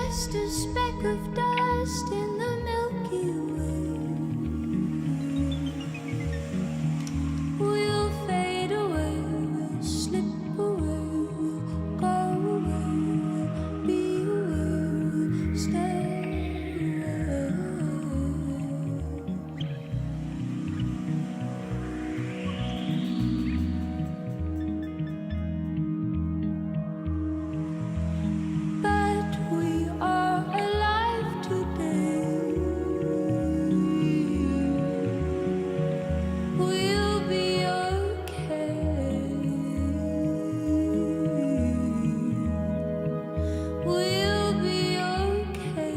just a speck of dust in the Milky Way. We'll fade away, we'll slip away, we'll go away, we'll be away, we'll stay away. But we are alive today. We'll be okay. We'll be okay.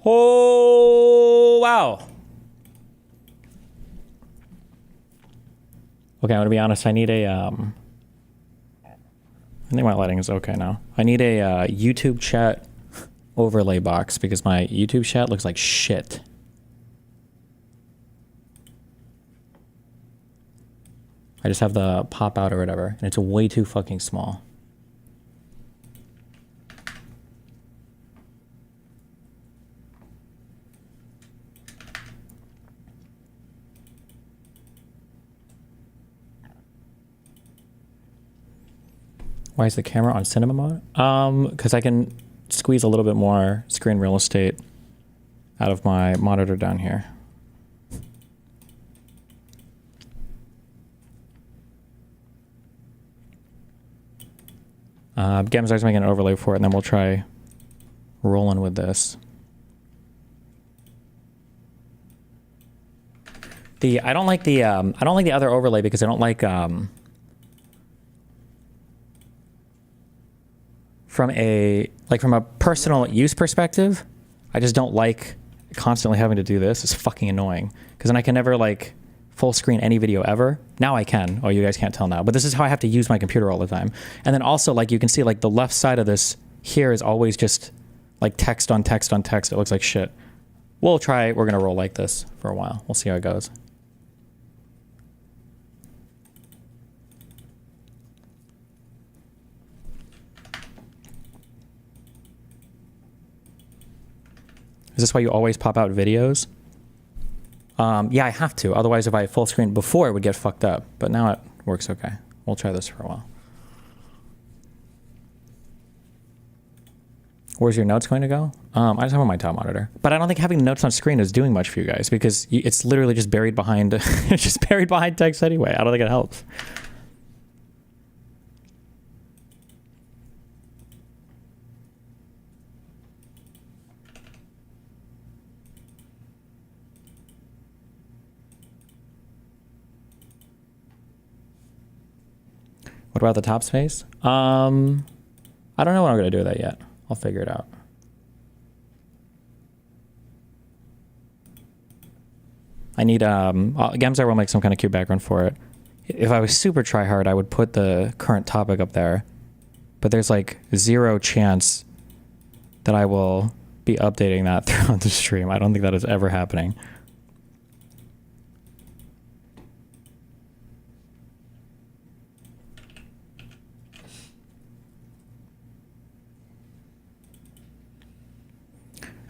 Oh, wow. Okay, I'm gonna be honest. I need a I think my lighting is okay now. I need a YouTube chat overlay box because my YouTube chat looks like shit. I just have the pop out or whatever, and it's way too fucking small. Why is the camera on cinema mode? Because I can squeeze a little bit more screen real estate out of my monitor down here. Gamzar's making an overlay for it, and then we'll try rolling with this. I don't like the other overlay because I don't like from a personal use perspective, I just don't like constantly having to do this. It's fucking annoying because then I can never like full screen any video ever. Now I can. Oh, you guys can't tell now, but this is how I have to use my computer all the time. And then also like you can see like the left side of this here is always just like text on text on text. It looks like shit. We're gonna roll like this for a while. We'll see how it goes. Is this why you always pop out videos? Yeah, I have to. Otherwise, if I full screen before, it would get fucked up. But now it works okay. We'll try this for a while. Where's your notes going to go? I just have on my top monitor. But I don't think having the notes on screen is doing much for you guys because it's literally just buried behind it's just buried behind text anyway. I don't think it helps. What about the top space? I don't know what I'm gonna do with that yet. I'll figure it out. I need Gamzar will make some kind of cute background for it. If I was super try hard, I would put the current topic up there, but there's like 0 chance that I will be updating that throughout the stream. I don't think that is ever happening.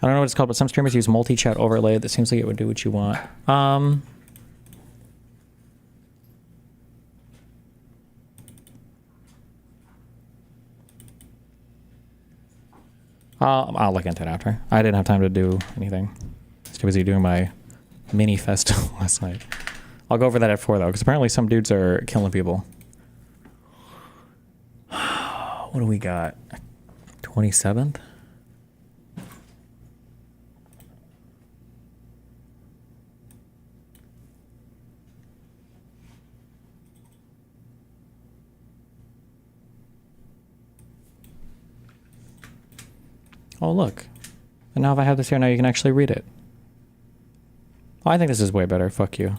I don't know what it's called, but some streamers use multi-chat overlay. That seems like it would do what you want. I'll look into it after. I didn't have time to do anything. I was too busy doing my mini festival last night. I'll go over that at 4 though, because apparently some dudes are killing people. What do we got? 27th? Oh, look. And now if I have this here, now you can actually read it. Oh, I think this is way better. Fuck you.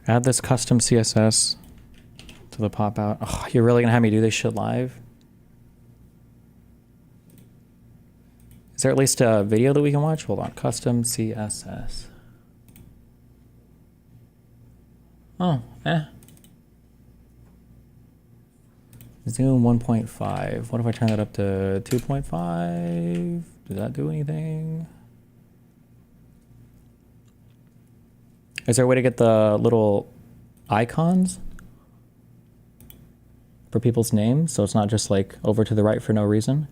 Add this custom CSS to the pop out. Oh, you're really gonna have me do this shit live? Is there at least a video that we can watch? Hold on, custom CSS. Oh, Zoom 1.5. What if I turn that up to 2.5? Does that do anything? Is there a way to get the little icons for people's names so it's not just like over to the right for no reason?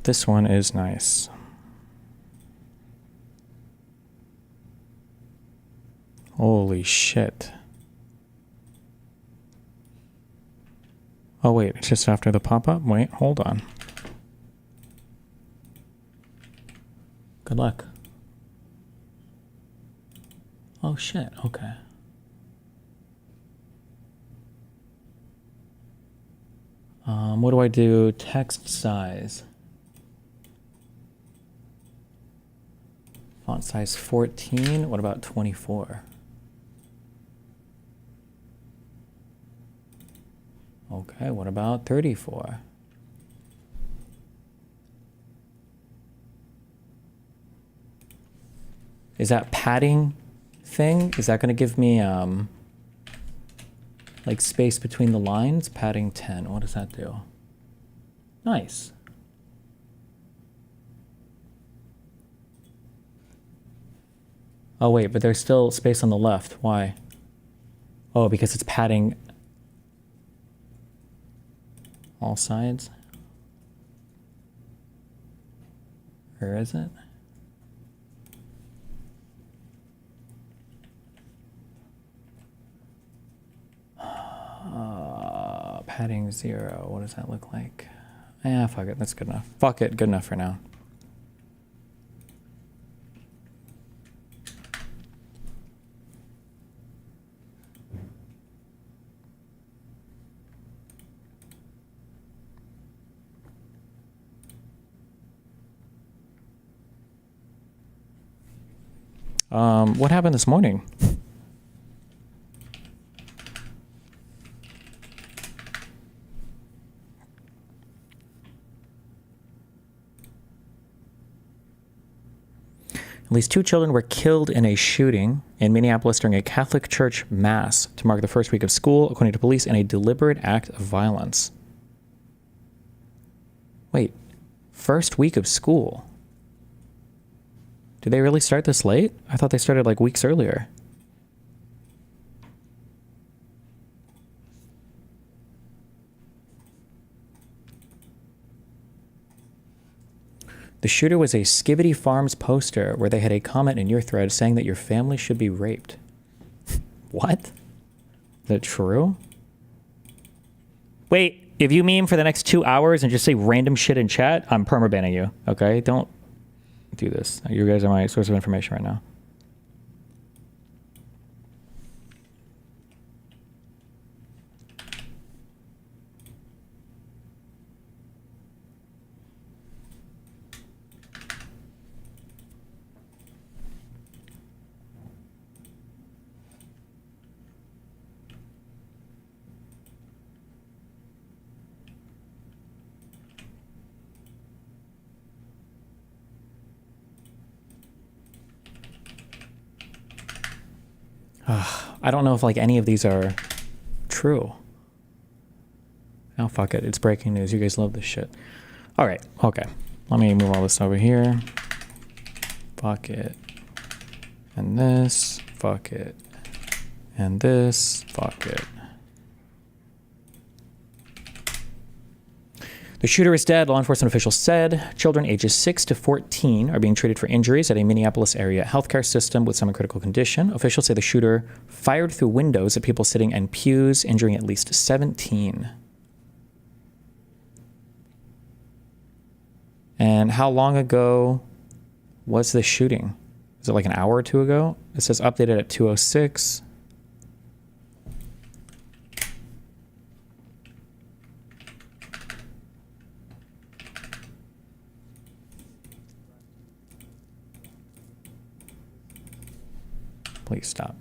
This one is nice. Holy shit. Oh wait, it's just after the pop-up? Wait, hold on. Good luck. Oh shit, okay. What do I do? Text size. Font size 14. What about 24? Okay, what about 34? Is that padding thing? Is that going to give me like space between the lines? Padding 10. What does that do? Nice. Oh wait, but there's still space on the left. Why? Oh, because it's padding all sides? Or is it? Padding 0. What does that look like? Yeah, fuck it. That's good enough. Fuck it. Good enough for now. What happened this morning? At least 2 children were killed in a shooting in Minneapolis during a Catholic church mass to mark the first week of school, according to police, in a deliberate act of violence. Wait, first week of school? Did they really start this late? I thought they started like weeks earlier. The shooter was a Skibbity Farms poster where they had a comment in your thread saying that your family should be raped. What? Is that true? Wait, if you meme for the next 2 hours and just say random shit in chat, I'm permabanning you, okay? Don't do this. You guys are my source of information right now. I don't know if like any of these are true. Oh, fuck it. It's breaking news. You guys love this shit. All right. Okay. Let me move all this over here. Fuck it. And this. Fuck it. And this. Fuck it. The shooter is dead, law enforcement officials said. Children ages 6 to 14 are being treated for injuries at a Minneapolis area healthcare system with some in critical condition. Officials say the shooter fired through windows at people sitting in pews, injuring at least 17. And how long ago was this shooting? Is it like an hour or two ago? It says updated at 2:06. Please stop.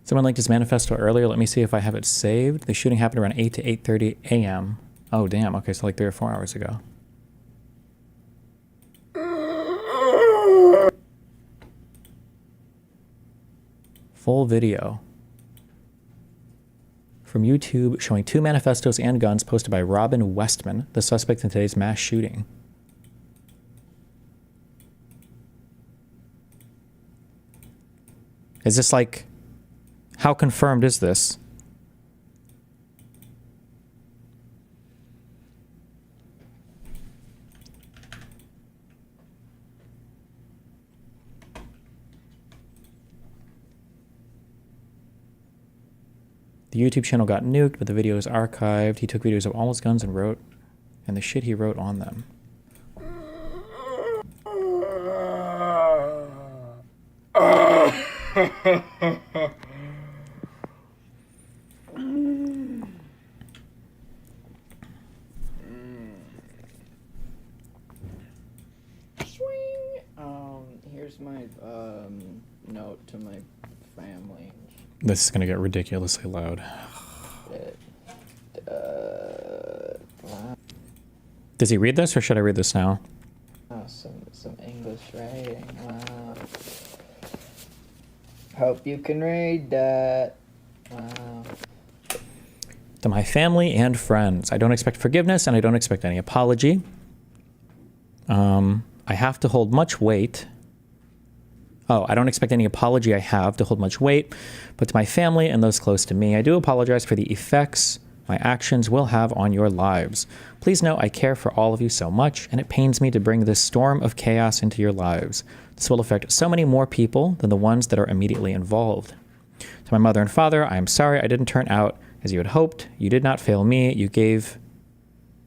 Someone linked his manifesto earlier. Let me see if I have it saved. The shooting happened around 8 to 8:30 a.m. Oh, damn. Okay, so like 3 or 4 hours ago. Full video from YouTube showing 2 manifestos and guns posted by Robin Westman, the suspect in today's mass shooting. Is this like... How confirmed is this? The YouTube channel got nuked, but the video is archived. He took videos of all his guns and wrote, and the shit he wrote on them. Here's my note to my family. This is gonna get ridiculously loud. Does he read this, or should I read this now? Oh, some English writing. Wow. Hope you can read that. Wow. To my family and friends, I don't expect forgiveness and I don't expect any apology. I have to hold much weight. Oh, I don't expect any apology. I have to hold much weight. But to my family and those close to me, I do apologize for the effects my actions will have on your lives. Please know I care for all of you so much, and it pains me to bring this storm of chaos into your lives. This will affect so many more people than the ones that are immediately involved. To my mother and father, I am sorry I didn't turn out as you had hoped. You did not fail me. You gave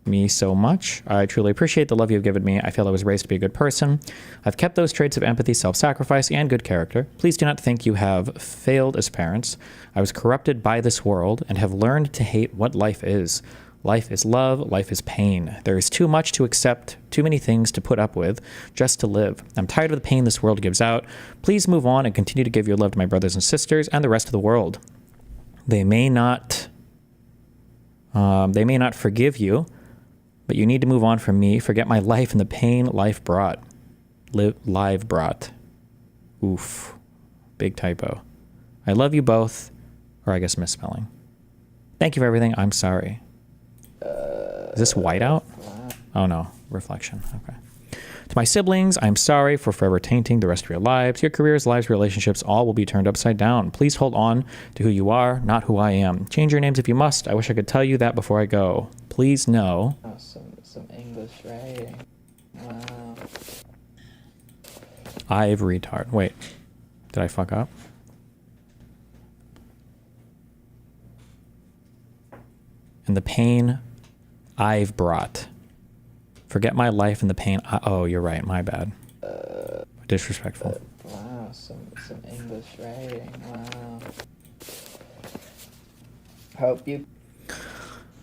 me so much. I truly appreciate the love you've given me. I feel I was raised to be a good person. I've kept those traits of empathy, self-sacrifice, and good character. Please do not think you have failed as parents. I was corrupted by this world and have learned to hate what life is. Life is love. Life is pain. There is too much to accept, too many things to put up with, just to live. I'm tired of the pain this world gives out. Please move on and continue to give your love to my brothers and sisters and the rest of the world. They may not forgive you, but you need to move on from me. Forget my life and the pain life brought. Live brought. Oof. Big typo. I love you both. Or I guess misspelling. Thank you for everything. I'm sorry. Is this whiteout? Oh no. Reflection. Okay. To my siblings, I'm sorry for forever tainting the rest of your lives. Your careers, lives, relationships, all will be turned upside down. Please hold on to who you are, not who I am. Change your names if you must. I wish I could tell you that before I go. Please know. Oh, some English writing. Wow. I've retard. Wait. Did I fuck up? And the pain I've brought. Forget my life and the pain. Oh, you're right. My bad. Disrespectful. Wow, some English writing. Wow. Hope you...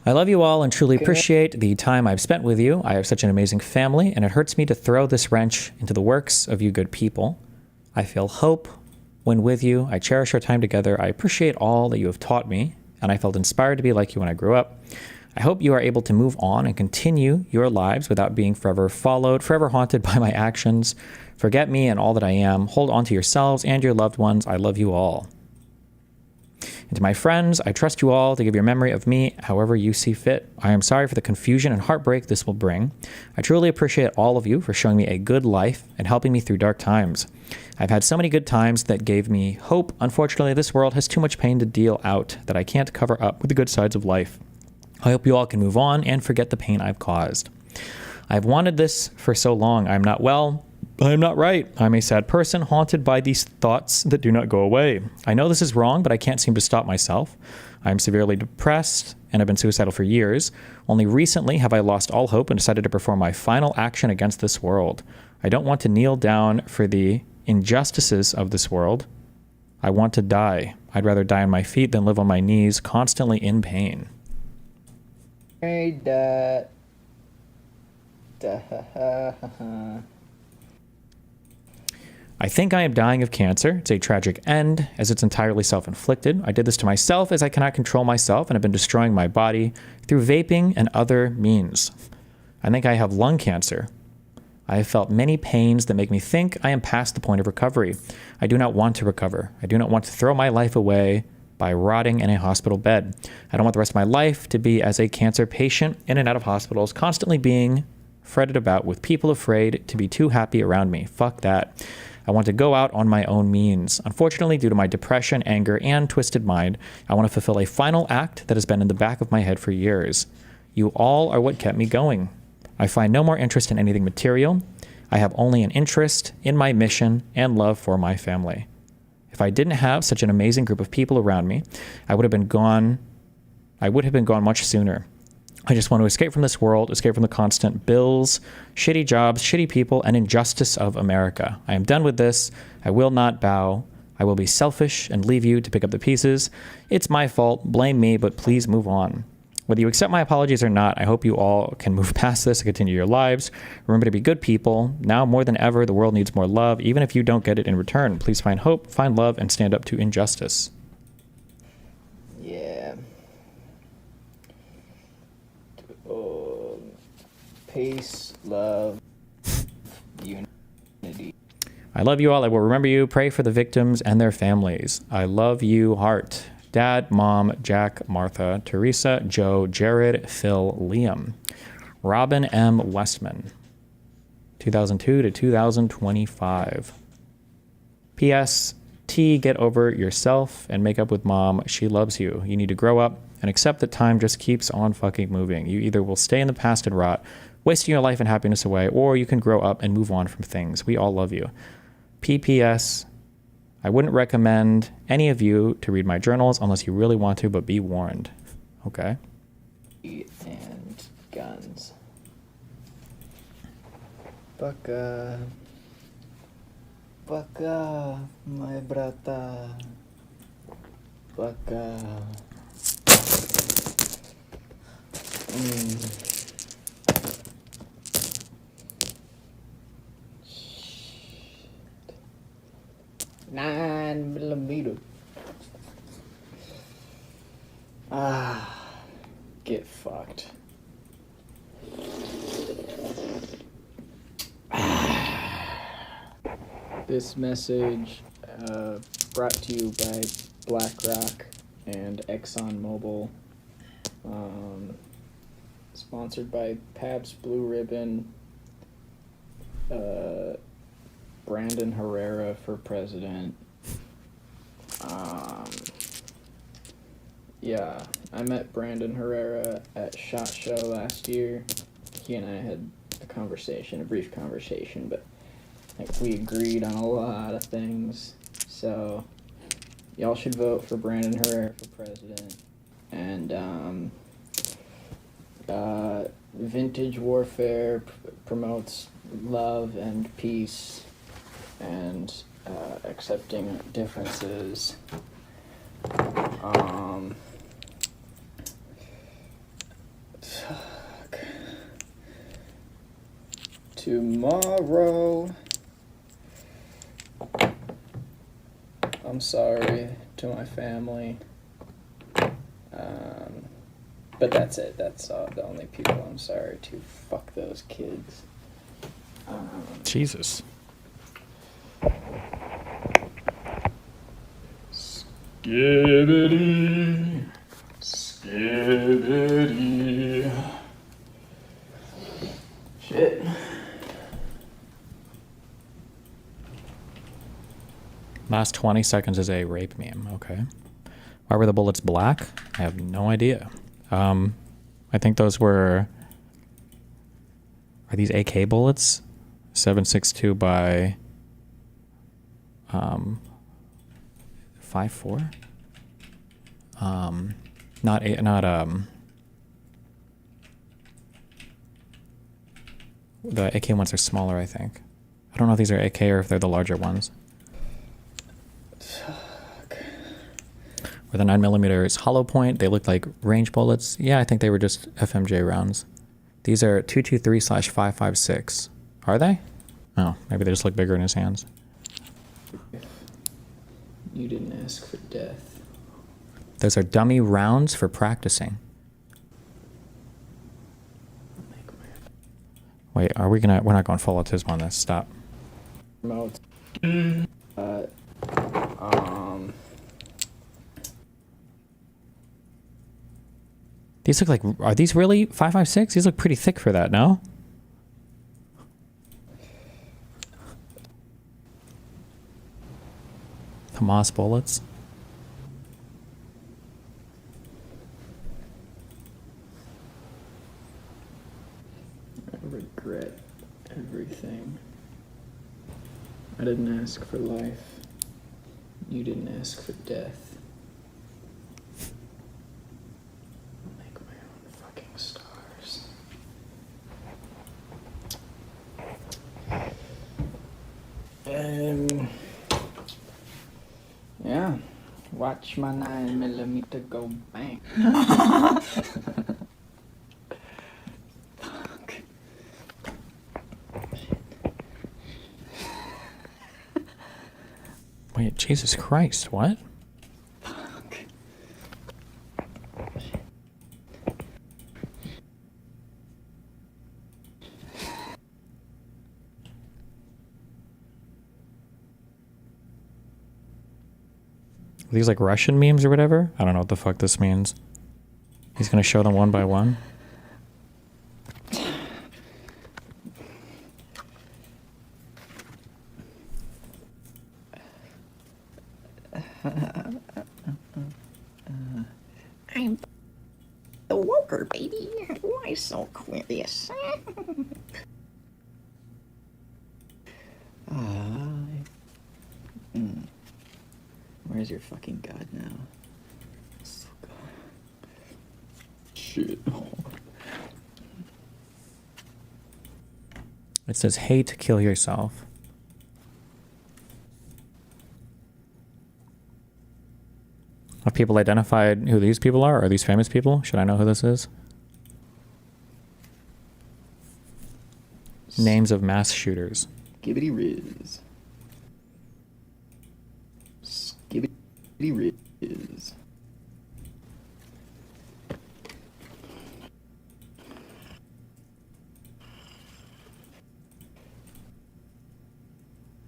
I love you all and truly appreciate the time I've spent with you. I have such an amazing family, and it hurts me to throw this wrench into the works of you good people. I feel hope when with you. I cherish our time together. I appreciate all that you have taught me, and I felt inspired to be like you when I grew up. I hope you are able to move on and continue your lives without being forever followed, forever haunted by my actions. Forget me and all that I am. Hold on to yourselves and your loved ones. I love you all. And to my friends, I trust you all to give your memory of me however you see fit. I am sorry for the confusion and heartbreak this will bring. I truly appreciate all of you for showing me a good life and helping me through dark times. I've had so many good times that gave me hope. Unfortunately, this world has too much pain to deal out that I can't cover up with the good sides of life. I hope you all can move on and forget the pain I've caused. I've wanted this for so long. I'm not well. I'm not right. I'm a sad person haunted by these thoughts that do not go away. I know this is wrong, but I can't seem to stop myself. I'm severely depressed and have been suicidal for years. Only recently have I lost all hope and decided to perform my final action against this world. I don't want to kneel down for the injustices of this world. I want to die. I'd rather die on my feet than live on my knees, constantly in pain. Read that. I think I am dying of cancer. It's a tragic end, as it's entirely self-inflicted. I did this to myself as I cannot control myself and have been destroying my body through vaping and other means. I think I have lung cancer. I have felt many pains that make me think I am past the point of recovery. I do not want to recover. I do not want to throw my life away by rotting in a hospital bed. I don't want the rest of my life to be as a cancer patient in and out of hospitals, constantly being fretted about with people afraid to be too happy around me. Fuck that. I want to go out on my own means. Unfortunately, due to my depression, anger, and twisted mind, I want to fulfill a final act that has been in the back of my head for years. You all are what kept me going. I find no more interest in anything material. I have only an interest in my mission and love for my family. If I didn't have such an amazing group of people around me, I would have been gone much sooner. I just want to escape from this world, escape from the constant bills, shitty jobs, shitty people, and injustice of America. I am done with this. I will not bow. I will be selfish and leave you to pick up the pieces. It's my fault. Blame me, but please move on. Whether you accept my apologies or not, I hope you all can move past this and continue your lives. Remember to be good people. Now more than ever, the world needs more love, even if you don't get it in return. Please find hope, find love, and stand up to injustice. Yeah. Peace, love, unity. I love you all. I will remember you. Pray for the victims and their families. I love you, heart. Dad, Mom, Jack, Martha, Teresa, Joe, Jared, Phil, Liam. Robin M. Westman, 2002 to 2025. P.S. T, get over yourself and make up with Mom. She loves you. You need to grow up and accept that time just keeps on fucking moving. You either will stay in the past and rot, wasting your life and happiness away, or you can grow up and move on from things. We all love you. P.P.S. I wouldn't recommend any of you to read my journals unless you really want to, but be warned. Okay. And guns. Baka, my brata. Baka. Mm. 9mm. Get fucked. This message brought to you by BlackRock and ExxonMobil. Sponsored by Pabst Blue Ribbon. Brandon Herrera for president. Yeah, I met Brandon Herrera at SHOT Show last year. He and I had a brief conversation, but like, we agreed on a lot of things. So y'all should vote for Brandon Herrera for president. And Vintage Warfare promotes love and peace and accepting differences. Tomorrow, I'm sorry to my family. But that's it. That's the only people I'm sorry to. Fuck those kids. Jesus. Skibbity. Skibbity. Shit. Last 20 seconds is a rape meme. Okay. Why were the bullets black? I have no idea. I think those are these AK bullets? 7.62 by 5.4? The AK ones are smaller, I think. I don't know if these are AK or if they're the larger ones. Where the 9mm is hollow point, they look like range bullets. Yeah, I think they were just FMJ rounds. These are 223/556. Are they? Oh, maybe they just look bigger in his hands. You didn't ask for death. Those are dummy rounds for practicing. Wait, are we gonna... We're not going full autism on this. Stop. Remote. These look like... Are these really 556? These look pretty thick for that, no? Hamas bullets. I regret everything. I didn't ask for life. You didn't ask for death. I'll make my own fucking stars. Yeah. Watch my 9mm go bang. Wait, Jesus Christ, what? Are these like Russian memes or whatever? I don't know what the fuck this means. He's gonna show them one by one. I'm the Woker, baby. Why so curious? Where's your fucking god now? Shit. It says hate, kill yourself. Have people identified who these people are? Are these famous people? Should I know who this is? Names of mass shooters. Skibbity Riz. Skibbity Riz.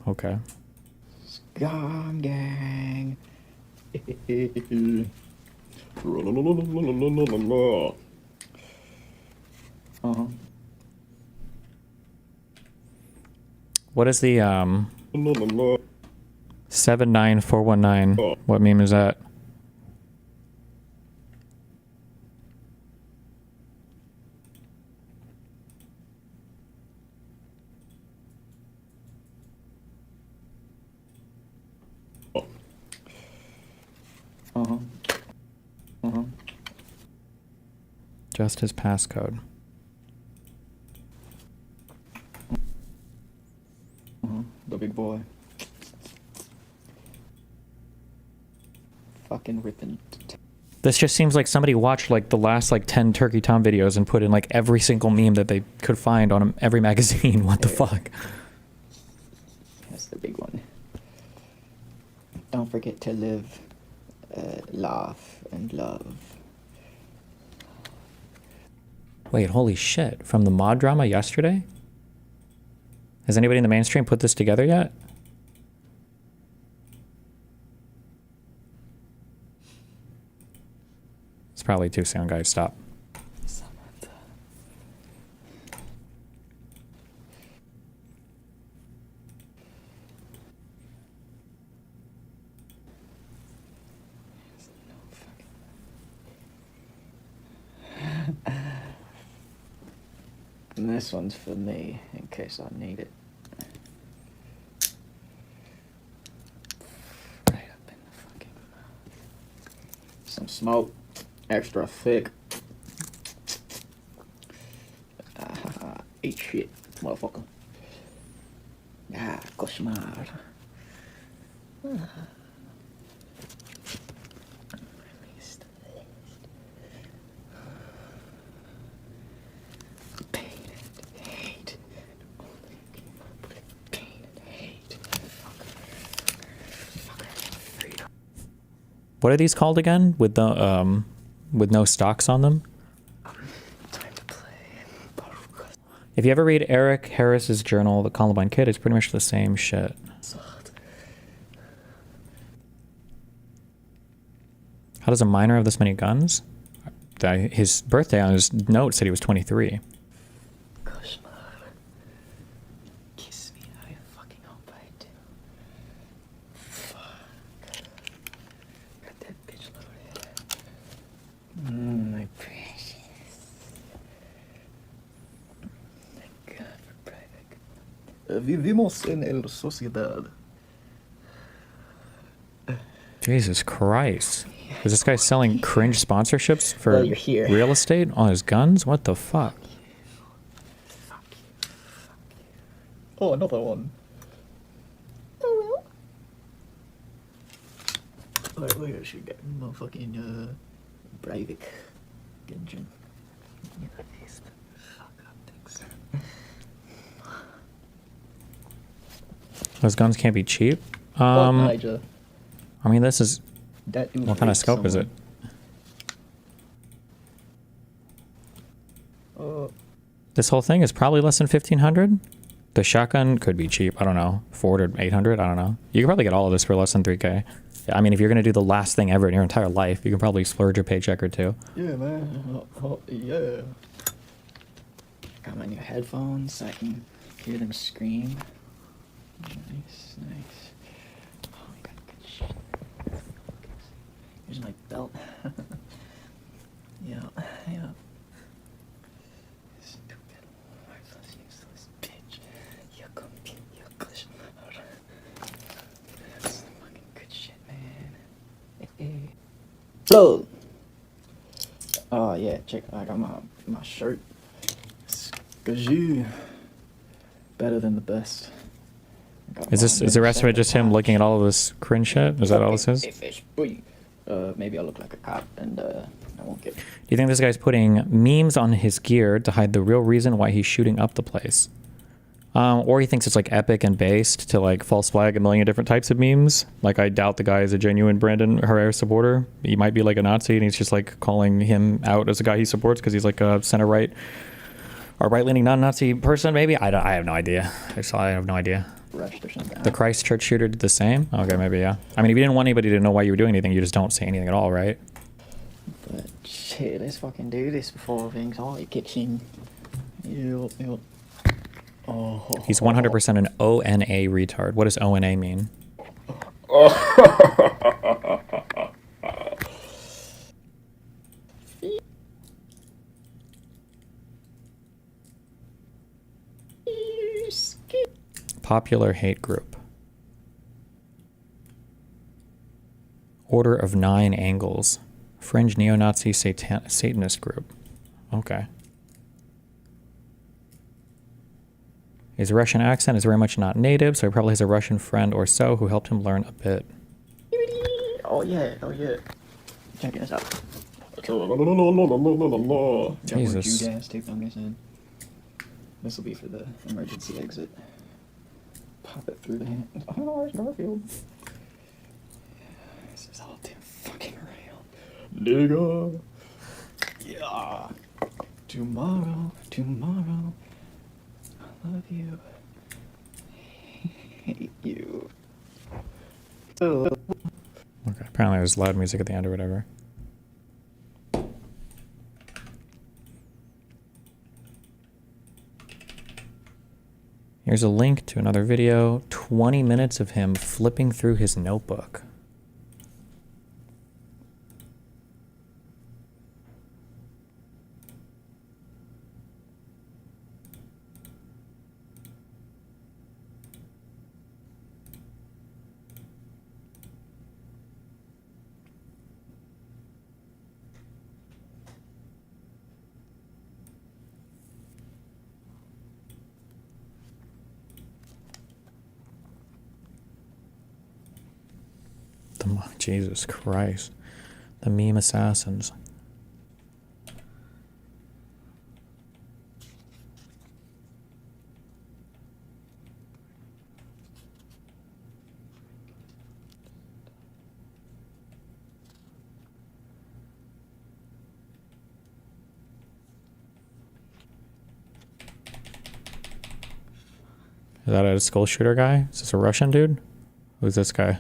Okay. Scum gang. What is the 79419? What meme is that? Just his passcode. The big boy. Fucking ripping. This just seems like somebody watched like the last like 10 Turkey Tom videos and put in like every single meme that they could find on every magazine. What the fuck? That's the big one. Don't forget to live, laugh, and love. Wait, holy shit. From the mod drama yesterday? Has anybody in the mainstream put this together yet? It's probably too soon, guys. Stop. And this one's for me, in case I need it. Right up in the fucking mouth. Some smoke, extra thick. Eat shit, motherfucker. Ah, koshmar. What are these called again? With no stocks on them? Time to play. If you ever read Eric Harris's journal, The Columbine Kid, it's pretty much the same shit. How does a minor have this many guns? His birthday on his note said he was 23. Kiss me, I fucking hope I do. Fuck. Got that bitch loaded. My precious. Thank God for private. Vivimos en el sociedad. Jesus Christ. Is this guy selling cringe sponsorships for Well, you're here. real estate on his guns? What the fuck? Fuck you. Oh, another one. Oh, well. Look at you get motherfucking Breivik. Genjin. Fuck up, thanks. Those guns can't be cheap. Fuck Nigel. I mean, this is... That dude What kind of raped scope is it? someone. This whole thing is probably less than 1,500. The shotgun could be cheap. I don't know. 400 to 800. I don't know. You can probably get all of this for less than 3K. I mean, if you're going to do the last thing ever in your entire life, you can probably splurge a paycheck or two. Yeah, man. Yeah. Got my new headphones so I can hear them scream. Nice, nice. Oh, I got good shit. Here's my belt. Yeah. Stupid, worthless, useless bitch. That's some fucking good shit, man. So, oh yeah, check. I got my shirt. It's Gaju. Better than the best. Is the rest of it just him looking at all of this cringe shit? Is that all this is? Hey, fish, boy. Maybe I'll look like a cop and I won't get. Do you think this guy's putting memes on his gear to hide the real reason why he's shooting up the place? Or he thinks it's like epic and based to like false flag a million different types of memes. Like, I doubt the guy is a genuine Brandon Herrera supporter. He might be like a Nazi and he's just like calling him out as a guy he supports because he's like a center right or right leaning non-Nazi person. Maybe I have no idea. I have no idea. Rushed or something. The Christchurch shooter did the same? Okay, maybe, yeah. I mean, if you didn't want anybody to know why you were doing anything, you just don't say anything at all, right? But shit, let's fucking do this before things all kicks in. Yep. Oh. He's 100% an ONA retard. What does ONA mean? Popular hate group. Order of 9 Angles. Fringe neo-Nazi Satanist group. Okay. His Russian accent is very much not native, so he probably has a Russian friend or so who helped him learn a bit. Oh yeah. Check this out. Jesus. Got more gas taped on his head. This will be for the emergency exit. Pop it through the hand. Oh, there's Garfield. This is all damn fucking real. Nigga. Yeah. Tomorrow. I love you. Hate you. Okay, apparently there's loud music at the end or whatever. Here's a link to another video, 20 minutes of him flipping through his notebook. Jesus Christ. The meme assassins. Is that a skull shooter guy? Is this a Russian dude? Who's this guy?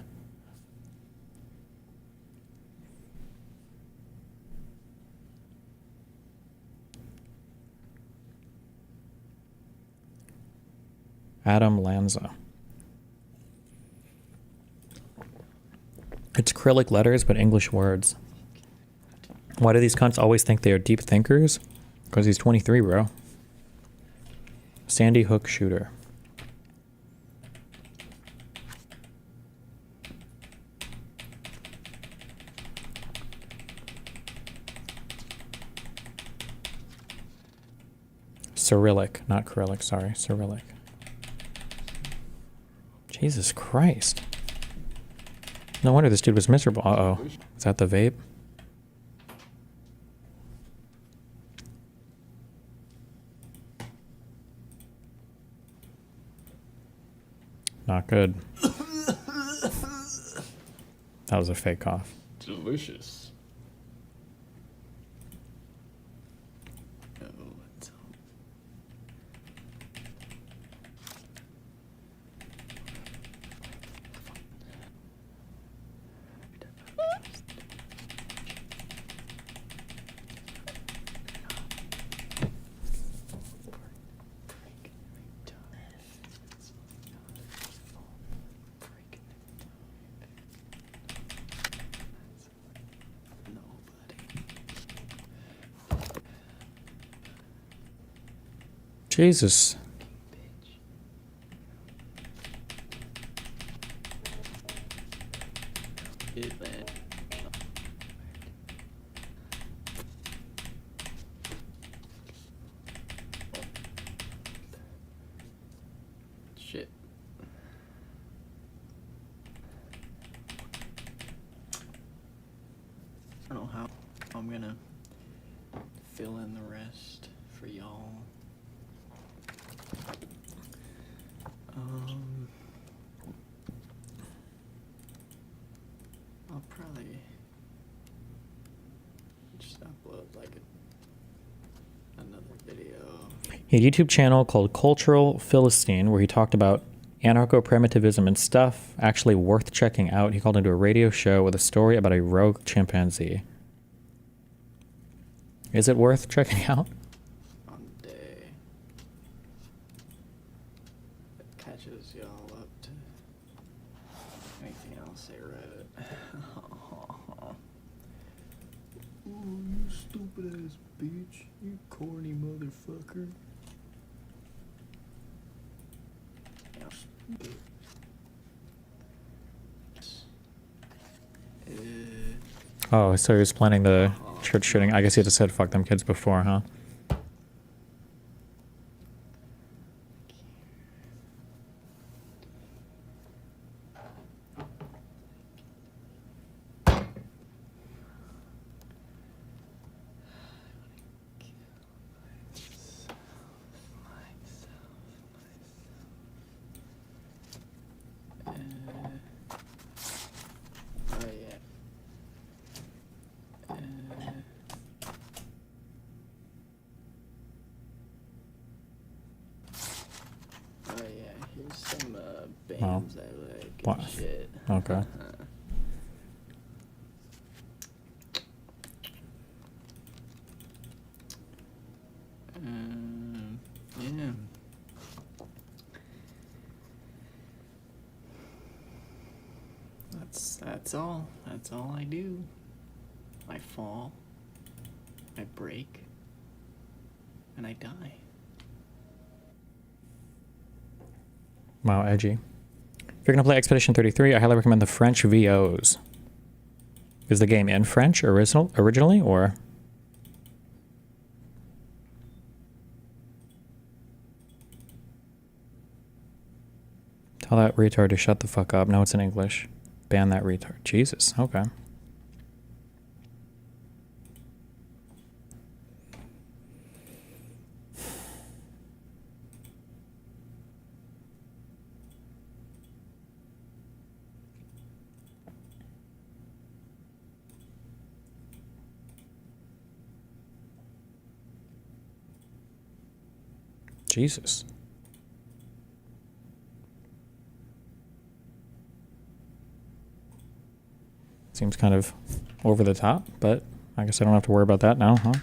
Adam Lanza. It's Cyrillic letters, but English words. Why do these cunts always think they are deep thinkers? Because he's 23, bro. Sandy Hook shooter. Cyrillic, not Cyrillic, sorry, Cyrillic. Jesus Christ. No wonder this dude was miserable. Uh-oh. Is that the vape? Not good. That was a fake cough. Delicious. Jesus. Shit. I don't know how I'm gonna fill in the rest for y'all. I'll probably just upload like another video. He had a YouTube channel called Cultural Philistine where he talked about anarcho-primitivism and stuff actually worth checking out. He called into a radio show with a story about a rogue chimpanzee. Is it worth checking out? On the day that catches y'all up to anything else they wrote. Oh, you stupid ass bitch. You corny motherfucker. Oh, so he was planning the church shooting. I guess he just said fuck them kids before, huh? Here's some bands I like and What? shit. Okay. Yeah. That's all. That's all I do. I fall, I break, and I die. Wow, edgy. If you're going to play Expedition 33, I highly recommend the French VOs. Is the game in French originally, or? Tell that retard to shut the fuck up. No, it's in English. Ban that retard. Jesus, okay. Jesus. Seems kind of over the top, but I guess I don't have to worry about that now, huh?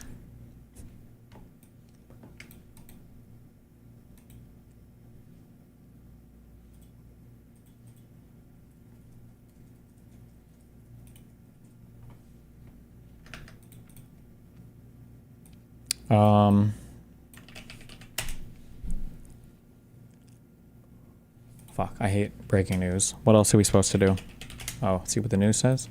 Fuck, I hate breaking news. What else are we supposed to do? Oh, see what the news says?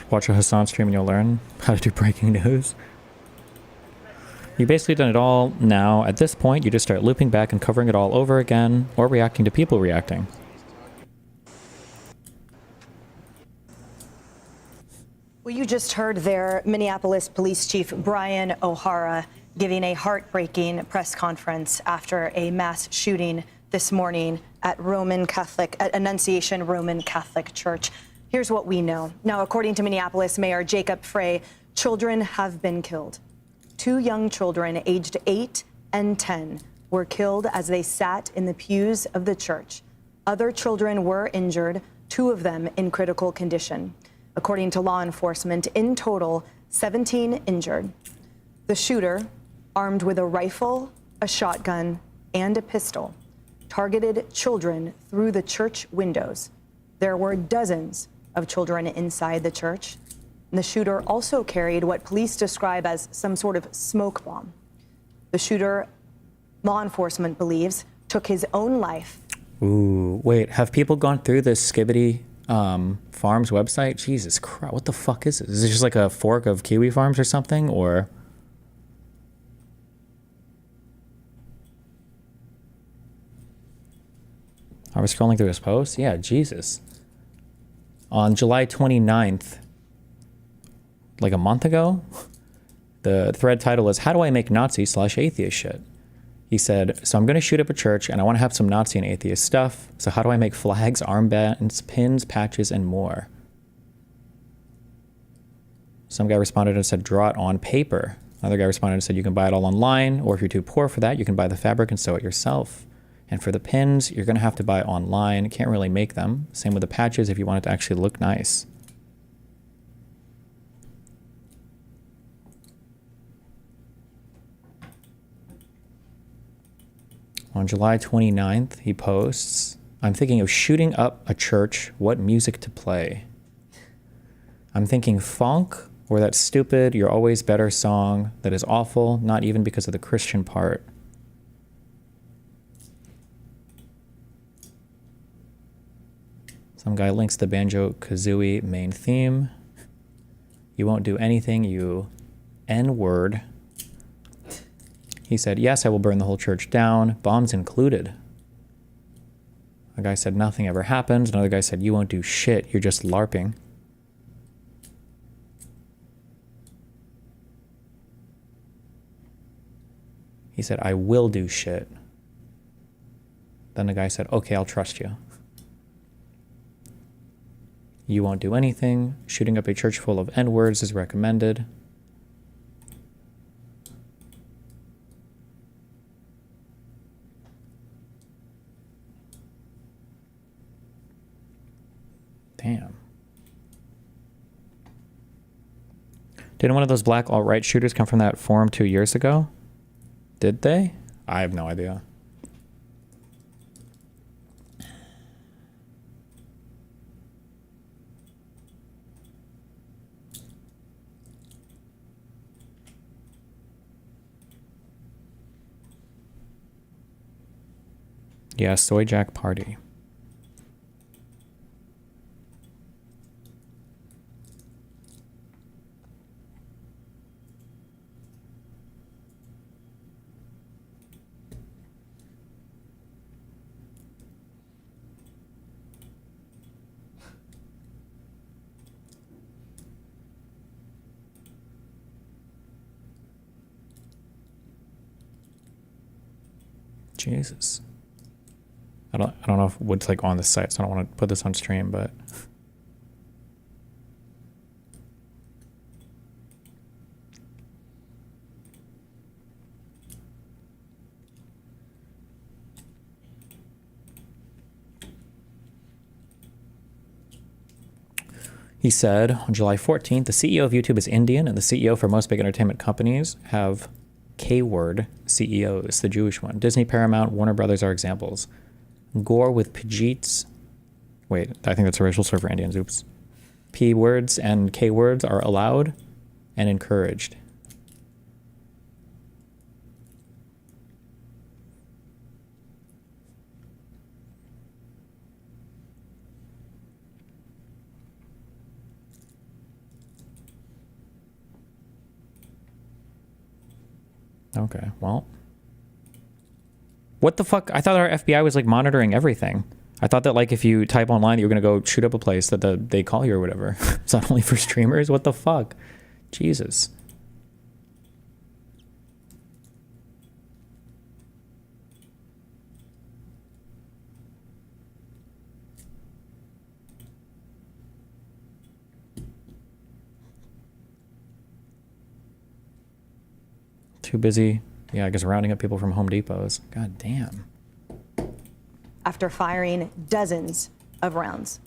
Watch a Hassan stream and you'll learn how to do breaking news. You basically done it all now. At this point, you just start looping back and covering it all over again, or reacting to people reacting. Well, you just heard there Minneapolis Police Chief Brian O'Hara giving a heartbreaking press conference after a mass shooting this morning at Annunciation Roman Catholic Church. Here's what we know. Now, according to Minneapolis Mayor Jacob Frey, children have been killed. 2 young children aged 8 and 10 were killed as they sat in the pews of the church. Other children were injured, 2 of them in critical condition. According to law enforcement, in total, 17 injured. The shooter, armed with a rifle, a shotgun, and a pistol, targeted children through the church windows. There were dozens of children inside the church. The shooter also carried what police describe as some sort of smoke bomb. The shooter, law enforcement believes, took his own life. Ooh, wait, have people gone through this Skibbity Farms website? Jesus Christ, what the fuck is this? Is it just like a fork of Kiwi Farms or something, or? I was scrolling through his post. Yeah, Jesus. On July 29th, like a month ago, the thread title is, "How do I make Nazi/atheist shit?" He said, "So I'm going to shoot up a church and I want to have some Nazi and atheist stuff. So how do I make flags, armbands, pins, patches, and more?" Some guy responded and said, "Draw it on paper." Another guy responded and said, "You can buy it all online, or if you're too poor for that, you can buy the fabric and sew it yourself. And for the pins, you're going to have to buy online. Can't really make them. Same with the patches if you want it to actually look nice." On July 29th, he posts, "I'm thinking of shooting up a church. What music to play? I'm thinking funk or that stupid 'You're Always Better' song that is awful, not even because of the Christian part." Some guy links the Banjo-Kazooie main theme. "You won't do anything, you N-word." He said, "Yes, I will burn the whole church down, bombs included." A guy said, "Nothing ever happened." Another guy said, "You won't do shit, you're just LARPing." He said, "I will do shit." Then the guy said, "Okay, I'll trust you." "You won't do anything. Shooting up a church full of N-words is recommended." Damn. Didn't one of those black alt-right shooters come from that forum 2 years ago? Did they? I have no idea. Yeah, Soy Jack Party. Jesus. I don't know if what's like on the site, so I don't want to put this on stream, but he said on July 14th, the CEO of YouTube is Indian, and the CEO for most big entertainment companies have K-word CEOs, the Jewish one. Disney, Paramount, Warner Brothers are examples. Gore with Pajits. Wait, I think that's a racial slur for Indians. Oops. P words and K words are allowed and encouraged. Okay, well. What the fuck? I thought our FBI was like monitoring everything. I thought that like if you type online that you're gonna go shoot up a place that they call you or whatever. Is that only for streamers? What the fuck? Jesus. Too busy. Yeah, I guess rounding up people from Home Depots. God damn. After firing dozens of rounds.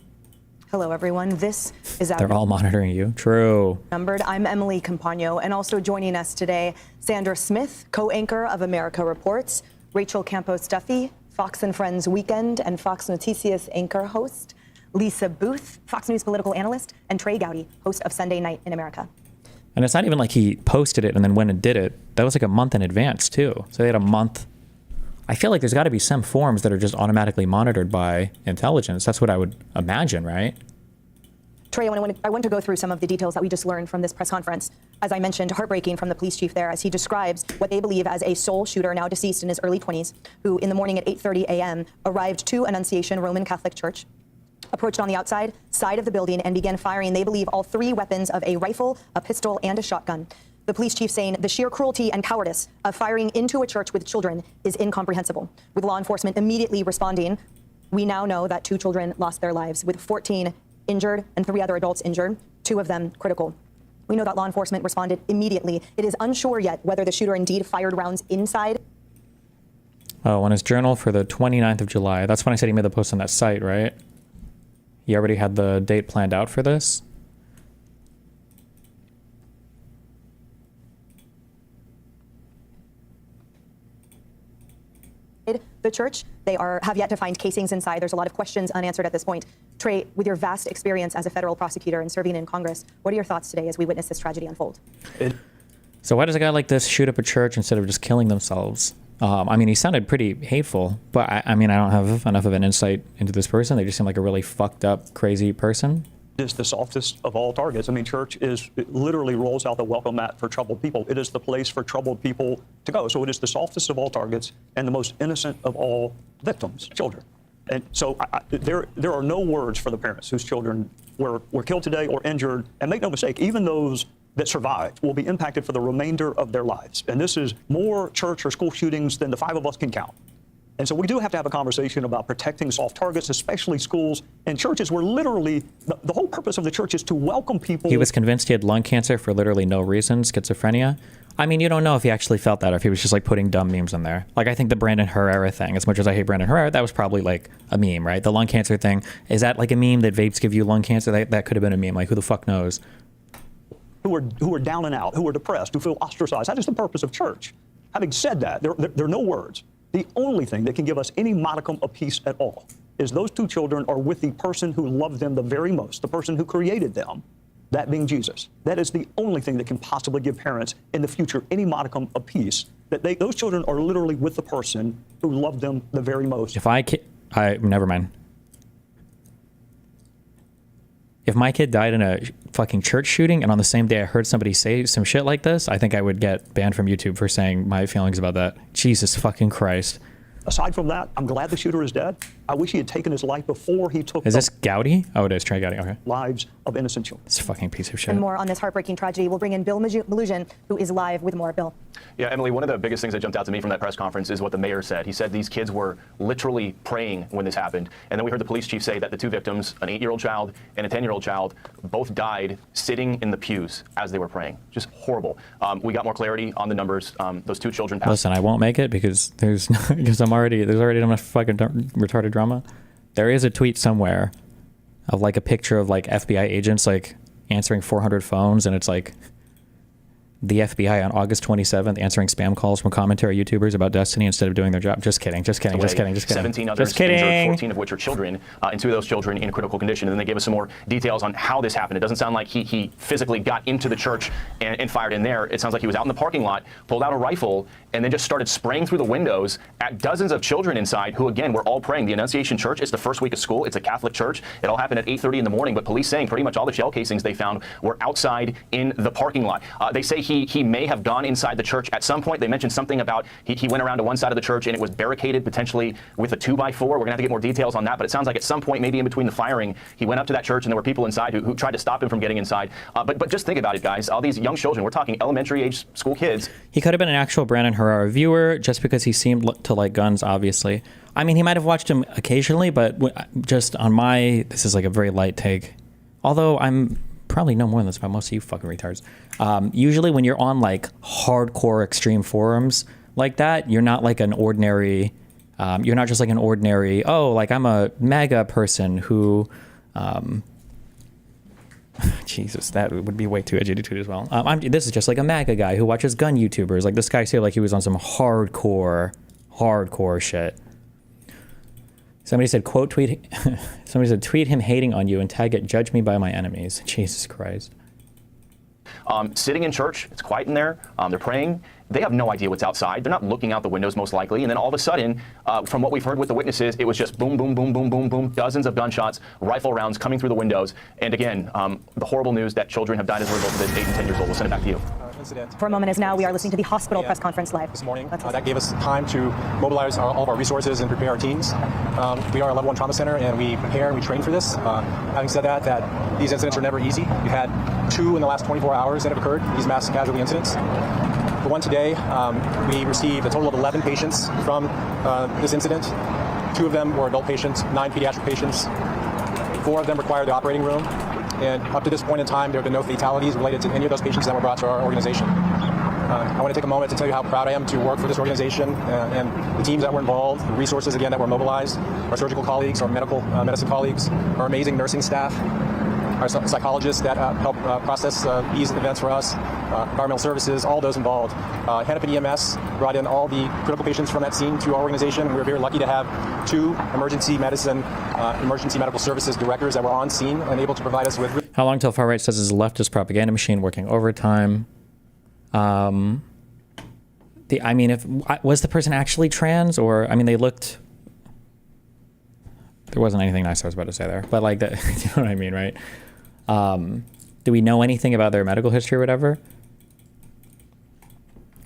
Hello, everyone. This is They're all monitoring you. True. Numbered. I'm Emily Campagno, and also joining us today, Sandra Smith, co-anchor of America Reports, Rachel Campos Duffy, Fox and Friends Weekend and Fox Noticias anchor host, Lisa Booth, Fox News political analyst, and Trey Gowdy, host of Sunday Night in America. And it's not even like he posted it and then went and did it. That was like a month in advance too. So they had a month. I feel like there's got to be some forms that are just automatically monitored by intelligence. That's what I would imagine, right? Trey, I want to go through some of the details that we just learned from this press conference. As I mentioned, heartbreaking from the police chief there as he describes what they believe as a sole shooter, now deceased in his early 20s, who in the morning at 8:30 a.m. arrived to Annunciation Roman Catholic Church, approached on the outside side of the building and began firing, they believe, all three weapons of a rifle, a pistol, and a shotgun. The police chief saying the sheer cruelty and cowardice of firing into a church with children is incomprehensible. With law enforcement immediately responding, we now know that 2 children lost their lives, with 14 injured and 3 other adults injured, 2 of them critical. We know that law enforcement responded immediately. It is unsure yet whether the shooter indeed fired rounds inside. Oh, on his journal for the 29th of July. That's when I said he made the post on that site, right? He already had the date planned out for this. The church, they have yet to find casings inside. There's a lot of questions unanswered at this point. Trey, with your vast experience as a federal prosecutor and serving in Congress, what are your thoughts today as we witness this tragedy unfold? So why does a guy like this shoot up a church instead of just killing themselves? I mean, he sounded pretty hateful, but I mean, I don't have enough of an insight into this person. They just seem like a really fucked up, crazy person. Is the softest of all targets. I mean, church it literally rolls out the welcome mat for troubled people. It is the place for troubled people to go. So it is the softest of all targets and the most innocent of all victims, children. And so there are no words for the parents whose children were killed today or injured. And make no mistake, even those that survived will be impacted for the remainder of their lives. And this is more church or school shootings than the 5 of us can count. And so we do have to have a conversation about protecting soft targets, especially schools and churches, where literally the whole purpose of the church is to welcome people. He was convinced he had lung cancer for literally no reason, schizophrenia. I mean, you don't know if he actually felt that or if he was just like putting dumb memes in there. Like, I think the Brandon Herrera thing, as much as I hate Brandon Herrera, that was probably like a meme, right? The lung cancer thing, is that like a meme that vapes give you lung cancer? That could have been a meme. Like, who the fuck knows? Who are down and out, who are depressed, who feel ostracized. That is the purpose of church. Having said that, there are no words. The only thing that can give us any modicum of peace at all is those 2 children are with the person who loved them the very most, the person who created them, that being Jesus. That is the only thing that can possibly give parents in the future any modicum of peace, that those children are literally with the person who loved them the very most. If never mind. If my kid died in a fucking church shooting and on the same day I heard somebody say some shit like this, I think I would get banned from YouTube for saying my feelings about that. Jesus fucking Christ. Aside from that, I'm glad the shooter is dead. I wish he had taken his life before he took Is the this Gowdy? Oh, it is Trey Gowdy. Okay. lives of innocent children. This fucking piece of shit. And more on this heartbreaking tragedy. We'll bring in Bill Malusian, who is live with more. Bill. Yeah, Emily, one of the biggest things that jumped out to me from that press conference is what the mayor said. He said these kids were literally praying when this happened. And then we heard the police chief say that the two victims, an 8-year-old child and a 10-year-old child, both died sitting in the pews as they were praying. Just horrible. We got more clarity on the numbers. Those two children passed. Listen, I won't make it because there's already enough fucking retarded drama. There is a tweet somewhere of like a picture of like FBI agents like answering 400 phones, and it's like the FBI on August 27th answering spam calls from commentary YouTubers about Destiny instead of doing their job. Just kidding. 17 others injured, 14 of which are children, and 2 of those children in critical condition. And then they gave us some more details on how this happened. It doesn't sound like he physically got into the church and fired in there. It sounds like he was out in the parking lot, pulled out a rifle, and then just started spraying through the windows at dozens of children inside who, again, were all praying. The Annunciation Church, it's the first week of school. It's a Catholic church. It all happened at 8:30 in the morning, but police saying pretty much all the shell casings they found were outside in the parking lot. They say he may have gone inside the church at some point. They mentioned something about he went around to one side of the church and it was barricaded potentially with a 2x4. We're going to have to get more details on that, but it sounds like at some point, maybe in between the firing, he went up to that church and there were people inside who tried to stop him from getting inside. But just think about it, guys. All these young children, we're talking elementary age school kids. He could have been an actual Brandon Herrera viewer just because he seemed to like guns, obviously. I mean, he might have watched him occasionally, but just on this is like a very light take. Although I'm probably know more than this about most of you fucking retards. Usually when you're on like hardcore extreme forums like that, you're not like an ordinary, you're not just like an ordinary, like I'm a MAGA person who, Jesus, that would be way too edgy to tweet as well. This is just like a MAGA guy who watches gun YouTubers. Like this guy seemed like he was on some hardcore shit. Somebody said, somebody said, tweet him hating on you and tag it, judge me by my enemies. Jesus Christ. Sitting in church, it's quiet in there, they're praying. They have no idea what's outside. They're not looking out the windows most likely. And then all of a sudden, from what we've heard with the witnesses, it was just boom, boom, boom, boom, boom, boom, dozens of gunshots, rifle rounds coming through the windows. And again, the horrible news that children have died as a result of it, 8 and 10 years old. We'll send it back to you. For a moment as now we are listening to the hospital press conference live. This morning, that gave us time to mobilize all of our resources and prepare our teams. We are a level 1 trauma center, and we prepare and we train for this. Having said that these incidents are never easy. We've had 2 in the last 24 hours that have occurred, these mass casualty incidents. The one today, we received a total of 11 patients from this incident. 2 of them were adult patients, 9 pediatric patients. 4 of them required the operating room. And up to this point in time, there have been no fatalities related to any of those patients that were brought to our organization. I want to take a moment to tell you how proud I am to work for this organization and the teams that were involved, the resources, again, that were mobilized, our surgical colleagues, our medical medicine colleagues, our amazing nursing staff, our psychologists that help process these events for us, environmental services, all those involved. Hennepin EMS brought in all the critical patients from that scene to our organization. We're very lucky to have 2 emergency medicine, emergency medical services directors that were on scene and able to provide us with... How long till far right says it's a leftist propaganda machine working overtime? Was the person actually trans, or they looked? There wasn't anything nice I was about to say there, but like that, you know what I mean, right? Do we know anything about their medical history or whatever?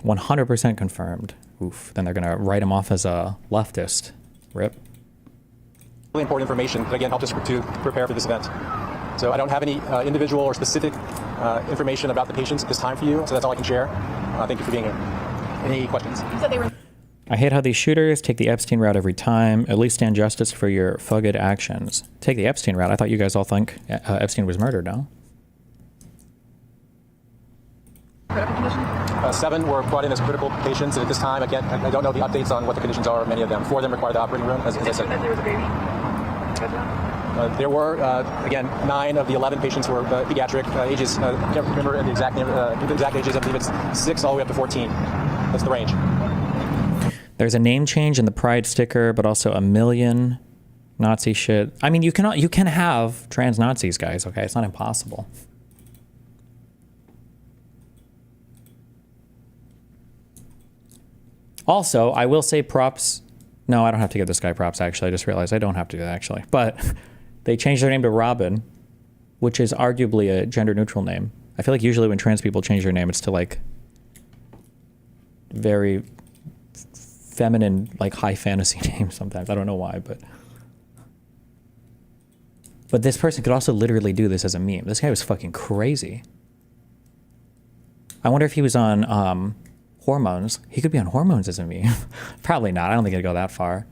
100% confirmed. Oof. Then they're gonna write him off as a leftist. Rip. Really important information that, again, helped us to prepare for this event. So I don't have any individual or specific information about the patients at this time for you, so that's all I can share. Thank you for being here. Any questions? I hate how these shooters take the Epstein route every time. At least stand justice for your fugged actions. Take the Epstein route. I thought you guys all think Epstein was murdered, no? 7 were brought in as critical patients, and at this time, again, I don't know the updates on what the conditions are of many of them. 4 of them require the operating room, as I said. There was a baby? There were, again, 9 of the 11 patients were pediatric ages. I can't remember the exact ages. I believe it's 6 all the way up to 14. That's the range. There's a name change in the Pride sticker, but also a million Nazi shit. I mean, you can have trans Nazis, guys. Okay, it's not impossible. Also, I will say props. No, I don't have to give this guy props. Actually, I just realized I don't have to do that actually. But they changed their name to Robin, which is arguably a gender-neutral name. I feel like usually when trans people change their name, it's to like very feminine, like high fantasy names sometimes. I don't know why, but But this person could also literally do this as a meme. This guy was fucking crazy. I wonder if he was on hormones. He could be on hormones as a meme. Probably not. I don't think it'd go that far.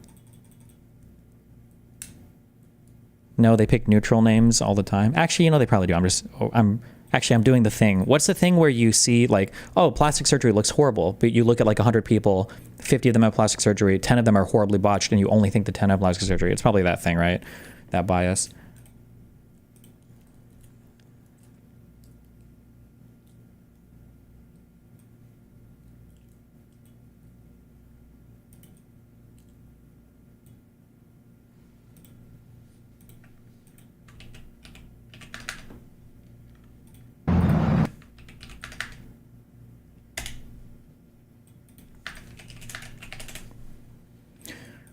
No, they pick neutral names all the time. Actually, you know, they probably do. I'm doing the thing. What's the thing where you see like, oh, plastic surgery looks horrible, but you look at like 100 people, 50 of them have plastic surgery, 10 of them are horribly botched, and you only think the 10 have plastic surgery. It's probably that thing, right? That bias.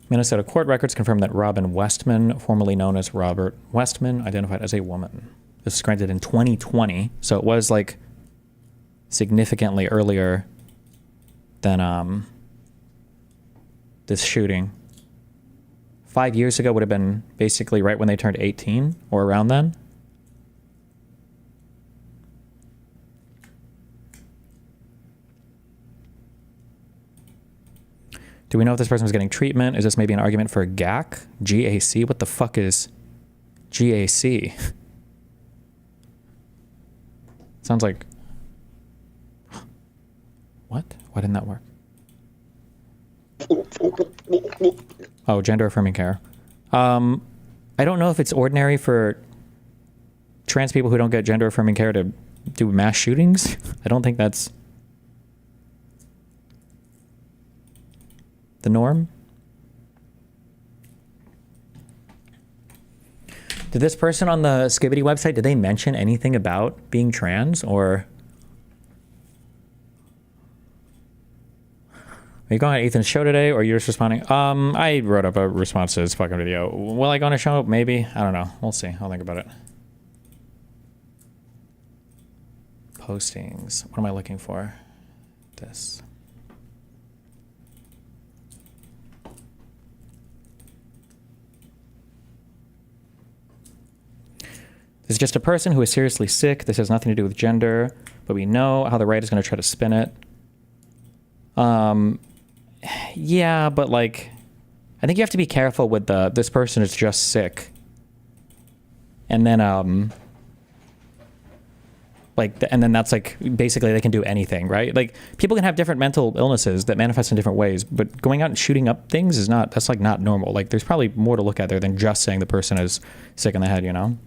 Minnesota court records confirm that Robin Westman, formerly known as Robert Westman, identified as a woman. This was granted in 2020, so it was like significantly earlier than this shooting. 5 years ago would have been basically right when they turned 18 or around then. Do we know if this person was getting treatment? Is this maybe an argument for GAC? GAC? What the fuck is GAC? Sounds like... What? Why didn't that work? Oh, gender affirming care. I don't know if it's ordinary for trans people who don't get gender affirming care to do mass shootings. I don't think that's the norm. Did this person on the Skibbity website, did they mention anything about being trans, or? Are you going on Ethan's show today, or are you just responding? I wrote up a response to his fucking video. Will I go on a show? Maybe. I don't know. We'll see. I'll think about it. Postings. What am I looking for? This. This is just a person who is seriously sick. This has nothing to do with gender, but we know how the right is going to try to spin it. Yeah, but like, I think you have to be careful with this person is just sick. And then, and then that's like, basically they can do anything, right? Like, people can have different mental illnesses that manifest in different ways, but going out and shooting up things is not, that's like not normal. Like, there's probably more to look at there than just saying the person is sick in the head, you know?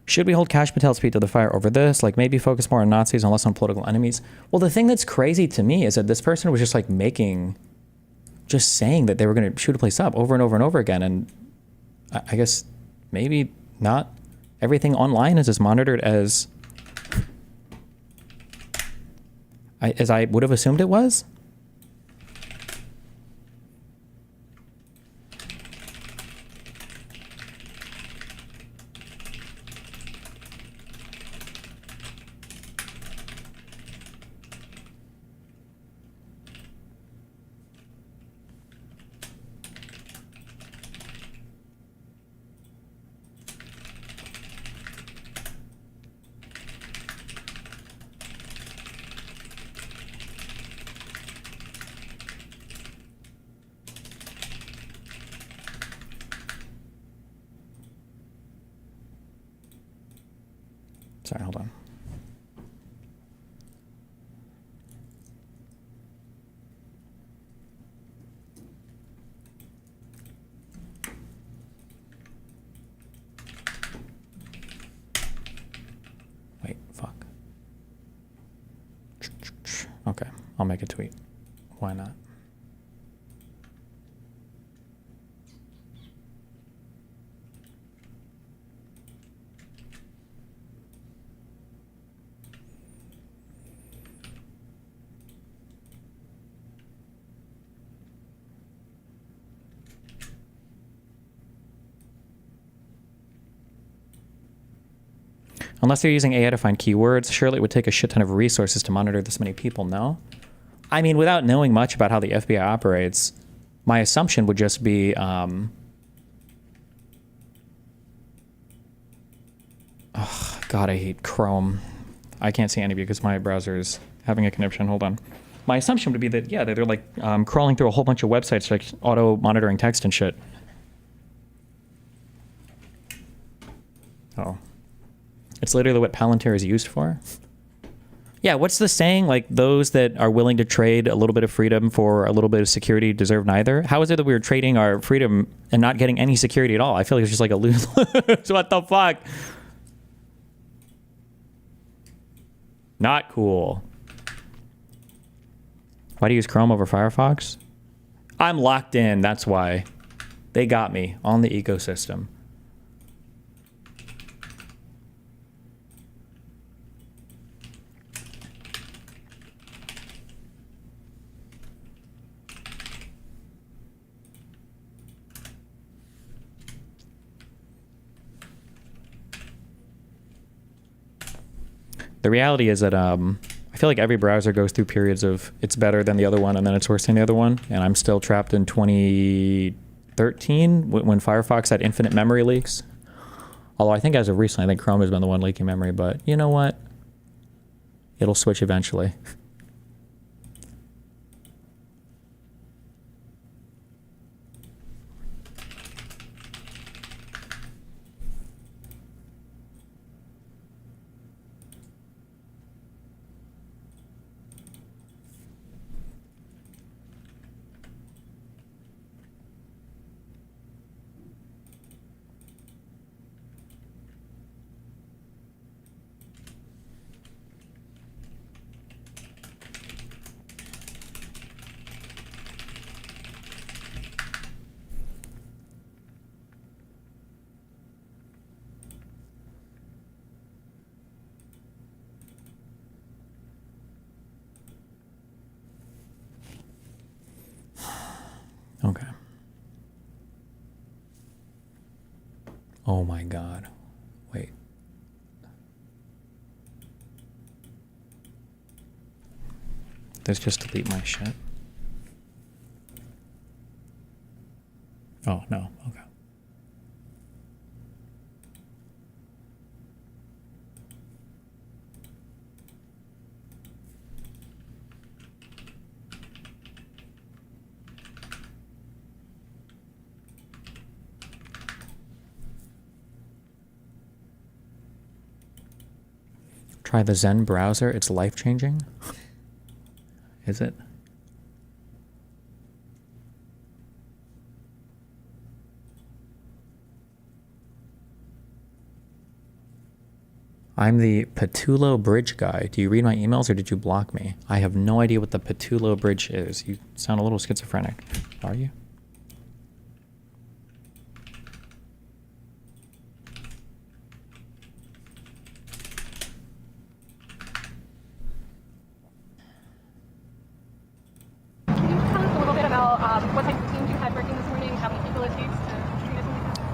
Should we hold Kash Patel's feet to the fire over this? Like, maybe focus more on Nazis and less on political enemies? Well, the thing that's crazy to me is that this person was just like just saying that they were going to shoot a place up over and over and over again. And I guess maybe not everything online is as monitored as I would have assumed it was. Sorry, hold on. Wait, fuck. Okay, I'll make a tweet. Why not? Unless they're using AI to find keywords, surely it would take a shit ton of resources to monitor this many people, no? I mean, without knowing much about how the FBI operates, my assumption would just be, oh, God, I hate Chrome. I can't see any of you because my browser is having a conniption. Hold on. My assumption would be that, yeah, they're like crawling through a whole bunch of websites, like auto-monitoring text and shit. Oh. It's literally what Palantir is used for. Yeah, what's the saying? Like, those that are willing to trade a little bit of freedom for a little bit of security deserve neither? How is it that we're trading our freedom and not getting any security at all? I feel like it's just like a lose-lose. What the fuck? Not cool. Why do you use Chrome over Firefox? I'm locked in, that's why. They got me on the ecosystem. The reality is that I feel like every browser goes through periods of it's better than the other one and then it's worse than the other one. And I'm still trapped in 2013 when Firefox had infinite memory leaks. Although I think as of recently, I think Chrome has been the one leaking memory. But you know what? It'll switch eventually. Okay. Oh my God. Wait. Let's just delete my shit. Oh, no. Okay. Try the Zen browser. It's life-changing. Is it? I'm the Petulo Bridge guy. Do you read my emails or did you block me? I have no idea what the Petulo Bridge is. You sound a little schizophrenic. Are you?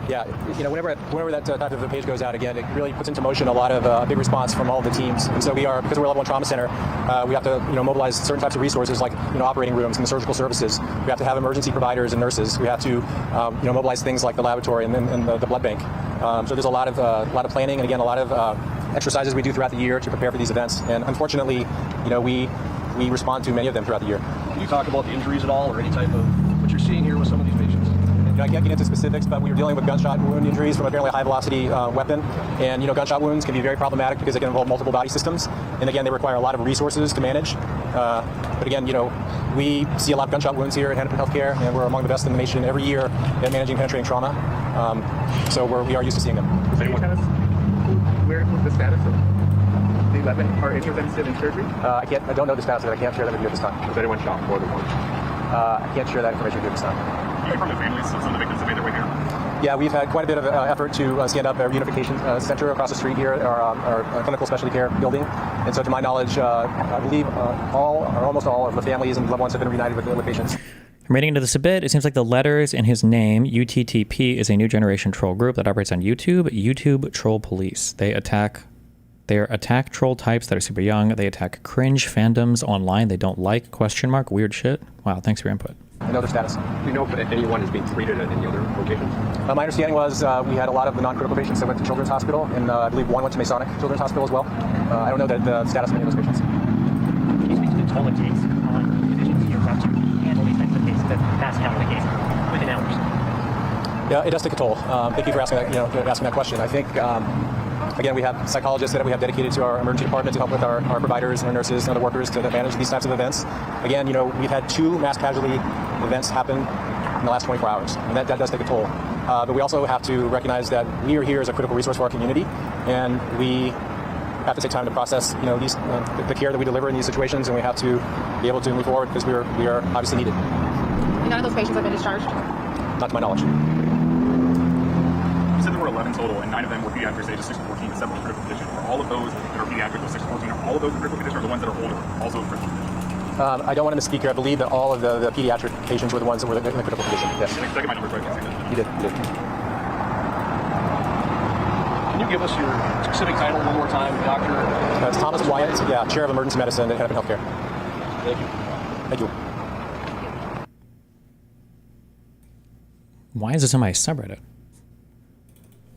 Yeah, you know, whenever that type of a page goes out again, it really puts into motion a lot of big response from all the teams. And so because we're a level 1 trauma center, we have to, mobilize certain types of resources like, operating rooms and the surgical services. We have to have emergency providers and nurses. We have to, mobilize things like the laboratory and the blood bank. So there's a lot of planning and again, a lot of exercises we do throughout the year to prepare for these events. And unfortunately, we respond to many of them throughout the year. Can you talk about the injuries at all or any type of what you're seeing here with some of these patients? I can't get into specifics, but we were dealing with gunshot wound injuries from a fairly high-velocity weapon. And, gunshot wounds can be very problematic because they can involve multiple body systems. And again, they require a lot of resources to manage. But again, we see a lot of gunshot wounds here at Hennepin Healthcare, and we're among the best in the nation every year at managing penetrating trauma. So we are used to seeing them. Where was the status of the 11? Are any of them still in surgery? I don't know the status of it. I can't share that with you at this time. Was anyone shot more than one? I can't share that information with you at this time. You hear from the families of some of the victims that made their way here? Yeah, we've had quite a bit of effort to stand up a reunification center across the street here, our clinical specialty care building. And so to my knowledge, I believe all or almost all of the families and loved ones have been reunited with patients. I'm reading into this a bit. It seems like the letters in his name, UTTP, is a new generation troll group that operates on YouTube. YouTube Troll Police. They attack They attack troll types that are super young. They attack cringe fandoms online they don't like, question mark, weird shit. Wow, thanks for your input. And other status. Do you know if anyone is being treated at any other locations? My understanding was we had a lot of the non-critical patients that went to Children's Hospital, and I believe one went to Masonic Children's Hospital as well. I don't know the status of any of those patients. Can you speak to the toll it takes on physicians here to handle these types of cases, that mass handle the case within hours? Yeah, it does take a toll. Thank you for asking that question. I think, again, we have psychologists that we have dedicated to our emergency department to help with our providers and our nurses and other workers to manage these types of events. Again, we've had 2 mass casualty events happen in the last 24 hours, and that does take a toll. But we also have to recognize that we are here as a critical resource for our community, and we have to take time to process, the care that we deliver in these situations, and we have to be able to move forward because we are obviously needed. None of those patients have been discharged? Not to my knowledge. You said there were 11 total, and 9 of them were pediatrics ages 6 to 14, and 7 were critical condition. Are all of those that are pediatric, 6 to 14, are all of those in critical condition, or the ones that are older also in critical condition? I don't want to misspeak here. I believe that all of the pediatric patients were the ones that were in the critical condition. Yes. Did I get my numbers right? You did. Can you give us your specific title one more time, doctor? It's Thomas Wyatt, Chair of Emergency Medicine at Hennepin Healthcare. Thank you. Thank you. Why is this on my subreddit?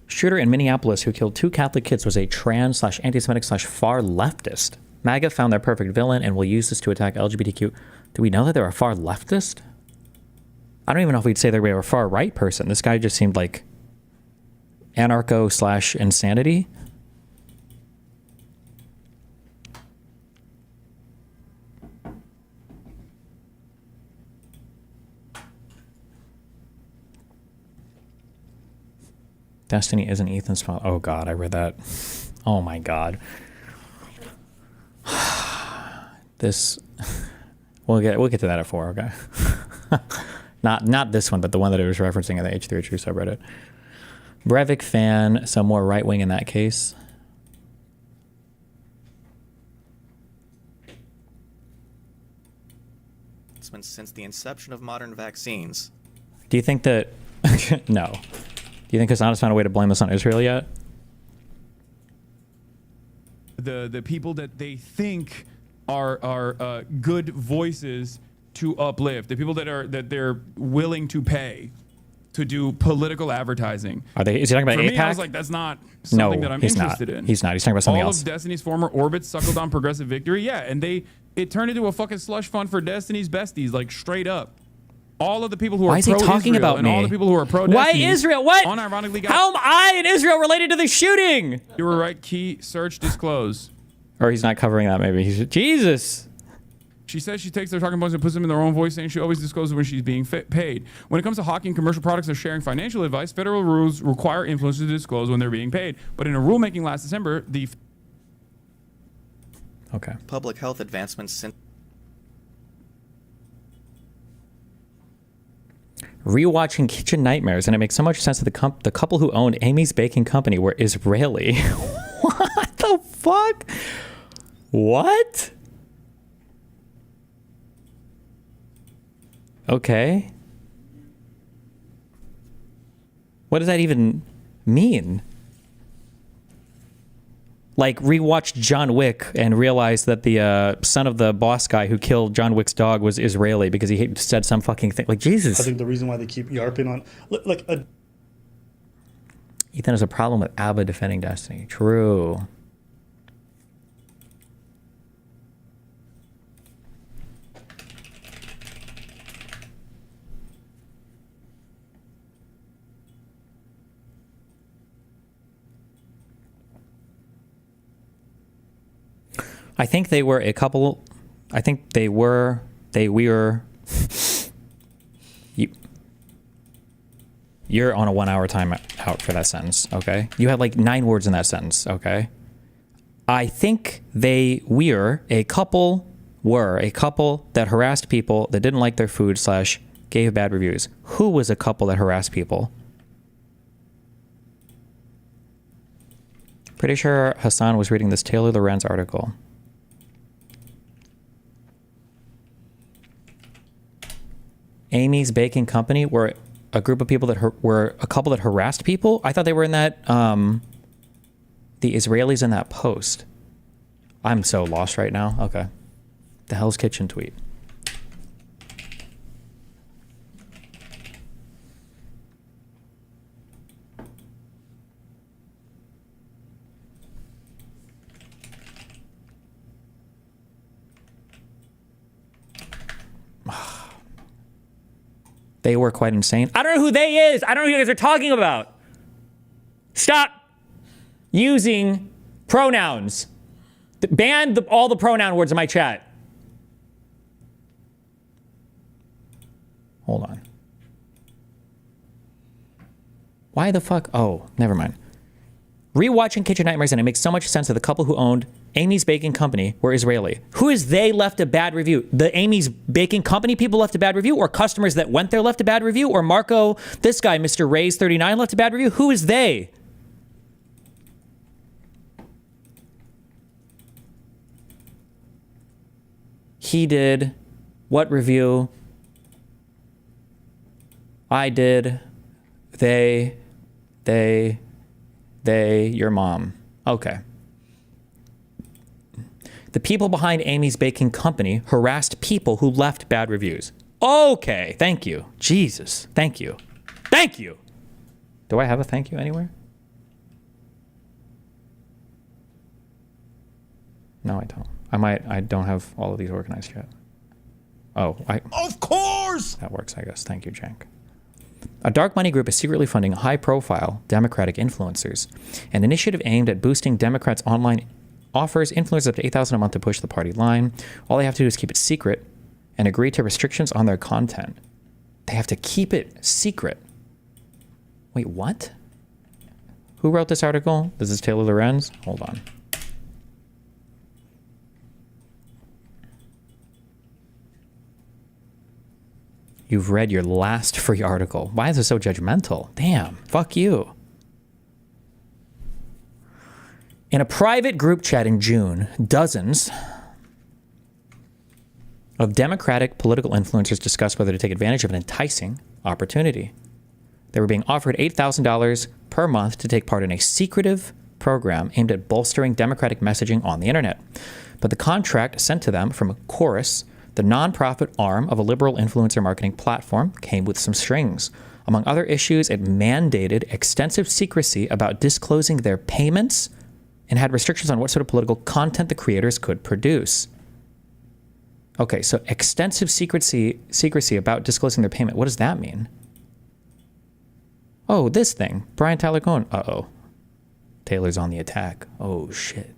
Shooter in Minneapolis who killed 2 Catholic kids was a trans/anti-Semitic/far leftist. MAGA found their perfect villain and will use this to attack LGBTQ. Do we know that they're a far leftist? I don't even know if we'd say they were a far right person. This guy just seemed like anarcho/insanity. Destiny isn't Ethan's fault. Oh God, I read that. Oh my God. This, we'll get to that at 4. Okay. not this one, but the one that it was referencing in the H3H subreddit. Breivik fan, some more right wing in that case. It's been since the inception of modern vaccines. Do you think that? No. Do you think Hassan has found a way to blame this on Israel yet? The people that they think are good voices to uplift, the people that they're willing to pay to do political advertising. Are they? Is he talking about For AIPAC? me, I was like, that's not something that I'm interested in. He's not. He's talking about something else. All of Destiny's former orbits suckled on progressive victory. Yeah, and it turned into a fucking slush fund for Destiny's besties, like straight up. All of the people who are pro-Israel and all the people who are pro-Destiny. Why Israel? What? Unironically got. How am I and Israel related to the shooting? You were right. Key search disclose. Or he's not covering that. Maybe he's Jesus. She says she takes their talking points and puts them in their own voice, saying she always discloses when she's being paid. When it comes to hawking commercial products or sharing financial advice, federal rules require influencers to disclose when they're being paid. But in a rulemaking last December, the public health advancements since. Rewatching Kitchen Nightmares, and it makes so much sense that the couple who owned Amy's Baking Company were Israeli. What the fuck? What? Okay. What does that even mean? Like, rewatched John Wick and realized that the son of the boss guy who killed John Wick's dog was Israeli because he said some fucking thing. Like, Jesus. I think the reason why they keep yarping on... Ethan has a problem with ABBA defending Destiny. True. I think they were a couple. I think they were. You're on a 1 hour time out for that sentence. Okay. You had like 9 words in that sentence. Okay. I think were a couple that harassed people that didn't like their food / gave bad reviews. Who was a couple that harassed people? Pretty sure Hassan was reading this Taylor Lorenz article. Amy's Baking Company were a group of people that were a couple that harassed people. I thought they were in that the the Israelis in that post. I'm so lost right now. Okay. The Hell's Kitchen tweet. They were quite insane. I don't know who they is. I don't know who you guys are talking about. Stop using pronouns. Ban all the pronoun words in my chat. Hold on. Why the fuck? Oh, never mind. Rewatching Kitchen Nightmares, and it makes so much sense that the couple who owned Amy's Baking Company were Israeli. Who is they left a bad review? The Amy's Baking Company people left a bad review? Or customers that went there left a bad review? Or Marco, this guy, Mr. Ray's 39, left a bad review? Who is they? He did. What review? I did. They, your mom. Okay. The people behind Amy's Baking Company harassed people who left bad reviews. Okay, thank you. Jesus, thank you. Thank you. Do I have a thank you anywhere? No, I don't. I don't have all of these organized yet. Oh, of course! That works, I guess. Thank you, Jank. A dark money group is secretly funding high-profile Democratic influencers. An initiative aimed at boosting Democrats' online offers influencers up to $8,000 a month to push the party line. All they have to do is keep it secret and agree to restrictions on their content. They have to keep it secret. Wait, what? Who wrote this article? This is Taylor Lorenz? Hold on. You've read your last free article. Why is it so judgmental? Damn, fuck you. In a private group chat in June, dozens of Democratic political influencers discussed whether to take advantage of an enticing opportunity. They were being offered $8,000 per month to take part in a secretive program aimed at bolstering Democratic messaging on the internet. But the contract sent to them from Chorus, the nonprofit arm of a liberal influencer marketing platform, came with some strings. Among other issues, it mandated extensive secrecy about disclosing their payments and had restrictions on what sort of political content the creators could produce. Okay, so extensive secrecy about disclosing their payment. What does that mean? Oh, this thing. Brian Tyler Cohen. Uh-oh. Taylor's on the attack. Oh, shit.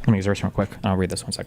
Let me use this real quick. I'll read this one sec.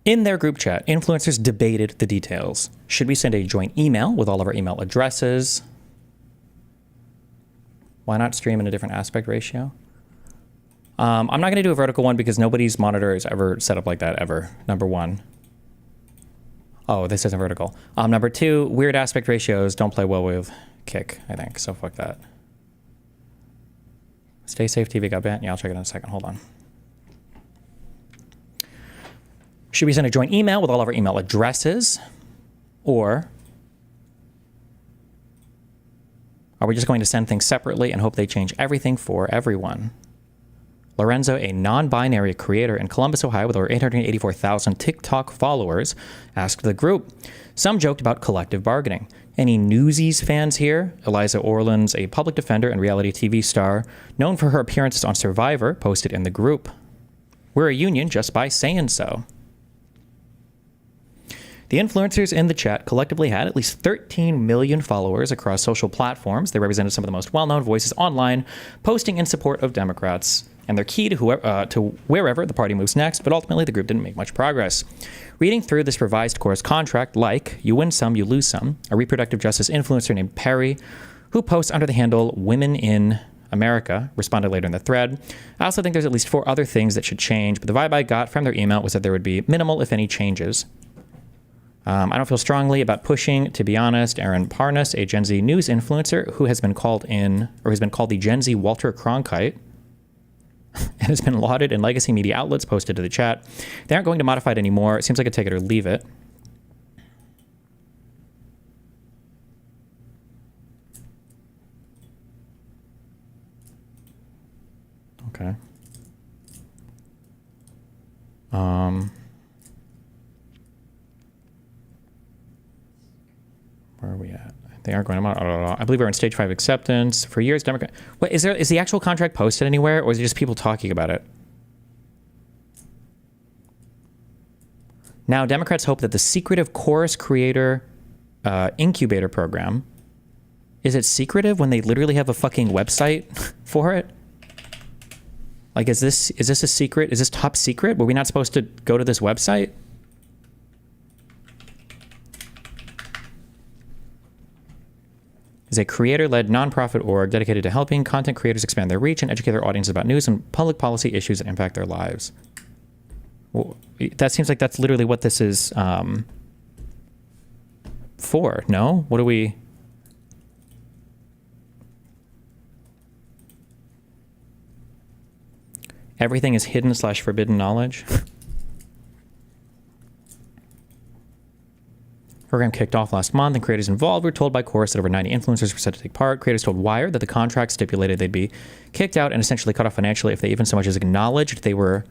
In their group chat, influencers debated the details. Should we send a joint email with all of our email addresses? Why not stream in a different aspect ratio? I'm not going to do a vertical one because nobody's monitor is ever set up like that ever, number one. Oh, this isn't vertical. Number two, weird aspect ratios don't play well with Kick, I think, so fuck that. Stay Safe TV got banned. Yeah, I'll check it in a second. Hold on. Should we send a joint email with all of our email addresses? Or are we just going to send things separately and hope they change everything for everyone? Lorenzo, a non-binary creator in Columbus, Ohio, with over 884,000 TikTok followers, asked the group. Some joked about collective bargaining. Any Newsies fans here? Eliza Orland's a public defender and reality TV star, known for her appearances on Survivor, posted in the group. We're a union just by saying so. The influencers in the chat collectively had at least 13 million followers across social platforms. They represented some of the most well-known voices online, posting in support of Democrats. And they're key to wherever the party moves next, but ultimately the group didn't make much progress. Reading through this revised chorus contract, like, you win some, you lose some, a reproductive justice influencer named Perry, who posts under the handle Women in America, responded later in the thread. I also think there's at least 4 other things that should change, but the vibe I got from their email was that there would be minimal, if any, changes. I don't feel strongly about pushing, to be honest. Aaron Parnas, a Gen Z news influencer who has been called the Gen Z Walter Cronkite, and has been lauded in legacy media outlets, posted to the chat. They aren't going to modify it anymore. It seems like a take it or leave it. Okay. Where are we at? They aren't going to. I believe we're in stage 5 acceptance. For years, Democrat. What is the actual contract posted anywhere, or is it just people talking about it? Now, Democrats hope that the secretive Chorus Creator Incubator Program, is it secretive when they literally have a fucking website for it? Like, is this a secret? Is this top secret? Were we not supposed to go to this website? Is a creator-led nonprofit org dedicated to helping content creators expand their reach and educate their audience about news and public policy issues that impact their lives. Well, that seems like that's literally what this is for, no? What do we... Everything is hidden/forbidden knowledge? Program kicked off last month, and creators involved were told by Chorus that over 90 influencers were set to take part. Creators told Wired that the contract stipulated they'd be kicked out and essentially cut off financially if they even so much as acknowledged they were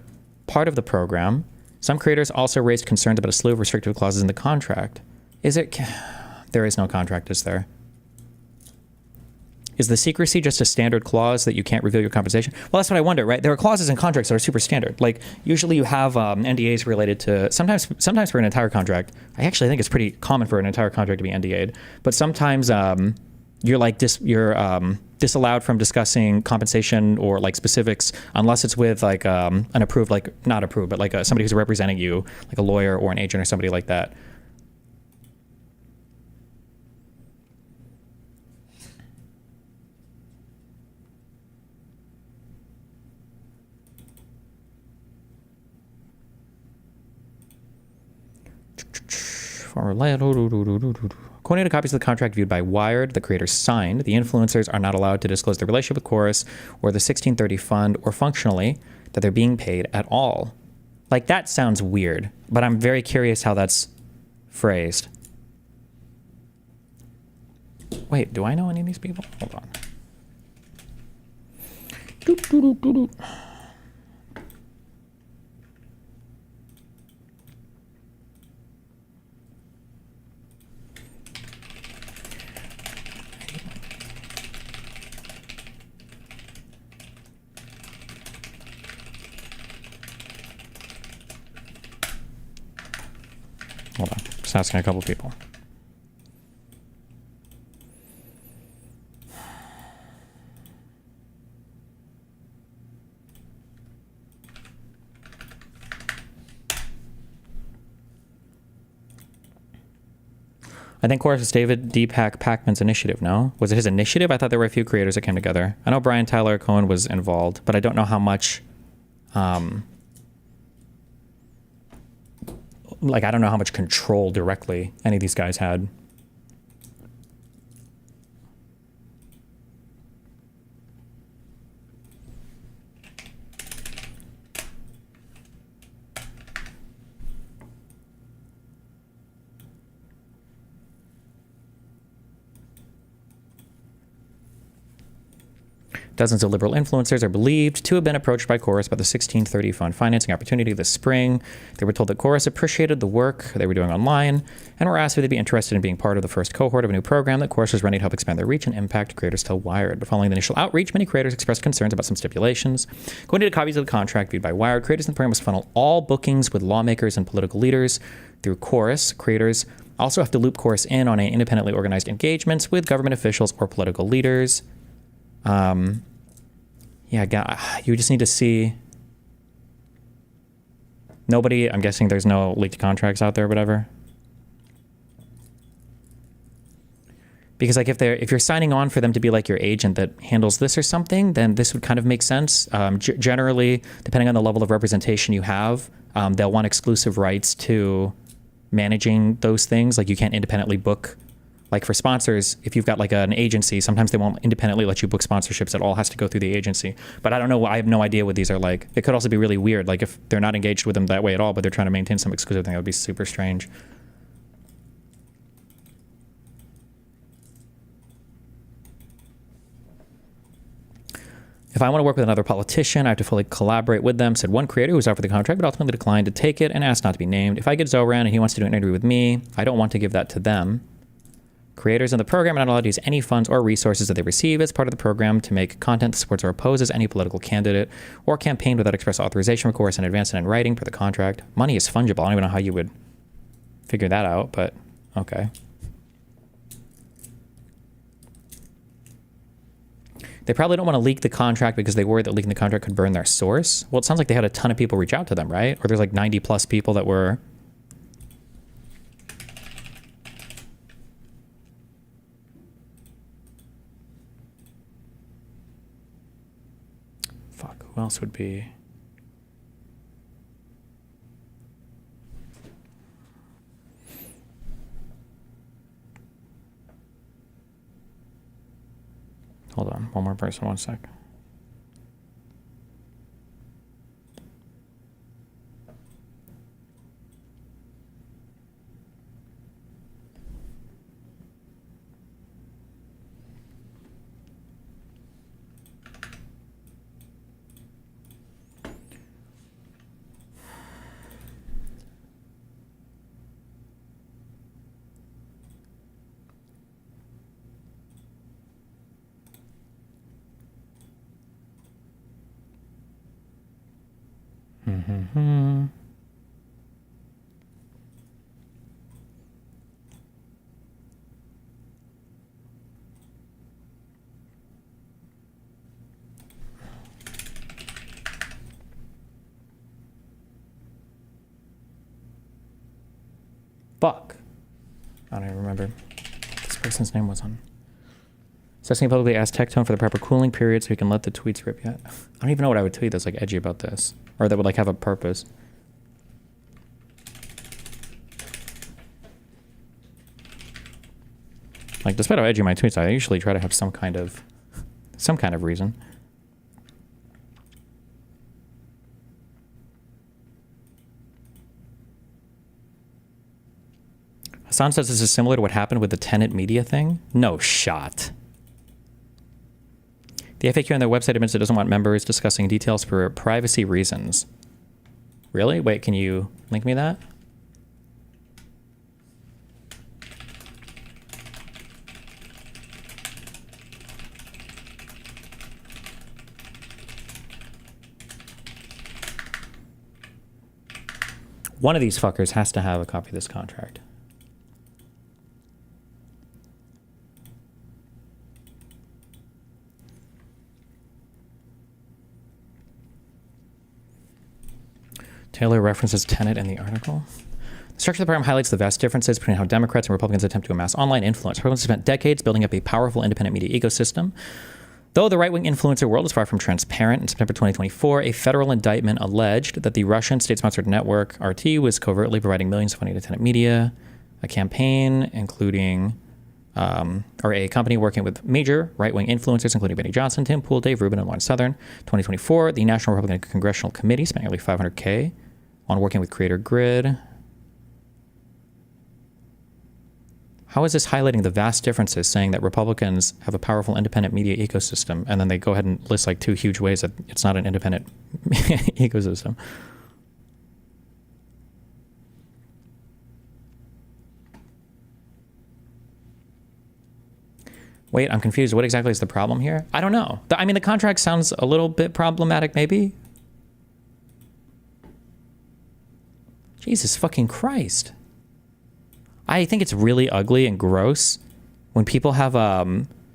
part of the program. Some creators also raised concerns about a slew of restrictive clauses in the contract. There is no contract, is there? Is the secrecy just a standard clause that you can't reveal your compensation? Well, that's what I wonder, right? There are clauses in contracts that are super standard. Like, usually you have NDAs related to, sometimes for an entire contract. I actually think it's pretty common for an entire contract to be NDA'd. But sometimes you're disallowed from discussing compensation or like specifics unless it's with like an approved, like not approved, but like somebody who's representing you, like a lawyer or an agent or somebody like that. According to copies of the contract viewed by Wired, the creators signed, the influencers are not allowed to disclose their relationship with Chorus or the 1630 fund, or functionally, that they're being paid at all. Like, that sounds weird, but I'm very curious how that's phrased. Wait, do I know any of these people? Hold on. Hold on, just asking a couple people. I think Chorus was David Deepak Pacman's initiative, no? Was it his initiative? I thought there were a few creators that came together. I know Brian Tyler Cohen was involved, but I don't know how much, like, I don't know how much control directly any of these guys had. Dozens of liberal influencers are believed to have been approached by Chorus about the 1630 fund financing opportunity this spring. They were told that Chorus appreciated the work they were doing online and were asked if they'd be interested in being part of the first cohort of a new program that Chorus was running to help expand their reach and impact, creators tell Wired. But following the initial outreach, many creators expressed concerns about some stipulations. According to copies of the contract viewed by Wired, creators in the program must funnel all bookings with lawmakers and political leaders through Chorus. Creators also have to loop Chorus in on independently organized engagements with government officials or political leaders. Yeah, you just need to see. Nobody, I'm guessing there's no leaked contracts out there or whatever. Because like if you're signing on for them to be like your agent that handles this or something, then this would kind of make sense. Generally, depending on the level of representation you have, they'll want exclusive rights to managing those things. Like you can't independently book. Like for sponsors, if you've got like an agency, sometimes they won't independently let you book sponsorships. It all has to go through the agency. But I don't know. I have no idea what these are like. It could also be really weird. Like if they're not engaged with them that way at all, but they're trying to maintain some exclusive thing, that would be super strange. If I want to work with another politician, I have to fully collaborate with them, said one creator who was offered the contract, but ultimately declined to take it and asked not to be named. If I get Zoran and he wants to do an interview with me, I don't want to give that to them. Creators in the program are not allowed to use any funds or resources that they receive as part of the program to make content that supports or opposes any political candidate or campaign without express authorization, of course, in advance and in writing per the contract. Money is fungible. I don't even know how you would figure that out, but okay. They probably don't want to leak the contract because they worry that leaking the contract could burn their source. Well, it sounds like they had a ton of people reach out to them, right? Or there's like 90 plus people that were... Who else would be? Hold on, one more person, 1 sec. Fuck. I don't even remember what this person's name was on. Sesame publicly asked Tectone for the proper cooling period so he can let the tweets rip yet. I don't even know what I would tweet that's like edgy about this. Or that would like have a purpose. Like despite how edgy my tweets are, I usually try to have some kind of reason. Hassan says this is similar to what happened with the Tenet Media thing. No shot. The FAQ on their website admits it doesn't want members discussing details for privacy reasons. Really? Wait, can you link me that? One of these fuckers has to have a copy of this contract. Taylor references Tenet in the article. The structure of the program highlights the vast differences between how Democrats and Republicans attempt to amass online influence. Republicans have spent decades building up a powerful independent media ecosystem. Though the right-wing influencer world is far from transparent, in September 2024, a federal indictment alleged that the Russian state-sponsored network RT was covertly providing millions of money to tenant media, a campaign including, or a company working with major right-wing influencers, including Benny Johnson, Tim Pool, Dave Rubin, and Lawrence Southern. 2024, the National Republican Congressional Committee spent nearly $500K on working with Creator Grid. How is this highlighting the vast differences, saying that Republicans have a powerful independent media ecosystem, and then they go ahead and list like 2 huge ways that it's not an independent ecosystem? Wait, I'm confused. What exactly is the problem here? I don't know. I mean, the contract sounds a little bit problematic, maybe. Jesus fucking Christ. I think it's really ugly and gross when people have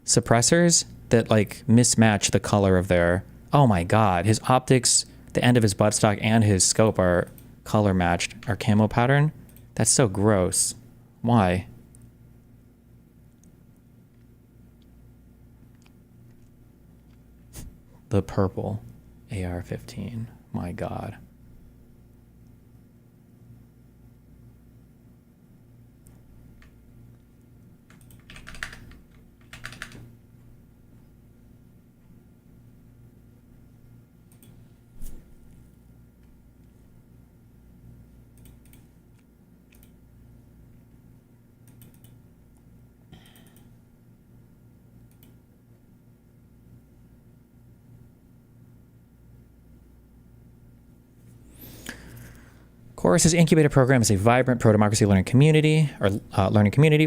suppressors that like mismatch the color of their, oh my God, his optics, the end of his buttstock and his scope are color matched, our camo pattern. That's so gross. Why? The purple AR-15. My God. Chorus's incubator program is a vibrant pro-democracy learning community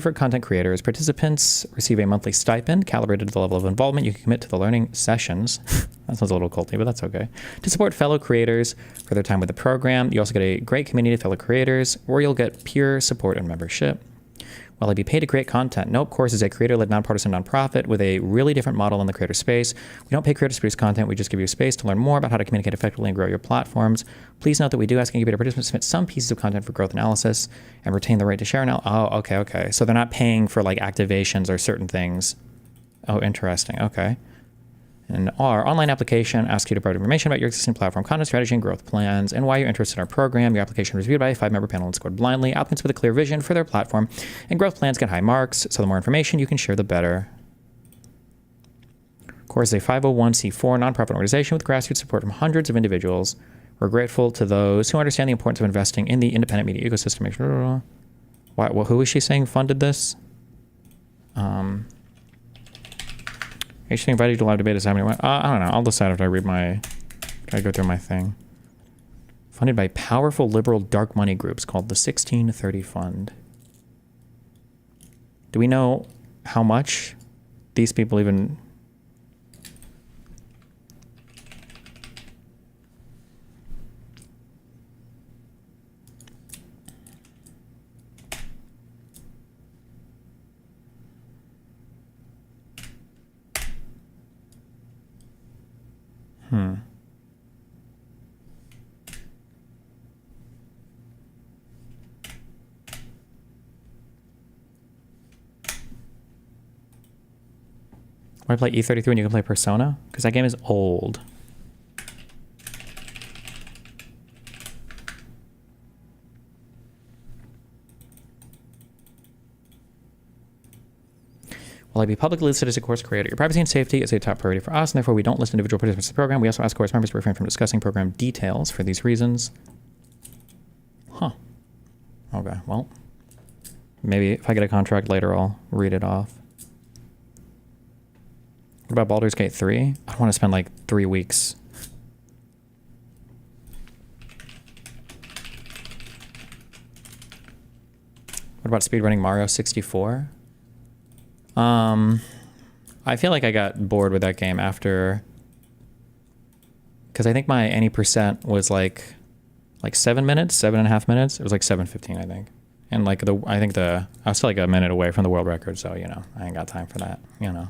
for content creators. Participants receive a monthly stipend calibrated to the level of involvement you can commit to the learning sessions. That sounds a little culty, but that's okay. To support fellow creators for their time with the program, you also get a great community of fellow creators where you'll get peer support and membership. Will I be paid to create content? Nope. Chorus is a creator-led nonpartisan nonprofit with a really different model in the creator space. We don't pay creators to produce content. We just give you a space to learn more about how to communicate effectively and grow your platforms. Please note that we do ask incubator participants to submit some pieces of content for growth analysis and retain the right to share. Now, oh, okay. So they're not paying for like activations or certain things. Oh, interesting. Okay. And our online application asks you to provide information about your existing platform, content strategy, and growth plans, and why you're interested in our program. Your application is reviewed by a 5-member panel and scored blindly. Applicants with a clear vision for their platform and growth plans get high marks, so the more information you can share, the better. Core is a 501c4 nonprofit organization with grassroots support from hundreds of individuals. We're grateful to those who understand the importance of investing in the independent media ecosystem. Who is she saying funded this? I should invite you to live debate is happening. I don't know. I'll decide after I read my, after I go through my thing. Funded by powerful liberal dark money groups called the 1630 Fund. Do we know how much these people even... Want to play E33 when you can play Persona? Because that game is old. Will I be publicly listed as a course creator? Your privacy and safety is a top priority for us, and therefore we don't list individual participants in the program. We also ask course members to refrain from discussing program details for these reasons. Huh. Okay, well, maybe if I get a contract later, I'll read it off. What about Baldur's Gate 3? I don't want to spend like 3 weeks. What about speedrunning Mario 64? I feel like I got bored with that game after, because I think my any percent was like 7 minutes, 7.5 minutes. It was like 7:15, I think. And like I was still like a minute away from the world record, so you know, I ain't got time for that, you know.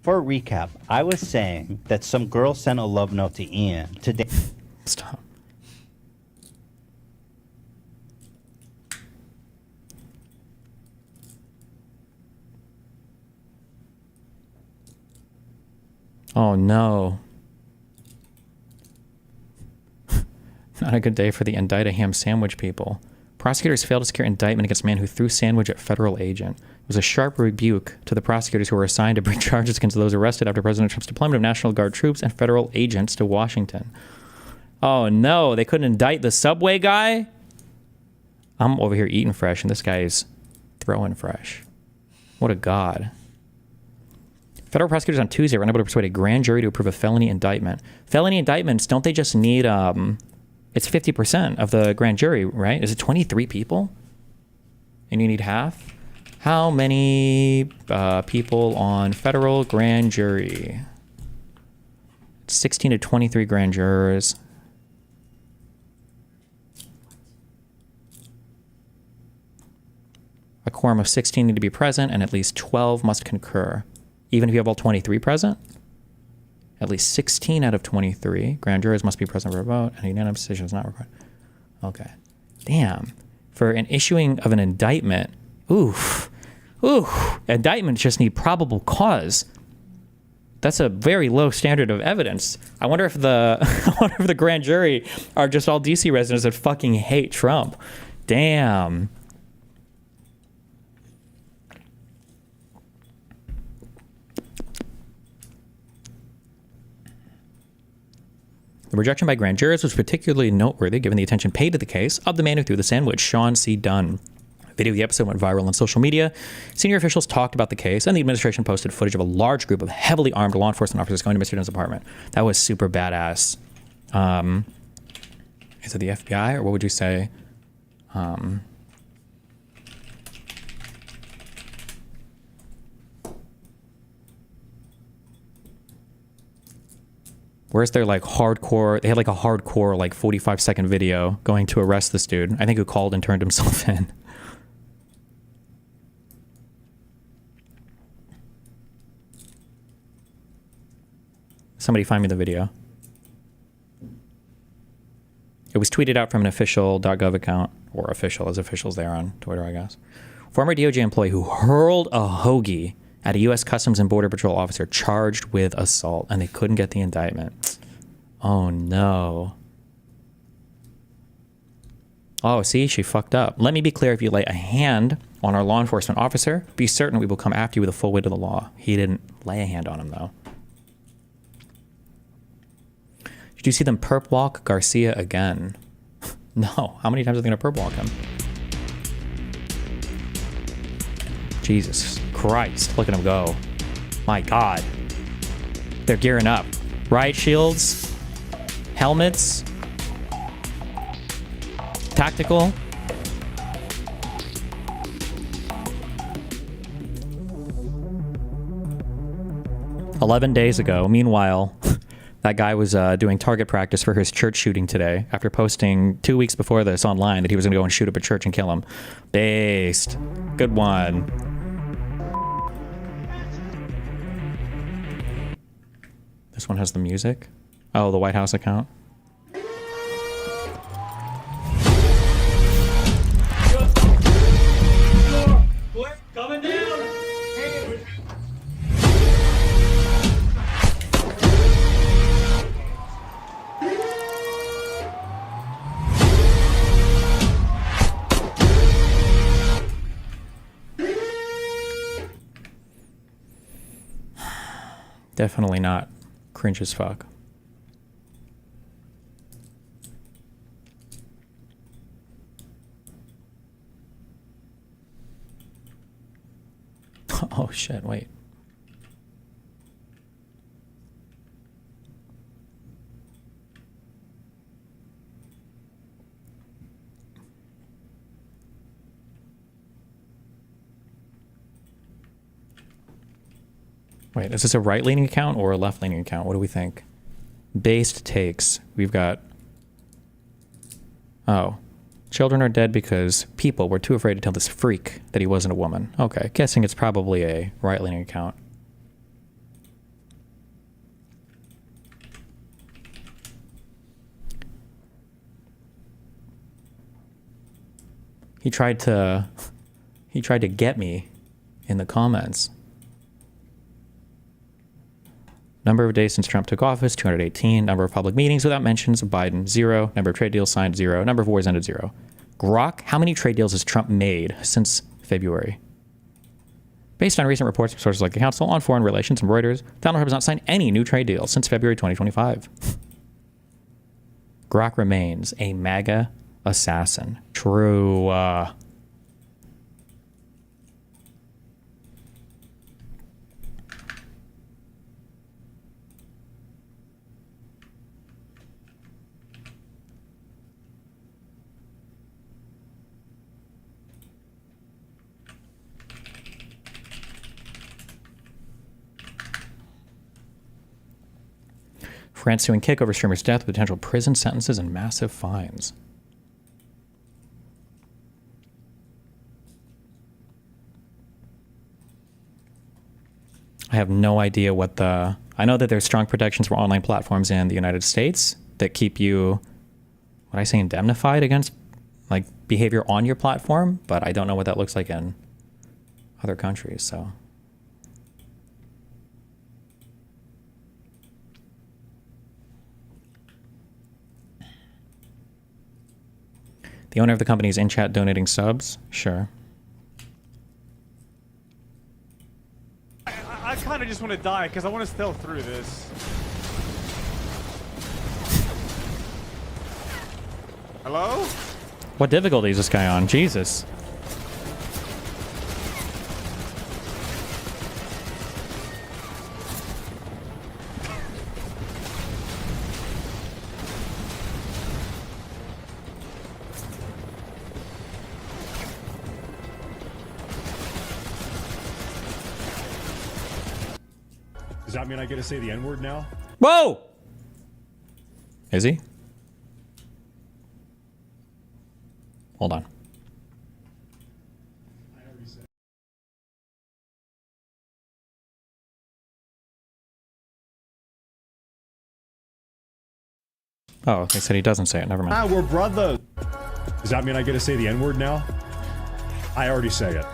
For a recap, I was saying that some girl sent a love note to Ian today. Stop. Oh no. Not a good day for the indict a ham sandwich people. Prosecutors failed to secure indictment against a man who threw sandwich at federal agent. It was a sharp rebuke to the prosecutors who were assigned to bring charges against those arrested after President Trump's deployment of National Guard troops and federal agents to Washington. Oh no, they couldn't indict the Subway guy? I'm over here eating fresh and this guy is throwing fresh. What a god. Federal prosecutors on Tuesday were unable to persuade a grand jury to approve a felony indictment. Felony indictments, don't they just need, it's 50% of the grand jury, right? Is it 23 people? And you need half? How many people on federal grand jury? 16 to 23 grand jurors. A quorum of 16 need to be present and at least 12 must concur. Even if you have all 23 present, at least 16 out of 23 grand jurors must be present for a vote, and a unanimous decision is not required. Okay. Damn. For an issuing of an indictment, indictments just need probable cause. That's a very low standard of evidence. I wonder if the grand jury are just all DC residents that fucking hate Trump. Damn. The rejection by grand jurors was particularly noteworthy given the attention paid to the case of the man who threw the sandwich, Sean C. Dunn. A video of the episode went viral on social media. Senior officials talked about the case, and the administration posted footage of a large group of heavily armed law enforcement officers going to Mr. Dunn's apartment. That was super badass. Is it the FBI, or what would you say? Where's their like hardcore, they had like a hardcore like 45-second video going to arrest this dude, I think, who called and turned himself in. Somebody find me the video. It was tweeted out from an official.gov account, or official, as officials there on Twitter, I guess. Former DOJ employee who hurled a hoagie at a U.S. Customs and Border Patrol officer charged with assault, and they couldn't get the indictment. Oh, no. Oh, see, she fucked up. Let me be clear, if you lay a hand on our law enforcement officer, be certain we will come after you with the full weight of the law. He didn't lay a hand on him, though. Did you see them perp walk Garcia again? No. How many times are they going to perp walk him? Jesus Christ. Look at him go. My God. They're gearing up. Riot shields. Helmets. Tactical. "11 days ago, meanwhile, that guy was doing target practice for his church shooting today after posting 2 weeks before this online that he was going to go and shoot up a church and kill him. Based. Good one. This one has the music. Oh, the White House account. Coming down! 'Definitely not cringe as fuck. Oh shit, wait. Wait, is this a right-leaning account or a left-leaning account? What do we think? Based takes. We've got... Oh. Children are dead because people were too afraid to tell this freak that he wasn't a woman. Okay, guessing it's probably a right-leaning account. He tried to get me in the comments. Number of days since Trump took office, 218. Number of public meetings without mentions of Biden, 0. Number of trade deals signed, 0. Number of wars ended, 0. Grok, how many trade deals has Trump made since February? Based on recent reports from sources like the Council on Foreign Relations and Reuters, Donald Trump has not signed any new trade deals since February 2025. Grok remains a MAGA assassin. True. France suing Kick over streamer's death with potential prison sentences and massive fines. I have no idea what the... I know that there's strong protections for online platforms in the United States that keep you, what I say, indemnified against like behavior on your platform, but I don't know what that looks like in other countries, so... The owner of the company is in chat donating subs? Sure. I kind of just want to die because I want to stealth through this. Hello? What difficulty is this guy on? Jesus. Does that mean I get to say the N-word now? Whoa! Is he? Hold on. Oh, they said he doesn't say it. Never mind. We're brothers. Does that mean I get to say the N-word now? I already say it.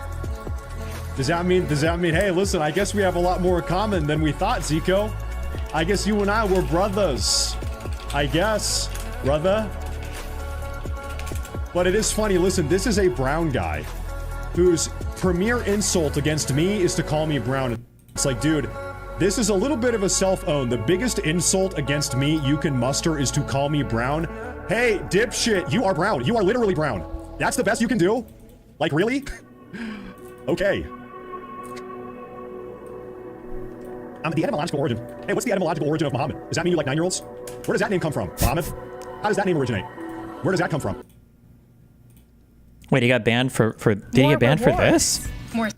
Does that mean, hey, listen, I guess we have a lot more in common than we thought, Zico. I guess you and I were brothers. I guess, brother. But it is funny, listen, this is a brown guy whose premier insult against me is to call me brown. It's like, dude, this is a little bit of a self-own. The biggest insult against me you can muster is to call me brown. Hey, dipshit, you are brown. You are literally brown. That's the best you can do? Like, really? Okay. The etymological origin. Hey, what's the etymological origin of Muhammad? Does that mean you like 9-year-olds? Where does that name come from, Muhammad? How does that name originate? Where does that come from? Wait, he got banned for did he get banned for this? More.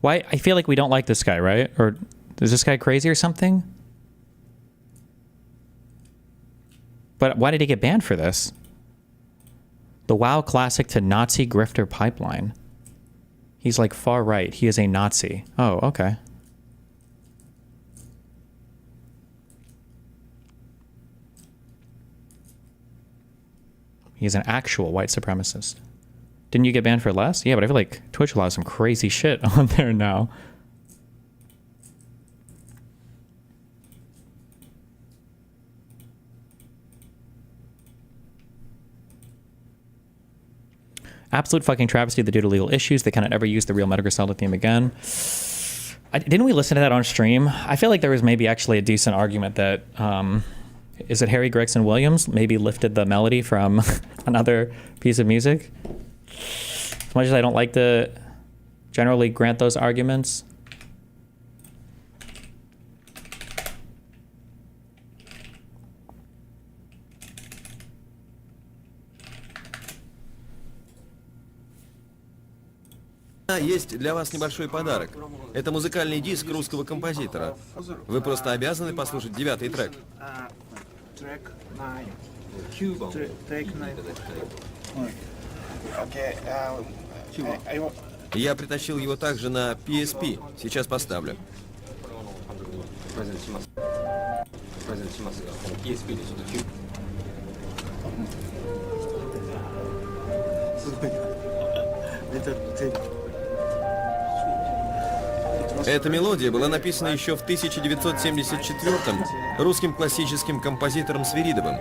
Why? I feel like we don't like this guy, right? Or is this guy crazy or something? But why did he get banned for this? The WoW classic to Nazi grifter pipeline. He's like far right. He is a Nazi. Oh, okay. He's an actual white supremacist. Didn't you get banned for less? Yeah, but I feel like Twitch allows some crazy shit on there now. Absolute fucking travesty due to legal issues. They cannot ever use the real Metagrossel lithium again. Didn't we listen to that on stream? I feel like there was maybe actually a decent argument that, is it Harry Gregson Williams maybe lifted the melody from another piece of music? As much as I don't like to generally grant those arguments. Есть для вас небольшой подарок. Это музыкальный диск русского композитора. Вы просто обязаны послушать 9-й трек. Track 9. Track 9. Okay, Я притащил его также на PSP. Сейчас поставлю. プレゼントしますが、この PSP でちょっと急。すごいな。めちゃくちゃ。Эта мелодия была написана еще в 1974-м русским классическим композитором Свиридовым.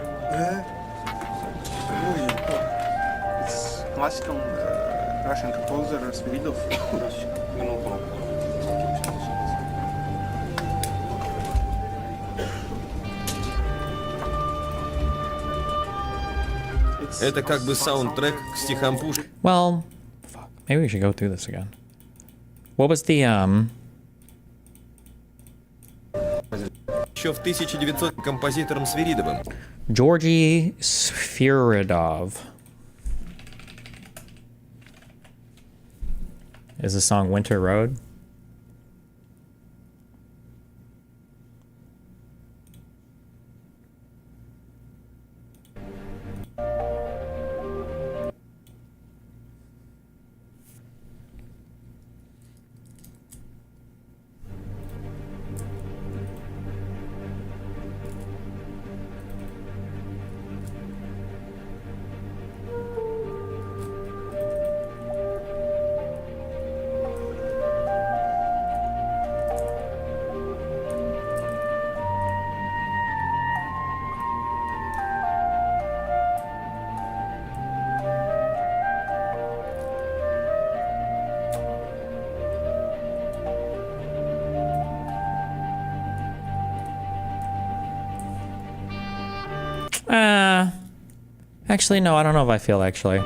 Classical Russian composer Sviridov. Это как бы саундтрек к стихам Пушкина. Well, fuck. Maybe we should go through this again. What was the Еще в 1900 композитором Свиридовым. Georgy Sviridov. Is the song Winter Road? Actually, no, I don't know if I feel actually.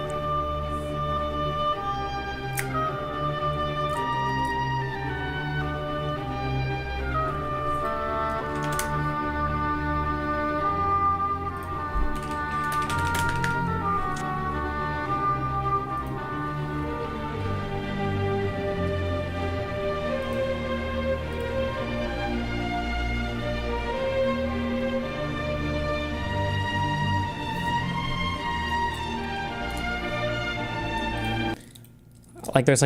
Like there's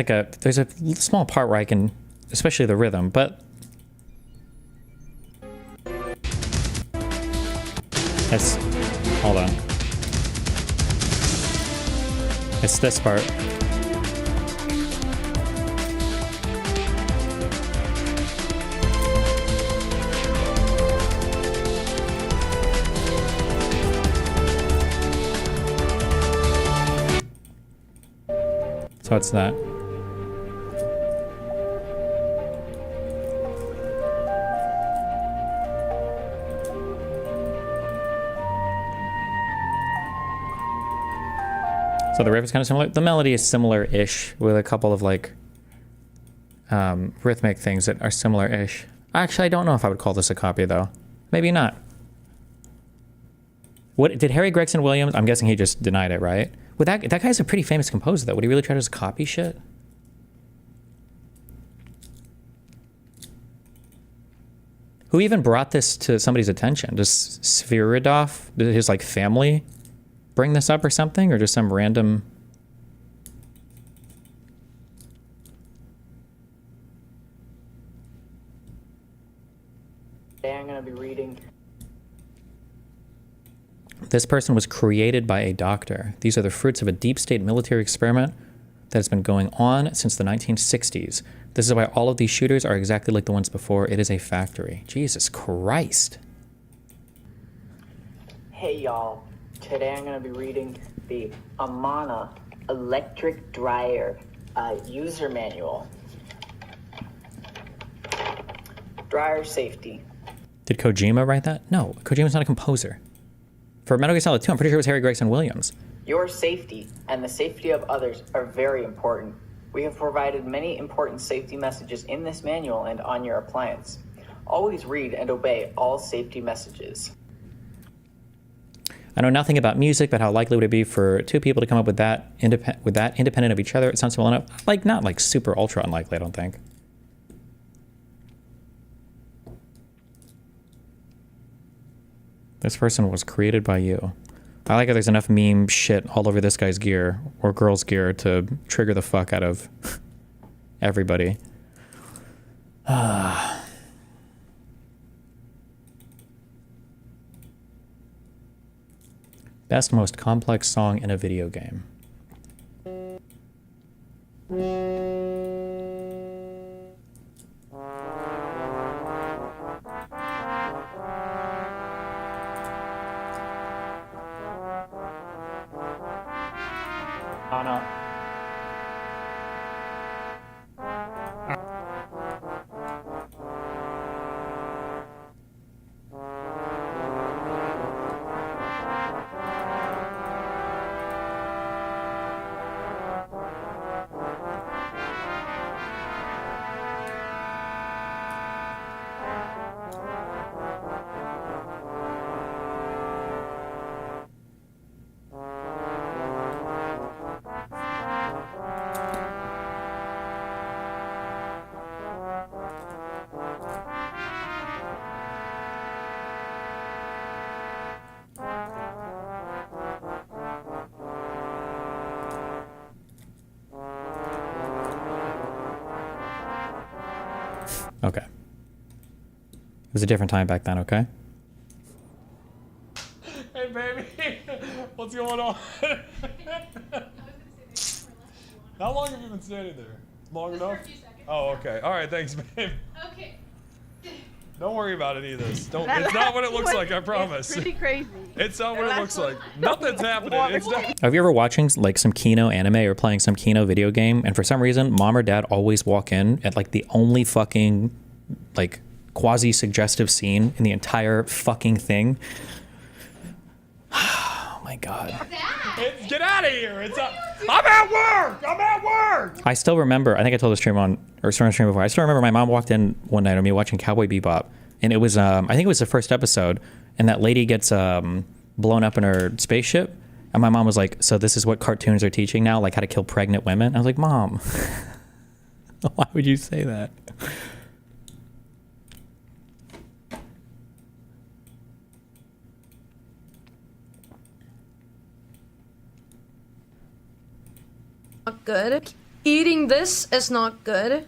a small part where I can, especially the rhythm, but hold on. It's this part. So it's that. So the riff is kind of similar. The melody is similar-ish with a couple of like rhythmic things that are similar-ish. Actually, I don't know if I would call this a copy though. Maybe not. What did Harry Gregson Williams? I'm guessing he just denied it, right? Well, that guy's a pretty famous composer though. Would he really try to just copy shit? Who even brought this to somebody's attention? Does Sviridov, did his like family bring this up or something, or just some random? Today I'm going to be reading. This person was created by a doctor. These are the fruits of a deep state military experiment that has been going on since the 1960s. This is why all of these shooters are exactly like the ones before. It is a factory. Jesus Christ. Hey y'all, today I'm going to be reading the Amana Electric Dryer User Manual. Dryer safety. Did Kojima write that? No, Kojima's not a composer. For Metal Gear Solid 2, I'm pretty sure it was Harry Gregson Williams. Your safety and the safety of others are very important. We have provided many important safety messages in this manual and on your appliance. Always read and obey all safety messages. I know nothing about music, but how likely would it be for two people to come up with that independent of each other? It sounds well enough. Like, not like super ultra unlikely, I don't think. This person was created by you. I like how there's enough meme shit all over this guy's gear or girl's gear to trigger the fuck out of everybody. Best most complex song in a video game. Anna. Okay. It was a different time back then, okay? Hey, baby. What's going on? How long have you been standing there? Long enough? Oh, okay. All right, thanks, babe. Okay. Don't worry about any of this. Don't. It's not what it looks like. I promise. It's pretty crazy. It's not what it looks like. Nothing's happening. It's not. Have you ever watching like some Kino anime or playing some Kino video game, and for some reason, mom or dad always walk in at like the only fucking like quasi-suggestive scene in the entire fucking thing? Oh my god. Get out of here. I'm at work. I'm at work. I still remember, I think I told the stream on stream before, I still remember my mom walked in one night on me watching Cowboy Bebop, and it was, I think it was the first episode, and that lady gets blown up in her spaceship, and my mom was like, so this is what cartoons are teaching now, like how to kill pregnant women? I was like, Mom, why would you say that? Not good. Eating this is not good.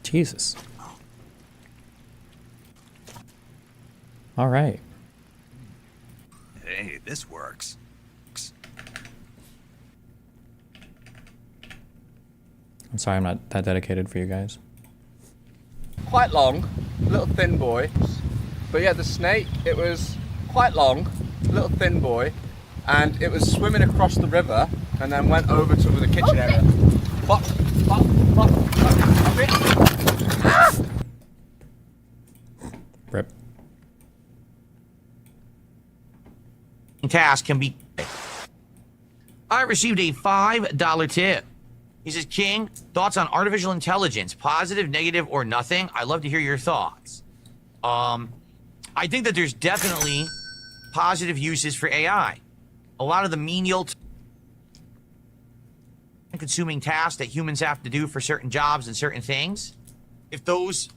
Jesus. All right. Hey, this works. I'm sorry I'm not that dedicated for you guys. Quite long, little thin boy. But yeah, the snake, it was quite long, little thin boy, and it was swimming across the river and then went over to the kitchen area. Fuck. Rip. Task can be. I received a $5 tip. He says, King, thoughts on artificial intelligence, positive, negative, or nothing? I'd love to hear your thoughts. I think that there's definitely positive uses for AI. A lot of the menial consuming tasks that humans have to do for certain jobs and certain things, if those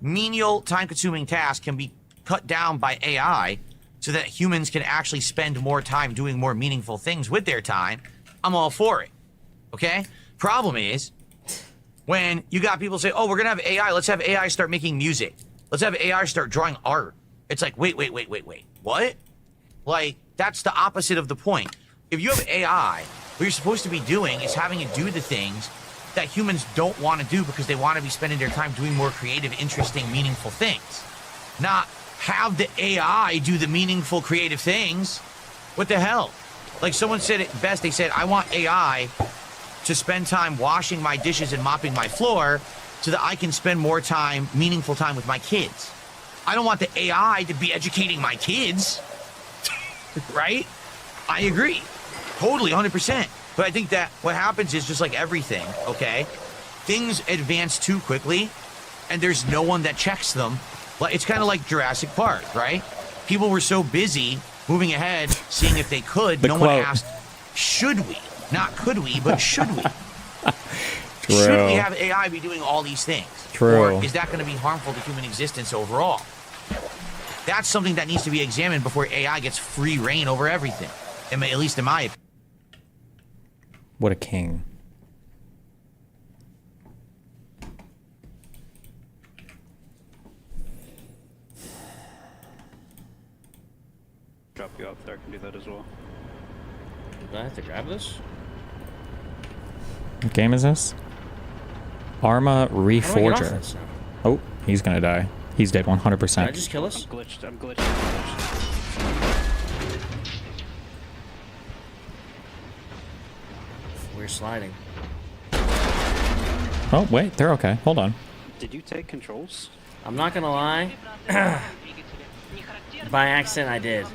menial time-consuming tasks can be cut down by AI so that humans can actually spend more time doing more meaningful things with their time, I'm all for it. Okay? Problem is, when you got people say, oh, we're gonna have AI, let's have AI start making music. Let's have AI start drawing art. It's like, wait. What? Like, that's the opposite of the point. If you have AI, what you're supposed to be doing is having it do the things that humans don't want to do because they want to be spending their time doing more creative, interesting, meaningful things. Not have the AI do the meaningful, creative things. What the hell? Like someone said it best, they said, I want AI to spend time washing my dishes and mopping my floor so that I can spend more time, meaningful time with my kids. I don't want the AI to be educating my kids, right? I agree, totally, 100%. But I think that what happens is just like everything, okay? Things advance too quickly and there's no one that checks them. Like, it's kind of like Jurassic Park, right? People were so busy moving ahead, seeing if they could, no one asked, should we? Not could we, but should we? True. Should we have AI be doing all these things? True. Or is that going to be harmful to human existence overall? That's something that needs to be examined before AI gets free reign over everything. At least in my opinion. What a king. you up there can do that as well. Do I have to grab this? What game is this? Arma How do I get off Reforger. this now? Oh, he's gonna die. He's dead 100%. Can I just kill us? I'm glitched. We're sliding. Oh, wait, they're okay. Hold on. Did you take controls? I'm not gonna lie. By accident, I did.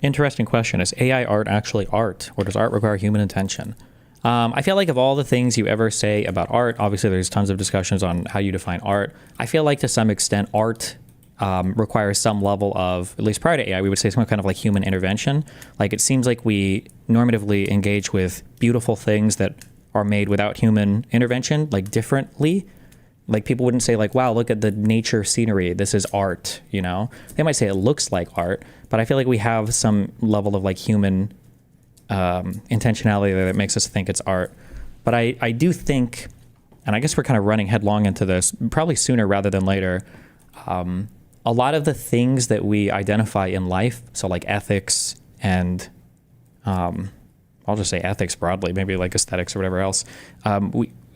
Interesting question. Is AI art actually art, or does art require human intention? I feel like of all the things you ever say about art, obviously there's tons of discussions on how you define art. I feel like to some extent art requires some level of, at least prior to AI, we would say some kind of like human intervention. Like it seems like we normatively engage with beautiful things that are made without human intervention, like differently. Like people wouldn't say like, wow, look at the nature scenery. This is art, you know? They might say it looks like art, but I feel like we have some level of like human intentionality there that makes us think it's art. But I do think, and I guess we're kind of running headlong into this, probably sooner rather than later, a lot of the things that we identify in life, so like ethics and I'll just say ethics broadly, maybe like aesthetics or whatever else,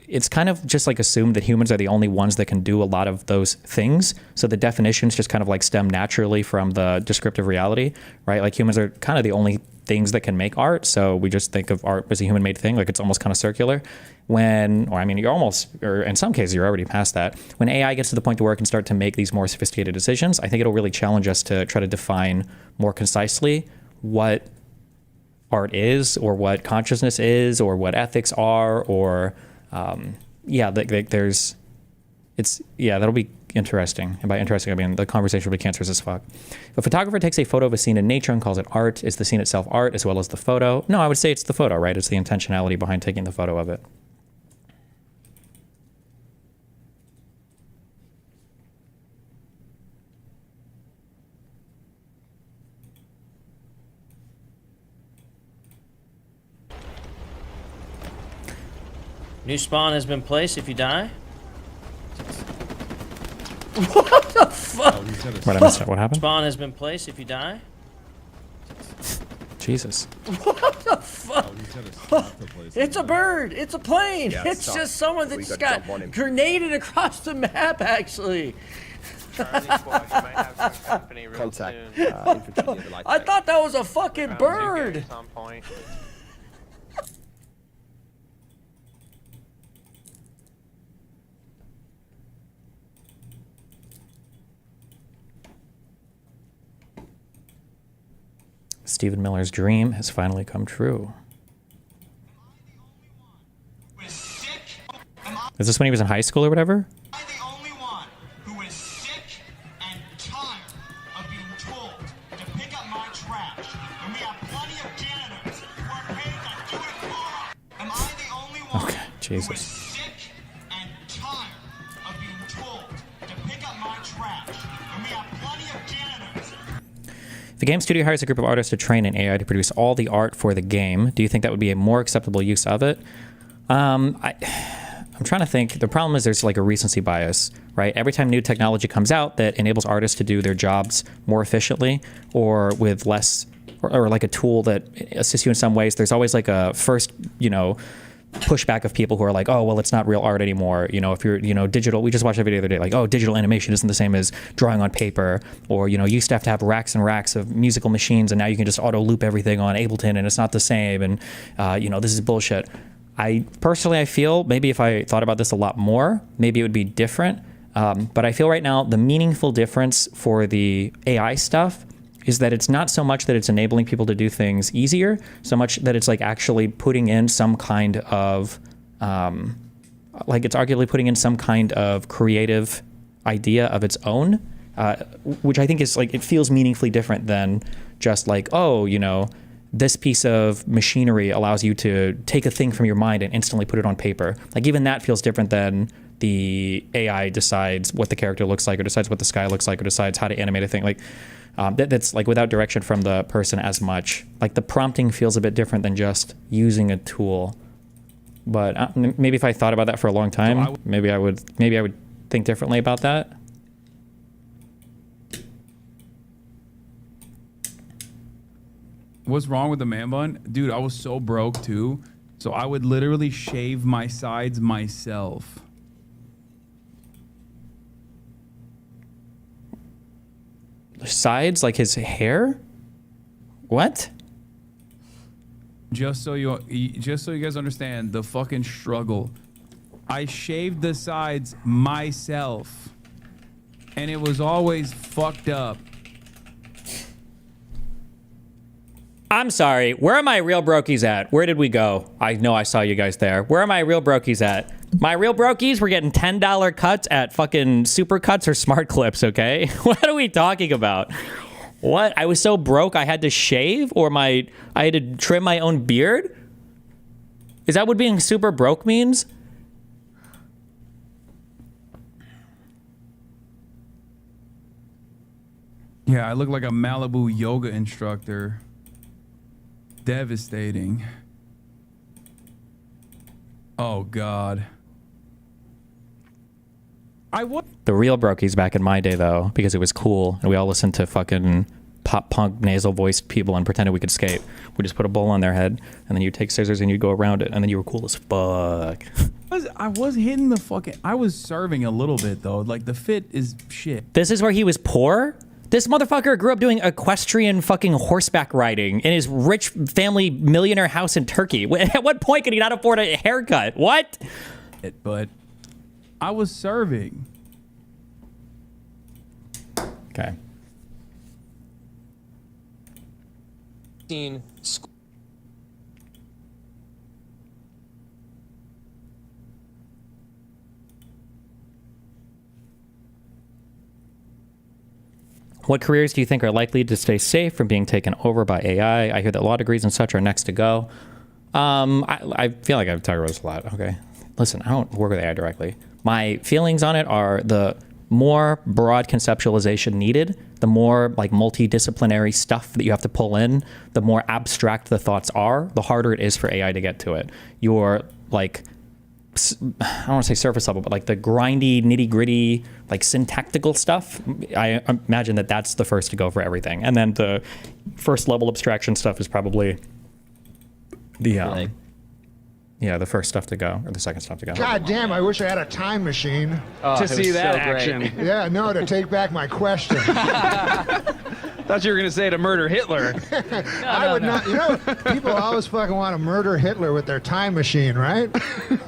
it's kind of just like assumed that humans are the only ones that can do a lot of those things. So the definitions just kind of like stem naturally from the descriptive reality, right? Like humans are kind of the only things that can make art. So we just think of art as a human made thing. Like it's almost kind of circular or I mean, you're almost, or in some cases you're already past that. When AI gets to the point to where it can start to make these more sophisticated decisions, I think it'll really challenge us to try to define more concisely what art is or what consciousness is or what ethics are or, that'll be interesting. And by interesting, I mean the conversation will be cancerous as fuck. If a photographer takes a photo of a scene in nature and calls it art, is the scene itself art as well as the photo? No, I would say it's the photo, right? It's the intentionality behind taking the photo of it. New spawn has been placed if you die. What the fuck? What, I missed it. What happened? Spawn has been placed if you die. Jesus. What the fuck? It's a bird. It's a plane. Yeah, it's stop. just someone that We just gotta got jump on him. grenaded across the map, actually. Contact. I thought that was a fucking bird. Stephen Miller's dream has finally come true. Is this when he was in high school or whatever? Okay, Jesus. If a game studio hires a group of artists to train an AI to produce all the art for the game, do you think that would be a more acceptable use of it? I'm trying to think. The problem is there's like a recency bias, right? Every time new technology comes out that enables artists to do their jobs more efficiently or with less, or like a tool that assists you in some ways, there's always like a first, pushback of people who are like, oh, well, it's not real art anymore. If you're, digital, we just watched a video the other day, like, oh, digital animation isn't the same as drawing on paper, or, you used to have racks and racks of musical machines, and now you can just auto loop everything on Ableton, and it's not the same, and, this is bullshit. I feel maybe if I thought about this a lot more, maybe it would be different. But I feel right now the meaningful difference for the AI stuff is that it's not so much that it's enabling people to do things easier, so much that it's like actually putting in some kind of, it's arguably putting in some kind of creative idea of its own, which I think is like, it feels meaningfully different than just like, oh, this piece of machinery allows you to take a thing from your mind and instantly put it on paper. Like even that feels different than the AI decides what the character looks like or decides what the sky looks like or decides how to animate a thing. Like that's like without direction from the person as much. Like the prompting feels a bit different than just using a tool. But maybe if I thought about that for a long time, maybe I would think differently about that. What's wrong with the man bun? Dude, I was so broke too. So I would literally shave my sides myself. Sides, like his hair? What? Just so you guys understand the fucking struggle. I shaved the sides myself. And it was always fucked up. I'm sorry. Where are my real brokies at? Where did we go? I know I saw you guys there. Where are my real brokies at? My real brokies were getting $10 cuts at fucking Super Cuts or Smart Clips, okay? What are we talking about? What? I was so broke I had to shave, or I had to trim my own beard? Is that what being super broke means? Yeah, I look like a Malibu yoga instructor. Devastating. Oh, God. The real brokies back in my day, though, because it was cool, and we all listened to fucking pop punk nasal voiced people and pretended we could skate. We just put a bowl on their head, and then you take scissors and you go around it, and then you were cool as fuck. I was hitting the fucking... I was serving a little bit, though. Like, the fit is shit. This is where he was poor? This motherfucker grew up doing equestrian fucking horseback riding in his rich family millionaire house in Turkey. At what point could he not afford a haircut? What? But I was serving. Okay. What careers do you think are likely to stay safe from being taken over by AI? I hear that law degrees and such are next to go. I feel like I've talked about this a lot. Okay. Listen, I don't work with AI directly. My feelings on it are the more broad conceptualization needed, the more like multidisciplinary stuff that you have to pull in, the more abstract the thoughts are, the harder it is for AI to get to it. Your like, I don't want to say surface level, but like the grindy, nitty gritty, like syntactical stuff, I imagine that that's the first to go for everything. And then the first level abstraction stuff is probably the, the first stuff to go, or the second stuff to go. God damn, I wish I had a time machine. To see that action. Yeah, no, to take back my question. Thought you were gonna say to murder Hitler. I would not. You know, people always fucking want to murder Hitler with their time machine, right?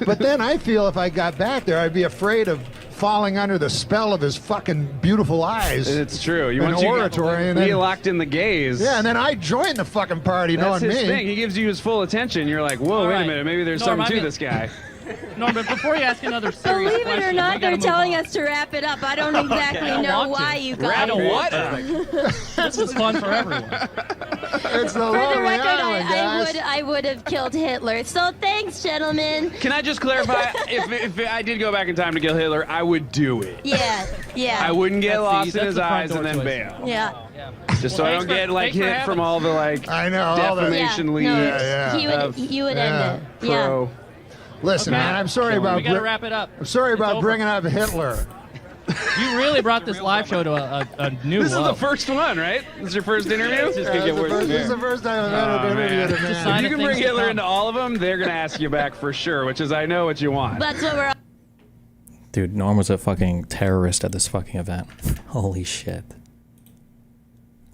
But then I feel if I got back there, I'd be afraid of falling under the spell of his fucking beautiful eyes. It's true. You and want oratory, and be then locked in the gaze. Yeah, and then I join the fucking party, That's knowing his me. thing. He gives you his full attention. You're like, whoa, wait a minute. Maybe there's Norm, something I to mean- this guy. No, but before you ask another serious Believe it question, or we not, gotta they're move telling on. us to wrap it up. I don't exactly know why you guys. This is fun for everyone. It's the For the Lonely record, Island, guys. I would have killed Hitler. So thanks, gentlemen. Can I just clarify? if I did go back in time to kill Hitler, I would do it. Yeah, yeah. I wouldn't get That's lost the in his front eyes door and then choice. bail. Yeah. Just so I don't get like thanks for hit having from all the like I know, all the- defamation Yeah, leads. no, Yeah, He would, you would Yeah. end it. Yeah. Pro. Listen, Okay. man, I'm sorry about. We gotta wrap it up. I'm sorry It's about over. bringing up Hitler. You really brought this live show to a new This is low. the first one, right? This is your first interview? It's just gonna get worse from This is here. the first time I've Oh, ever interviewed man. a man. Sign If you of can things bring to Hitler come. into all of them, they're gonna ask you back for sure, which is I know what you want. That's what we're. Dude, Norm was a fucking terrorist at this fucking event. Holy shit.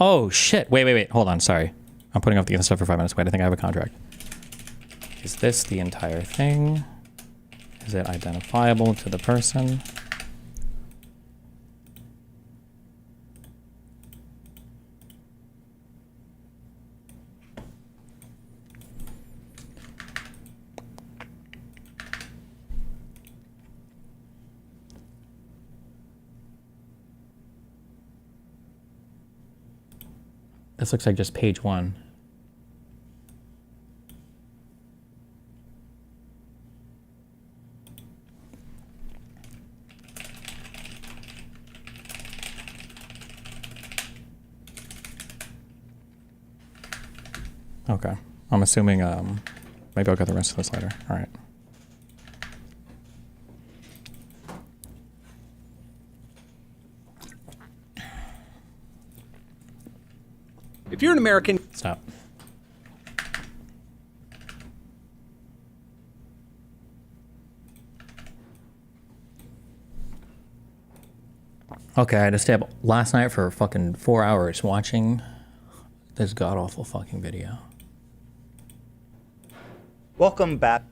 Oh, shit. Wait. Hold on. Sorry. I'm putting off the other stuff for 5 minutes. Wait, I think I have a contract. Is this the entire thing? Is it identifiable to the person? This looks like just page 1. Okay. I'm assuming, maybe I'll get the rest of this later. All right. If you're an American, Stop. Okay, I had to stay up last night for fucking 4 hours watching this god-awful fucking video. Welcome back.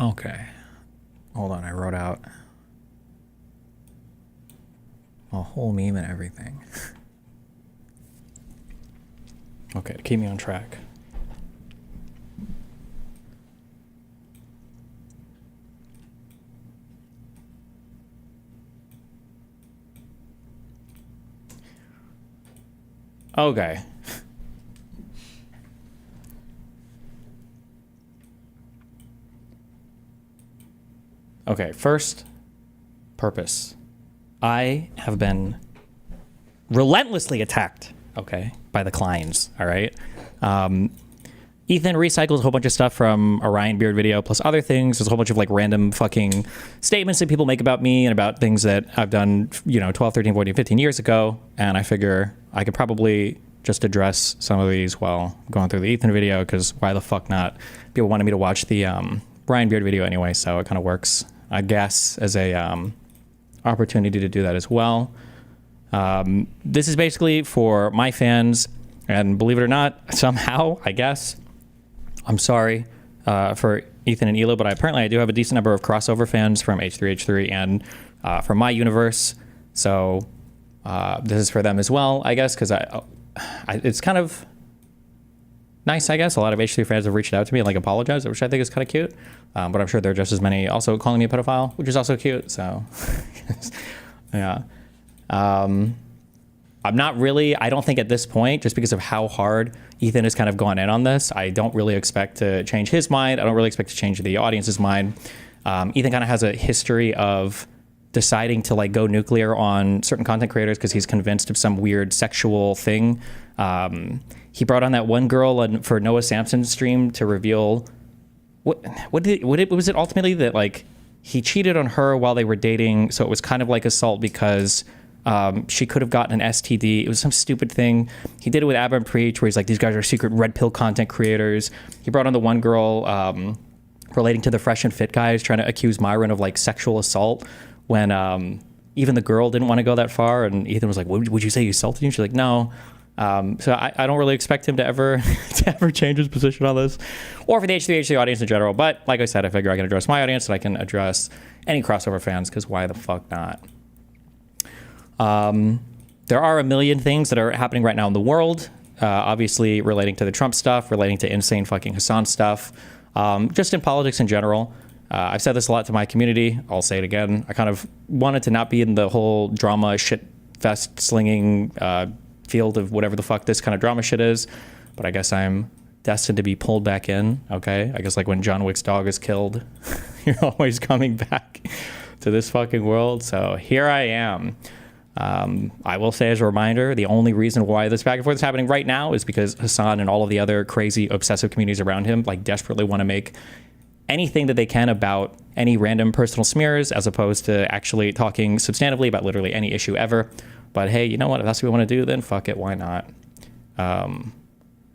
Okay. Hold on, I wrote out a whole meme and everything. Okay, to keep me on track. Okay. Okay, first, purpose. I have been relentlessly attacked, okay, by the clients, all right? Ethan recycles a whole bunch of stuff from a Ryan Beard video plus other things. There's a whole bunch of like random fucking statements that people make about me and about things that I've done, 12, 13, 14, 15 years ago. And I figure I could probably just address some of these while going through the Ethan video, because why the fuck not? People wanted me to watch the Ryan Beard video anyway, so it kind of works, I guess, as a opportunity to do that as well. This is basically for my fans, and believe it or not, somehow, I guess, I'm sorry for Ethan and Ela, but apparently I do have a decent number of crossover fans from H3H3 and from my universe, so this is for them as well, I guess, because it's kind of nice, I guess. A lot of H3 fans have reached out to me and like apologized, which I think is kind of cute. But I'm sure there are just as many also calling me a pedophile, which is also cute. So, yeah. I'm not really, I don't think at this point, just because of how hard Ethan has kind of gone in on this, I don't really expect to change his mind. I don't really expect to change the audience's mind. Ethan kind of has a history of deciding to like go nuclear on certain content creators because he's convinced of some weird sexual thing. He brought on that one girl for Noah Samson's stream to reveal what was it ultimately that like he cheated on her while they were dating, so it was kind of like assault because she could have gotten an STD. It was some stupid thing. He did it with Abba and Preach, where he's like, these guys are secret red pill content creators. He brought on the one girl relating to the Fresh and Fit guys, trying to accuse Myron of like sexual assault when even the girl didn't want to go that far, and Ethan was like, would you say you assaulted you? She's like, no. So I don't really expect him to ever change his position on this, or for the H3H3 audience in general. But like I said, I figure I can address my audience and I can address any crossover fans, because why the fuck not? There are a million things that are happening right now in the world, obviously relating to the Trump stuff, relating to insane fucking Hassan stuff, just in politics in general. I've said this a lot to my community. I'll say it again. I kind of wanted to not be in the whole drama shit fest slinging field of whatever the fuck this kind of drama shit is, but I guess I'm destined to be pulled back in. Okay, I guess like when John Wick's dog is killed, you're always coming back to this fucking world. So here I am. I will say as a reminder, the only reason why this back and forth is happening right now is because Hassan and all of the other crazy obsessive communities around him like desperately want to make anything that they can about any random personal smears, as opposed to actually talking substantively about literally any issue ever. But hey, you know what? If that's what we want to do, then fuck it. Why not?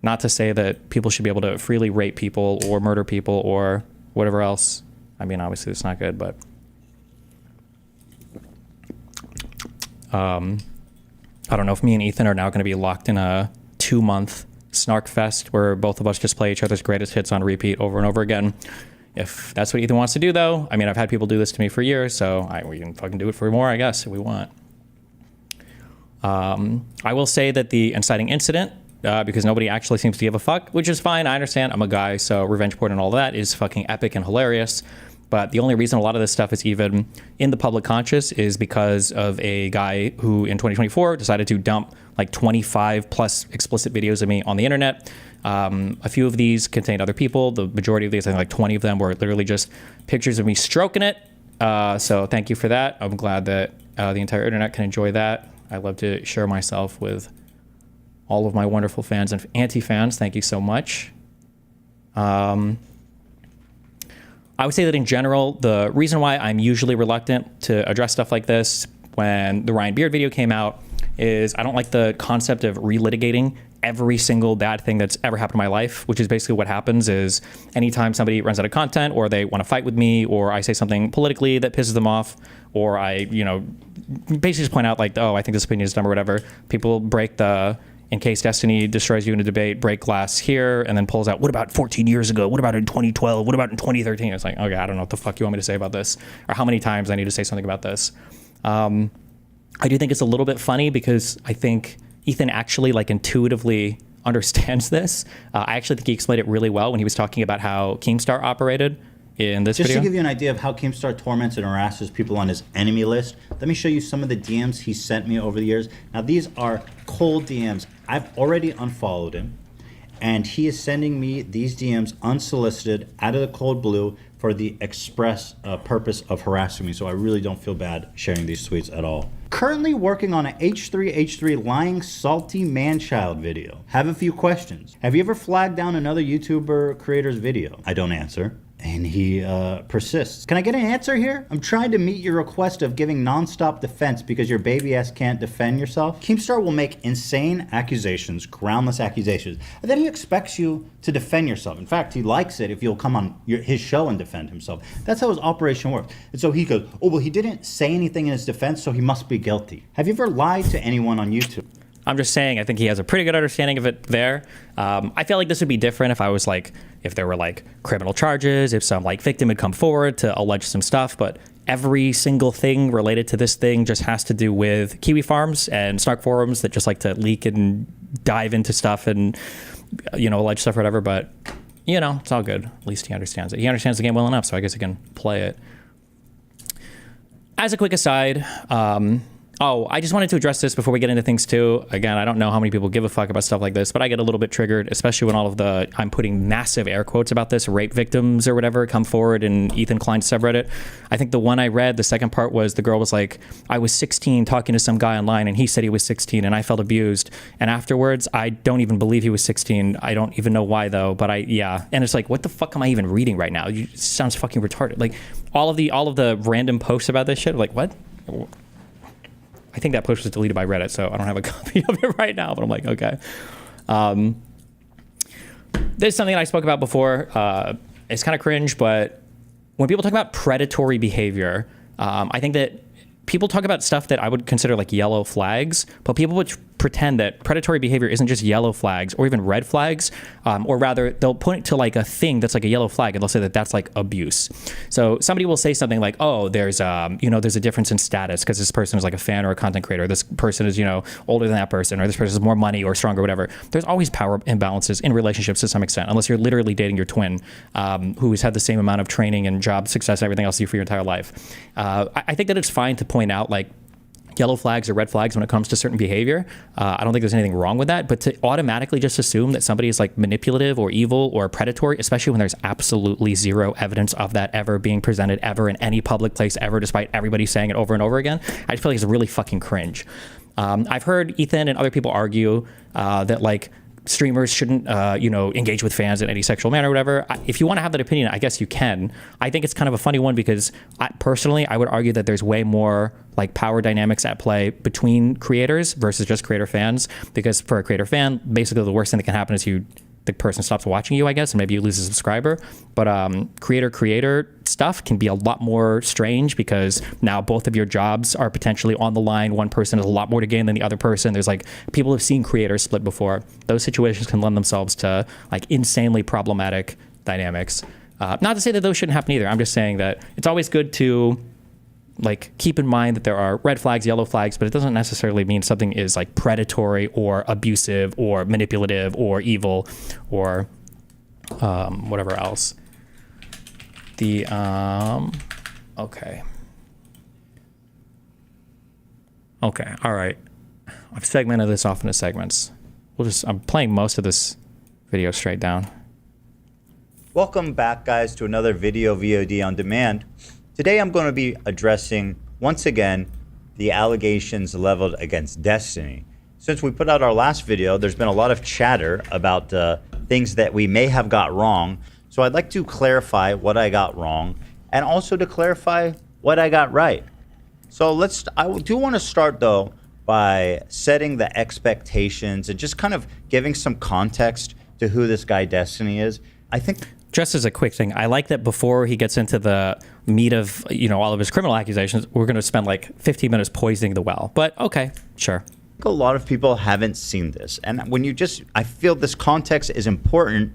Not to say that people should be able to freely rape people or murder people or whatever else. I mean, obviously it's not good, but I don't know if me and Ethan are now going to be locked in a 2-month snark fest where both of us just play each other's greatest hits on repeat over and over again. If that's what Ethan wants to do, though, I mean, I've had people do this to me for years, so we can fucking do it for more, I guess, if we want. I will say that the inciting incident, because nobody actually seems to give a fuck, which is fine. I understand. I'm a guy, so revenge porn and all that is fucking epic and hilarious. But the only reason a lot of this stuff is even in the public conscious is because of a guy who in 2024 decided to dump like 25 plus explicit videos of me on the internet. A few of these contained other people. The majority of these, I think like 20 of them, were literally just pictures of me stroking it. So thank you for that. I'm glad that the entire internet can enjoy that. I love to share myself with all of my wonderful fans and anti-fans. Thank you so much. I would say that in general, the reason why I'm usually reluctant to address stuff like this when the Ryan Beard video came out is I don't like the concept of relitigating every single bad thing that's ever happened in my life, which is basically what happens is anytime somebody runs out of content or they want to fight with me or I say something politically that pisses them off or I, you know, basically just point out like, oh, I think this opinion is dumb or whatever, people break the, in case Destiny destroys you in a debate, break glass here and then pulls out, what about 14 years ago? What about in 2012? What about in 2013? It's like, okay, I don't know what the fuck you want me to say about this or how many times I need to say something about this. I do think it's a little bit funny because I think Ethan actually like intuitively understands this. I actually think he explained it really well when he was talking about how Keemstar operated in this Just video. to give you an idea of how Keemstar torments and harasses people on his enemy list, let me show you some of the DMs he sent me over the years. Now these are cold DMs. I've already unfollowed him and he is sending me these DMs unsolicited out of the cold blue for the express purpose of harassing me. So I really don't feel bad sharing these tweets at all. Currently working on an H3H3 lying salty man-child video. Have a few questions. Have you ever flagged down another YouTuber creator's video? I don't answer. And he persists. Can I get an answer here? I'm trying to meet your request of giving non-stop defense because your baby ass can't defend yourself. Keemstar will make insane accusations, groundless accusations, and then he expects you to defend yourself. In fact, he likes it if you'll come on his show and defend himself. That's how his operation works. And so he goes, oh, well, he didn't say anything in his defense, so he must be guilty. Have you ever lied to anyone on YouTube? I'm just saying, I think he has a pretty good understanding of it there. I feel like this would be different if I was like, if there were like criminal charges, if some like victim had come forward to allege some stuff, but every single thing related to this thing just has to do with Kiwi farms and snark forums that just like to leak and dive into stuff and, you know, allege stuff or whatever, but you know, it's all good. At least he understands it. He understands the game well enough, so I guess he can play it. As a quick aside, oh, I just wanted to address this before we get into things too. Again, I don't know how many people give a fuck about stuff like this, but I get a little bit triggered, especially when all of the, I'm putting massive air quotes about this, rape victims or whatever come forward in Ethan Klein's subreddit. I think the one I read, the second part was the girl was like, I was 16 talking to some guy online and he said he was 16 and I felt abused. And afterwards, I don't even believe he was 16. I don't even know why though, but yeah. And it's like, what the fuck am I even reading right now? It sounds fucking retarded. Like all of the random posts about this shit, like what? I think that post was deleted by Reddit, so I don't have a copy of it right now, but I'm like, okay. There's something that I spoke about before. It's kind of cringe, but when people talk about predatory behavior, I think that people talk about stuff that I would consider like yellow flags, but people would pretend that predatory behavior isn't just yellow flags or even red flags, or rather they'll point it to like a thing that's like a yellow flag and they'll say that that's like abuse. So somebody will say something like, oh, there's you know, there's a difference in status because this person is like a fan or a content creator. This person is, you know, older than that person, or this person has more money or stronger, whatever. There's always power imbalances in relationships to some extent, unless you're literally dating your twin, who has had the same amount of training and job success and everything else you for your entire life. I think that it's fine to point out like yellow flags or red flags when it comes to certain behavior. I don't think there's anything wrong with that, but to automatically just assume that somebody is like manipulative or evil or predatory, especially when there's absolutely zero evidence of that ever being presented ever in any public place ever, despite everybody saying it over and over again, I just feel like it's really fucking cringe. I've heard Ethan and other people argue that like streamers shouldn't, you know, engage with fans in any sexual manner or whatever. If you want to have that opinion, I guess you can. I think it's kind of a funny one because personally, I would argue that there's way more like power dynamics at play between creators versus just creator fans. Because for a creator fan, basically the worst thing that can happen is the person stops watching you, I guess, and maybe you lose a subscriber. But creator stuff can be a lot more strange because now both of your jobs are potentially on the line. One person has a lot more to gain than the other person. There's like, people have seen creators split before. Those situations can lend themselves to like insanely problematic dynamics. Not to say that those shouldn't happen either. I'm just saying that it's always good to like keep in mind that there are red flags, yellow flags, but it doesn't necessarily mean something is like predatory or abusive or manipulative or evil or whatever else. Okay. All right. I've segmented this off into segments. I'm playing most of this video straight down. Welcome back, guys, to another video VOD on demand. Today I'm going to be addressing, once again, the allegations leveled against Destiny. Since we put out our last video, there's been a lot of chatter about things that we may have got wrong. So I'd like to clarify what I got wrong and also to clarify what I got right. So I do want to start though by setting the expectations and just kind of giving some context to who this guy Destiny is. I think just as a quick thing, I like that before he gets into the meat of, all of his criminal accusations, we're going to spend like 15 minutes poisoning the well. But okay, sure. A lot of people haven't seen this. And when I feel this context is important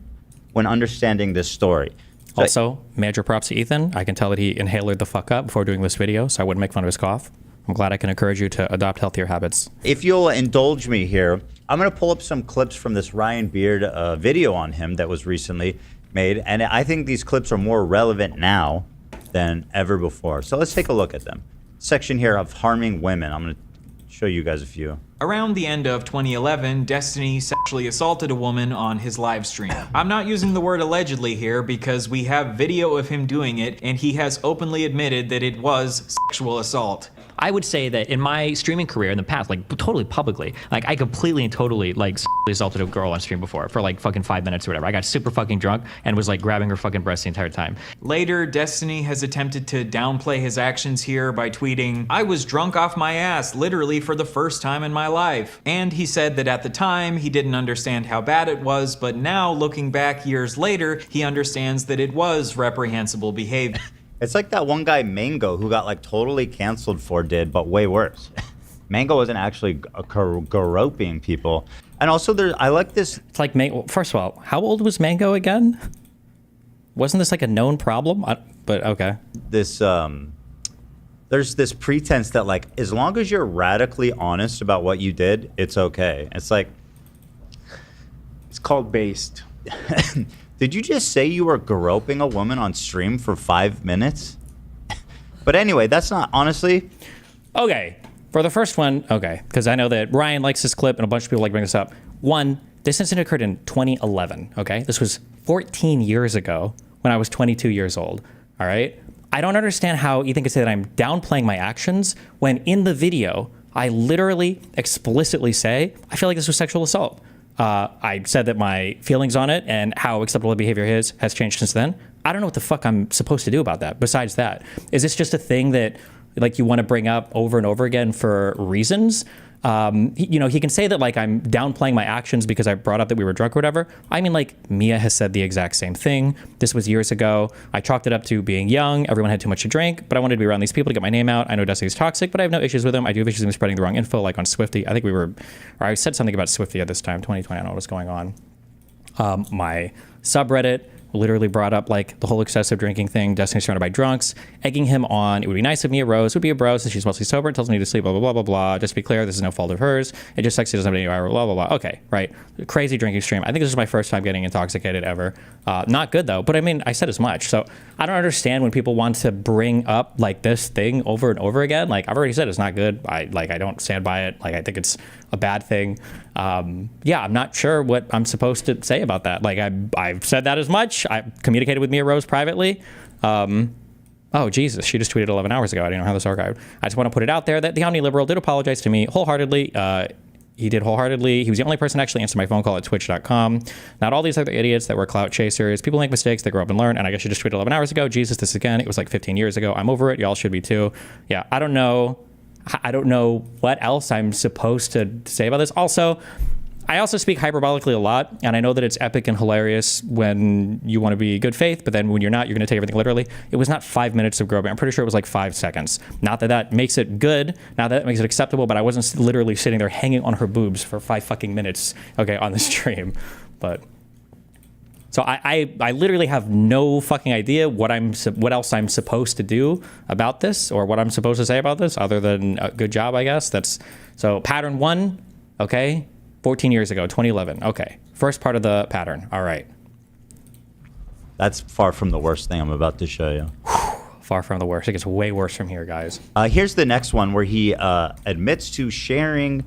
when understanding this story. So also, major props to Ethan. I can tell that he inhaled the fuck up before doing this video, so I wouldn't make fun of his cough. I'm glad I can encourage you to adopt healthier habits. If you'll indulge me here, I'm going to pull up some clips from this Ryan Beard video on him that was recently made. And I think these clips are more relevant now than ever before. So let's take a look at them. Section here of harming women. I'm going to show you guys a few. Around the end of 2011, Destiny sexually assaulted a woman on his live stream. I'm not using the word allegedly here because we have video of him doing it and he has openly admitted that it was sexual assault. I would say that in my streaming career in the past, like totally publicly, like I completely and totally like assaulted a girl on stream before for like fucking 5 minutes or whatever. I got super fucking drunk and was like grabbing her fucking breast the entire time. Later, Destiny has attempted to downplay his actions here by tweeting, "I was drunk off my ass literally for the first time in my life." And he said that at the time he didn't understand how bad it was, but now looking back years later, he understands that it was reprehensible behavior. It's like that one guy, Mango, who got like totally canceled for but way worse. Mango wasn't actually groping people. And also I like this. It's like, first of all, how old was Mango again? Wasn't this like a known problem? But okay. There's this pretense that like, as long as you're radically honest about what you did, it's okay. It's like, it's called based. Did you just say you were groping a woman on stream for 5 minutes? But anyway, that's not, honestly. Okay, for the first one, okay, because I know that Ryan likes this clip and a bunch of people like bring this up. One, this incident occurred in 2011, okay? This was 14 years ago when I was 22 years old, all right? I don't understand how Ethan can say that I'm downplaying my actions when in the video, I literally explicitly say, I feel like this was sexual assault. I said that my feelings on it and how acceptable the behavior is has changed since then. I don't know what the fuck I'm supposed to do about that. Besides that, is this just a thing that like you want to bring up over and over again for reasons? He can say that like I'm downplaying my actions because I brought up that we were drunk or whatever. I mean, like Mia has said the exact same thing. This was years ago. I chalked it up to being young. Everyone had too much to drink, but I wanted to be around these people to get my name out. I know Destiny's toxic, but I have no issues with him. I do have issues with him spreading the wrong info, like on Swifty. I think I said something about Swifty at this time, 2020. I don't know what's going on. My subreddit literally brought up like the whole excessive drinking thing, Destiny surrounded by drunks, egging him on. It would be nice if Mia Rose would be a bro since she's mostly sober and tells me to sleep, blah, blah, blah, blah, blah. Just to be clear, this is no fault of hers. It just sucks she doesn't have any blah, blah, blah. Okay, right. Crazy drinking stream. I think this is my first time getting intoxicated ever. Not good though, but I mean, I said as much. So I don't understand when people want to bring up like this thing over and over again. Like I've already said, it's not good. I don't stand by it. Like I think it's a bad thing. I'm not sure what I'm supposed to say about that. Like I've said that as much. I communicated with Mia Rose privately. Oh, Jesus, she just tweeted 11 hours ago. I didn't know how this archived. I just want to put it out there that the OmniLiberal did apologize to me wholeheartedly. He did wholeheartedly. He was the only person to actually answer my phone call at twitch.com. Not all these other idiots that were clout chasers. People make mistakes. They grow up and learn. And I guess she just tweeted 11 hours ago. Jesus, this again. It was like 15 years ago. I'm over it. Y'all should be too. Yeah, I don't know what else I'm supposed to say about this. Also, I also speak hyperbolically a lot, and I know that it's epic and hilarious when you want to be good faith, but then when you're not, you're going to take everything literally. It was not 5 minutes of groping. I'm pretty sure it was like 5 seconds. Not that that makes it good, not that makes it acceptable, but I wasn't literally sitting there hanging on her boobs for 5 fucking minutes, okay, on the stream. But so I literally have no fucking idea what else I'm supposed to do about this or what I'm supposed to say about this other than a good job, I guess. So pattern 1, okay. 14 years ago, 2011. Okay. First part of the pattern. All right. That's far from the worst thing I'm about to show you. Far from the worst. It gets way worse from here, guys. Here's the next one where he admits to sharing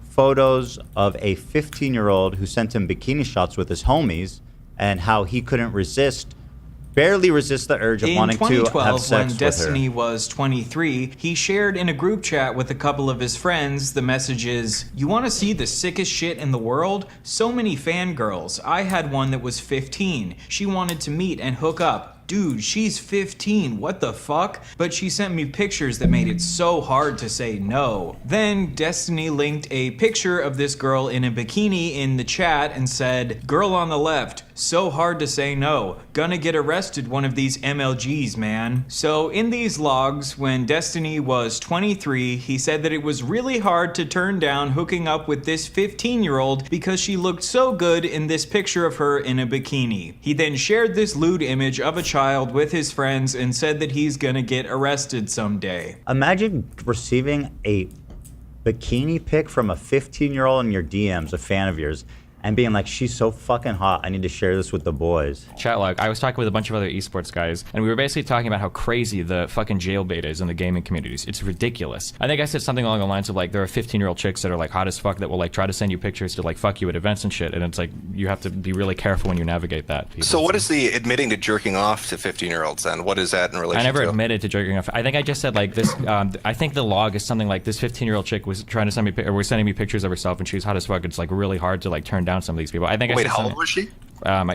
photos of a 15-year-old who sent him bikini shots with his homies and how he couldn't resist barely resist the urge of In wanting to have 2012, sex when with Destiny her. was 23, he shared in a group chat with a couple of his friends the messages, "You want to see the sickest shit in the world? So many fangirls. I had one that was 15. She wanted to meet and hook up. Dude, she's 15, what the fuck? But she sent me pictures that made it so hard to say no." Then Destiny linked a picture of this girl in a bikini in the chat and said, "Girl on the left, so hard to say no. Gonna get arrested one of these MLGs, man." So in these logs, when Destiny was 23, he said that it was really hard to turn down hooking up with this 15-year-old because she looked so good in this picture of her in a bikini. He then shared this lewd image of a child with his friends and said that he's gonna get arrested someday. Imagine receiving a bikini pic from a 15-year-old in your DMs, a fan of yours, and being like, she's so fucking hot, I need to share this with the boys. Chat log, I was talking with a bunch of other esports guys, and we were basically talking about how crazy the fucking jailbait is in the gaming communities. It's ridiculous. I think I said something along the lines of like, there are 15-year-old chicks that are like hot as fuck that will like try to send you pictures to like fuck you at events and shit, and it's like, you have to be really careful when you navigate that. So what is the admitting to jerking off to 15-year-olds then? What is that in relation to? I never admitted to jerking off. I think I just said like this, I think the log is something like this 15-year-old chick was trying to send me, or was sending me pictures of herself and she was hot as fuck. It's like really hard to like turn down some of these people. I think Wait, I said how old was she?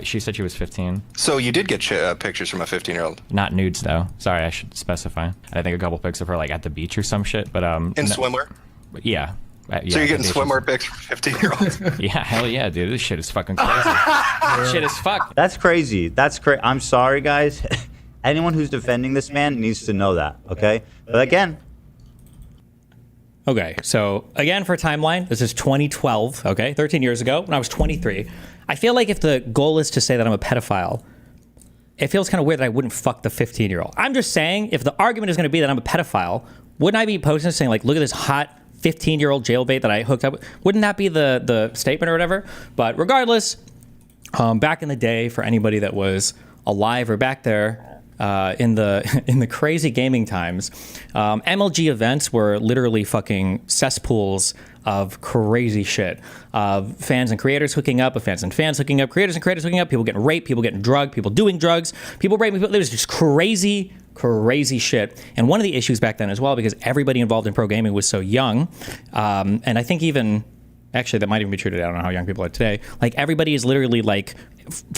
She said she was 15. So you did get pictures from a 15-year-old? Not nudes though. Sorry, I should specify. I think a couple pics of her like at the beach or some shit. But in swimwear? Yeah. So you're getting swimwear pics from 15-year-olds? Yeah, hell yeah, dude. This shit is fucking crazy. Shit is fuck. That's crazy. That's crazy. I'm sorry, guys. Anyone who's defending this man needs to know that, okay? But again. Okay, so again for timeline, this is 2012, okay? 13 years ago when I was 23. I feel like if the goal is to say that I'm a pedophile, it feels kind of weird that I wouldn't fuck the 15-year-old. I'm just saying, if the argument is going to be that I'm a pedophile, wouldn't I be posting saying like, look at this hot 15-year-old jailbait that I hooked up with? Wouldn't that be the statement or whatever? But regardless, back in the day, for anybody that was alive or back there, in the crazy gaming times, MLG events were literally fucking cesspools of crazy shit. Of fans and creators hooking up, of fans and fans hooking up, creators and creators hooking up, people getting raped, people getting drugged, people doing drugs, people raping people. It was just crazy shit. And one of the issues back then as well, because everybody involved in pro gaming was so young, and I think even, actually that might even be true today, I don't know how young people are today, like everybody is literally like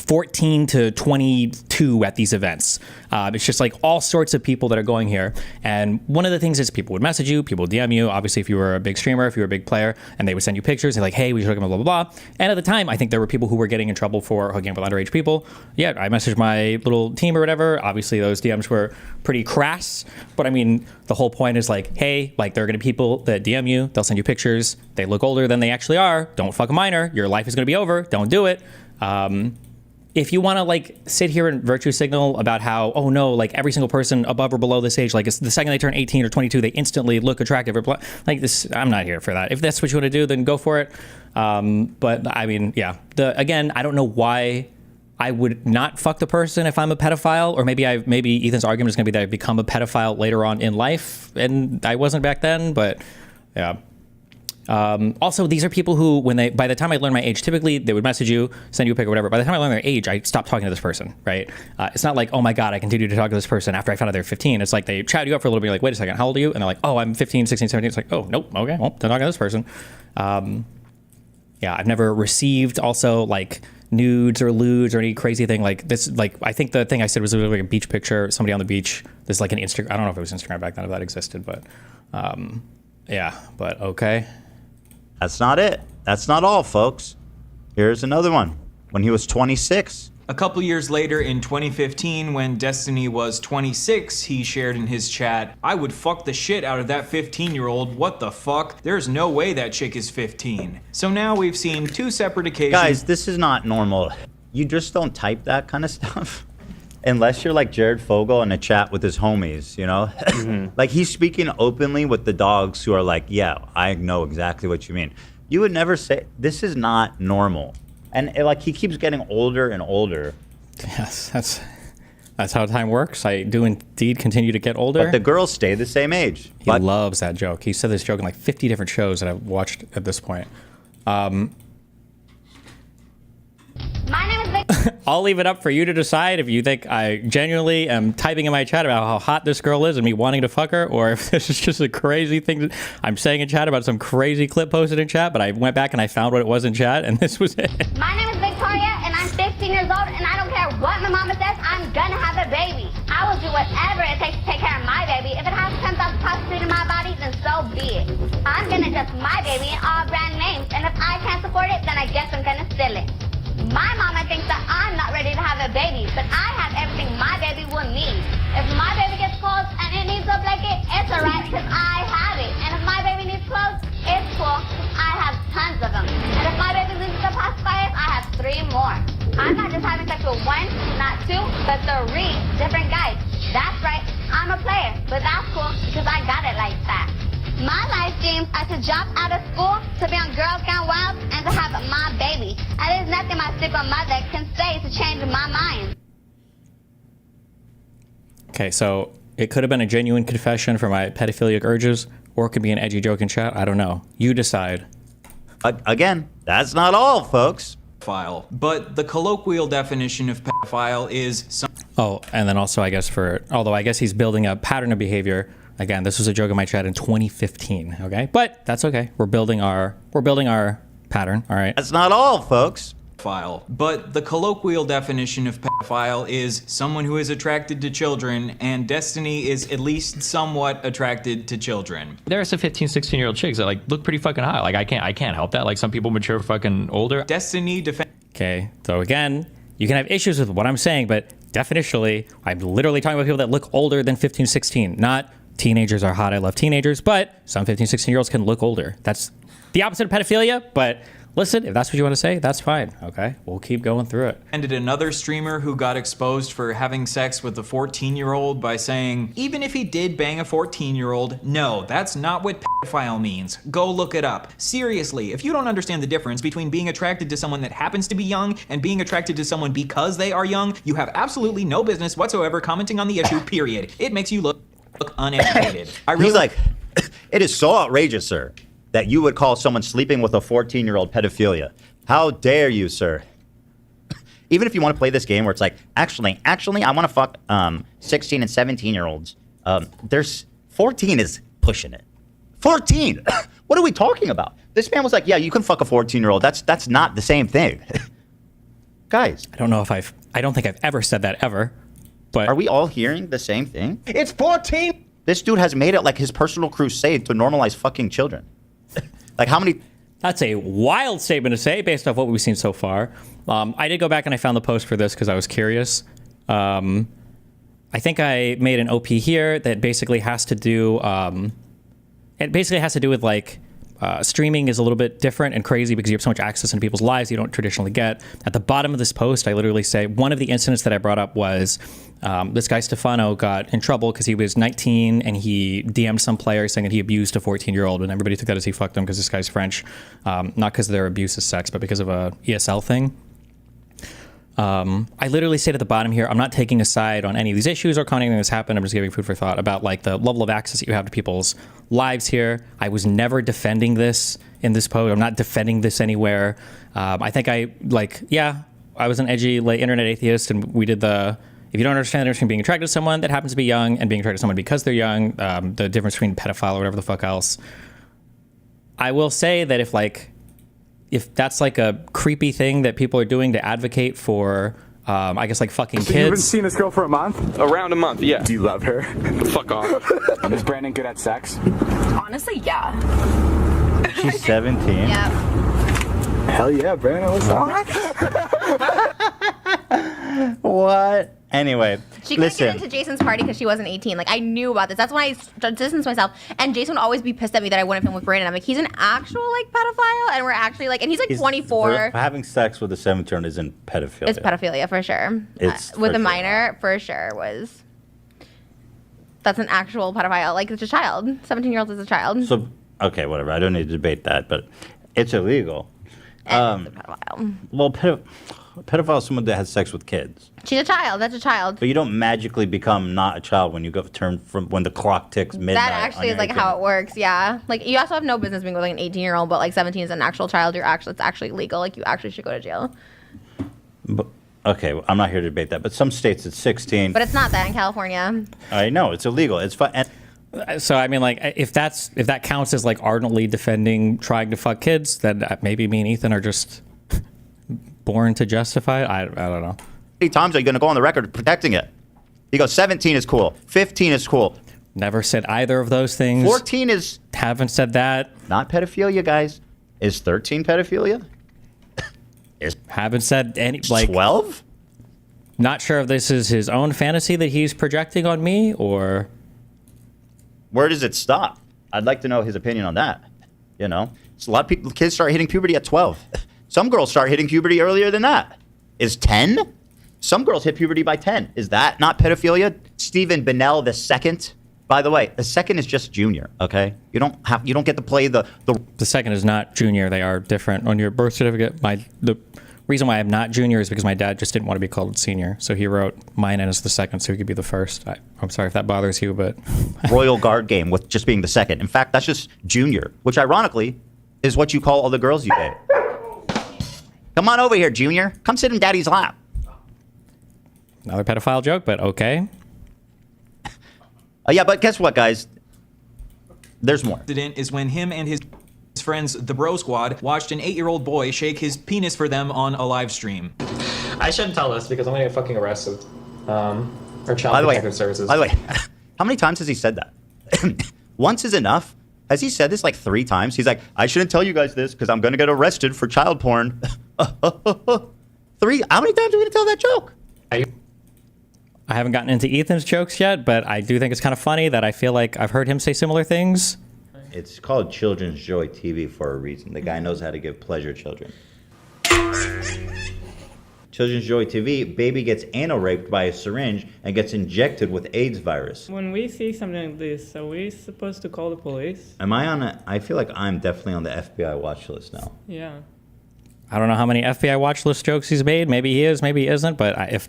14 to 22 at these events. It's just like all sorts of people that are going here. And one of the things is people would message you, people would DM you, obviously if you were a big streamer, if you were a big player, and they would send you pictures and like, hey, we should hook up, blah, blah, blah. And at the time, I think there were people who were getting in trouble for hooking up with underage people. Yeah, I messaged my little team or whatever. Obviously those DMs were pretty crass, but I mean, the whole point is like, hey, like there are gonna be people that DM you, they'll send you pictures, they look older than they actually are, don't fuck a minor, your life is gonna be over, don't do it. If you want to like sit here and virtue signal about how, oh no, like every single person above or below this age, like it's the second they turn 18 or 22, they instantly look attractive or like this, I'm not here for that. If that's what you want to do, then go for it. But I mean, yeah, again, I don't know why I would not fuck the person if I'm a pedophile, or maybe Ethan's argument is going to be that I become a pedophile later on in life, and I wasn't back then, but yeah. Also, these are people who, by the time I learned my age, typically they would message you, send you a pic or whatever. By the time I learned their age, I stopped talking to this person, right? It's not like, oh my God, I continue to talk to this person after I found out they're 15. It's like they chat you up for a little bit, like, wait a second, how old are you? And they're like, oh, I'm 15, 16, 17. It's like, oh, nope, okay, well, don't talk to this person. Yeah, I've never received also like nudes or lewds or any crazy thing like this. Like, I think the thing I said was literally like a beach picture, somebody on the beach. There's like an Instagram, I don't know if it was Instagram back then, if that existed, but yeah, but okay. That's not it. That's not all, folks. Here's another one. When he was 26. A couple years later in 2015, when Destiny was 26, he shared in his chat, I would fuck the shit out of that 15-year-old. What the fuck? There's no way that chick is 15. So now we've seen two separate occasions. Guys, this is not normal. You just don't type that kind of stuff. Unless you're like Jared Fogle in a chat with his homies, you know? Like he's speaking openly with the dogs who are like, yeah, I know exactly what you mean. You would never say, this is not normal. And like he keeps getting older and older. Yes, that's how time works. I do indeed continue to get older. But the girls stay the same age. He loves that joke. He said this joke in like 50 different shows that I've watched at this point. My name is I'll leave it up for you to decide if you think I genuinely am typing in my chat about how hot this girl is and me wanting to fuck her, or if this is just a crazy thing I'm saying in chat about some crazy clip posted in chat, but I went back and I found what it was in chat, and this was it. My name is Victoria, and I'm 16 years old, and I don't care what my mama says, I'm gonna have a baby. I will do whatever it takes to take care of my baby. If it has 10,000 toxins in my body, then so be it. I'm gonna adjust my baby in all brand names, and if I can't support it, then I guess I'm gonna steal it. My mama thinks that I'm not ready to have a baby, but I have everything my baby will need. If my baby gets cold and it needs a blanket, it's alright, because I have it. And if my baby needs clothes, it's cool, because I have tons of them. And if my baby loses the pacifiers, I have 3 more. I'm not just having sex with 1, not 2, but 3 different guys. That's right, I'm a player, but that's cool, because I got it like that. My life dreams are to drop out of school, to be on Girl Gone Wild, and to have my baby. And there's nothing my stupid mother can say to change my mind. Okay, so it could have been a genuine confession for my pedophilic urges, or it could be an edgy joke in chat. I don't know. You decide. Again, that's not all, folks. Pedophile. But the colloquial definition of pedophile is some. Oh, and then also I guess although I guess he's building a pattern of behavior. Again, this was a joke in my chat in 2015, okay? But that's okay. We're building our pattern, all right? That's not all, folks. Pedophile. But the colloquial definition of pedophile is someone who is attracted to children, and Destiny is at least somewhat attracted to children. There are some 15, 16-year-old chicks that like look pretty fucking hot. Like I can't help that. Like some people mature fucking older. Destiny Okay, so again, you can have issues with what I'm saying, but definitionally, I'm literally talking about people that look older than 15, 16, not teenagers are hot. I love teenagers, but some 15, 16-year-olds can look older. That's the opposite of pedophilia, but listen, if that's what you want to say, that's fine, okay? We'll keep going through it. Defended another streamer who got exposed for having sex with a 14-year-old by saying, even if he did bang a 14-year-old, no, that's not what pedophile means. Go look it up. Seriously, if you don't understand the difference between being attracted to someone that happens to be young and being attracted to someone because they are young, you have absolutely no business whatsoever commenting on the issue, period. It makes you look uneducated. He's like, it is so outrageous, sir, that you would call someone sleeping with a 14-year-old pedophilia. How dare you, sir? Even if you want to play this game where it's like, actually, I want to fuck 16 and 17-year-olds. There's 14 is pushing it. 14. What are we talking about? This man was like, yeah, you can fuck a 14-year-old. That's not the same thing. Guys, I don't think I've ever said that ever. But are we all hearing the same thing? It's 14. This dude has made it like his personal crusade to normalize fucking children. Like how many? That's a wild statement to say based off what we've seen so far. I did go back and I found the post for this because I was curious. I think I made an OP here that basically has to do. It basically has to do with like streaming is a little bit different and crazy because you have so much access into people's lives you don't traditionally get. At the bottom of this post, I literally say one of the incidents that I brought up was this guy Stefano got in trouble because he was 19 and he DM'd some player saying that he abused a 14-year-old, and everybody took that as he fucked him because this guy's French, not because their abuse is sex, but because of a ESL thing. I literally say at the bottom here, I'm not taking a side on any of these issues or commenting on this happened. I'm just giving food for thought about like the level of access that you have to people's lives here. I was never defending this in this post. I'm not defending this anywhere. I think I was an edgy like internet atheist, and we did if you don't understand the difference between being attracted to someone that happens to be young and being attracted to someone because they're young, the difference between pedophile or whatever the fuck else. I will say that if that's like a creepy thing that people are doing to advocate for, I guess like fucking So kids. you've been seeing this girl for a month? Around a month, yeah. Do you love her? Fuck off. Is Brandon good at sex? Honestly, yeah. She's 17. Yeah. Hell yeah, Brandon. What's What? Anyway, She couldn't listen. get into Jason's party because she wasn't 18. Like, I knew about this. That's why I distanced myself. And Jason would always be pissed at me that I wouldn't film with Brandon. I'm like, he's an actual, like, pedophile. And we're actually, like, and he's, like, 24. Having sex with a 17-year-old isn't pedophilia. It's pedophilia, for sure. It's with for a sure. minor, for sure, was... That's an actual pedophile. Like, it's a child. 17-year-old is a child. So, okay, whatever. I don't need to debate that, but it's illegal. It's a pedophile. Well, pedophile is someone that has sex with kids. She's a child. That's a child. But you don't magically become not a child when you go turn from when the clock ticks midnight. That actually is like how it works, yeah. Like you also have no business being with like an 18-year-old, but like 17 is an actual child. It's actually legal. Like you actually should go to jail. But, Okay, well, I'm not here to debate that, but some states it's 16. But it's not that in California. I know it's illegal. It's fun. So I mean, like, if that counts as like ardently defending trying to fuck kids, then maybe me and Ethan are just born to justify it. I don't know. How many times are you going to go on the record protecting it? He goes, 17 is cool. 15 is cool. Never said either of those things. 14 is... Haven't said that. Not pedophilia, guys. Is 13 pedophilia? Haven't said any, like... 12? Not sure if this is his own fantasy that he's projecting on me, or... Where does it stop? I'd like to know his opinion on that. You know? So a lot of people, kids start hitting puberty at 12. Some girls start hitting puberty earlier than that. Is 10? Some girls hit puberty by 10. Is that not pedophilia? Stephen Bennell II. By the way, the second is just junior, okay? You don't get to play the second is not junior. They are different on your birth certificate. The reason why I'm not junior is because my dad just didn't want to be called senior. So he wrote mine in as the second so he could be the first. I'm sorry if that bothers you, but Royal Guard game with just being the second. In fact, that's just junior, which ironically is what you call all the girls you date. Come on over here, junior. Come sit in daddy's lap. Another pedophile joke, but okay. Yeah, but guess what, guys? There's more. Incident is when him and his friends, the Bro Squad, watched an 8-year-old boy shake his penis for them on a live stream. I shouldn't tell this because I'm gonna get fucking arrested. Or child By the way, protective services. by the way, how many times has he said that? Once is enough. Has he said this like 3 times? He's like, I shouldn't tell you guys this because I'm gonna get arrested for child porn. 3? How many times are we gonna tell that joke? I haven't gotten into Ethan's jokes yet, but I do think it's kind of funny that I feel like I've heard him say similar things. It's called Children's Joy TV for a reason. The guy knows how to give pleasure to children. Children's Joy TV, baby gets anal raped by a syringe and gets injected with AIDS virus. When we see something like this, are we supposed to call the police? Am I on a... I feel like I'm definitely on the FBI watch list now. Yeah. I don't know how many FBI watch list jokes he's made. Maybe he is, maybe he isn't. But if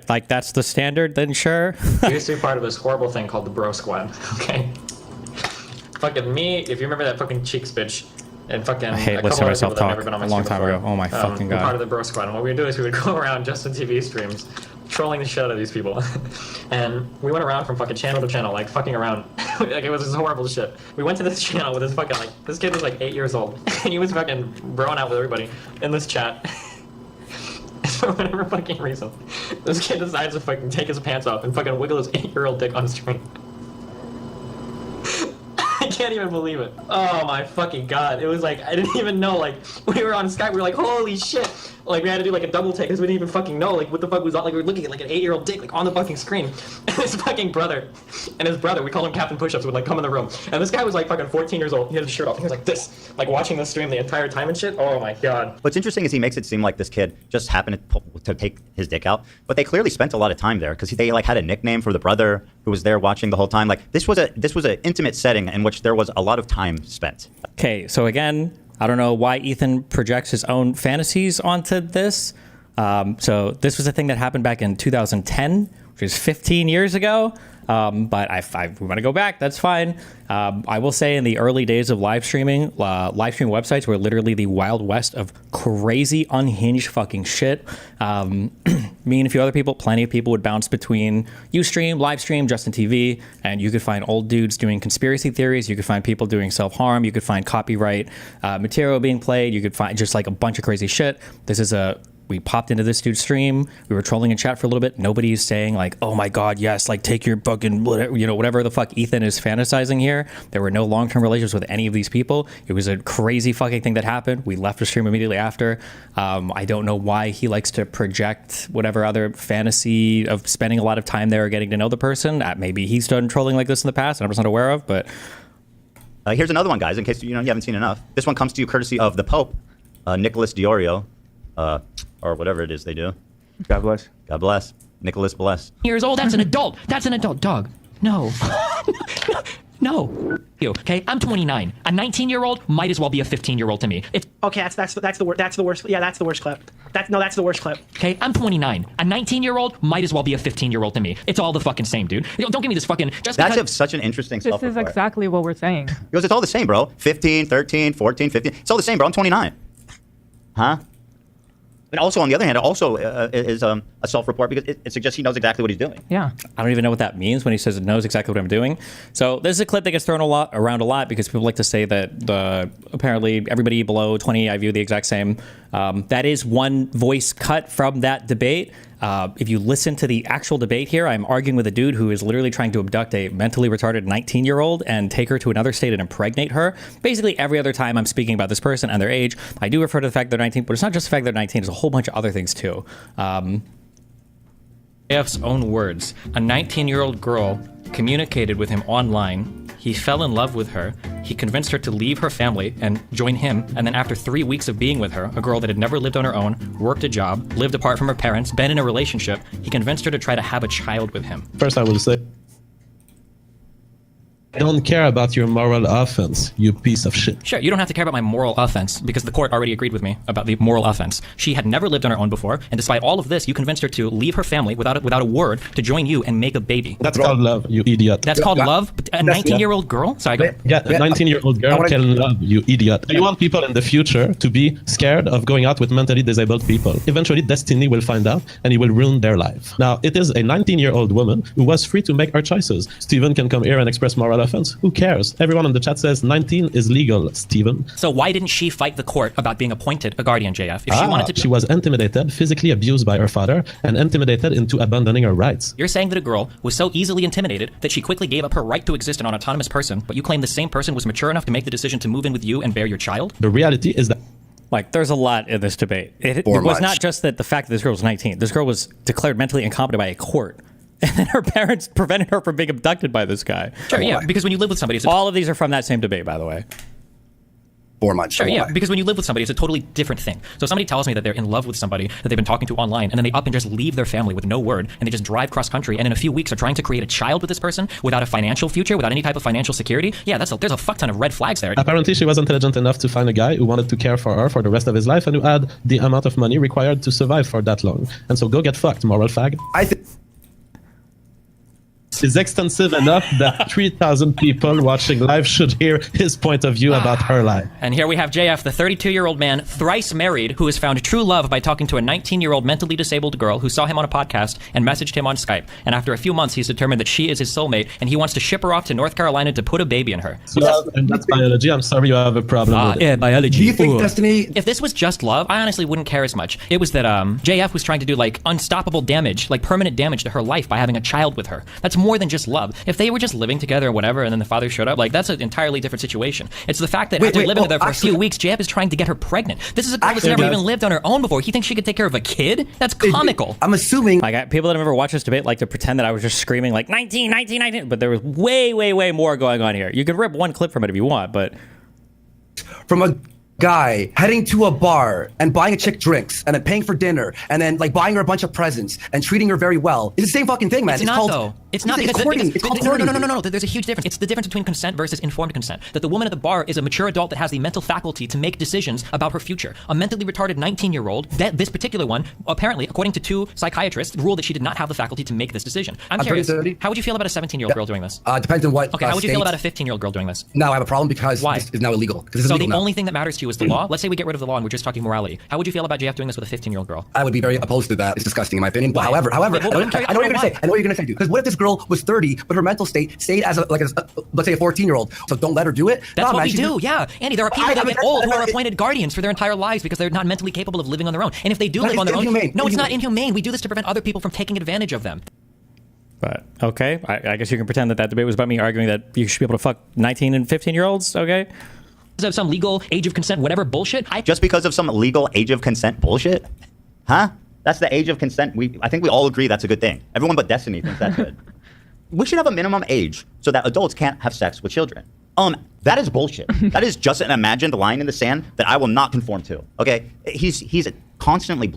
like that's the standard, then sure. We used to be part of this horrible thing called the Bro Squad, okay? Fucking me, if you remember that fucking Cheeks bitch, and fucking I hate a listening couple to other people that myself have never talk been on my a long stream time before. ago. Oh my fucking we're God. part of the Bro Squad, and what we would do is we would go around just on TV streams, trolling the shit out of these people. And we went around from fucking channel to channel, like fucking around. Like it was this horrible shit. We went to this channel with this fucking, like, this kid was like 8 years old, and he was fucking broing out with everybody in this chat. For whatever fucking reason, this kid decides to fucking take his pants off and fucking wiggle his 8-year-old dick on screen. I can't even believe it. Oh my fucking God. It was like, I didn't even know, like, we were on Skype, we were like, holy shit. Like, we had to do like a double take because we didn't even fucking know, like, what the fuck was on, like, we were looking at like an 8-year-old dick, like, on the fucking screen. And his fucking brother, we called him Captain Push-Ups, would like come in the room. And this guy was like fucking 14 years old, he had his shirt off, he was like this, like watching the stream the entire time and shit. Oh my God. What's interesting is he makes it seem like this kid just happened to take his dick out, but they clearly spent a lot of time there because they like had a nickname for the brother who was there watching the whole time. Like this was an intimate setting in which there was a lot of time spent. Okay, so again, I don't know why Ethan projects his own fantasies onto this. So this was a thing that happened back in 2010, which is 15 years ago. But if we want to go back, that's fine. I will say in the early days of live streaming, live stream websites were literally the wild west of crazy, unhinged fucking shit. Me and a few other people, plenty of people would bounce between Ustream, Livestream, Justin TV, and you could find old dudes doing conspiracy theories. You could find people doing self-harm. You could find copyright material being played. You could find just like a bunch of crazy shit. We popped into this dude's stream. We were trolling in chat for a little bit. Nobody's saying like, "Oh my God, yes!" Like, take your fucking whatever the fuck Ethan is fantasizing here. There were no long-term relationships with any of these people. It was a crazy fucking thing that happened. We left the stream immediately after. I don't know why he likes to project whatever other fantasy of spending a lot of time there or getting to know the person. Maybe he's done trolling like this in the past, and I'm just not aware of. But here's another one, guys. In case you haven't seen enough, this one comes to you courtesy of the Pope, Nicholas Diorio. Or whatever it is they do. God bless. God bless. Nicholas bless. Years old, that's an adult. That's an adult dog. No. No. You, okay? I'm 29. A 19-year-old might as well be a 15-year-old to me. Okay, that's the worst. Yeah, that's the worst clip. That's the worst clip. Okay, I'm 29. A 19-year-old might as well be a 15-year-old to me. It's all the fucking same, dude. Don't give me this fucking That's such an interesting This is exactly what we're saying. He goes, it's all the same, bro. 15, 13, 14, 15. It's all the same, bro. I'm 29. Huh? But also, on the other hand, it also is a self-report because it suggests he knows exactly what he's doing. Yeah. I don't even know what that means when he says it knows exactly what I'm doing. So this is a clip that gets thrown around a lot because people like to say that apparently everybody below 20 I view the exact same. That is one voice cut from that debate. If you listen to the actual debate here, I'm arguing with a dude who is literally trying to abduct a mentally retarded 19-year-old and take her to another state and impregnate her. Basically, every other time I'm speaking about this person and their age, I do refer to the fact they're 19, but it's not just the fact they're 19. There's a whole bunch of other things, too. JF's own words, a 19-year-old girl communicated with him online. He fell in love with her. He convinced her to leave her family and join him. And then after 3 weeks of being with her, a girl that had never lived on her own, worked a job, lived apart from her parents, been in a relationship, he convinced her to try to have a child with him. First, I will say, I don't care about your moral offense, you piece of shit. Sure, you don't have to care about my moral offense because the court already agreed with me about the moral offense. She had never lived on her own before, and despite all of this, you convinced her to leave her family without a word to join you and make a baby. That's called love, you idiot. That's called love? A 19-year-old girl? Sorry, go ahead. Yeah, a 19-year-old girl can love, you idiot. You want people in the future to be scared of going out with mentally disabled people. Eventually, destiny will find out, and it will ruin their life. Now, it is a 19-year-old woman who was free to make her choices. Steven can come here and express moral offense. Who cares? Everyone in the chat says 19 is legal, Steven. So why didn't she fight the court about being appointed a guardian, JF? If she wanted to... She was intimidated, physically abused by her father, and intimidated into abandoning her rights. You're saying that a girl was so easily intimidated that she quickly gave up her right to exist an autonomous person, but you claim the same person was mature enough to make the decision to move in with you and bear your child? The reality is that... Like, there's a lot in this debate. It was not just that the fact that this girl was 19. This girl was declared mentally incompetent by a court. And then her parents prevented her from being abducted by this guy. Sure, yeah, because when you live with somebody... All of these are from that same debate, by the way. 4 months. Sure, yeah, because when you live with somebody, it's a totally different thing. So if somebody tells me that they're in love with somebody that they've been talking to online, and then they up and just leave their family with no word, and they just drive cross-country, and in a few weeks are trying to create a child with this person without a financial future, without any type of financial security, yeah, there's a fuck ton of red flags there. Apparently, she was intelligent enough to find a guy who wanted to care for her for the rest of his life and who had the amount of money required to survive for that long. And so go get fucked, moral fag. I think is extensive enough that 3,000 people watching live should hear his point of view about her life. And here we have JF, the 32-year-old man, thrice married, who has found true love by talking to a 19-year-old mentally disabled girl who saw him on a podcast and messaged him on Skype. And after a few months, he's determined that she is his soulmate, and he wants to ship her off to North Carolina to put a baby in her. And that's biology. I'm sorry you have a problem with it. Yeah, biology. Do you think Destiny... If this was just love, I honestly wouldn't care as much. It was that JF was trying to do, like, unstoppable damage, like permanent damage to her life by having a child with her. That's more than just love. If they were just living together or whatever, and then the father showed up, like, that's an entirely different situation. It's the fact that after living with her for a few weeks, JF is trying to get her pregnant. This is a girl that's never even lived on her own before. He thinks she could take care of a kid? That's comical. I'm assuming... Like, people that have ever watched this debate like to pretend that I was just screaming, like, 19, 19, 19, but there was way, way, way more going on here. You can rip one clip from it if you want, but... From a guy heading to a bar and buying a chick drinks and then paying for dinner and then, like, buying her a bunch of presents and treating her very well. It's the same fucking thing, man. It's not, called... though. It's not It's courting. It's called courting. No. There's a huge difference. It's the difference between consent versus informed consent. That the woman at the bar is a mature adult that has the mental faculty to make decisions about her future. A mentally retarded 19-year-old, this particular one, apparently, according to 2 psychiatrists, ruled that she did not have the faculty to make this decision. I'm curious, how would you feel about a 17-year-old girl doing this? Depends on what. Okay, how would you feel about a 15-year-old girl doing this? No, I have a problem because Why? this is now illegal. So the only thing that matters to you is the law? Let's say we get rid of the law and we're just talking morality. How would you feel about JF doing this with a 15-year-old girl? I would be very opposed to that. It's disgusting in my opinion. But however, I know what you're gonna say. I know what you're gonna say, dude. Because what if this girl was 30, but her mental state stayed as let's say a 14-year-old? So don't let her do it. That's what we do. Yeah, Andy. There are people that get old who are appointed guardians for their entire lives because they're not mentally capable of living on their own. And if they do live on their own, no, it's not inhumane. We do this to prevent other people from taking advantage of them. But okay, I guess you can pretend that debate was about me arguing that you should be able to fuck 19 and 15-year-olds. Okay. Because of some legal age of consent, whatever bullshit. Just because of some legal age of consent bullshit? Huh? That's the age of consent. I think we all agree that's a good thing. Everyone but Destiny thinks that's good. We should have a minimum age so that adults can't have sex with children. That is bullshit. That is just an imagined line in the sand that I will not conform to. Okay? He's constantly...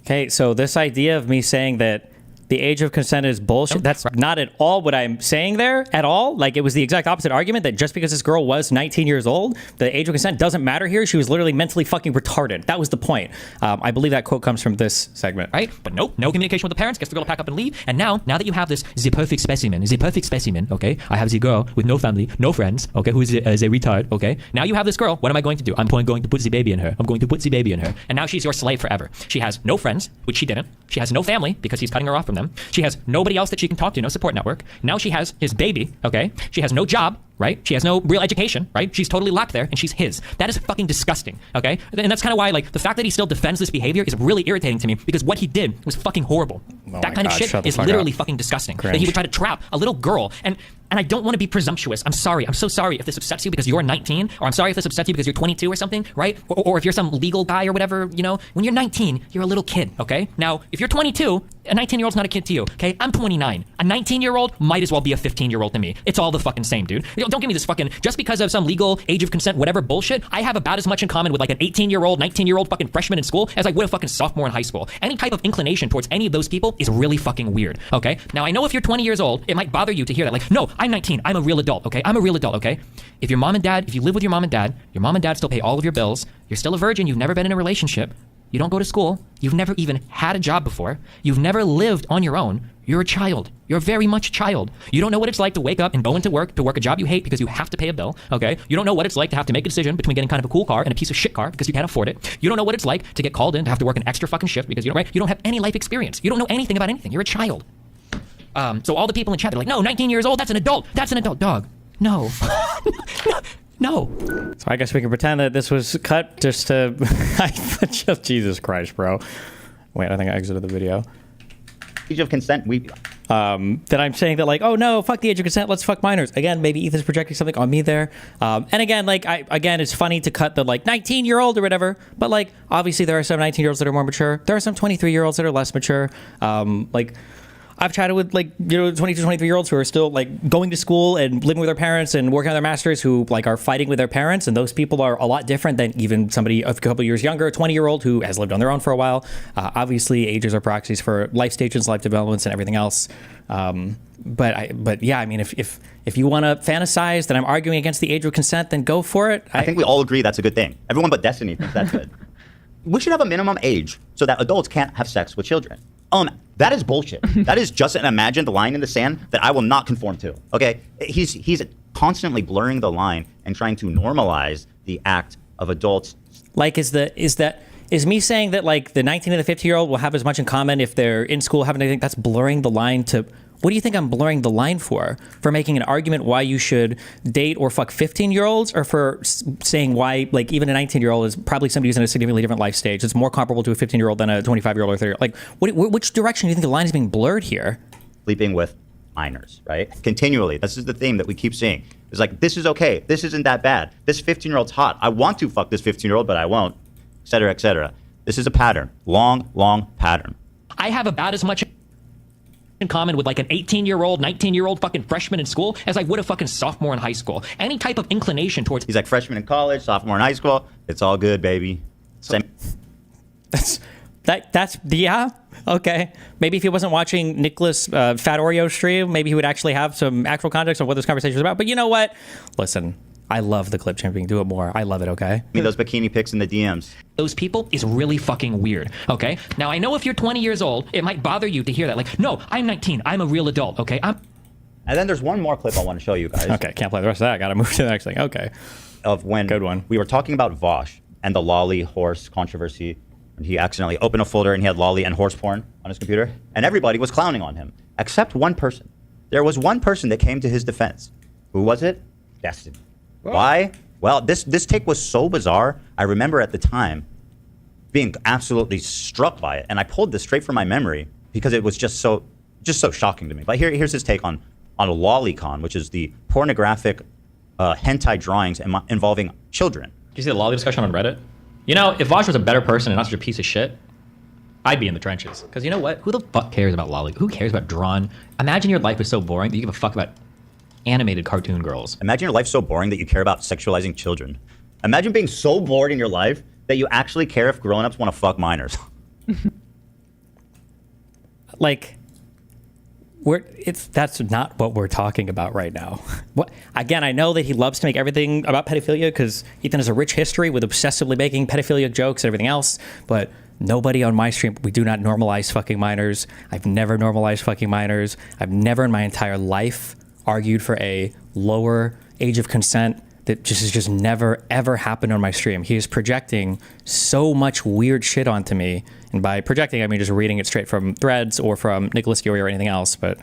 Okay, so this idea of me saying that the age of consent is bullshit. That's not at all what I'm saying there at all. Like, it was the exact opposite argument that just because this girl was 19 years old, the age of consent doesn't matter here. She was literally mentally fucking retarded. That was the point. I believe that quote comes from this segment. Right? But nope, no communication with the parents. Gets the girl to pack up and leave. And now that you have the perfect specimen, okay? I have the girl with no family, no friends, okay, who is a retard, okay? Now you have this girl. What am I going to do? I'm going to put the baby in her. I'm going to put the baby in her. And now she's your slave forever. She has no friends, which she didn't. She has no family because he's cutting her off from them. She has nobody else that she can talk to, no support network. Now she has his baby, okay? She has no job, right? She has no real education, right? She's totally locked there, and she's his. That is fucking disgusting, okay? And that's kind of why, like, the fact that he still defends this behavior is really irritating to me, because what he did was fucking horrible. That kind of shit is literally fucking disgusting. That he would try to trap a little girl, and I don't want to be presumptuous. I'm sorry. I'm so sorry if this upsets you because you're 19, or I'm sorry if this upsets you because you're 22 or something, right? Or if you're some legal guy or whatever, you know? When you're 19, you're a little kid, okay? Now, if you're 22, a 19-year-old's not a kid to you, okay? I'm 29. A 19-year-old might as well be a 15-year-old to me. It's all the fucking same, dude. Don't give me this fucking, just because of some legal age of consent, whatever bullshit, I have about as much in common with like an 18-year-old, 19-year-old fucking freshman in school as I would a fucking sophomore in high school. Any type of inclination towards any of those people is really fucking weird, okay? Now, I know if you're 20 years old, it might bother you to hear that, like, no, I'm 19, I'm a real adult, okay? I'm a real adult, okay? If your mom and dad, if you live with your mom and dad still pay all of your bills, you're still a virgin, you've never been in a relationship, you don't go to school, you've never even had a job before, you've never lived on your own, you're a child. You're very much a child. You don't know what it's like to wake up and go into work, to work a job you hate because you have to pay a bill, okay? You don't know what it's like to have to make a decision between getting kind of a cool car and a piece of shit car because you can't afford it. You don't know what it's like to get called in to have to work an extra fucking shift because you don't have any life experience. You don't know anything about anything. You're a child. So all the people in chat, they're like, no, 19 years old, that's an adult. That's an adult. Dog. No. No. So I guess we can pretend that this was cut just to... just Jesus Christ, bro. Wait, I think I exited the video. Age of consent, that I'm saying that, like, oh no, fuck the age of consent, let's fuck minors. Again, maybe Ethan's projecting something on me there. And again, like, it's funny to cut the, like, 19-year-old or whatever, but, like, obviously there are some 19-year-olds that are more mature. There are some 23-year-olds that are less mature. Like, I've chatted with, like, 22, 23-year-olds who are still, like, going to school and living with their parents and working on their masters who, like, are fighting with their parents. And those people are a lot different than even somebody a couple years younger, a 20-year-old who has lived on their own for a while. Obviously, ages are proxies for life stages, life developments, and everything else. But yeah, I mean, if you want to fantasize that I'm arguing against the age of consent, then go for it. I think we all agree that's a good thing. Everyone but Destiny thinks that's good. We should have a minimum age so that adults can't have sex with children. That is bullshit. That is just an imagined line in the sand that I will not conform to. Okay, he's constantly blurring the line and trying to normalize the act of adults. Like, is me saying that, like, the 19 and the 50-year-old will have as much in common if they're in school having anything? That's blurring the line to. What do you think I'm blurring the line for? For making an argument why you should date or fuck 15-year-olds, or for saying why, like, even a 19-year-old is probably somebody who's in a significantly different life stage. It's more comparable to a 15-year-old than a 25-year-old or 30-year-old. Like, which direction do you think the line is being blurred here? Sleeping with minors, right? Continually. This is the theme that we keep seeing. It's like, this is okay. This isn't that bad. This 15-year-old's hot. I want to fuck this 15-year-old, but I won't, et cetera, et cetera. This is a pattern. Long pattern. I have about as much in common with like an 18-year-old, 19-year-old fucking freshman in school as I would a fucking sophomore in high school. Any type of inclination towards... He's like freshman in college, sophomore in high school. It's all good, baby. Same. That's yeah, okay. Maybe if he wasn't watching Nicholas Fat Oreo stream, maybe he would actually have some actual context on what this conversation is about. But you know what? Listen, I love the clip champion. Do it more. I love it, okay? I mean, those bikini pics in the DMs. Those people is really fucking weird, okay? Now, I know if you're 20 years old, it might bother you to hear that. Like, no, I'm 19. I'm a real adult, okay? And then there's one more clip I want to show you guys. Okay, can't play the rest of that. Got to move to the next thing. Okay. Of when Good one. We were talking about Vosh and the lolly horse controversy. And he accidentally opened a folder and he had lolly and horse porn on his computer. And everybody was clowning on him, except one person. There was one person that came to his defense. Who was it? Destiny. What? Why? Well, this take was so bizarre. I remember at the time being absolutely struck by it. And I pulled this straight from my memory because it was just so shocking to me. But here's his take on a lolicon, which is the pornographic hentai drawings involving children. Did you see the lolly discussion on Reddit? You know, if Vosh was a better person and not such a piece of shit, I'd be in the trenches. Because you know what? Who the fuck cares about lolly? Who cares about drawn? Imagine your life is so boring that you give a fuck about animated cartoon girls. Imagine your life so boring that you care about sexualizing children. Imagine being so bored in your life that you actually care if grown-ups want to fuck minors. Like, That's not what we're talking about right now. Again, I know that he loves to make everything about pedophilia because Ethan has a rich history with obsessively making pedophilia jokes and everything else, but nobody on my stream, we do not normalize fucking minors. I've never normalized fucking minors. I've never in my entire life argued for a lower age of consent. That just never, ever happened on my stream. He is projecting so much weird shit onto me. And by projecting, I mean just reading it straight from threads or from Nicholas Fury or anything else. But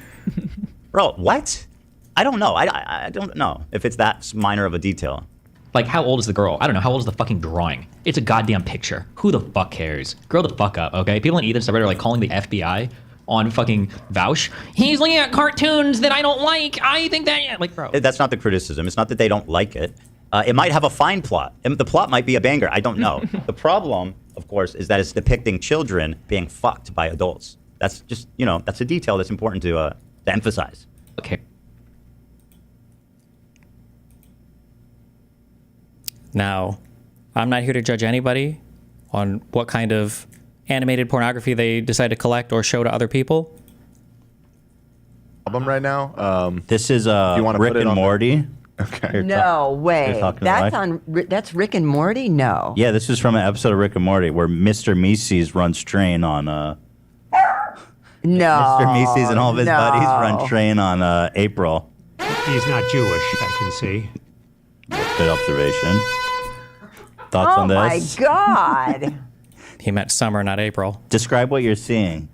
Bro, what? I don't know. I don't know if it's that minor of a detail. Like, how old is the girl? I don't know. How old is the fucking drawing? It's a goddamn picture. Who the fuck cares? Grow the fuck up, okay? People in Ethan's subreddit are like calling the FBI on fucking Vouch. He's looking at cartoons that I don't like. I think that, like, bro. That's not the criticism. It's not that they don't like it. It might have a fine plot. And the plot might be a banger. I don't know. The problem, of course, is that it's depicting children being fucked by adults. That's just, that's a detail that's important to emphasize. Okay. now, I'm not here to judge anybody on what kind of animated pornography they decide to collect or show to other people. Album right now. This is you wanna Rick put it and on Morty. Okay. No way. talking to That's the on. That's Rick and Morty. No. Yeah, this is from an episode of Rick and Morty where Mr. Mises runs train on. No. Mr. Mises and all of his buddies run train on April. He's not Jewish, I can see. Good observation. Thoughts on this? Oh my God. He meant summer, not April. Describe what you're seeing.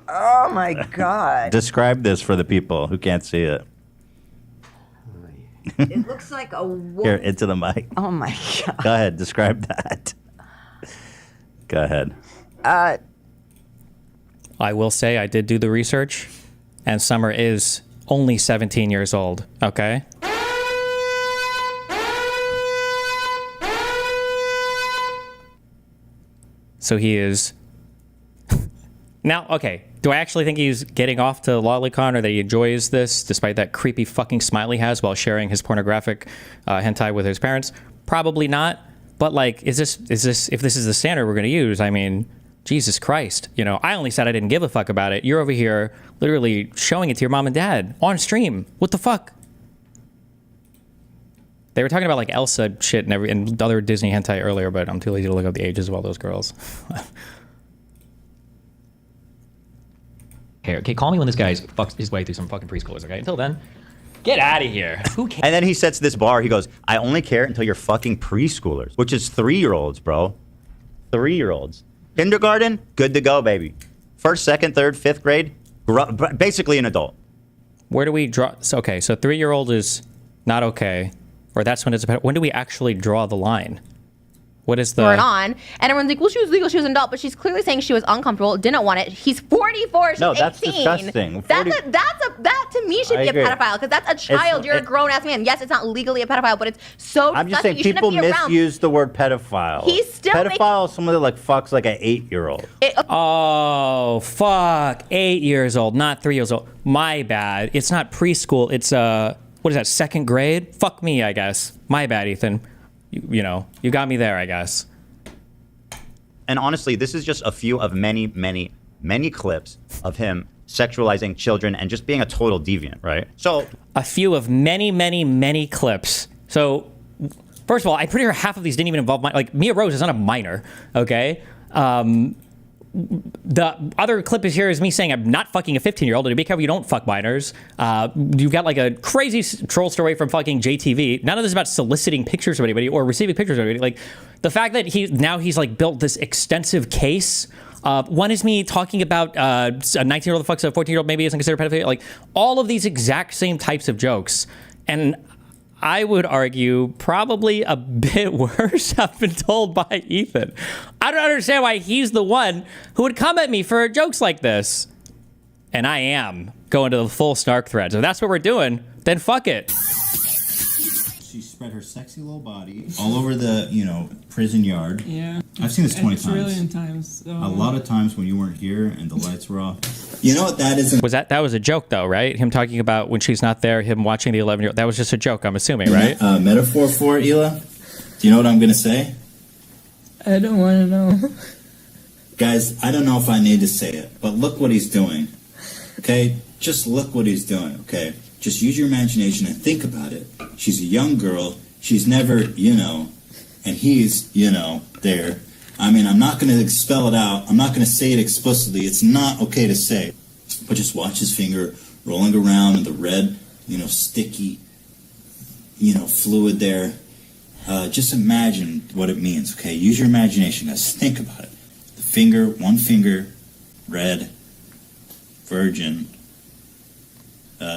Oh my God. Describe this for the people who can't see it. It looks like a wolf. Here, into the mic. Oh my God. Go ahead, describe that. Go ahead. I will say I did do the research, and Summer is only 17 years old, okay? So he is... Now, okay, do I actually think he's getting off to lolicon or that he enjoys this despite that creepy fucking smile he has while sharing his pornographic hentai with his parents? Probably not. But like, if this is the standard we're going to use, I mean, Jesus Christ. You know, I only said I didn't give a fuck about it. You're over here literally showing it to your mom and dad on stream. What the fuck? They were talking about like Elsa shit and other Disney hentai earlier, but I'm too lazy to look up the ages of all those girls. Okay, call me when this guy fucks his way through some fucking preschoolers, okay? Until then, get out of here. Who cares? And then he sets this bar. He goes, I only care until you're fucking preschoolers, which is 3-year-olds, bro. 3-year-olds. Kindergarten, good to go, baby. First, second, third, fifth grade, basically an adult. Where do we draw? Okay, so 3-year-old is not okay, or that's when it's about. When do we actually draw the line? What is the... Turn on, and everyone's like, well, she was legal, she was an adult, but she's clearly saying she was uncomfortable, didn't want it. He's 44, she's 18. No, that's disgusting. That to me should I be agree. a pedophile, because that's a child. You're a grown-ass man. Yes, it's not legally a pedophile, but it's so I'm just disgusting. saying You shouldn't people be around. misuse the word pedophile. He's still pedophile is someone that like fucks like an 8-year-old. Oh, fuck. 8 years old, not 3 years old. My bad. It's not preschool. It's, what is that, second grade? Fuck me, I guess. My bad, Ethan. You know, you got me there, I guess. And honestly, this is just a few of many, many, many clips of him sexualizing children and just being a total deviant, right? So a few of many, many, many clips. So first of all, I'm pretty sure half of these didn't even involve like Mia Rose is not a minor, okay? The other clip is here is me saying I'm not fucking a 15-year-old, and be careful you don't fuck minors. You've got like a crazy troll story from fucking JTV. None of this is about soliciting pictures of anybody or receiving pictures of anybody. Like the fact that he's like built this extensive case. One is me talking about a 19-year-old that fucks a 14-year-old maybe isn't considered pedophilia. Like all of these exact same types of jokes. And I would argue probably a bit worse have been told by Ethan. I don't understand why he's the one who would come at me for jokes like this. And I am going to the full snark thread. So if that's what we're doing, then fuck it. She spread her sexy little body all over the, prison yard. Yeah. I've seen this 20 a times. trillion times. A lot of times when you weren't here and the lights were off. You know what that is? That was a joke though, right? Him talking about when she's not there, him watching the 11-year-old. That was just a joke, I'm assuming, right? Metaphor for it, Hila? Do you know what I'm going to say? I don't want to know. Guys, I don't know if I need to say it, but look what he's doing. Okay? Just look what he's doing, okay? Just use your imagination and think about it. She's a young girl. She's never, and he's, there. I mean, I'm not going to spell it out. I'm not going to say it explicitly. It's not okay to say. But just watch his finger rolling around in the red, sticky, fluid there. Just imagine what it means, okay? Use your imagination, guys. Think about it. The finger, one finger, red, virgin.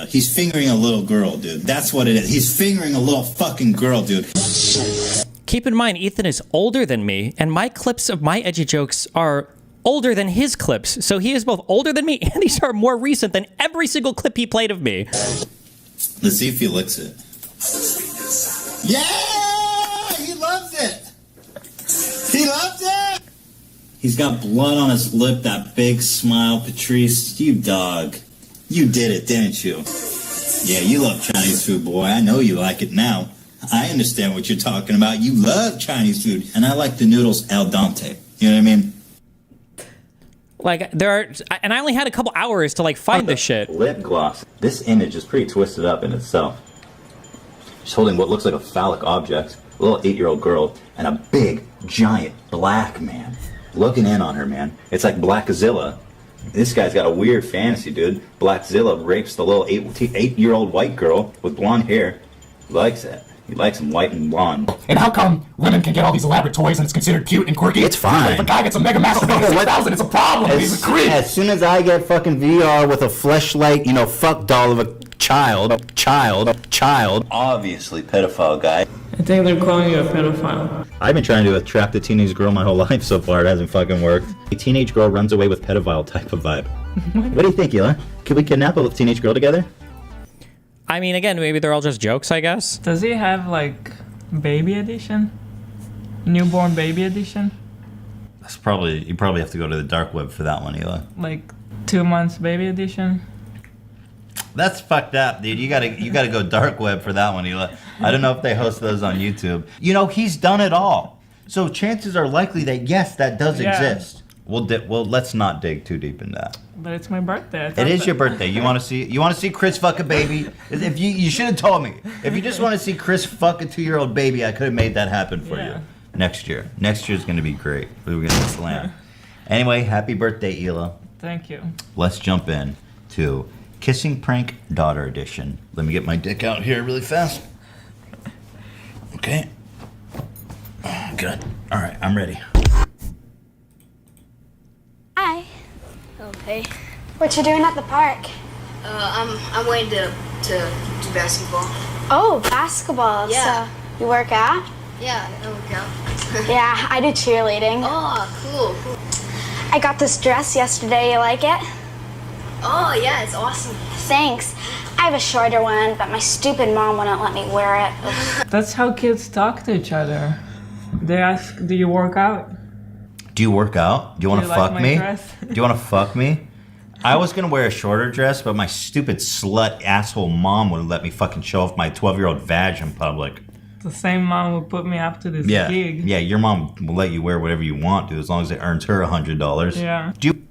He's fingering a little girl, dude. That's what it is. He's fingering a little fucking girl, dude. Keep in mind, Ethan is older than me, and my clips of my edgy jokes are older than his clips. So he is both older than me, and these are more recent than every single clip he played of me. Let's see if he licks it. Yeah! He loves it! He loves it! He's got blood on his lip, that big smile. Patrice, you dog. You did it, didn't you? Yeah, you love Chinese food, boy. I know you like it now. I understand what you're talking about. You love Chinese food. And I like the noodles al dente. You know what I mean? Like, and I only had a couple hours to, find this shit. Lip gloss. This image is pretty twisted up in itself. She's holding what looks like a phallic object, a little 8-year-old girl, and a big, giant black man looking in on her, man. It's like Blackzilla. This guy's got a weird fantasy, dude. Blackzilla rapes the little 8-year-old white girl with blonde hair. He likes it. He likes them white and blonde. And how come women can get all these elaborate toys and it's considered cute and quirky? It's fine. If a guy gets a Mega Master Bone 6000, it's a problem. He's a creep. As soon as I get fucking VR with a fleshlight, fuck doll of a child. Obviously pedophile guy. I think they're calling you a pedophile. I've been trying to attract a teenage girl my whole life so far. It hasn't fucking worked. A teenage girl runs away with pedophile type of vibe. What do you think, Hila? Can we kidnap a teenage girl together? I mean, again, maybe they're all just jokes, I guess. Does he have baby edition? Newborn baby edition? You probably have to go to the dark web for that one, Hila. 2 months baby edition? That's fucked up, dude. You gotta go dark web for that one, Hila. I don't know if they host those on YouTube. He's done it all. So chances are likely that yes, that does exist. Well, let's not dig too deep into that. But it's my birthday. It is your birthday. You want to see Chris fuck a baby? If you should have told me. If you just want to see Chris fuck a 2-year-old baby, I could have made that happen for you. Next year. Next year's gonna be great. We're gonna slam. Anyway, happy birthday, Hila. Thank you. Let's jump in to Kissing Prank Daughter Edition. Let me get my dick out here really fast. Okay. Good. All right, I'm ready. Hi. Okay. What you doing at the park? I'm waiting to do basketball. Oh, basketball. Yeah. So you work out? Yeah, I work out. Yeah, I do cheerleading. Oh, cool. I got this dress yesterday. You like it? Oh, yeah, it's awesome. Thanks. I have a shorter one, but my stupid mom wouldn't let me wear it. That's how kids talk to each other. They ask, do you work out? Do you work out? Do you want to fuck me? Do you want to fuck me? I was going to wear a shorter dress, but my stupid slut asshole mom wouldn't let me fucking show off my 12-year-old vag in public. The same mom who put me up to this Yeah, gig. yeah, your mom will let you wear whatever you want, dude, as long as it earns her $100. Yeah. Do you...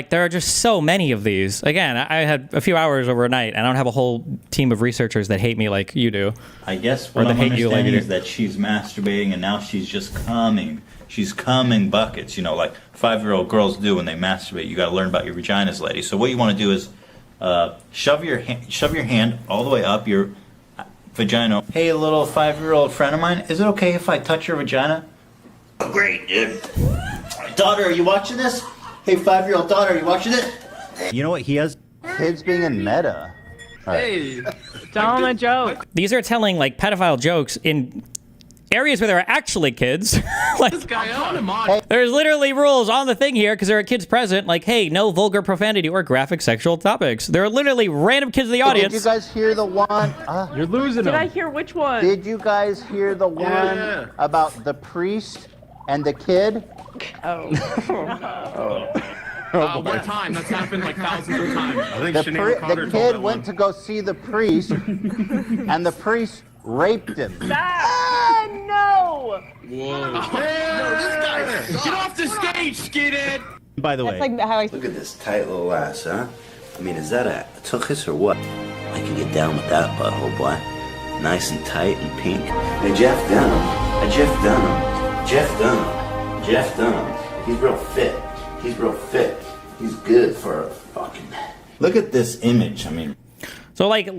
There are just so many of these. Again, I had a few hours overnight, and I don't have a whole team of researchers that hate me like you do. I guess what I'm understanding is that she's masturbating, and now she's just coming. She's coming buckets, like 5-year-old girls do when they masturbate. You got to learn about your vaginas, lady. So what you want to do is shove your hand all the way up your vagina. Hey, little 5-year-old friend of mine, is it okay if I touch your vagina? Oh, great, dude. Daughter, are you watching this? Hey, 5-year-old daughter, are you watching it? You know what? He has kids being in meta. Hey, tell him a joke. These are telling pedophile jokes in areas where there are actually kids. This guy on him on. There's literally rules on the thing here because there are kids present. Hey, no vulgar profanity or graphic sexual topics. There are literally random kids in the audience. Did you guys hear the one? You're losing Did him. I hear which one? Did you guys hear the one about the priest and the kid? Oh. One time. That's happened thousands of times. I think The kid went to go see the priest, and the priest raped him. Ah, no! Whoa. No, this guy. Get off the stage, skinhead. By the way, That's like how I. Look at this tight little ass, huh? I mean, is that a tuchus or what? I can get down with that butthole, boy. Nice and tight and pink. Hey, Jeff Dunham. Jeff Dunham. He's real fit. He's good for a fucking... look at this image. I mean, So like,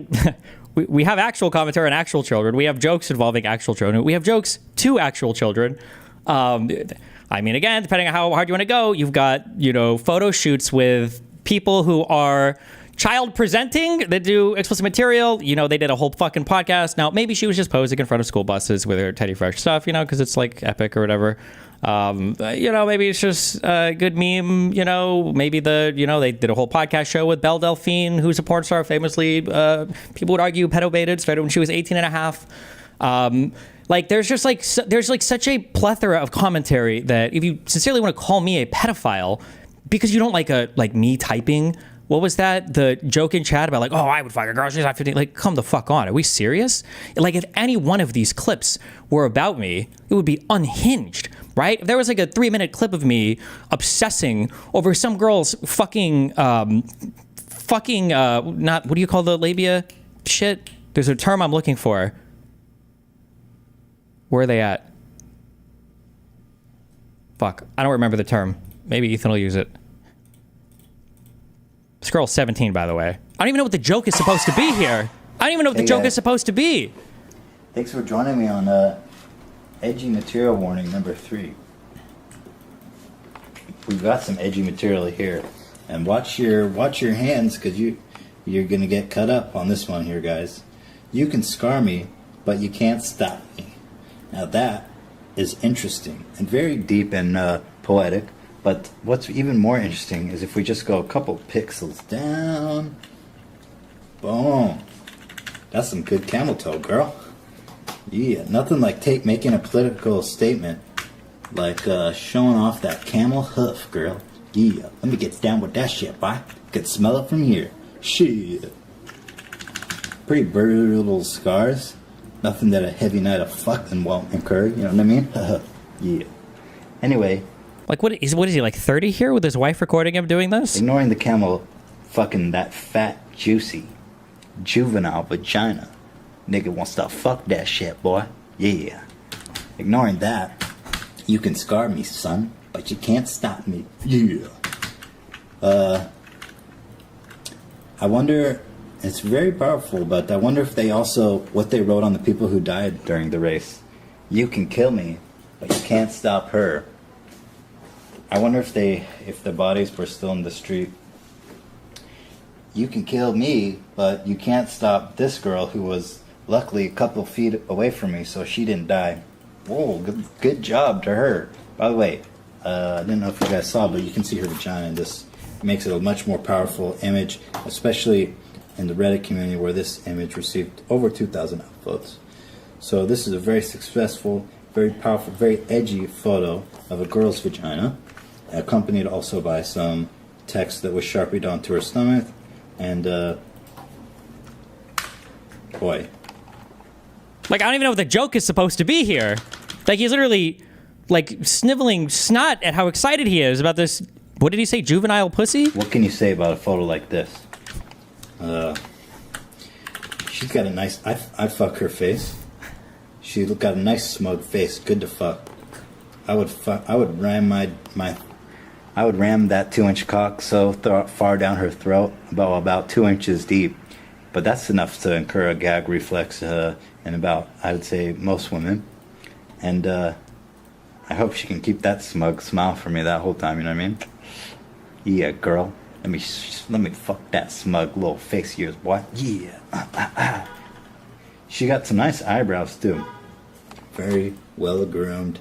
we have actual commentary on actual children. We have jokes involving actual children. We have jokes to actual children. I mean, again, depending on how hard you want to go, you've got, photo shoots with people who are child presenting that do explicit material. They did a whole fucking podcast. Now, maybe she was just posing in front of school buses with her Teddy Fresh stuff, because it's like epic or whatever. Maybe it's just a good meme. Maybe they did a whole podcast show with Belle Delphine, who's a porn star, famously, people would argue pedo-baited, started when she was 18 and a half. There's such a plethora of commentary that if you sincerely want to call me a pedophile because you don't like me typing, what was that? The joke in chat about I would fuck a girl, she's not 15. Come the fuck on. Are we serious? If any one of these clips were about me, it would be unhinged, right? If there was a 3-minute clip of me obsessing over some girl's fucking, not, what do you call the labia shit? There's a term I'm looking for. Where are they at? Fuck, I don't remember the term. Maybe Ethan will use it. This girl's 17, by the way. I don't even know what the joke is supposed to be here. I don't even know what the joke is supposed to be. thanks for joining me on edgy material warning number 3. We've got some edgy material here, and watch your hands because you're gonna get cut up on this one here, guys. You can scar me, but you can't stop me. Now that is interesting and very deep and poetic. But what's even more interesting is if we just go a couple pixels down. Boom. That's some good camel toe, girl. Yeah, nothing like making a political statement like showing off that camel hoof, girl. Yeah, let me get down with that shit, boy. Could smell it from here. Shit. Pretty brutal scars. Nothing that a heavy night of fucking won't incur, you know what I mean? Yeah. Anyway. What is he, 30 here with his wife recording him doing this? Ignoring the camel fucking that fat, juicy, juvenile vagina. Nigga wants to fuck that shit, boy. Yeah. Ignoring that, you can scar me, son, but you can't stop me. Yeah. I wonder, it's very powerful, but I wonder if they also, what they wrote on the people who died during the race. You can kill me, but you can't stop her. I wonder if the bodies were still in the street. You can kill me, but you can't stop this girl who was luckily a couple feet away from me, so she didn't die. Whoa, good job to her. By the way, I didn't know if you guys saw, but you can see her vagina, and this makes it a much more powerful image, especially in the Reddit community where this image received over 2,000 upvotes. So this is a very successful, very powerful, very edgy photo of a girl's vagina, accompanied also by some text that was sharpied onto her stomach, and boy. I don't even know what the joke is supposed to be here. He's literally, sniveling snot at how excited he is about this, what did he say, juvenile pussy? What can you say about a photo like this? She's got a nice, I'd fuck her face. She's got a nice smug face, good to fuck. I would ram I would ram that 2-inch cock so far down her throat, about 2 inches deep. But that's enough to incur a gag reflex in about, I would say, most women. And I hope she can keep that smug smile for me that whole time, you know what I mean? Yeah, girl. Let me fuck that smug little face of yours, boy. Yeah. She got some nice eyebrows, too. Very well groomed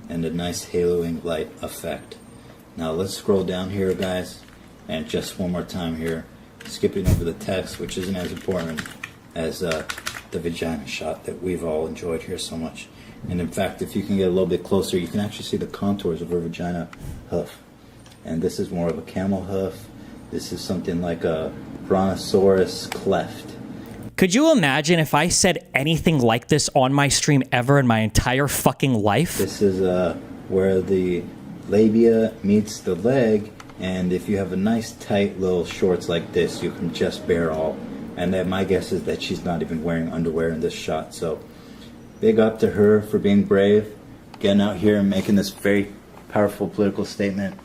and a nice haloing light effect. Now let's scroll down here, guys, and just one more time here, skipping over the text, which isn't as important as the vagina shot that we've all enjoyed here so much. And in fact, if you can get a little bit closer, you can actually see the contours of her vagina hoof. And this is more of a camel hoof. This is something like a brontosaurus cleft. Could you imagine if I said anything like this on my stream ever in my entire fucking life? This is where the labia meets the leg, and if you have a nice tight little shorts like this, you can just bear all. And then my guess is that she's not even wearing underwear in this shot. So big up to her for being brave, getting out here and making this very powerful political statement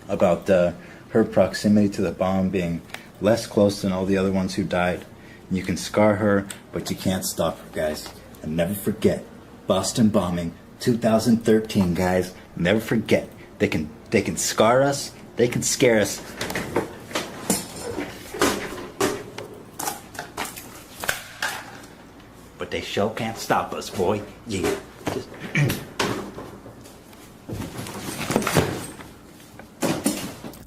about her proximity to the bomb being less close than all the other ones who died. You can scar her, but you can't stop her, guys. And never forget, Boston bombing, 2013, guys. Never forget. They can scar us, they can scare us. But they sure can't stop us, boy. Yeah.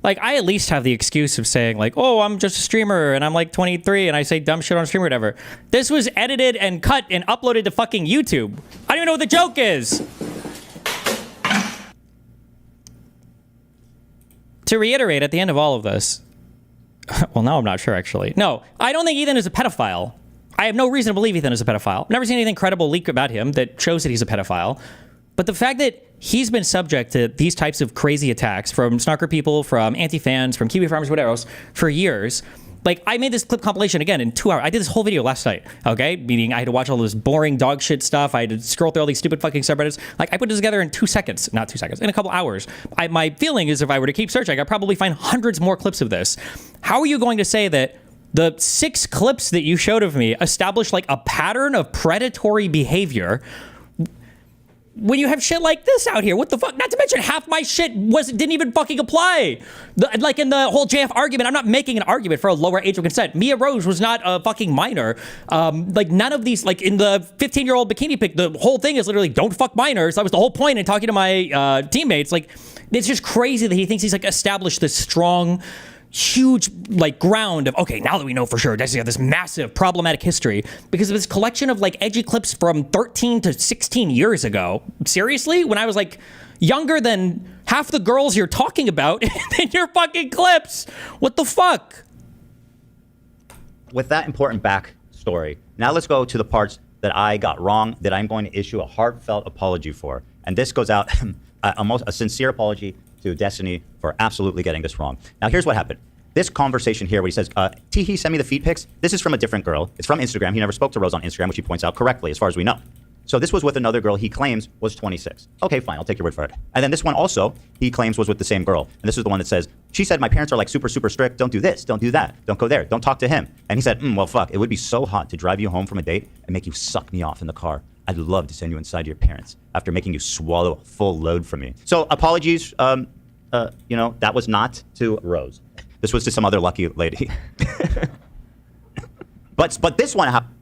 Like, I at least have the excuse of saying, like, oh, I'm just a streamer and I'm like 23 and I say dumb shit on stream or whatever. This was edited and cut and uploaded to fucking YouTube. I don't even know what the joke is. To reiterate, at the end of all of this, well, now I'm not sure, actually. No, I don't think Ethan is a pedophile. I have no reason to believe Ethan is a pedophile. I've never seen anything credible leak about him that shows that he's a pedophile. But the fact that he's been subject to these types of crazy attacks from snarker people, from anti-fans, from Kiwi farmers, whatever else, for years. Like, I made this clip compilation, again, in 2 hours. I did this whole video last night, okay? Meaning I had to watch all this boring dog shit stuff. I had to scroll through all these stupid fucking subreddits. Like, I put it together in 2 seconds. Not 2 seconds. In a couple hours. My feeling is if I were to keep searching, I'd probably find hundreds more clips of this. How are you going to say that the 6 clips that you showed of me establish, like, a pattern of predatory behavior when you have shit like this out here? What the fuck? Not to mention half my shit didn't even fucking apply. Like in the whole JF argument, I'm not making an argument for a lower age of consent. Mia Rose was not a fucking minor. Like none of these, like in the 15-year-old bikini pic, the whole thing is literally don't fuck minors. That was the whole point in talking to my teammates. Like, it's just crazy that he thinks he's like established this strong, huge like ground of, okay, now that we know for sure Destiny had this massive problematic history because of this collection of like edgy clips from 13 to 16 years ago. Seriously? When I was like younger than half the girls you're talking about in your fucking clips. What the fuck? With that important backstory, now let's go to the parts that I got wrong that I'm going to issue a heartfelt apology for. And this goes out a sincere apology to Destiny for absolutely getting this wrong. Now, here's what happened. This conversation here where he says, Teehee, send me the feed pics. This is from a different girl. It's from Instagram. He never spoke to Rose on Instagram, which he points out correctly, as far as we know. So this was with another girl he claims was 26. Okay, fine. I'll take your word for it. And then this one also, he claims was with the same girl. And this is the one that says, she said, my parents are like super, super strict. Don't do this. Don't do that. Don't go there. Don't talk to him. And he said, well, fuck. It would be so hot to drive you home from a date and make you suck me off in the car. I'd love to send you inside your parents after making you swallow a full load from me. So apologies, you know, that was not to Rose. This was to some other lucky lady. but this one happened.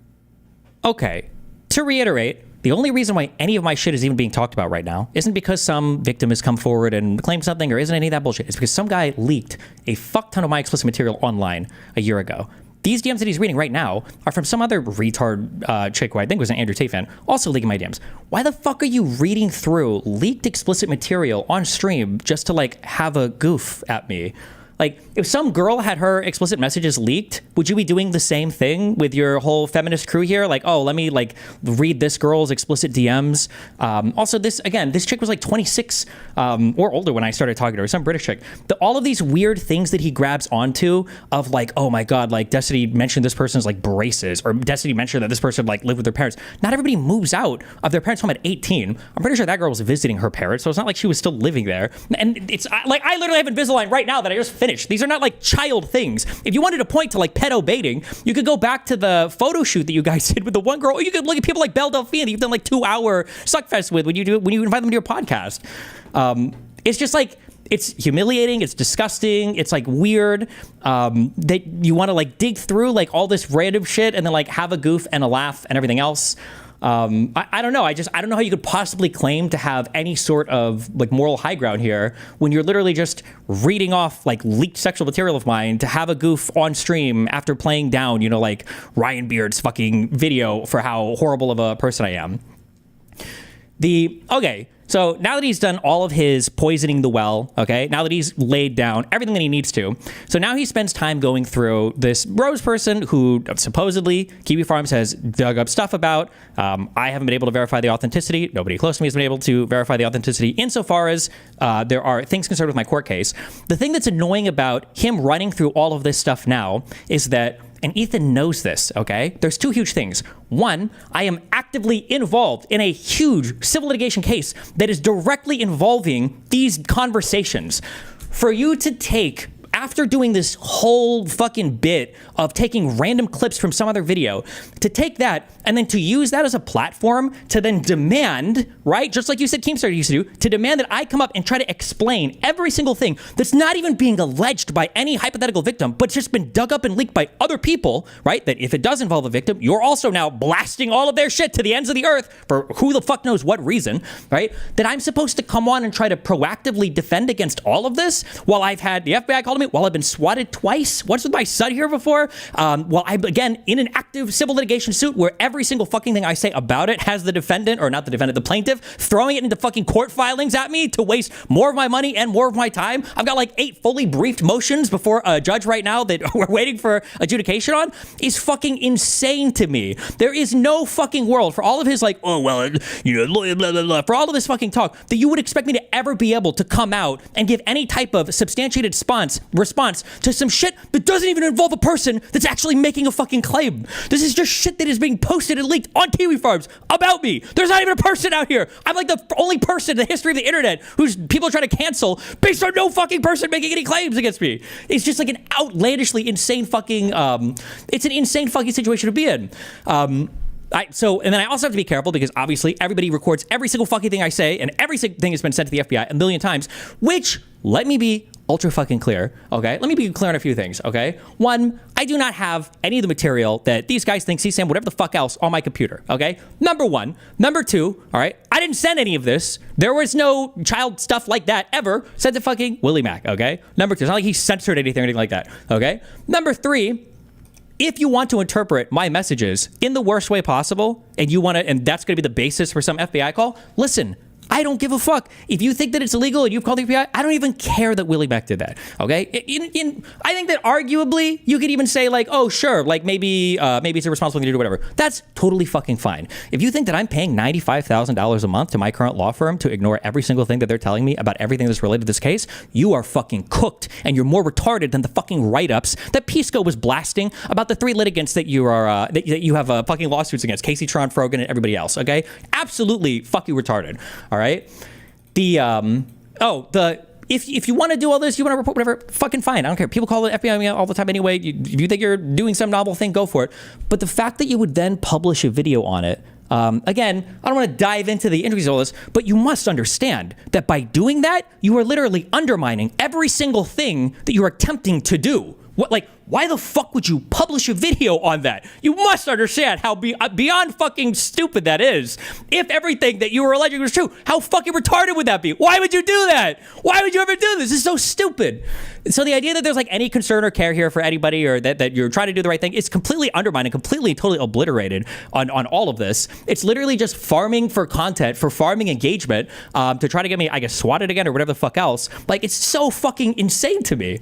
Okay. To reiterate, the only reason why any of my shit is even being talked about right now isn't because some victim has come forward and claimed something or isn't any of that bullshit. It's because some guy leaked a fuck ton of my explicit material online a year ago. These DMs that he's reading right now are from some other retard chick who I think was an Andrew Tate fan, also leaking my DMs. Why the fuck are you reading through leaked explicit material on stream just to like have a goof at me? Like, if some girl had her explicit messages leaked, would you be doing the same thing with your whole feminist crew here? Like, oh, let me like read this girl's explicit DMs. Also, this chick was like 26 or older when I started talking to her, some British chick. All of these weird things that he grabs onto of like, oh my God, like Destiny mentioned this person's like braces, or Destiny mentioned that this person like lived with their parents. Not everybody moves out of their parents' home at 18. I'm pretty sure that girl was visiting her parents, so it's not like she was still living there. And it's like, I literally have Invisalign right now that I just finished. These are not like child things. If you wanted to point to like pedo baiting, you could go back to the photo shoot that you guys did with the one girl, or you could look at people like Belle Delphine that you've done like 2-hour suckfest with when you invite them to your podcast. It's just like, it's humiliating, it's disgusting, it's like weird that you want to like dig through like all this random shit and then like have a goof and a laugh and everything else. I don't know. I don't know how you could possibly claim to have any sort of like moral high ground here when you're literally just reading off like leaked sexual material of mine to have a goof on stream after playing down, you know, like Ryan Beard's fucking video for how horrible of a person I am. Okay, So now that he's done all of his poisoning the well, okay, now that he's laid down everything that he needs to, so now he spends time going through this Rose person who supposedly Kiwi Farms has dug up stuff about. I haven't been able to verify the authenticity. Nobody close to me has been able to verify the authenticity insofar as there are things concerned with my court case. The thing that's annoying about him running through all of this stuff now is that, and Ethan knows this, okay? There's two huge things. One, I am actively involved in a huge civil litigation case that is directly involving these conversations. For you to take, after doing this whole fucking bit of taking random clips from some other video, to take that and then to use that as a platform to then demand, right, just like you said Keemstar used to do, to demand that I come up and try to explain every single thing that's not even being alleged by any hypothetical victim, but just been dug up and leaked by other people, right, that if it does involve a victim, you're also now blasting all of their shit to the ends of the earth for who the fuck knows what reason, right, that I'm supposed to come on and try to proactively defend against all of this while I've had the FBI call me, while I've been swatted twice, once with my son here before, while I'm, again, in an active civil litigation suit where every single fucking thing I say about it has the defendant, or not the defendant, the plaintiff, throwing it into fucking court filings at me to waste more of my money and more of my time. I've got like 8 fully briefed motions before a judge right now that we're waiting for adjudication on, is fucking insane to me. There is no fucking world for all of his like, oh, well, you know, blah, blah, blah, for all of this fucking talk that you would expect me to ever be able to come out and give any type of substantiated response to some shit that doesn't even involve a person that's actually making a fucking claim. This is just shit that is being posted and leaked on Kiwi Farms about me. There's not even a person out here. I'm like the only person in the history of the internet who's people are trying to cancel based on no fucking person making any claims against me. It's just like an outlandishly insane fucking, it's an insane fucking situation to be in. And then I also have to be careful because obviously everybody records every single fucking thing I say, and every single thing has been sent to the FBI a million times, which, let me be ultra fucking clear, okay? Let me be clear on a few things, okay? One, I do not have any of the material that these guys think, CSAM, whatever the fuck else, on my computer, okay? Number one. Number two, all right? I didn't send any of this. There was no child stuff like that ever sent to fucking Willie Mac, okay? Number two, it's not like he censored anything or anything like that, okay? Number three, if you want to interpret my messages in the worst way possible, and you want to, and that's going to be the basis for some FBI call, listen, I don't give a fuck. If you think that it's illegal and you've called the FBI, I don't even care that Willie Mack did that. Okay? I think that arguably you could even say like, oh, sure, like maybe it's a responsible thing to do, whatever. That's totally fucking fine. If you think that I'm paying $95,000 a month to my current law firm to ignore every single thing that they're telling me about everything that's related to this case, you are fucking cooked, and you're more retarded than the fucking write-ups that Pisco was blasting about the 3 litigants that you are that you have fucking lawsuits against, Casey, Tron, Frogan, and everybody else. Okay? Absolutely fucking retarded. All right. If you want to do all this, you want to report whatever, fucking fine. I don't care. People call the FBI all the time anyway. If you think you're doing some novel thing, go for it. But the fact that you would then publish a video on it, again, I don't want to dive into the intricacies of all this, but you must understand that by doing that, you are literally undermining every single thing that you're attempting to do. Why the fuck would you publish a video on that? You must understand how beyond fucking stupid that is. If everything that you were alleging was true, how fucking retarded would that be? Why would you do that? Why would you ever do this? This is so stupid. So the idea that there's like any concern or care here for anybody, or that you're trying to do the right thing, is completely undermined and completely, totally obliterated on all of this. It's literally just farming for content, for farming engagement, to try to get me, I guess, swatted again or whatever the fuck else. Like, it's so fucking insane to me.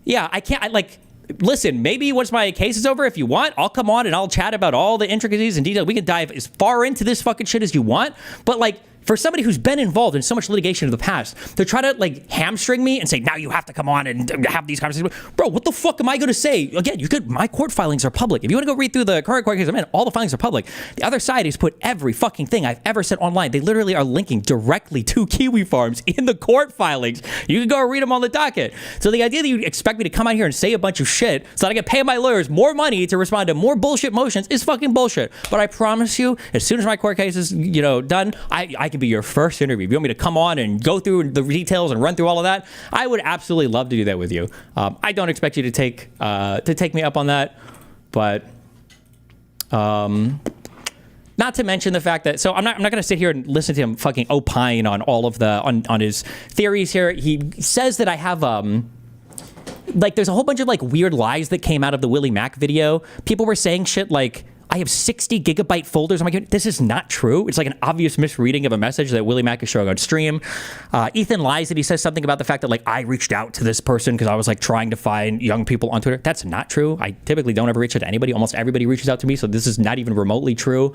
Yeah, listen, maybe once my case is over, if you want, I'll come on and I'll chat about all the intricacies and details. We can dive as far into this fucking shit as you want. But like, for somebody who's been involved in so much litigation in the past, to try to like hamstring me and say, now you have to come on and have these conversations. Bro, what the fuck am I going to say? Again, my court filings are public. If you want to go read through the current court case I'm in, all the filings are public. The other side has put every fucking thing I've ever said online. They literally are linking directly to Kiwi Farms in the court filings. You can go read them on the docket. So the idea that you expect me to come out here and say a bunch of shit so that I can pay my lawyers more money to respond to more bullshit motions is fucking bullshit. But I promise you, as soon as my court case is, done, I can be your first interview. If you want me to come on and go through the details and run through all of that, I would absolutely love to do that with you. I don't expect you to take me up on that, but not to mention the fact that, so I'm not going to sit here and listen to him fucking opine on all of on his theories here. He says that I have there's a whole bunch of like weird lies that came out of the Willie Mack video. People were saying shit like, I have 60 gigabyte folders on my computer. This is not true. It's like an obvious misreading of a message that Willie Mack is showing on stream. Ethan lies that he says something about the fact that like I reached out to this person because I was like trying to find young people on Twitter. That's not true. I typically don't ever reach out to anybody. Almost everybody reaches out to me, so this is not even remotely true.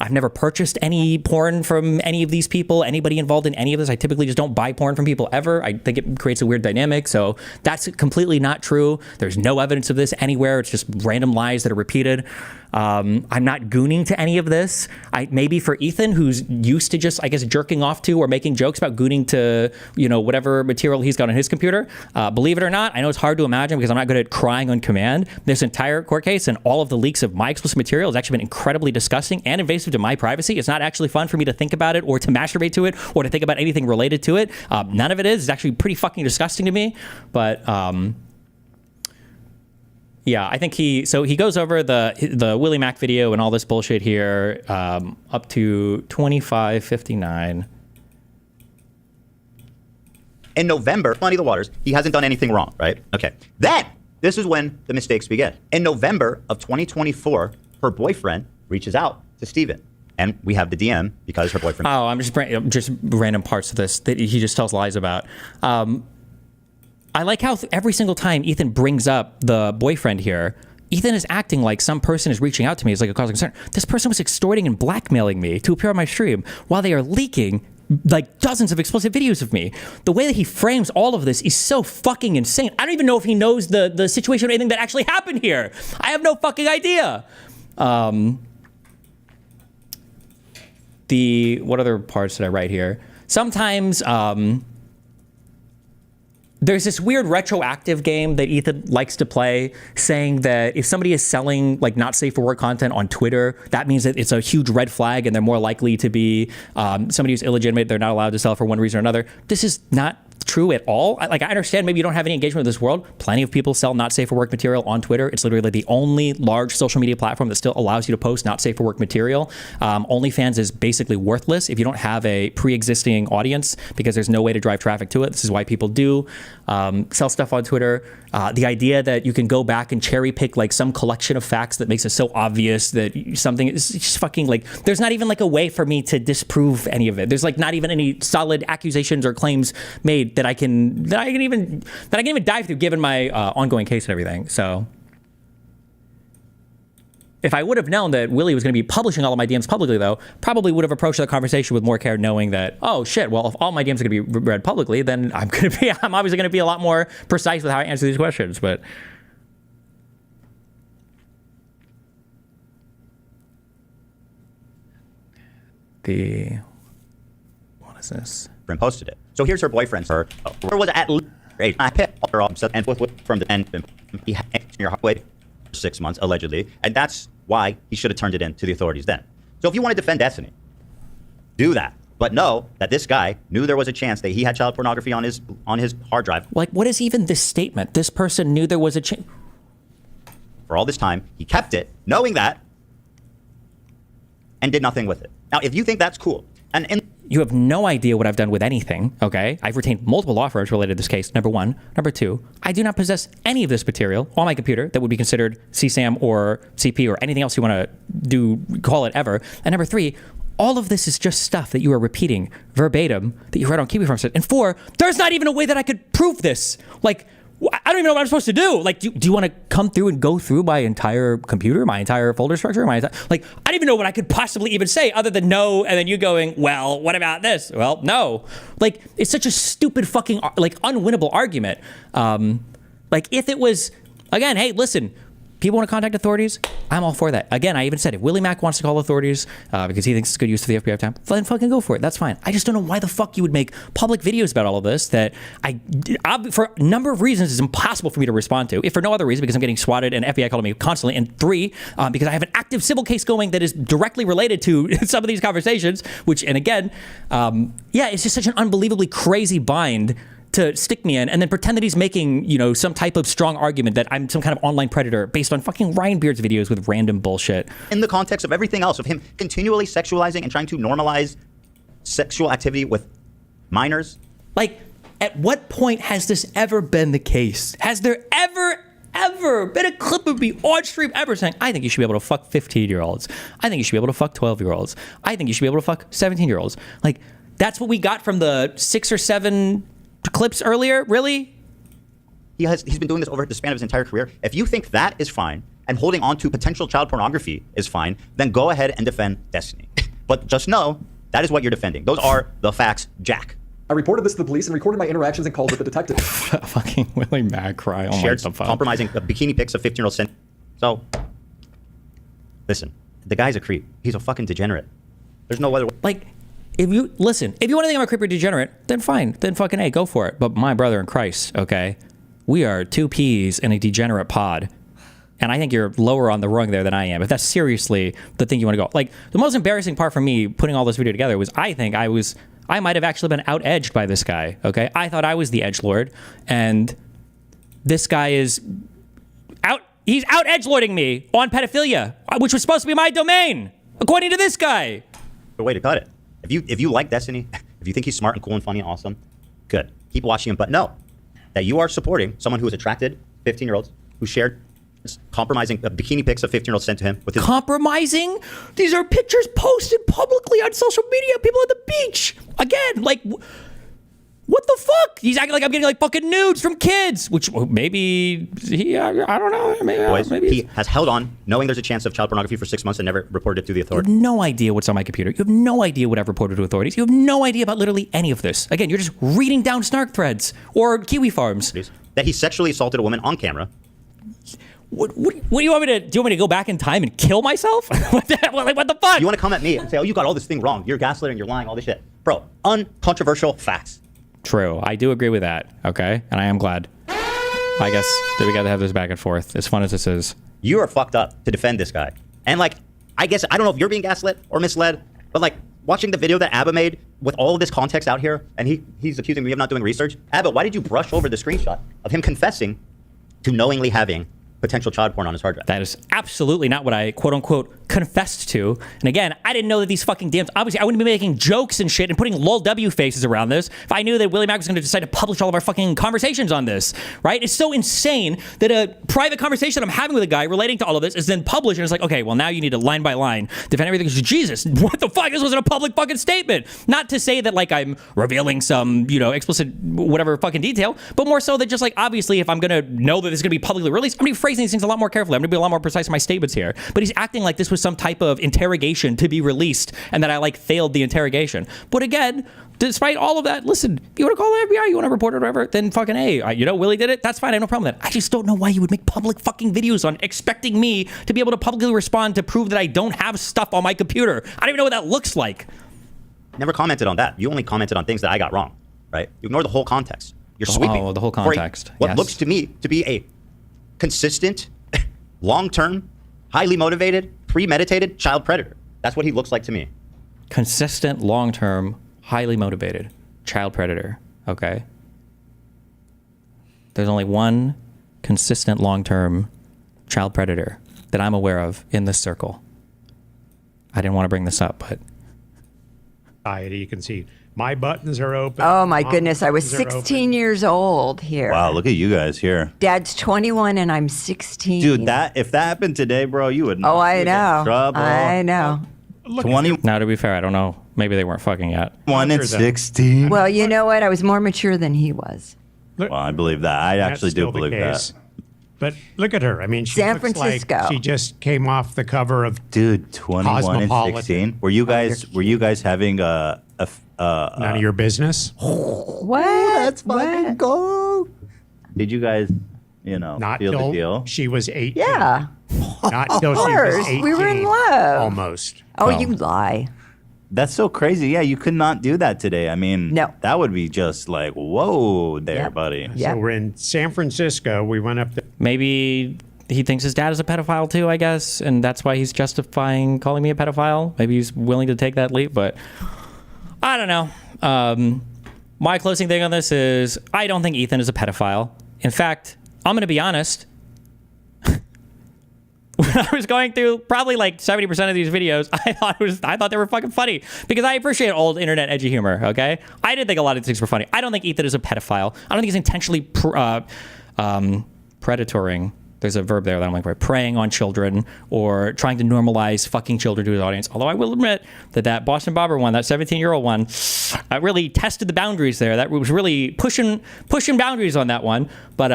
I've never purchased any porn from any of these people, anybody involved in any of this. I typically just don't buy porn from people ever. I think it creates a weird dynamic. So that's completely not true. There's no evidence of this anywhere. It's just random lies that are repeated. I'm not gooning to any of this. Maybe for Ethan, who's used to just, I guess, jerking off to or making jokes about gooning to, whatever material he's got on his computer. Believe it or not, I know it's hard to imagine because I'm not good at crying on command. This entire court case and all of the leaks of my explicit material has actually been incredibly disgusting and invasive to my privacy. It's not actually fun for me to think about it or to masturbate to it or to think about anything related to it. None of it is. It's actually pretty fucking disgusting to me. But yeah, I think he goes over the Willie Mack video and all this bullshit here up to 25:59. In November, muddy the waters, he hasn't done anything wrong, right? Okay. Then, this is when the mistakes begin. In November of 2024, her boyfriend reaches out to Steven. And we have the DM because her boyfriend... Oh, I'm just random parts of this that he just tells lies about. I like how every single time Ethan brings up the boyfriend here, Ethan is acting like some person is reaching out to me as like a cause of concern. This person was extorting and blackmailing me to appear on my stream while they are leaking like dozens of explicit videos of me. The way that he frames all of this is so fucking insane. I don't even know if he knows the situation or anything that actually happened here. I have no fucking idea. What other parts did I write here? Sometimes, there's this weird retroactive game that Ethan likes to play, saying that if somebody is selling like not safe for work content on Twitter, that means that it's a huge red flag and they're more likely to be somebody who's illegitimate. They're not allowed to sell for one reason or another. This is not true at all. I understand maybe you don't have any engagement with this world. Plenty of people sell not safe for work material on Twitter. It's literally like the only large social media platform that still allows you to post not safe for work material. OnlyFans is basically worthless if you don't have a pre-existing audience because there's no way to drive traffic to it. This is why people do sell stuff on Twitter. The idea that you can go back and cherry pick like some collection of facts that makes it so obvious that something is just fucking like, there's not even like a way for me to disprove any of it. There's like not even any solid accusations or claims made that I can even dive through given my ongoing case and everything. So if I would have known that Willie was going to be publishing all of my DMs publicly, though, probably would have approached the conversation with more care, knowing that, oh shit, well, if all my DMs are going to be read publicly, then I'm obviously going to be a lot more precise with how I answer these questions. But what is this? Posted it. So here's her boyfriend. Where was at age? I picked her up and from the end. He had your halfway 6 months allegedly, and that's why he should have turned it in to the authorities then. So if you want to defend Destiny, do that. But know that this guy knew there was a chance that he had child pornography on his hard drive. Like, what is even this statement? This person knew there was a chance. For all this time, he kept it, knowing that, and did nothing with it. Now, if you think that's cool, you have no idea what I've done with anything, okay? I've retained multiple law firms related to this case, number one. Number two, I do not possess any of this material on my computer that would be considered CSAM or CP or anything else you want to call it ever. And number three, all of this is just stuff that you are repeating verbatim that you read on Kiwi Farms. And four, there's not even a way that I could prove this. Like, I don't even know what I'm supposed to do. Like, do you want to come through and go through my entire computer, my entire folder structure? I don't even know what I could possibly even say other than no, and then you going, well, what about this? Well, no. Like, it's such a stupid fucking, like, unwinnable argument. Like, if it was, again, hey, listen, people want to contact authorities, I'm all for that. Again, I even said if Willie Mack wants to call authorities because he thinks it's good use of the FBI time, then fucking go for it. That's fine. I just don't know why the fuck you would make public videos about all of this that for a number of reasons, is impossible for me to respond to. If for no other reason, because I'm getting swatted and FBI calling me constantly. And three, because I have an active civil case going that is directly related to some of these conversations, which, and again, yeah, it's just such an unbelievably crazy bind to stick me in and then pretend that he's making, some type of strong argument that I'm some kind of online predator based on fucking Ryan Beard's videos with random bullshit. In the context of everything else, of him continually sexualizing and trying to normalize sexual activity with minors. Like, at what point has this ever been the case? Has there ever ever been a clip of me on stream ever saying, I think you should be able to fuck 15-year-olds. I think you should be able to fuck 12-year-olds. I think you should be able to fuck 17-year-olds. Like, that's what we got from the 6 or 7 clips earlier? Really? He's been doing this over the span of his entire career. If you think that is fine and holding on to potential child pornography is fine, then go ahead and defend Destiny. But just know that is what you're defending. Those are the facts, Jack. I reported this to the police and recorded my interactions and calls with the detective. Fucking Willie Mac cry. Oh Shared my God. compromising bikini pics of 15-year-olds sent. So, listen, the guy's a creep. He's a fucking degenerate. There's no other way. Like, if you want to think I'm a creepy degenerate, then fine. Then fucking A, go for it. But my brother in Christ, okay? We are 2 peas in a degenerate pod. And I think you're lower on the rung there than I am. If that's seriously the thing you want to go. Like, the most embarrassing part for me putting all this video together was I might have actually been out-edged by this guy, okay? I thought I was the edgelord, and this guy is he's out-edgelording me on pedophilia, which was supposed to be my domain, according to this guy. The way to cut it. If you like Destiny, if you think he's smart and cool and funny and awesome, good. Keep watching him, but know that you are supporting someone who is attracted, 15-year-olds, who shared compromising bikini pics of 15-year-olds sent to him. With his compromising? These are pictures posted publicly on social media. People at the beach. Again, like, what the fuck? He's acting like I'm getting like fucking nudes from kids, which maybe I don't know. Maybe he has held on, knowing there's a chance of child pornography for 6 months and never reported it to the You authorities. have no idea what's on my computer. You have no idea what I've reported to authorities. You have no idea about literally any of this. Again, you're just reading down snark threads or Kiwi Farms. That he sexually assaulted a woman on camera. What do you want me to do? You want me to go back in time and kill myself? What the fuck? You want to come at me and say, oh, you got all this thing wrong. You're gaslighting, you're lying, all this shit. Bro, uncontroversial facts. True. I do agree with that. Okay. And I am glad. I guess that we got to have this back and forth. As fun as this is. You are fucked up to defend this guy. And like, I guess, I don't know if you're being gaslit or misled, but like watching the video that Abba made with all of this context out here, and he's accusing me of not doing research. Abba, why did you brush over the screenshot of him confessing to knowingly having potential child porn on his hard drive? That is absolutely not what I quote unquote confessed to. And again, I didn't know that these fucking DMs, obviously I wouldn't be making jokes and shit and putting lol W faces around this if I knew that Willie Mac was going to decide to publish all of our fucking conversations on this, right? It's so insane that a private conversation I'm having with a guy relating to all of this is then published, and it's like, okay, well now you need to line by line defend everything. Jesus, what the fuck? This wasn't a public fucking statement. Not to say that like I'm revealing some, explicit whatever fucking detail, but more so that just like, obviously if I'm going to know that this is going to be publicly released, I'm going to be phrasing these things a lot more carefully. I'm going to be a lot more precise in my statements here. But he's acting like this was some type of interrogation to be released and that I like failed the interrogation. But again, despite all of that, listen, you want to call the FBI, you want to report it or whatever, then fucking A. Willie did it. That's fine. I have no problem with that. I just don't know why you would make public fucking videos on expecting me to be able to publicly respond to prove that I don't have stuff on my computer. I don't even know what that looks like. Never commented on that. You only commented on things that I got wrong, right? You ignore the whole context. You're sweeping. Oh, the whole context. What looks to me to be a consistent, long-term, highly motivated, premeditated child predator. That's what he looks like to me. Consistent, long-term, highly motivated child predator. Okay. There's only one consistent, long-term child predator that I'm aware of in this circle. I didn't want to bring this up, but You can see my buttons are open. Oh my goodness, I was 16 years old here. Wow, look at you guys here. Dad's 21 and I'm 16. Dude, if that happened today, bro, you would not. Oh, I know. Trouble. I know. 20. Now, to be fair, I don't know. Maybe they weren't fucking yet. 1 and 16. Well, you know what? I was more mature than he was. Well, I believe that. I actually do believe that. But look at her. I mean, she San looks Francisco. like she just came off the cover of 21 and 16. Were you guys having none of your business? What? Let's fucking go. Did you guys, Not feel till the deal? she was 18. Yeah. Not till Of she was course. 18. We were in love. Almost. Oh, Well, you lie. That's so crazy. Yeah, you could not do that today. I mean, no. That would be just like, whoa there, buddy. So we're in San Francisco. We went up there. Maybe he thinks his dad is a pedophile too, I guess, and that's why he's justifying calling me a pedophile. Maybe he's willing to take that leap, but I don't know. My closing thing on this is I don't think Ethan is a pedophile. In fact, I'm going to be honest. When I was going through probably like 70% of these videos, I thought they were fucking funny because I appreciate old internet edgy humor. Okay, I didn't think a lot of these things were funny. I don't think Ethan is a pedophile. I don't think he's intentionally predatoring there's a verb there that I'm like, right, preying on children or trying to normalize fucking children to his audience. Although I will admit that Boston Bobber one, that 17-year-old one, I really tested the boundaries there. That was really pushing boundaries on that one. But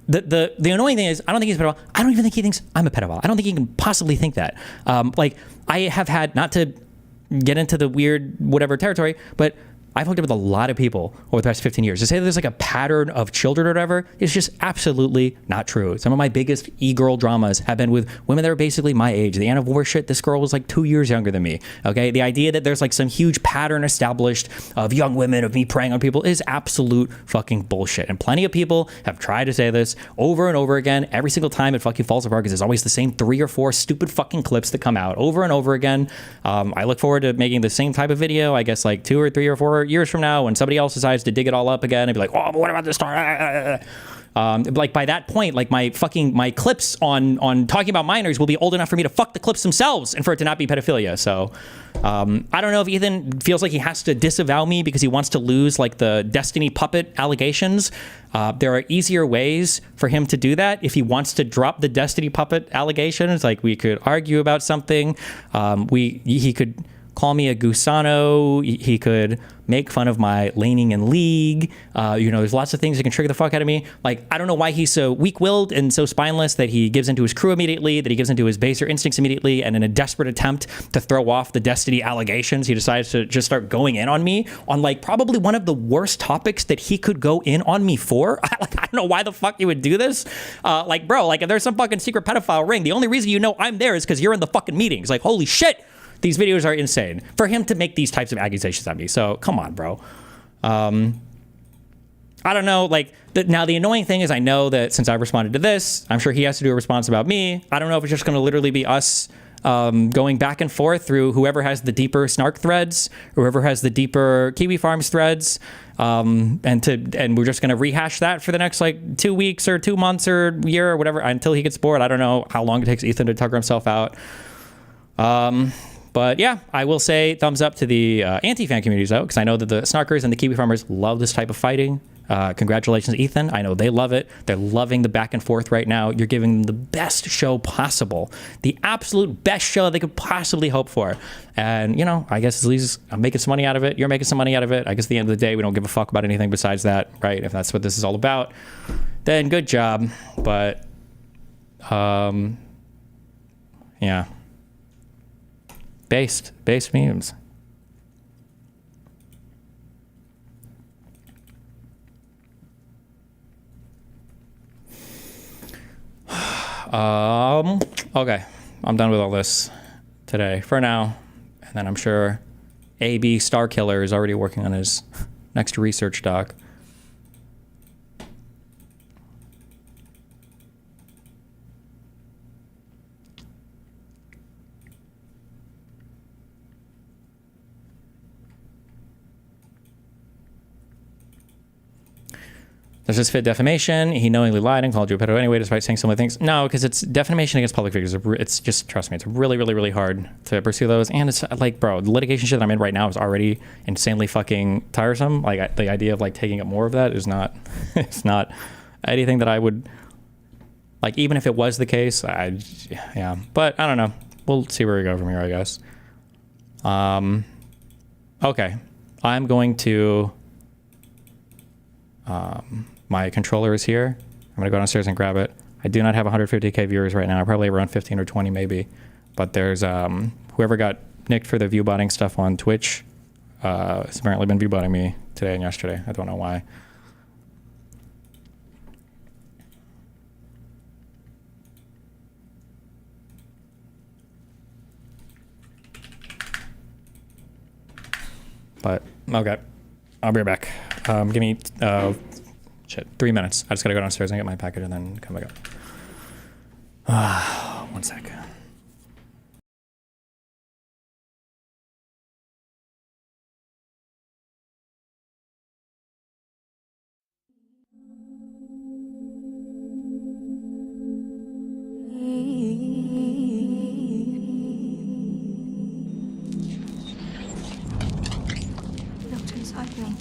the annoying thing is, I don't think he's a pedophile. I don't even think he thinks I'm a pedophile. I don't think he can possibly think that. Like, I have had, not to get into the weird whatever territory, but I've hooked up with a lot of people over the past 15 years. To say that there's like a pattern of children or whatever is just absolutely not true. Some of my biggest e-girl dramas have been with women that are basically my age. The Anna of War shit, this girl was like 2 years younger than me. Okay, the idea that there's like some huge pattern established of young women, of me preying on people, is absolute fucking bullshit. And plenty of people have tried to say this over and over again. Every single time it fucking falls apart because there's always the same 3 or 4 stupid fucking clips that come out over and over again. I look forward to making the same type of video, I guess like 2 or 3 or 4 years from now when somebody else decides to dig it all up again and be like, oh, but what about this story? Like by that point, like my clips on talking about minors will be old enough for me to fuck the clips themselves and for it to not be pedophilia. So I don't know if Ethan feels like he has to disavow me because he wants to lose like the Destiny puppet allegations. There are easier ways for him to do that. If he wants to drop the Destiny puppet allegations, like we could argue about something. He could call me a gusano. He could make fun of my laning in league. There's lots of things that can trigger the fuck out of me. Like, I don't know why he's so weak-willed and so spineless that he gives into his crew immediately, that he gives into his baser instincts immediately, and in a desperate attempt to throw off the Destiny allegations, he decides to just start going in on me on like probably one of the worst topics that he could go in on me for. I don't know why the fuck you would do this. Like, bro, like if there's some fucking secret pedophile ring, the only reason you know I'm there is because you're in the fucking meetings. Like, holy shit. These videos are insane for him to make these types of accusations at me. So come on, bro. I don't know. Like now the annoying thing is I know that since I've responded to this, I'm sure he has to do a response about me. I don't know if it's just going to literally be us going back and forth through whoever has the deeper snark threads, whoever has the deeper Kiwi Farms threads. And we're just going to rehash that for the next like 2 weeks or 2 months or year or whatever until he gets bored. I don't know how long it takes Ethan to tucker himself out. But yeah, I will say thumbs up to the anti-fan communities though, because I know that the snarkers and the Kiwi Farmers love this type of fighting. Congratulations, Ethan. I know they love it. They're loving the back and forth right now. You're giving them the best show possible, the absolute best show they could possibly hope for. And, I guess at least I'm making some money out of it. You're making some money out of it. I guess at the end of the day, we don't give a fuck about anything besides that, right? If that's what this is all about, then good job. But, yeah. Based memes. Okay, I'm done with all this today for now, and then I'm sure AB Starkiller is already working on his next research doc. Does this fit defamation? He knowingly lied and called you a pedo anyway, despite saying similar things. No, because it's defamation against public figures. It's just, trust me, it's really, really, really hard to pursue those. And it's like, bro, the litigation shit that I'm in right now is already insanely fucking tiresome. Like the idea of like taking up more of that is not, it's not anything that I would, like, even if it was the case, yeah. But I don't know. We'll see where we go from here, I guess. Okay. I'm going to, my controller is here. I'm gonna go downstairs and grab it. I do not have 150k viewers right now. Probably around 15 or 20 maybe. But there's whoever got nicked for the view botting stuff on Twitch has apparently been view botting me today and yesterday. I don't know why. But okay, I'll be right back. Give me 3 minutes. I just gotta go downstairs and get my package and then come back up. 1 sec. Looked inside me.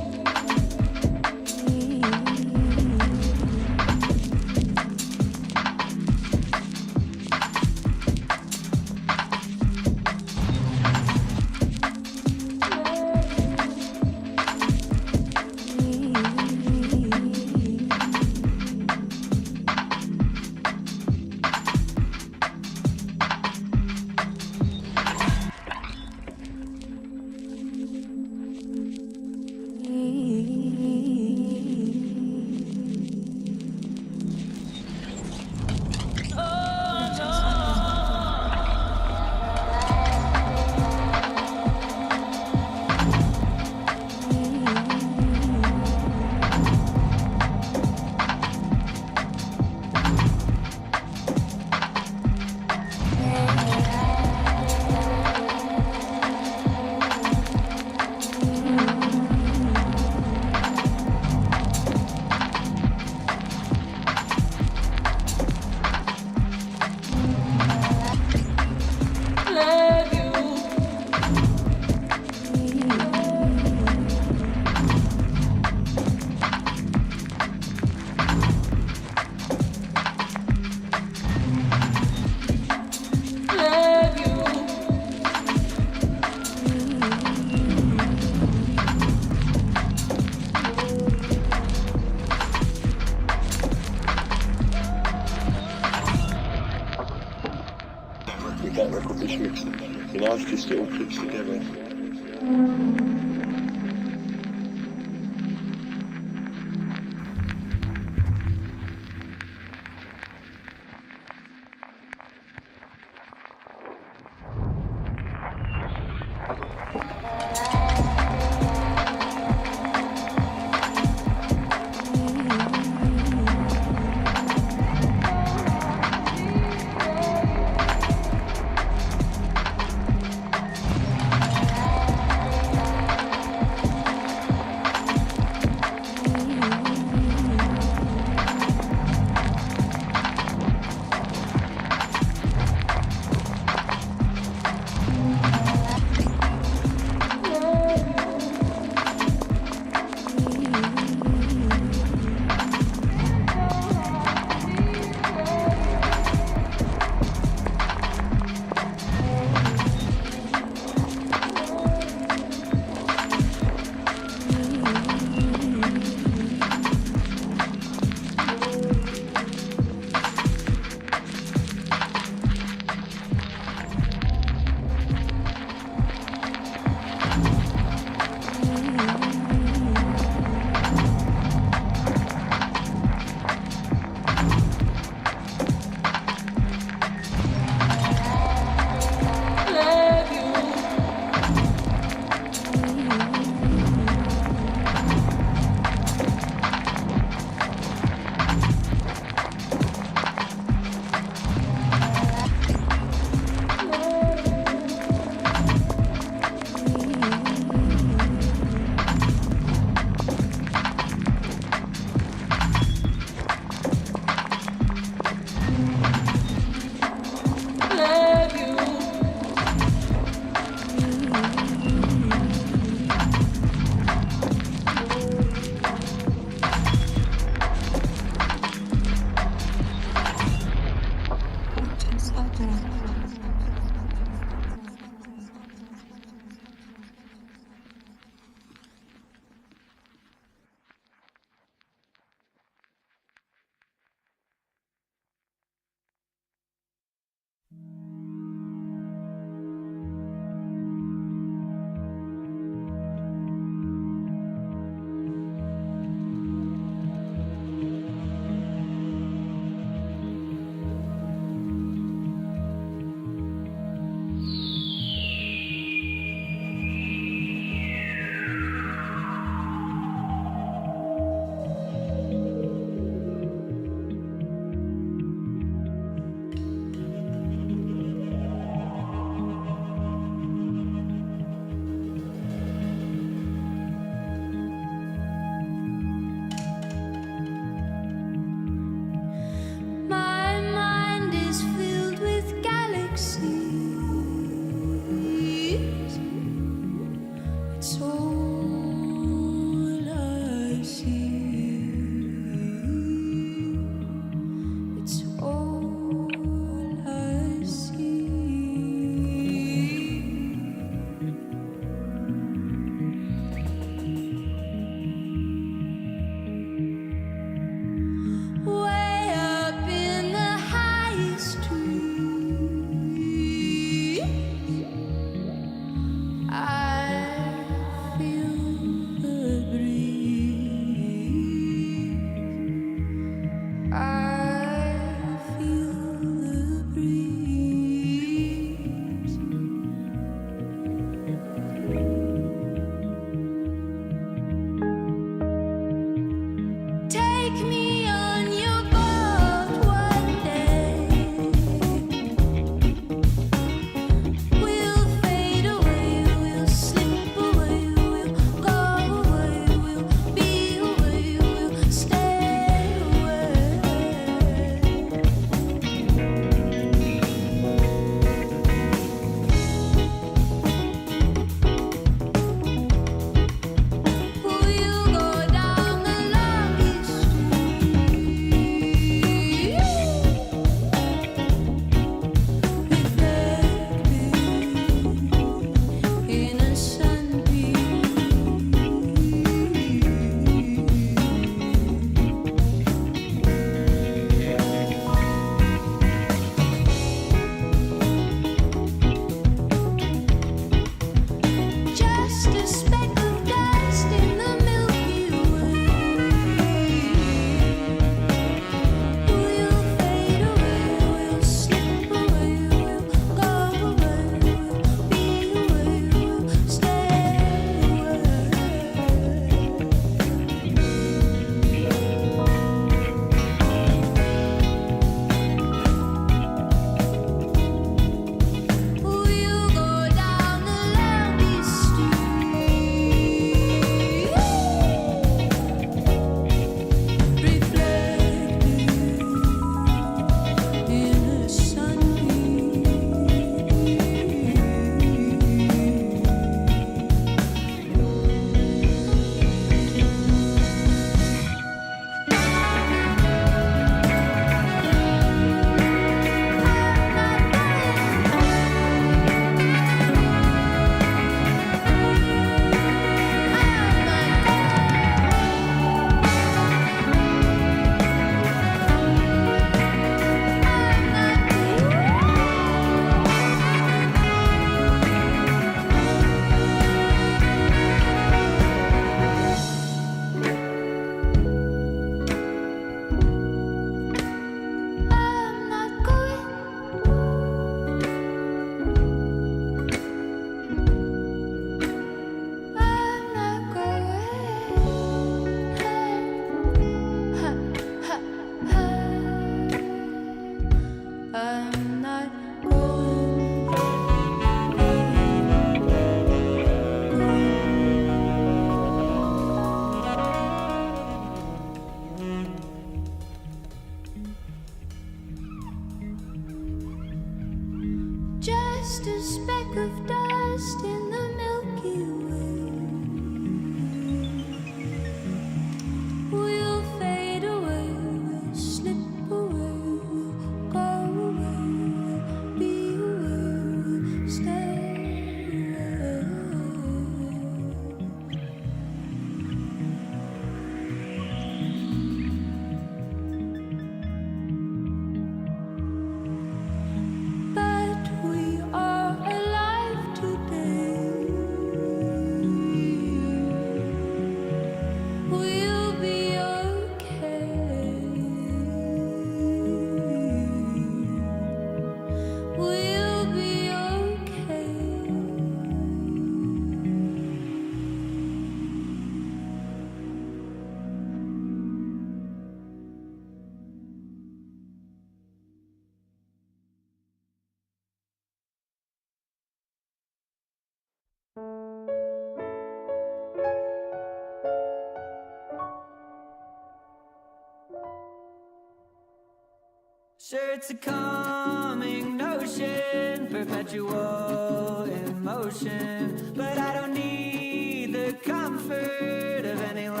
Sure, it's a calming notion, perpetual emotion, but I don't need the comfort of any lies,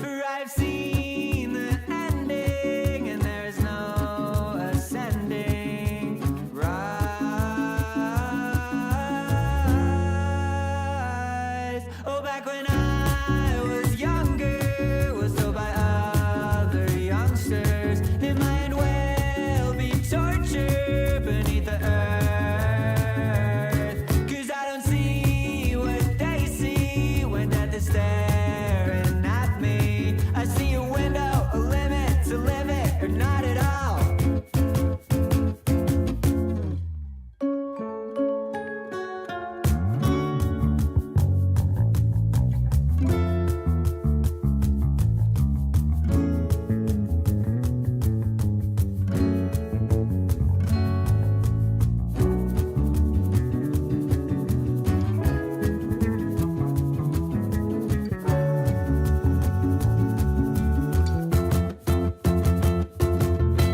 for I've seen the ending and there is no ascending rise. Oh, back when I was younger, was told by other youngsters it might well be torture beneath the earth, 'cause I don't see what they see when death is staring at me. I see a window, a limit to live it or not at all.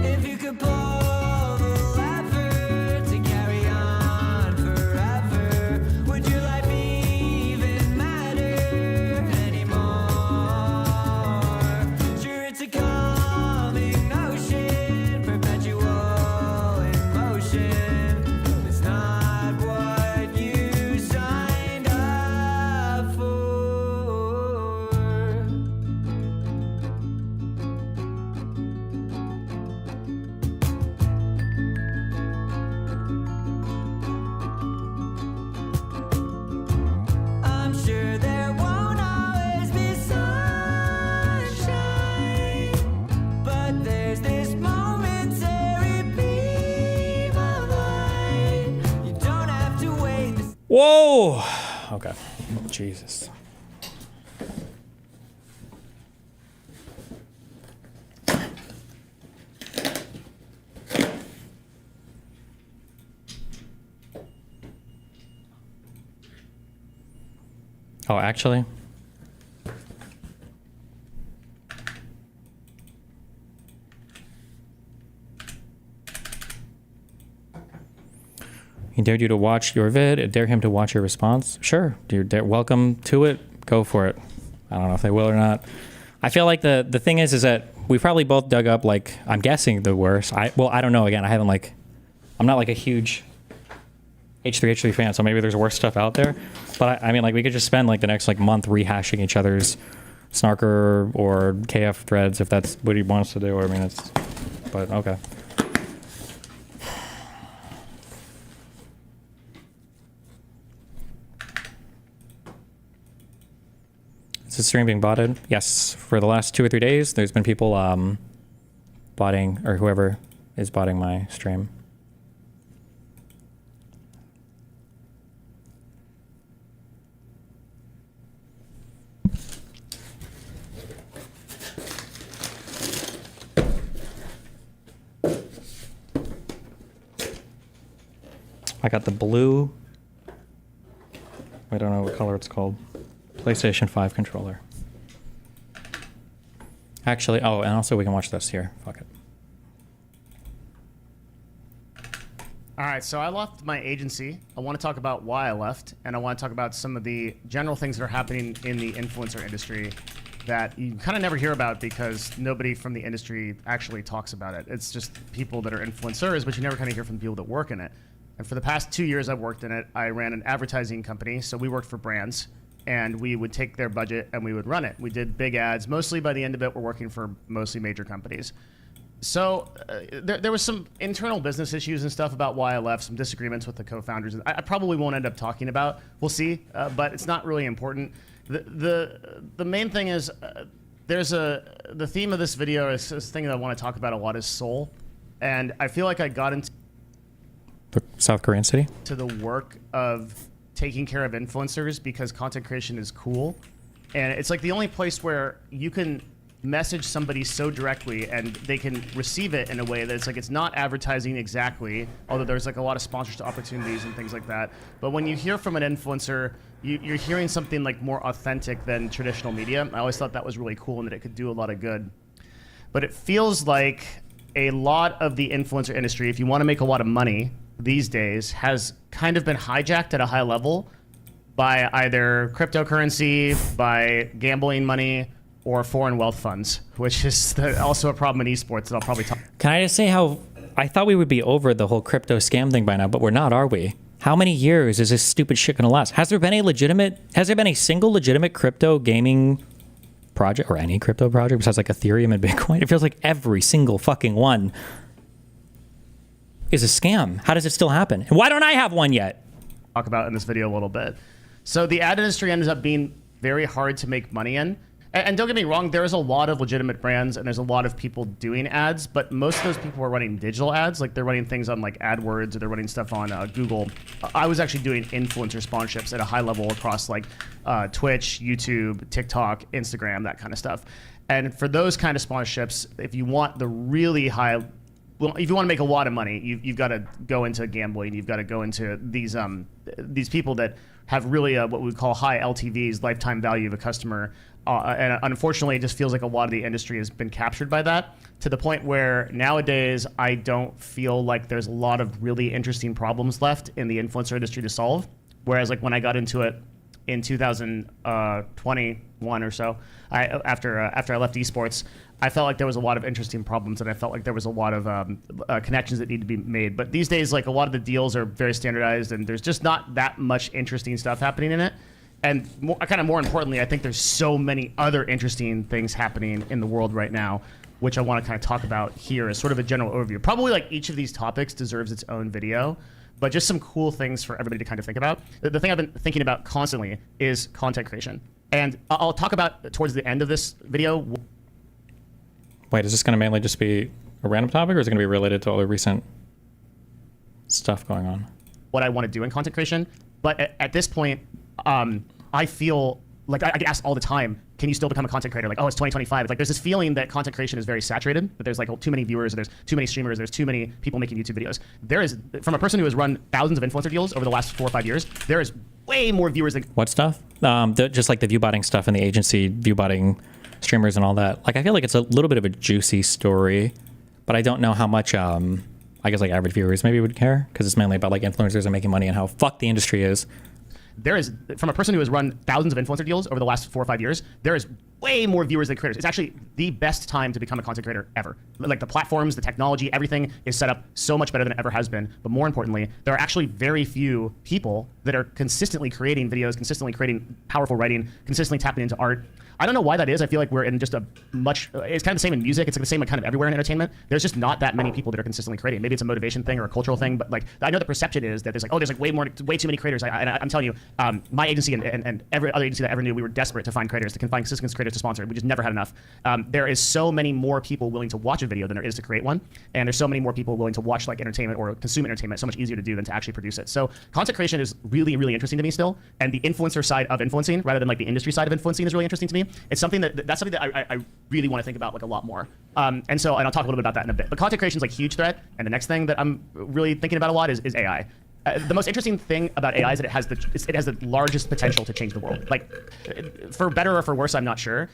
If you could pull the lever to carry on forever, would your life even matter anymore? Sure, it's a calming notion, perpetual emotion. It's not what you signed up for. I'm sure there won't always be sunshine, but there's this momentary beam of light. You don't have to wait. Whoa. Okay. Jesus. Oh, actually, he dared you to watch your vid, dare him to watch your response. Sure, you're welcome to it. Go for it. I don't know if they will or not. I feel like the thing is that we probably both dug up, like, I'm guessing the worst. I don't know. Again, I'm not like a huge H3 fan, so maybe there's worse stuff out there. But I mean, like, we could just spend like the next like month rehashing each other's Snarker or KF threads if that's what he wants to do. I mean, but okay. Is the stream being botted? Yes. For the last 2 or 3 days, there's been people botting, or whoever is botting my stream. I got the blue, I don't know what color it's called, PlayStation 5 controller. Actually, oh, and also we can watch this here. Fuck it. All right, so I left my agency. I want to talk about why I left, and I want to talk about some of the general things that are happening in the influencer industry that you kind of never hear about because nobody from the industry actually talks about it. It's just people that are influencers, but you never kind of hear from the people that work in it. And for the past 2 years I've worked in it, I ran an advertising company, so we worked for brands, and we would take their budget and we would run it. We did big ads. Mostly by the end of it, we're working for mostly major companies. So there was some internal business issues and stuff about why I left, some disagreements with the co-founders. I probably won't end up talking about. We'll see, but it's not really important. The main thing is the theme of this video is this thing that I want to talk about a lot is soul, and I feel like I got into The South Korean city? To the work of taking care of influencers because content creation is cool, and it's like the only place where you can message somebody so directly and they can receive it in a way that it's like it's not advertising exactly, although there's like a lot of sponsorship opportunities and things like that. But when you hear from an influencer, you're hearing something like more authentic than traditional media. I always thought that was really cool and that it could do a lot of good. but it feels like a lot of the influencer industry, if you want to make a lot of money these days, has kind of been hijacked at a high level by either cryptocurrency, by gambling money, or foreign wealth funds, which is also a problem in esports that I'll probably talk. Can I just say how I thought we would be over the whole crypto scam thing by now, but we're not, are we? How many years is this stupid shit going to last? Has there been a single legitimate crypto gaming project or any crypto project besides like Ethereum and Bitcoin? It feels like every single fucking one is a scam. How does it still happen? And why don't I have one yet? Talk about in this video a little bit. So the ad industry ends up being very hard to make money in. And don't get me wrong, there is a lot of legitimate brands and there's a lot of people doing ads, but most of those people are running digital ads. Like they're running things on like AdWords or they're running stuff on Google. I was actually doing influencer sponsorships at a high level across like Twitch, YouTube, TikTok, Instagram, that kind of stuff. And for those kind of sponsorships, if you want the really high, well, if you want to make a lot of money, you've got to go into gambling. You've got to go into these people that have really what we would call high LTVs, lifetime value of a customer. And unfortunately, it just feels like a lot of the industry has been captured by that, to the point where nowadays I don't feel like there's a lot of really interesting problems left in the influencer industry to solve. Whereas like when I got into it in 2021 or so, after I left esports, I felt like there was a lot of interesting problems, and I felt like there was a lot of connections that need to be made. But these days, like a lot of the deals are very standardized, and there's just not that much interesting stuff happening in it. And more importantly, I think there's so many other interesting things happening in the world right now, which I want to kind of talk about here as sort of a general overview. Probably like each of these topics deserves its own video, but just some cool things for everybody to kind of think about. The thing I've been thinking about constantly is content creation. And I'll talk about towards the end of this video. Wait, is this going to mainly just be a random topic, or is it going to be related to all the recent stuff going on? What I want to do in content creation. But at this point, I feel like I get asked all the time, can you still become a content creator? Like, oh, it's 2025. It's like there's this feeling that content creation is very saturated, that there's like too many viewers, there's too many streamers, there's too many people making YouTube videos. There is, from a person who has run thousands of influencer deals over the last 4 or 5 years, there is way more viewers than... What stuff? Just like the viewbotting stuff and the agency viewbotting streamers and all that. Like, I feel like it's a little bit of a juicy story, but I don't know how much, I guess like average viewers maybe would care, because it's mainly about like influencers and making money and how fucked the industry is. There is, from a person who has run thousands of influencer deals over the last 4 or 5 years, there is way more viewers than creators. It's actually the best time to become a content creator ever. Like the platforms, the technology, everything is set up so much better than it ever has been. But more importantly, there are actually very few people that are consistently creating videos, consistently creating powerful writing, consistently tapping into art. I don't know why that is. I feel like we're in just it's kind of the same in music. It's like the same kind of everywhere in entertainment. There's just not that many people that are consistently creating. Maybe it's a motivation thing or a cultural thing, but like I know the perception is that there's like, oh, there's like way too many creators. I'm telling you, my agency and every other agency that I ever knew, we were desperate to find creators, to find consistent creators to sponsor. We just never had enough. There is so many more people willing to watch a video than there is to create one, and there's so many more people willing to watch like entertainment or consume entertainment. So much easier to do than to actually produce it. So content creation is really, really interesting to me still, and the influencer side of influencing, rather than like the industry side of influencing, is really interesting to me. It's something that's something that I really want to think about like a lot more. And I'll talk a little bit about that in a bit. But content creation is like a huge threat, and the next thing that I'm really thinking about a lot is AI. The most interesting thing about AI is that it has the largest potential to change the world. Like, for better or for worse, I'm not sure.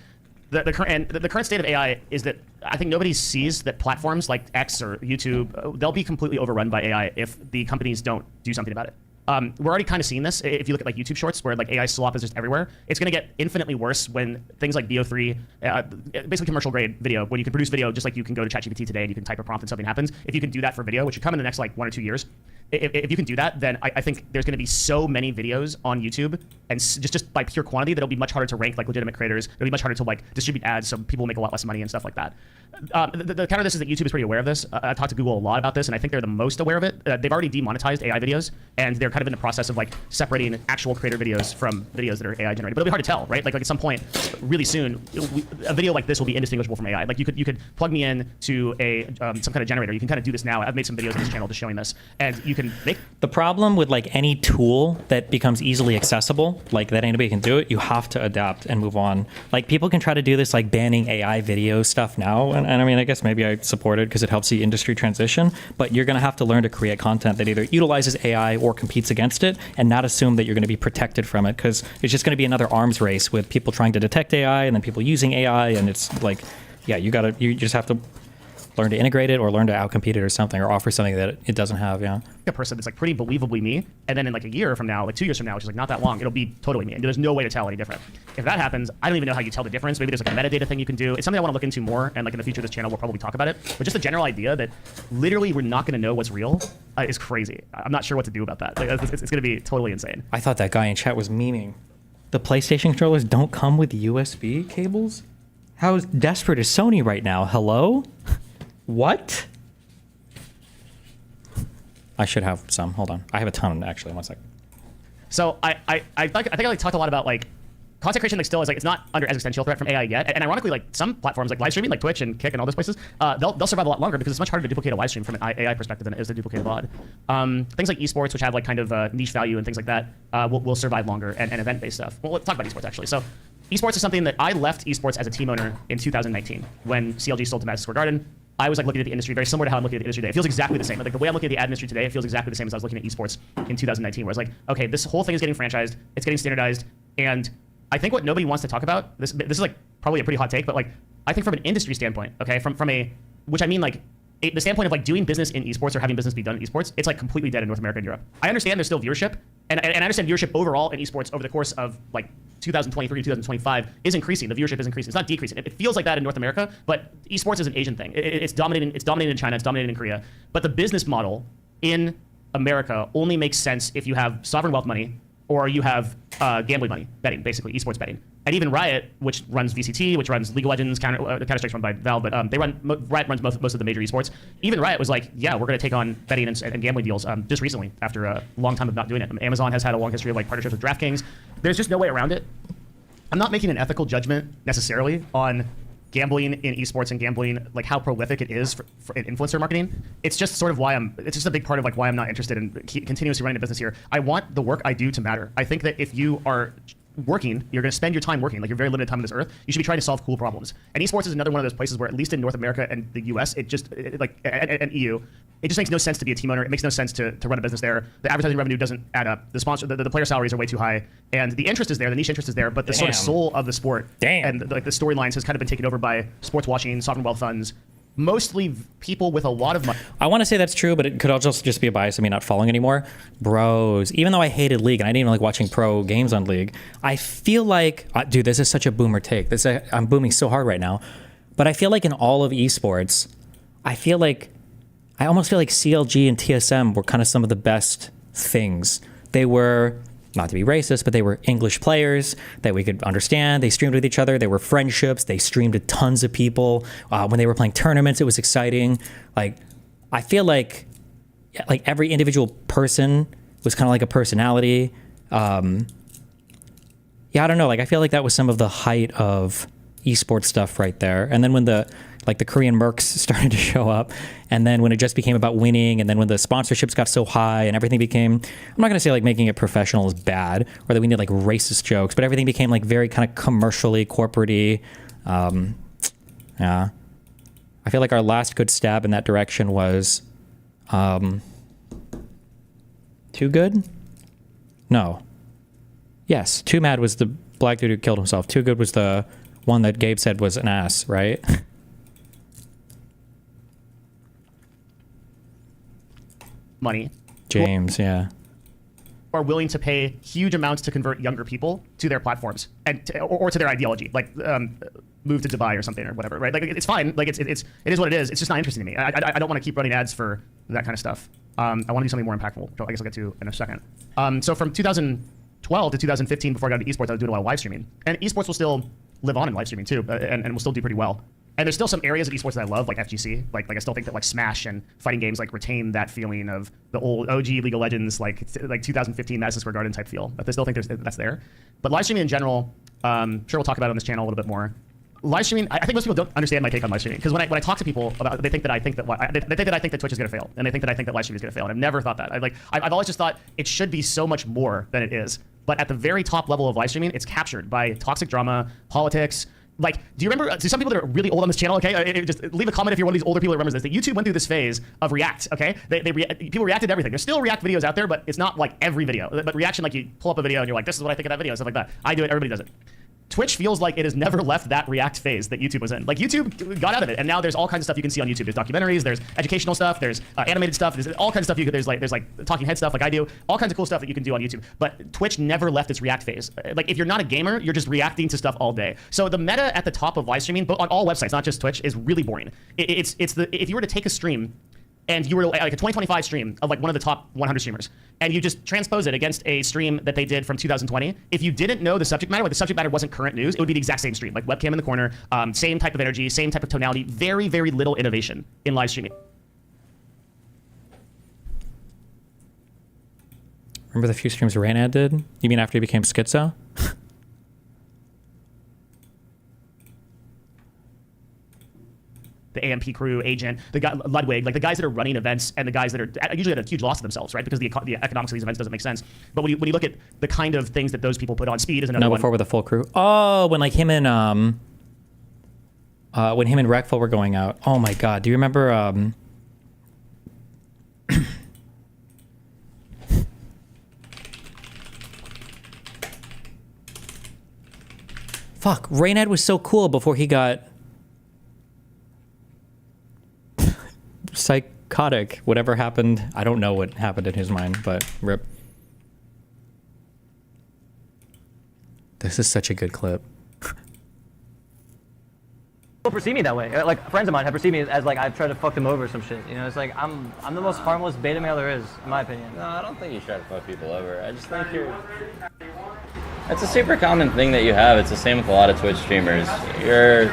The current state of AI is that I think nobody sees that platforms like X or YouTube, they'll be completely overrun by AI if the companies don't do something about it. We're already kind of seeing this. If you look at like YouTube Shorts, where like AI slop is just everywhere, it's going to get infinitely worse when things like VO3, basically commercial grade video, when you can produce video just like you can go to ChatGPT today and you can type a prompt and something happens. If you can do that for video, which should come in the next like 1 or 2 years, if you can do that, then I think there's going to be so many videos on YouTube, and just by pure quantity, that'll be much harder to rank like legitimate creators. It'll be much harder to like distribute ads, so people will make a lot less money and stuff like that. The counter to this is that YouTube is pretty aware of this. I've talked to Google a lot about this, and I think they're the most aware of it. They've already demonetized AI videos, and they're kind of in the process of like separating actual creator videos from videos that are AI generated. But it'll be hard to tell, right? Like at some point, really soon, a video like this will be indistinguishable from AI. Like you could plug me in to some kind of generator. You can kind of do this now. I've made some videos on this channel just showing this, and you can make. The problem with like any tool that becomes easily accessible, like that anybody can do it, you have to adapt and move on. Like people can try to do this like banning AI video stuff now, and I mean I guess maybe I support it because it helps the industry transition, but you're going to have to learn to create content that either utilizes AI or competes against it, and not assume that you're going to be protected from it, because it's just going to be another arms race with people trying to detect AI and then people using AI, and it's like yeah, you just have to learn to integrate it or learn to outcompete it or something, or offer something that it doesn't have. Yeah. A person that's like pretty believably me, and then in like a year from now, like 2 years from now, which is like not that long, it'll be totally me, and there's no way to tell any different. If that happens, I don't even know how you tell the difference. Maybe there's like a metadata thing you can do. It's something I want to look into more, and like in the future of this channel, we'll probably talk about it. But just the general idea that literally we're not going to know what's real is crazy. I'm not sure what to do about that. Like, it's going to be totally insane. I thought that guy in chat was memeing. The PlayStation controllers don't come with USB cables? How desperate is Sony right now? Hello? What? I should have some. Hold on. I have a ton, actually. One sec. So I think I talked a lot about like content creation. Like still is like it's not under existential threat from AI yet. And ironically, like some platforms like live streaming, like Twitch and Kick and all those places, they'll survive a lot longer because it's much harder to duplicate a live stream from an AI perspective than it is to duplicate a VOD. Things like esports, which have like kind of niche value and things like that, will survive longer, and event-based stuff. Well, let's talk about esports actually. So esports is something that I left esports as a team owner in 2019 when CLG sold to Madison Square Garden. I was like looking at the industry very similar to how I'm looking at the industry today. It feels exactly the same. Like the way I'm looking at the ad industry today, it feels exactly the same as I was looking at esports in 2019, where I was like, okay, this whole thing is getting franchised, it's getting standardized, and I think what nobody wants to talk about, this is like probably a pretty hot take, but like I think from an industry standpoint, okay, from a, which I mean like the standpoint of like doing business in esports or having business be done in esports, it's like completely dead in North America and Europe. I understand there's still viewership, and I understand viewership overall in esports over the course of like 2023 to 2025 is increasing. The viewership is increasing. It's not decreasing. It feels like that in North America, but esports is an Asian thing. It's dominated in China. It's dominated in Korea. But the business model in America only makes sense if you have sovereign wealth money or you have gambling money, betting, basically esports betting. And even Riot, which runs VCT, which runs League of Legends, Counter-Strike's run by Valve, but Riot runs most of the major esports. Even Riot was like, yeah, we're going to take on betting and gambling deals just recently after a long time of not doing it. Amazon has had a long history of like partnerships with DraftKings. There's just no way around it. I'm not making an ethical judgment necessarily on gambling in esports and gambling, like how prolific it is for influencer marketing. It's just sort of why it's just a big part of like why I'm not interested in continuously running a business here. I want the work I do to matter. I think that if you are working, you're going to spend your time working, like your very limited time on this earth, you should be trying to solve cool problems. And esports is another one of those places where, at least in North America and the US, and EU, it just makes no sense to be a team owner. It makes no sense to run a business there. The advertising revenue doesn't add up. The player salaries are way too high, and the interest is there, the niche interest is there, but the sort of soul of the sport and like the storylines has kind of been taken over by sports watching, sovereign wealth funds, mostly people with a lot of money. I want to say that's true, but it could also just be a bias of me not following anymore. Bros, even though I hated League and I didn't even like watching pro games on League, I feel like, dude, this is such a boomer take. I'm booming so hard right now, but I feel like in all of esports, I almost feel like CLG and TSM were kind of some of the best things. They were, not to be racist, but they were English players that we could understand. They streamed with each other. They were friendships. They streamed to tons of people. When they were playing tournaments, it was exciting. Like, I feel like every individual person was kind of like a personality. Yeah, I don't know. Like, I feel like that was some of the height of esports stuff right there. And then when the Korean mercs started to show up, and then when it just became about winning, and then when the sponsorships got so high and everything became, I'm not going to say like making it professional is bad or that we need like racist jokes, but everything became like very kind of commercially, corporate-y. Yeah. I feel like our last good stab in that direction was Too Good? No. Yes, Too Mad was the black dude who killed himself. Too Good was the one that Gabe said was an ass, right? Money. James, yeah. Are willing to pay huge amounts to convert younger people to their platforms and or to their ideology, like move to Dubai or something or whatever, right? Like it's fine, like it is what it is. It's just not interesting to me. I don't want to keep running ads for that kind of stuff. I want to do something more impactful, which I guess I'll get to in a second. So from 2012 to 2015, before I got into esports, I was doing a lot of live streaming, and esports will still live on in live streaming too, and will still do pretty well. And there's still some areas of esports that I love, like FGC. Like I still think that like Smash and fighting games like retain that feeling of the old OG League of Legends, like 2015 Madison Square Garden type feel. But I still think that's there. But live streaming in general, sure we'll talk about it on this channel a little bit more. Live streaming, I think most people don't understand my take on live streaming, because when I talk to people about it, they think that I think that Twitch is going to fail, and they think that I think that live streaming is going to fail. And I've never thought that. I've always just thought it should be so much more than it is. But at the very top level of live streaming, it's captured by toxic drama, politics. Like, do you remember, to some people that are really old on this channel, okay, just leave a comment if you're one of these older people that remembers this, that YouTube went through this phase of React, okay? People reacted to everything. There's still React videos out there, but it's not like every video. But reaction, like you pull up a video and you're like, this is what I think of that video, and stuff like that. I do it, everybody does it. Twitch feels like it has never left that React phase that YouTube was in. Like YouTube got out of it, and now there's all kinds of stuff you can see on YouTube. There's documentaries, there's educational stuff, there's animated stuff, there's all kinds of stuff. There's like talking head stuff like I do, all kinds of cool stuff that you can do on YouTube. But Twitch never left its React phase. Like if you're not a gamer, you're just reacting to stuff all day. So the meta at the top of live streaming, but on all websites, not just Twitch, is really boring. If you were to take a stream and you were like a 2025 stream of like one of the top 100 streamers, and you just transpose it against a stream that they did from 2020, if you didn't know the subject matter, or the subject matter wasn't current news, it would be the exact same stream, like webcam in the corner, same type of energy, same type of tonality, very, very little innovation in live streaming. Remember the few streams Raynad did? You mean after he became schizo? The AMP crew, Agent, the guy Ludwig, like the guys that are running events and the guys that are usually at a huge loss of themselves, right? Because the economics of these events doesn't make sense. But when you look at the kind of things that those people put on, Speed is another one. No, before with a full crew. Oh, when like him and Reckful were going out. Oh my God, do you remember? Fuck, Raynad was so cool before he got psychotic. Whatever happened, I don't know what happened in his mind, but rip. This is such a good clip. People perceive me that way. Like friends of mine have perceived me as like I've tried to fuck them over or some shit. You know, it's like I'm the most harmless beta male there is, in my opinion. No, I don't think you try to fuck people over. I just think it's a super common thing that you have. It's the same with a lot of Twitch streamers. You're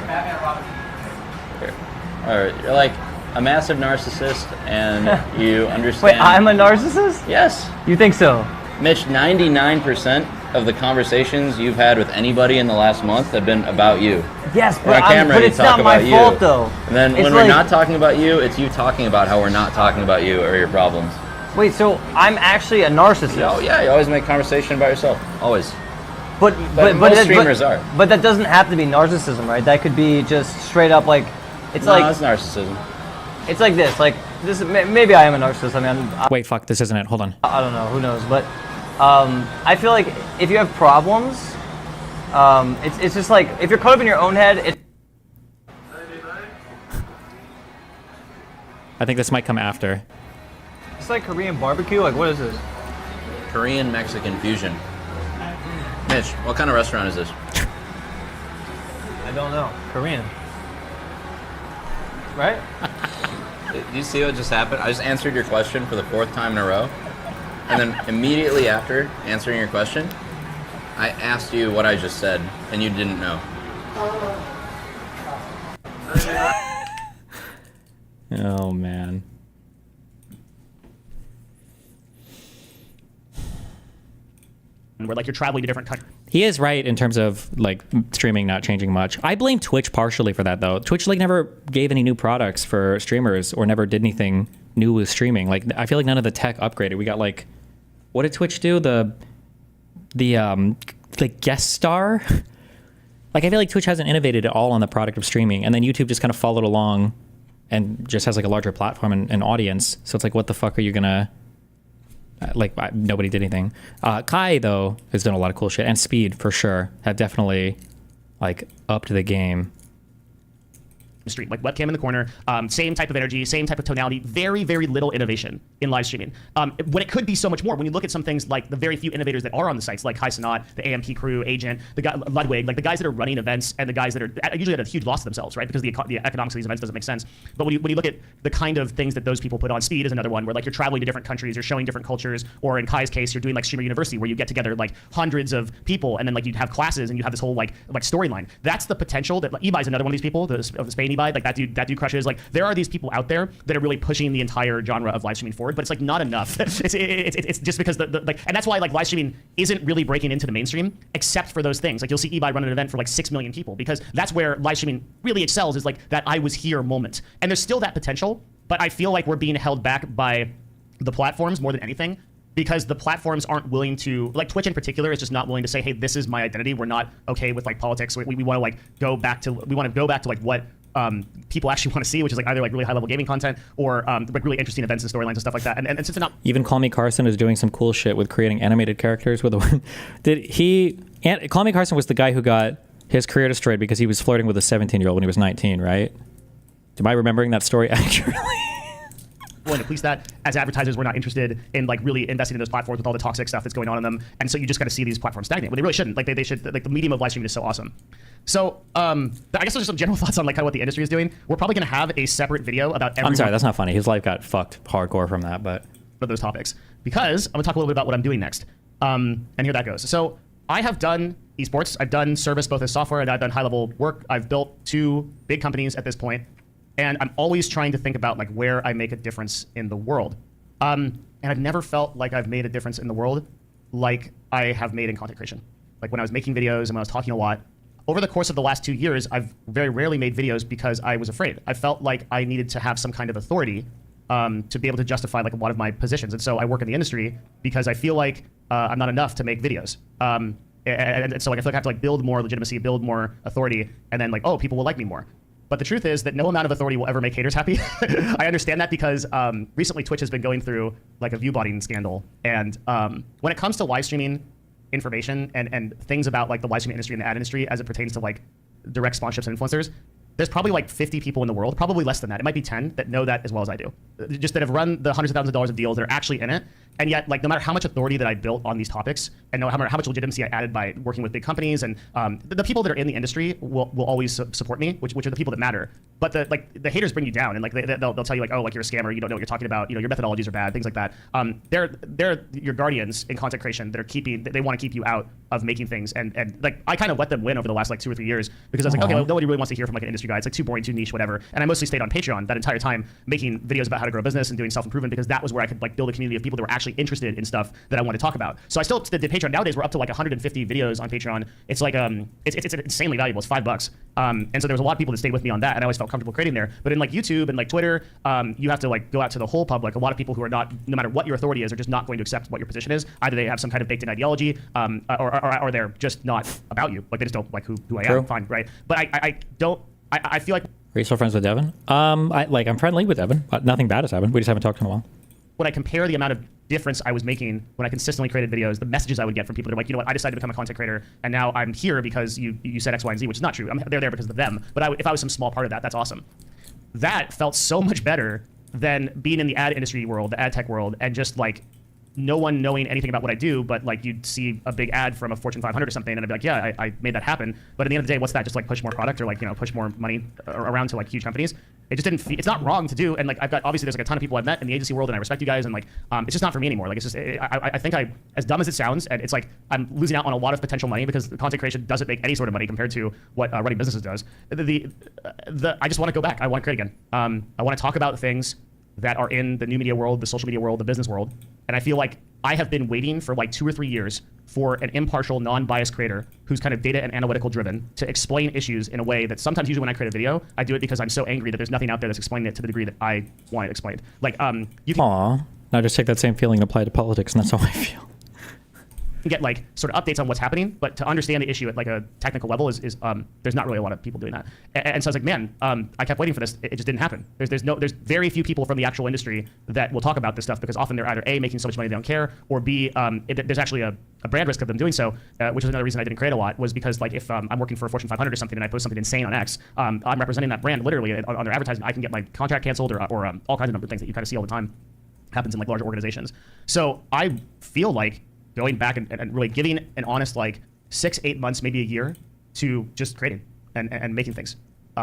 like a massive narcissist, and you understand. Wait, I'm a narcissist? Yes. You think so? Mitch, 99% of the conversations you've had with anybody in the last month have been about you. Yes, We're on camera, but it's not my fault though. And then when we're not talking about you, it's you talking about how we're not talking about you or your problems. Wait, so I'm actually a narcissist? Oh yeah, you always make conversation about yourself. Always. But most streamers are. But that doesn't have to be narcissism, right? That could be just straight up like, it's no, like. No, it's narcissism. It's like this, maybe I am a narcissist. I mean, wait, fuck, this isn't it. Hold on. I don't know, who knows? But I feel like if you have problems, it's just like if you're caught up in your own head. I think this might come after. It's like Korean barbecue. Like, what is this? Korean Mexican fusion. Mitch, what kind of restaurant is this? I don't know. Korean. Right? Do you see what just happened? I just answered your question for the 4th time in a row. And then immediately after answering your question, I asked you what I just said, and you didn't know. Oh, man. Where like you're traveling to different countries. He is right in terms of like streaming not changing much. I blame Twitch partially for that though. Twitch like never gave any new products for streamers or never did anything new with streaming. Like I feel like none of the tech upgraded. We got like, what did Twitch do? The guest star. Like I feel like Twitch hasn't innovated at all on the product of streaming, and then YouTube just kind of followed along, and just has like a larger platform and audience. So it's like, what the fuck are you gonna? Nobody did anything. Kai though has done a lot of cool shit, and Speed for sure have definitely like upped the game. Stream, like webcam in the corner, same type of energy, same type of tonality, very, very little innovation in live streaming. When it could be so much more, when you look at some things like the very few innovators that are on the sites, like Kai Sanat, the AMP crew, Agent, the guy Ludwig, like the guys that are running events and the guys that are usually at a huge loss of themselves, right? Because the economics of these events doesn't make sense. But when you look at the kind of things that those people put on, Speed is another one where like you're traveling to different countries, you're showing different cultures, or in Kai's case, you're doing like Streamer University where you get together like hundreds of people and then like you'd have classes and you have this whole like storyline. That's the potential that Ebai's another one of these people, of the Spain Ebai, like that dude crushes. Like there are these people out there that are really pushing the entire genre of live streaming forward, but it's like not enough. it's just because and that's why like live streaming isn't really breaking into the mainstream, except for those things. Like you'll see Ebai run an event for like 6 million people, because that's where live streaming really excels, is like that I was here moment. And there's still that potential, but I feel like we're being held back by the platforms more than anything, because the platforms aren't willing to, like Twitch in particular is just not willing to say, hey, this is my identity. We're not okay with like politics. We want to like go back to like what people actually want to see, which is like either like really high level gaming content or like really interesting events and storylines and stuff like that. And since it's not even Call Me Carson is doing some cool shit with creating animated characters with a Call Me Carson was the guy who got his career destroyed because he was flirting with a 17-year-old when he was 19, right? Am I remembering that story accurately? Willing to police that. As advertisers, we're not interested in like really investing in those platforms with all the toxic stuff that's going on in them, and so you just got to see these platforms stagnate. But they really shouldn't. Like they should. Like the medium of live streaming is so awesome. So I guess those are some general thoughts on like kind of what the industry is doing. We're probably going to have a separate video about. I'm sorry, that's not funny. His life got fucked hardcore from that, but for those topics, because I'm going to talk a little bit about what I'm doing next. And here that goes. So I have done esports. I've done service both as software and I've done high level work. I've built 2 big companies at this point. And I'm always trying to think about like where I make a difference in the world. And I've never felt like I've made a difference in the world like I have made in content creation. Like when I was making videos and when I was talking a lot, over the course of the last 2 years, I've very rarely made videos because I was afraid. I felt like I needed to have some kind of authority to be able to justify like a lot of my positions. And so I work in the industry because I feel like I'm not enough to make videos. And so like I feel like I have to like build more legitimacy, build more authority, and then like, oh, people will like me more. But the truth is that no amount of authority will ever make haters happy. I understand that because recently Twitch has been going through like a viewbotting scandal. And when it comes to live streaming information and things about like the live streaming industry and the ad industry as it pertains to like direct sponsorships and influencers, there's probably like 50 people in the world, probably less than that. It might be 10 that know that as well as I do. Just that have run the hundreds of thousands of dollars of deals that are actually in it. And yet, like, no matter how much authority that I built on these topics, and no matter how much legitimacy I added by working with big companies, and the people that are in the industry will always support me, which are the people that matter. But the haters bring you down, and like they'll tell you like, oh, like you're a scammer, you don't know what you're talking about, you know, your methodologies are bad, things like that. They're your guardians in content creation that are they want to keep you out of making things, and like I kind of let them win over the last like 2 or 3 years because I was like, okay, well, nobody really wants to hear from like an industry guy. It's like too boring, too niche, whatever. And I mostly stayed on Patreon that entire time, making videos about how to grow a business and doing self-improvement because that was where I could like build a community of people that were actually interested in stuff that I want to talk about. So I still did Patreon. Nowadays we're up to like 150 videos on Patreon. It's like it's insanely valuable. It's $5. And so there was a lot of people that stayed with me on that, and I always felt comfortable creating there. But in like YouTube and like Twitter, you have to like go out to the whole public. A lot of people who are not, no matter what your authority is, are just not going to accept what your position is. Either they have some kind of baked-in ideology, or they're just not about you. Like they just don't like who I am. Fine, right? But I feel like. Are you still friends with Devin? I'm friendly with Devin, but nothing bad has happened. We just haven't talked in a while. When I compare the amount of difference I was making when I consistently created videos, the messages I would get from people that are like, you know what, I decided to become a content creator, and now I'm here because you said X, Y, and Z, which is not true. They're there because of them. But if I was some small part of that, that's awesome. That felt so much better than being in the ad industry world, the ad tech world, and just like no one knowing anything about what I do, but like you'd see a big ad from a Fortune 500 or something, and I'd be like, yeah, I made that happen. But at the end of the day, what's that? Just like push more product or like, you know, push more money around to like huge companies. It just didn't. It's not wrong to do, and like I've got obviously there's like a ton of people I've met in the agency world, and I respect you guys, and like it's just not for me anymore. Like it's just I think as dumb as it sounds, and it's like I'm losing out on a lot of potential money because content creation doesn't make any sort of money compared to what running businesses does. I just want to go back. I want to create again. I want to talk about things that are in the new media world, the social media world, the business world, and I feel like I have been waiting for like 2 or 3 years for an impartial, non-biased creator who's kind of data and analytical driven to explain issues in a way that sometimes, usually when I create a video, I do it because I'm so angry that there's nothing out there that's explaining it to the degree that I want it explained. Like, you can now just take that same feeling and apply it to politics, and that's how I feel. get like sort of updates on what's happening, but to understand the issue at like a technical level is there's not really a lot of people doing that. And so I was like, man, I kept waiting for this. It just didn't happen. There's very few people from the actual industry that will talk about this stuff because often they're either A, making so much money they don't care, or B, there's actually a brand risk of them doing so, which is another reason I didn't create a lot, was because like if I'm working for a Fortune 500 or something and I post something insane on X, I'm representing that brand literally on their advertising. I can get my contract canceled or all kinds of things that you kind of see all the time happens in like larger organizations. So I feel like going back and really giving an honest like 6-8 months, maybe a year to just creating and making things.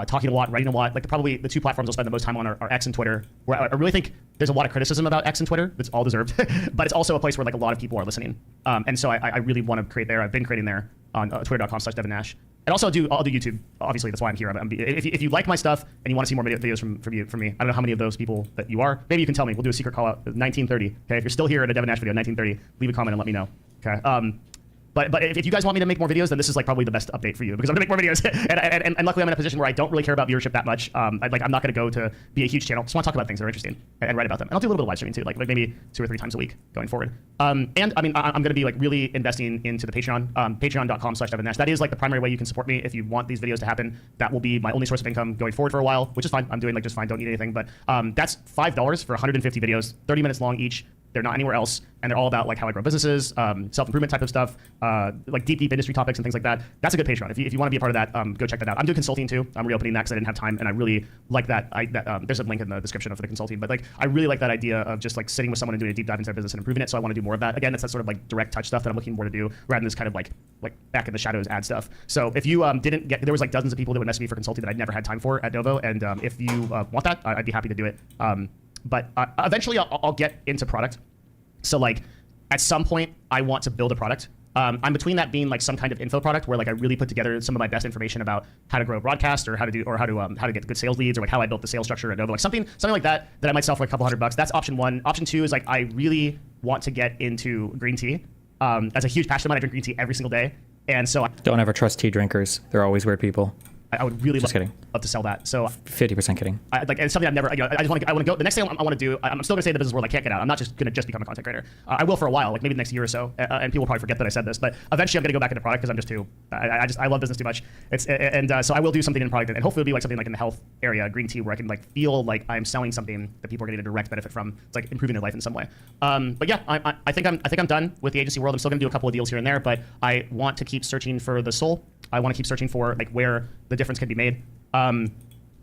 Talking a lot, writing a lot. Like probably the 2 platforms I'll spend the most time on are X and Twitter, where I really think there's a lot of criticism about X and Twitter that's all deserved, but it's also a place where like a lot of people are listening. And so I really want to create there. I've been creating there on twitter.com/Devin Nash. And also I'll do YouTube. Obviously, that's why I'm here. If you like my stuff and you want to see more videos from me, I don't know how many of those people that you are. Maybe you can tell me. We'll do a secret call out 1930. Okay, if you're still here at a Devin Nash video 1930, leave a comment and let me know. Okay. But if you guys want me to make more videos, then this is like probably the best update for you because I'm gonna make more videos. and luckily I'm in a position where I don't really care about viewership that much. I'm not gonna go to be a huge channel. Just want to talk about things that are interesting and write about them. And I'll do a little bit of live streaming too, like maybe 2 or 3 times a week going forward. And I mean I'm gonna be like really investing into the Patreon, patreon.com/Devin Nash. That is like the primary way you can support me if you want these videos to happen. That will be my only source of income going forward for a while, which is fine. I'm doing like just fine. Don't need anything. But that's $5 for 150 videos, 30 minutes long each. They're not anywhere else, and they're all about like how I grow businesses, self-improvement type of stuff, like deep industry topics and things like that. That's a good Patreon. If you want to be a part of that, go check that out. I'm doing consulting too. I'm reopening that because I didn't have time, and I really like that. There's a link in the description of the consulting, but like I really like that idea of just like sitting with someone and doing a deep dive into their business and improving it. So I want to do more of that. Again, it's that sort of like direct touch stuff that I'm looking more to do rather than this kind of like back in the shadows ad stuff. So if you didn't get, there was like dozens of people that would message me for consulting that I'd never had time for at Dovo, and if you want that, I'd be happy to do it. But eventually I'll get into product. So like at some point I want to build a product. I'm between that being like some kind of info product where like I really put together some of my best information about how to grow a broadcast or how to get good sales leads or like how I built the sales structure at Dovo, like something like that I might sell for a couple $100. That's option one. Option two is like I really want to get into green tea. That's a huge passion of mine. I drink green tea every single day, and so Don't ever trust tea drinkers. They're always weird people. I would really Just love, kidding. love to sell that. So 50% kidding. It's something I've never, I want to go, the next thing I want to do, I'm still going to stay in the business world. I can't get out. I'm not just going to become a content creator. I will for a while, like maybe the next year or so, and people will probably forget that I said this, but eventually I'm going to go back into product because I'm just too, I love business too much. So I will do something in product, and hopefully it'll be like something like in the health area, green tea, where I can like feel like I'm selling something that people are getting a direct benefit from. It's like improving their life in some way. But yeah, I think I'm done with the agency world. I'm still going to do a couple of deals here and there, but I want to keep searching for the soul. I want to keep searching for like where the difference can be made.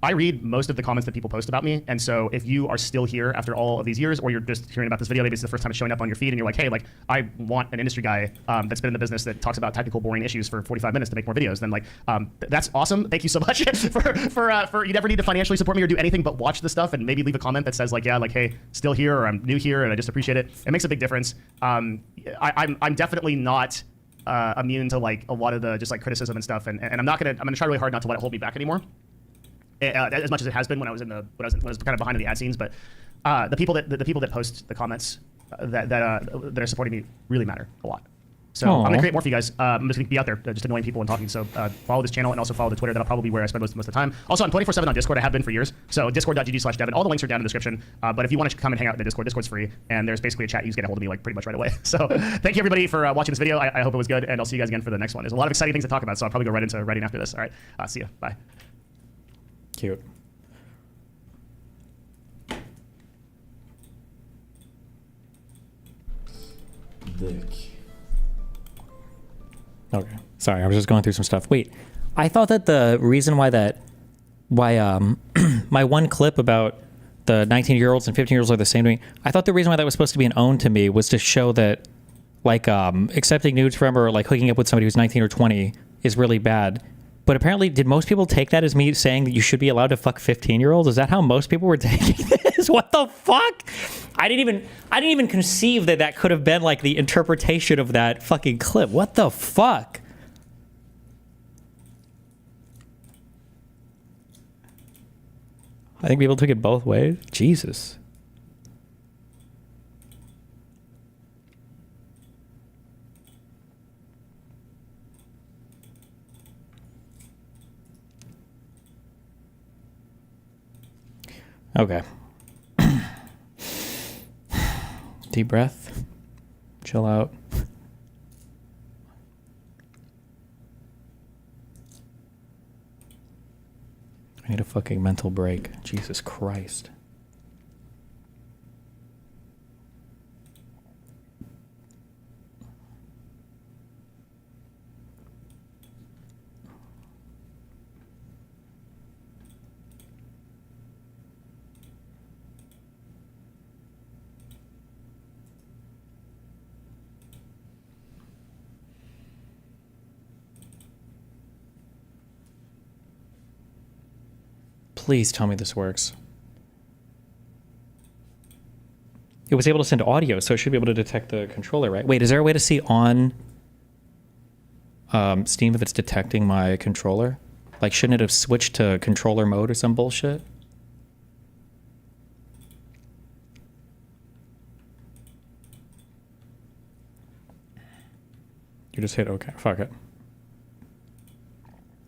I read most of the comments that people post about me, and so if you are still here after all of these years, or you're just hearing about this video, maybe it's the first time it's showing up on your feed, and you're like, hey, like I want an industry guy that's been in the business that talks about technical, boring issues for 45 minutes to make more videos, then like that's awesome. Thank you so much for you never need to financially support me or do anything but watch the stuff and maybe leave a comment that says like, yeah, like hey, still here, or I'm new here and I just appreciate it. It makes a big difference. I'm definitely not immune to like a lot of the just like criticism and stuff, and I'm gonna try really hard not to let it hold me back anymore. As much as it has been when I was kind of behind in the ad scenes, but the people that post the comments that are supporting me really matter a lot. So I'm gonna create more for you guys. I'm just gonna be out there just annoying people and talking. So follow this channel and also follow the Twitter. That'll probably be where I spend most of the time. Also, I'm 24/7 on Discord. I have been for years. So discord.gg/Devin. All the links are down in the description. But if you want to come and hang out in the Discord, Discord's free, and there's basically a chat. You just get a hold of me like pretty much right away. So thank you everybody for watching this video. I hope it was good, and I'll see you guys again for the next one. There's a lot of exciting things to talk about, so I'll probably go right into writing after this. All right, see ya. Bye. Cute. Okay. Sorry, I was just going through some stuff. Wait, I thought that the reason why my one clip about the 19-year-olds and 15-year-olds are the same to me, I thought the reason why that was supposed to be an own to me was to show that like accepting nudes from or like hooking up with somebody who's 19 or 20 is really bad. But apparently, did most people take that as me saying that you should be allowed to fuck 15-year-olds? Is that how most people were taking this? What the fuck? I didn't even conceive that could have been like the interpretation of that fucking clip. What the fuck? I think people took it both ways. Jesus. Okay. Deep breath. Chill out. I need a fucking mental break. Jesus Christ. Please tell me this works. It was able to send audio, so it should be able to detect the controller, right? Wait, is there a way to see on Steam if it's detecting my controller? Like, shouldn't it have switched to controller mode or some bullshit? You just hit okay. Fuck it.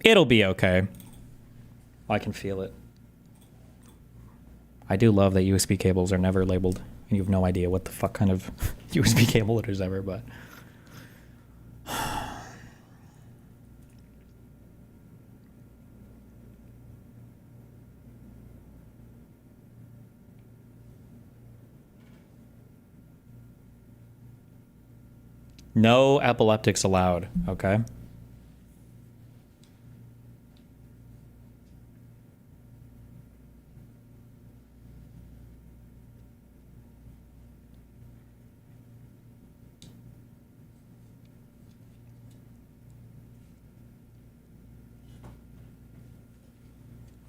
It'll be okay. I can feel it. I do love that USB cables are never labeled, and you have no idea what the fuck kind of USB cable it is ever, but... No epileptics allowed, okay?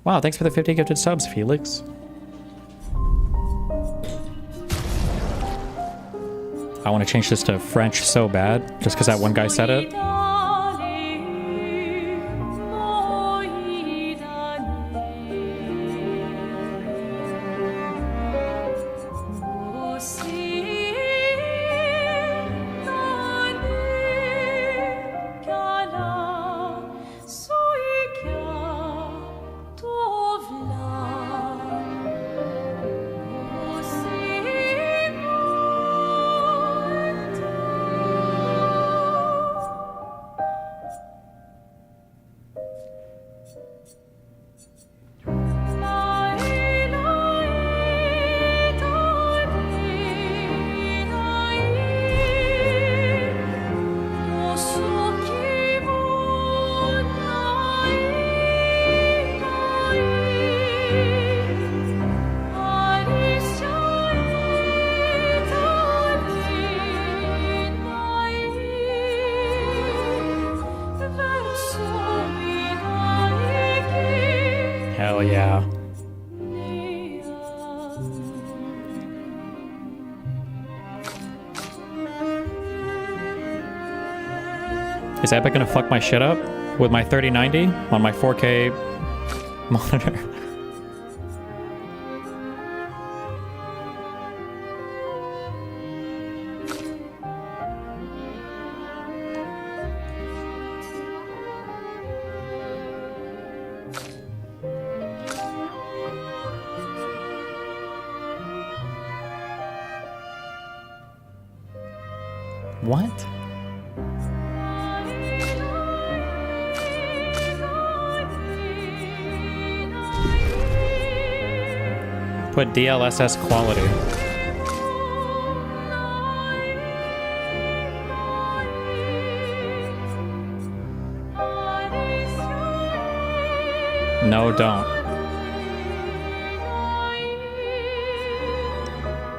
Wow, thanks for the 50 gifted subs, Felix. I want to change this to French so bad, just because that one guy said it. Hell yeah. Is Epic gonna fuck my shit up with my 3090 on my 4K monitor? What? Put DLSS quality. No, don't.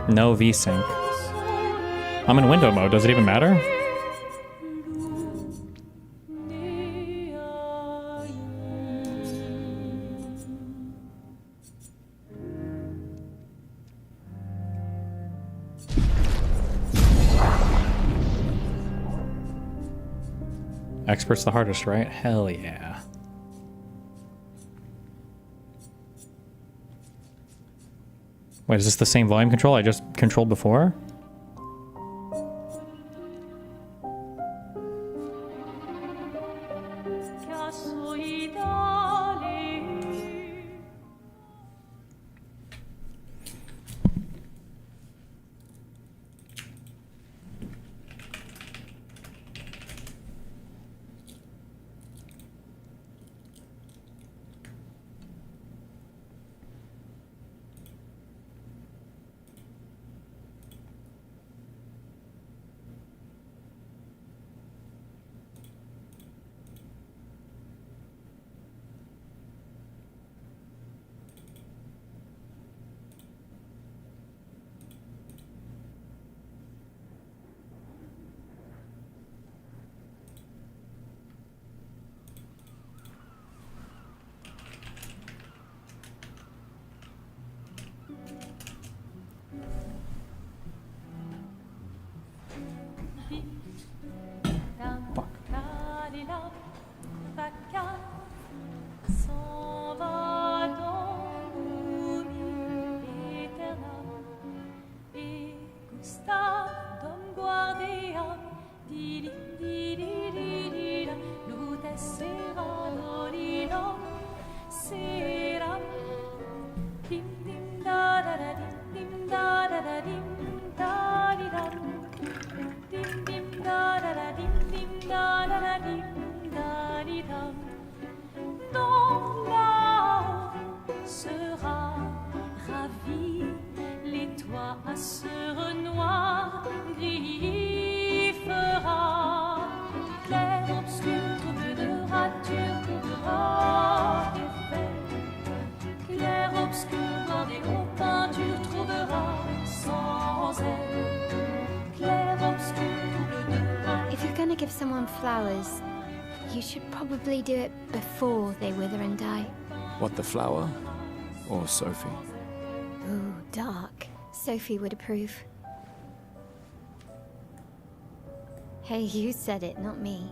No VSync. I'm in window mode. Does it even matter? Expert's the hardest, right? Hell yeah. Wait, is this the same volume control I just controlled before? À ce renoir gris fera obscur deviendra tournera effet. Clair obscur dans des hautes peintures trouvera sans elle. Clair obscur double de rat. If you're gonna give someone flowers, you should probably do it before they wither and die. What, the flower? Or Sophie? Ooh, dark. Sophie would approve. Hey, you said it, not me.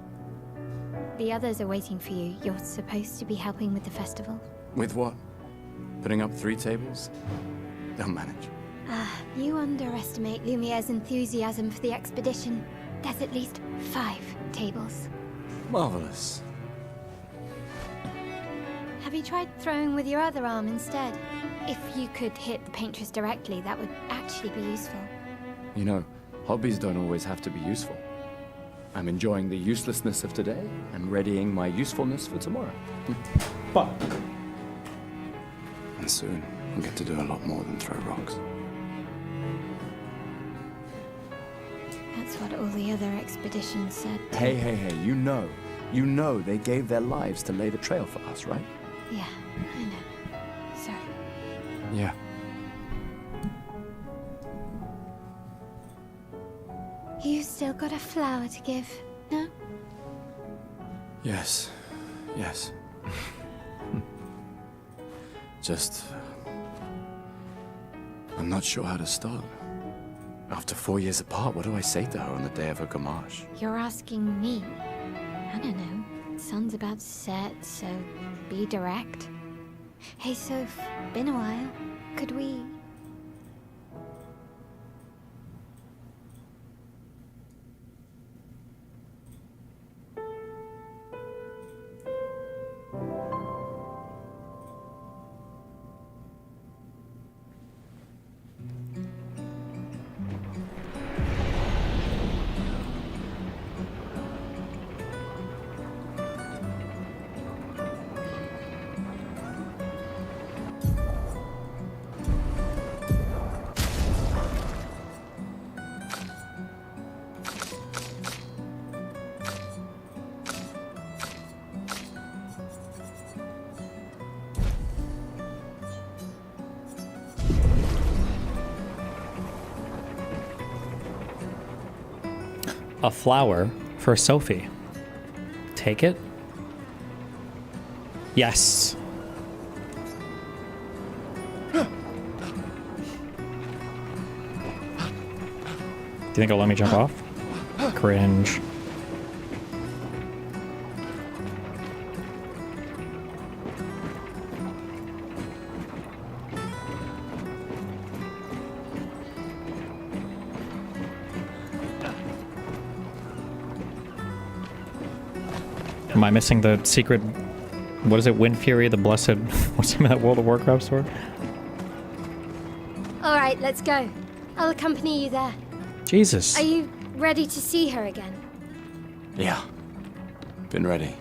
The others are waiting for you. You're supposed to be helping with the festival. With what? Putting up 3 tables? They'll manage. You underestimate Lumiere's enthusiasm for the expedition. There's at least 5 tables. Marvelous. Have you tried throwing with your other arm instead? If you could hit the paintress directly, that would actually be useful. You know, hobbies don't always have to be useful. I'm enjoying the uselessness of today and readying my usefulness for tomorrow. Fuck. And soon, I'll get to do a lot more than throw rocks. That's what all the other expeditions said. Hey, hey, hey, you know they gave their lives to lay the trail for us, right? Yeah, I know. Sorry. Yeah. You still got a flower to give, no? Yes. Yes. Just... I'm not sure how to start. After 4 years apart, what do I say to her on the day of her gamache? You're asking me. I don't know. Sun's about to set, so be direct. Hey, Soph, been a while. Could we... A flower for Sophie. Take it? Yes. Do you think it'll let me jump off? Cringe. Am I missing the secret, what is it, Wind Fury, the blessed, what's the name of that World of Warcraft sword? All right, let's go. I'll accompany you there. Jesus. Are you ready to see her again? Yeah. Been ready.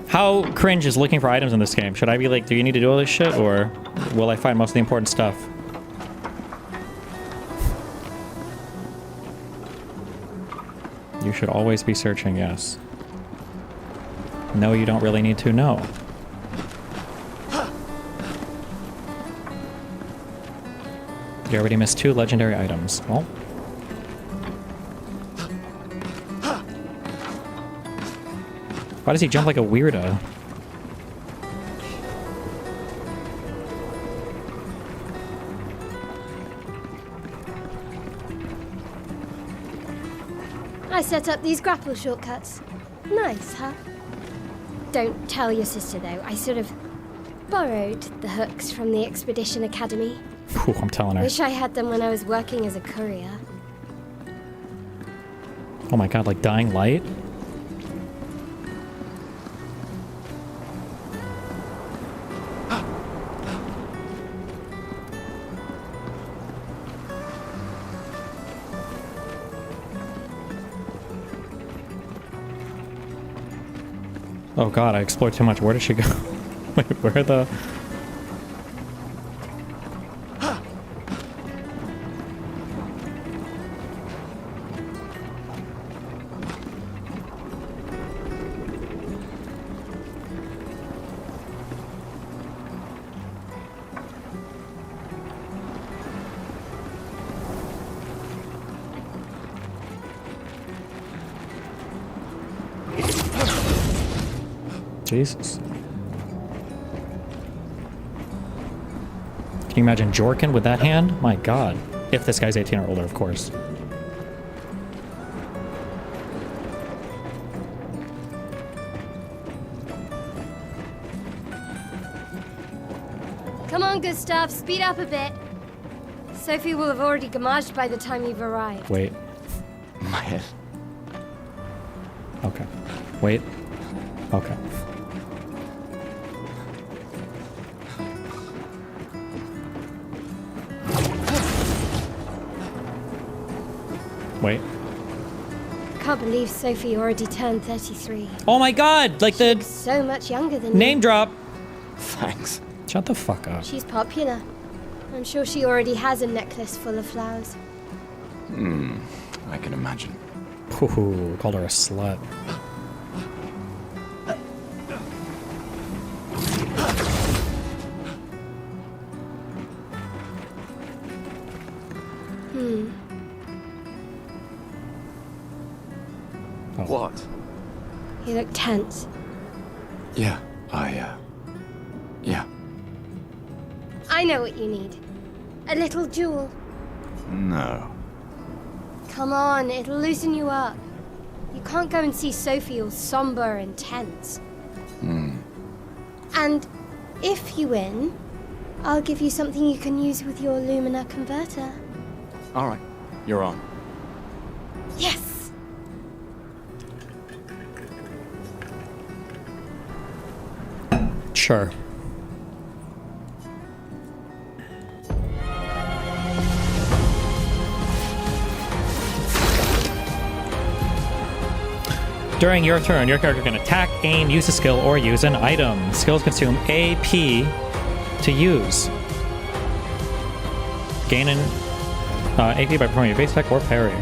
How cringe is looking for items in this game? Should I be like, do you need to do all this shit, or will I find most of the important stuff? You should always be searching, yes. No, you don't really need to know. You already missed 2 legendary items. Well. Why does he jump like a weirdo? I set up these grapple shortcuts. Nice, huh? Don't tell your sister, though. I sort of borrowed the hooks from the Expedition Academy. Ooh, I'm telling her. Wish I had them when I was working as a courier. Oh my god, like Dying Light? Oh god, I explored too much. Where did she go? Wait, where the... Jesus. Can you imagine Jorkin with that hand? My god. If this guy's 18 or older, of course. Come on, Gustav, speed up a bit. Sophie will have already gamaged by the time you've arrived. Wait. My head. Okay. Wait. Okay. Wait. Can't believe Sophie already turned 33. Oh my god! Like the So much younger than name you. drop! Thanks. Shut the fuck up. She's popular. I'm sure she already has a necklace full of flowers. I can imagine. Ooh, called her a slut. What? You look tense. Yeah, yeah. I know what you need. A little jewel. No. Come on, it'll loosen you up. You can't go and see Sophie all somber and tense. And if you win, I'll give you something you can use with your Lumina converter. All right, you're on. Yes! Sure. During your turn, your character can attack, aim, use a skill, or use an item. Skills consume AP to use. Gain an AP by performing a base attack or parry.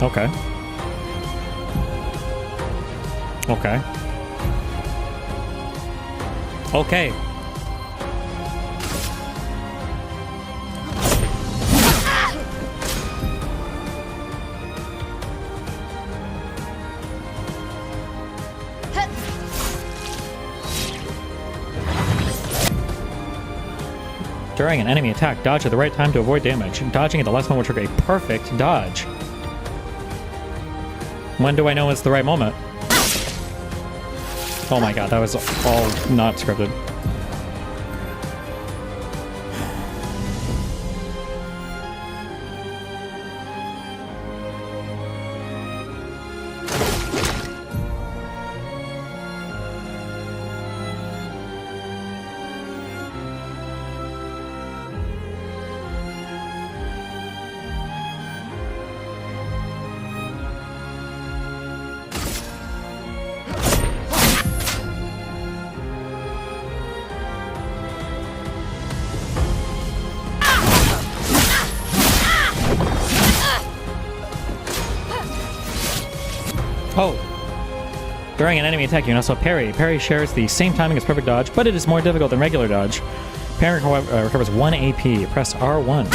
Okay. Okay. Okay. During an enemy attack, dodge at the right time to avoid damage. Dodging at the last moment will trigger a perfect dodge. When do I know it's the right moment? Oh my god, that was all not scripted. Oh. During an enemy attack, you can also parry. Parry shares the same timing as perfect dodge, but it is more difficult than regular dodge. Parry recovers 1 AP. Press R1.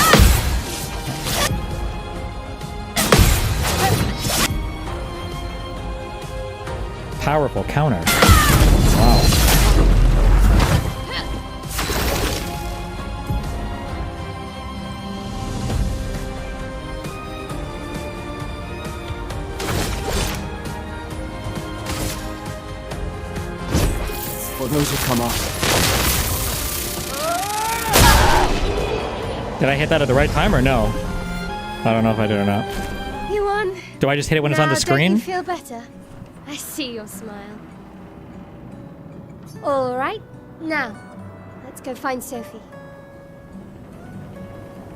Powerful counter. Wow. For those who come up. Did I hit that at the right time or no? I don't know if I did or not. You won. Do I just hit it when it's on the Now, screen? Don't you feel better? I see your smile. All right, now let's go find Sophie.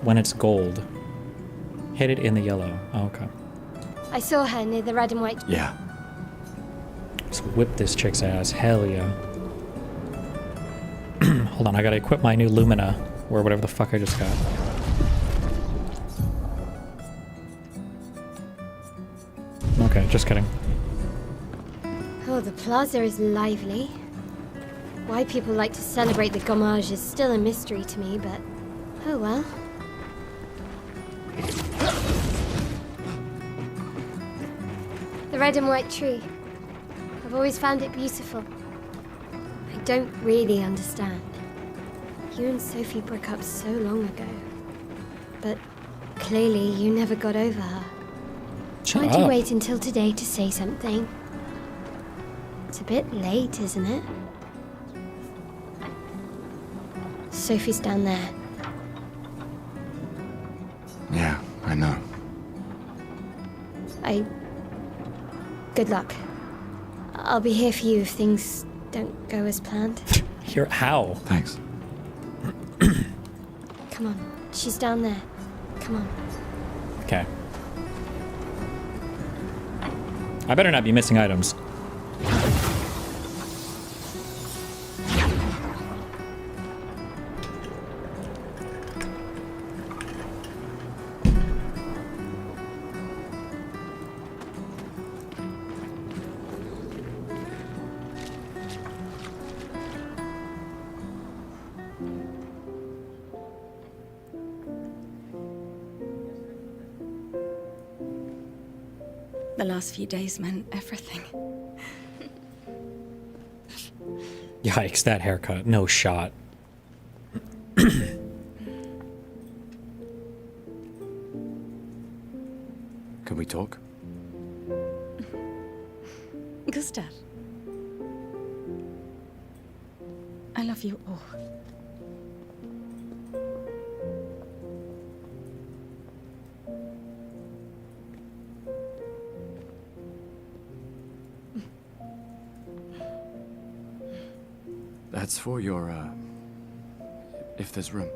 When it's gold. Hit it in the yellow. Oh, okay. I saw her near the red and white. Yeah. Just whip this chick's ass. Hell yeah. Hold on, I gotta equip my new Lumina, or whatever the fuck I just got. Okay, just kidding. Oh, the plaza is lively. Why people like to celebrate the gommage is still a mystery to me, but oh well. The red and white tree. I've always found it beautiful. I don't really understand. You and Sophie broke up so long ago. But clearly you never got over her. Why'd you wait until today to say something? It's a bit late, isn't it? Sophie's down there. Yeah, I know. Good luck. I'll be here for you if things don't go as planned. Here, how? Thanks. Come on. She's down there. Come on. Okay. I better not be missing items. The last few days meant everything. Yikes, that haircut. No shot. Can we talk? Gustav. I love you all. That's for your, if there's room.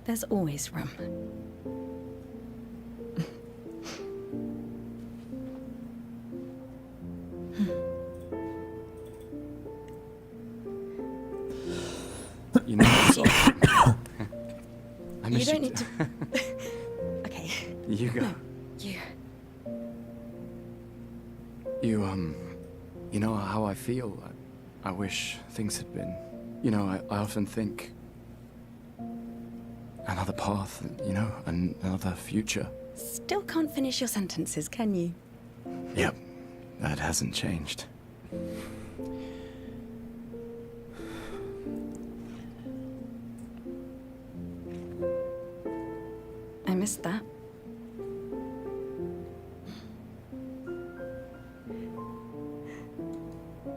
There's always room. You know, I'm sorry. I You miss don't need to. Okay. You go. No, you. You know how I feel? I wish things had been. You know, I often think another path, you know, another future. Still can't finish your sentences, can you? Yep, that hasn't changed. I missed that.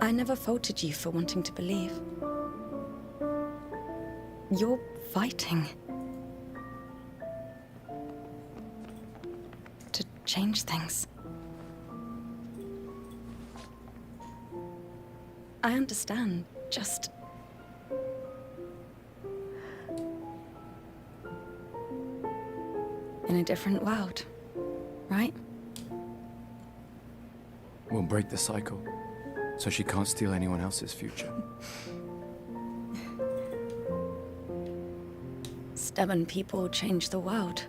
I never faulted you for wanting to believe. You're fighting to change things. I understand, just in a different world, right? We'll break the cycle, so she can't steal anyone else's future. Stubborn people change the world,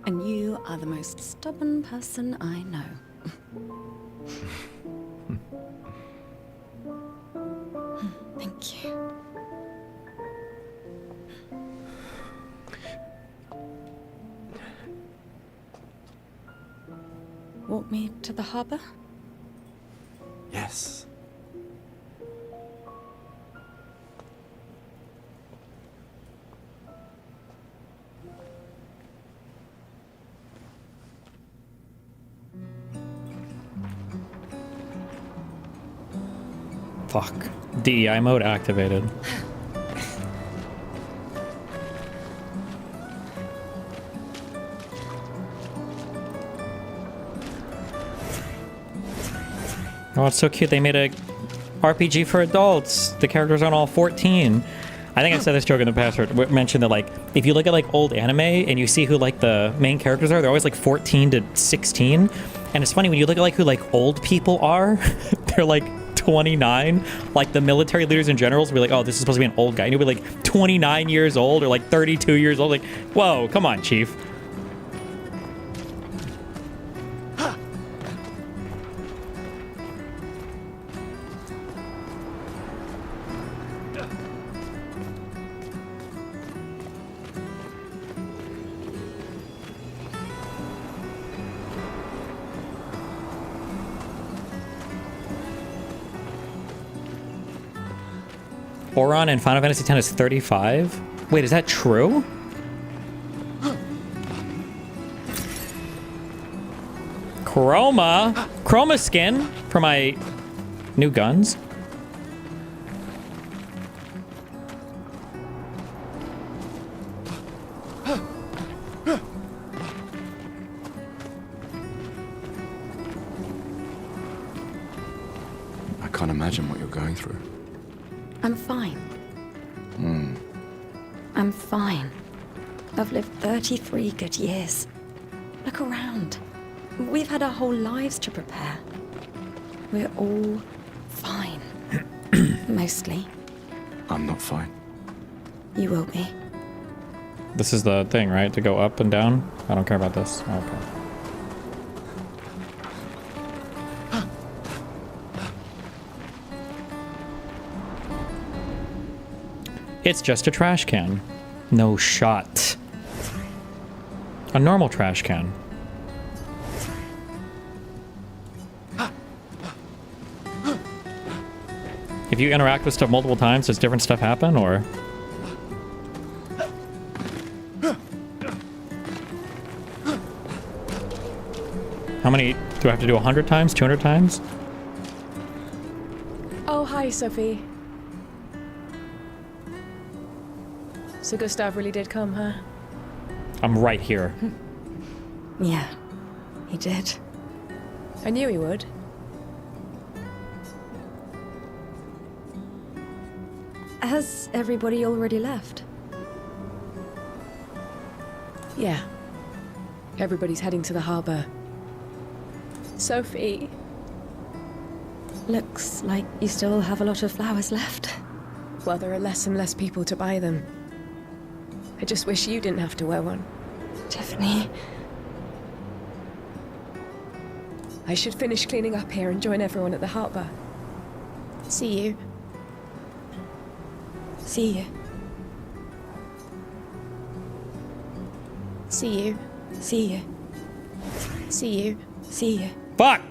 and you are the most stubborn person I know. Thank you. Walk me to the harbor? Yes. Fuck. DEI mode activated. Oh, it's so cute. They made a RPG for adults. The characters aren't all 14. I think I said this joke in the past where it mentioned that like if you look at like old anime and you see who like the main characters are, they're always like 14 to 16. And it's funny when you look at like who like old people are, they're like 29. Like the military leaders and generals will be like, oh, this is supposed to be an old guy. And he'll be like 29 years old or like 32 years old. Like, whoa, come on, chief. Oron in Final Fantasy X is 35? Wait, is that true? Chroma skin for my new guns. I can't imagine what you're going through. I'm fine. I'm fine. I've lived 33 good years. Look around. We've had our whole lives to prepare. We're all fine. Mostly. I'm not fine. You will be. This is the thing, right? To go up and down? I don't care about this. Okay. It's just a trash can. No shot. A normal trash can. If you interact with stuff multiple times, does different stuff happen, or? How many do I have to do? 100 times? 200 times? Oh, hi, Sophie. So Gustav really did come, huh? I'm right here. Yeah, he did. I knew he would. Has everybody already left? Yeah. Everybody's heading to the harbor. Sophie. Looks like you still have a lot of flowers left. Well, there are less and less people to buy them. I just wish you didn't have to wear one. Tiffany. I should finish cleaning up here and join everyone at the harbor. See you. See you. See you. See you. See you. See you. Fuck!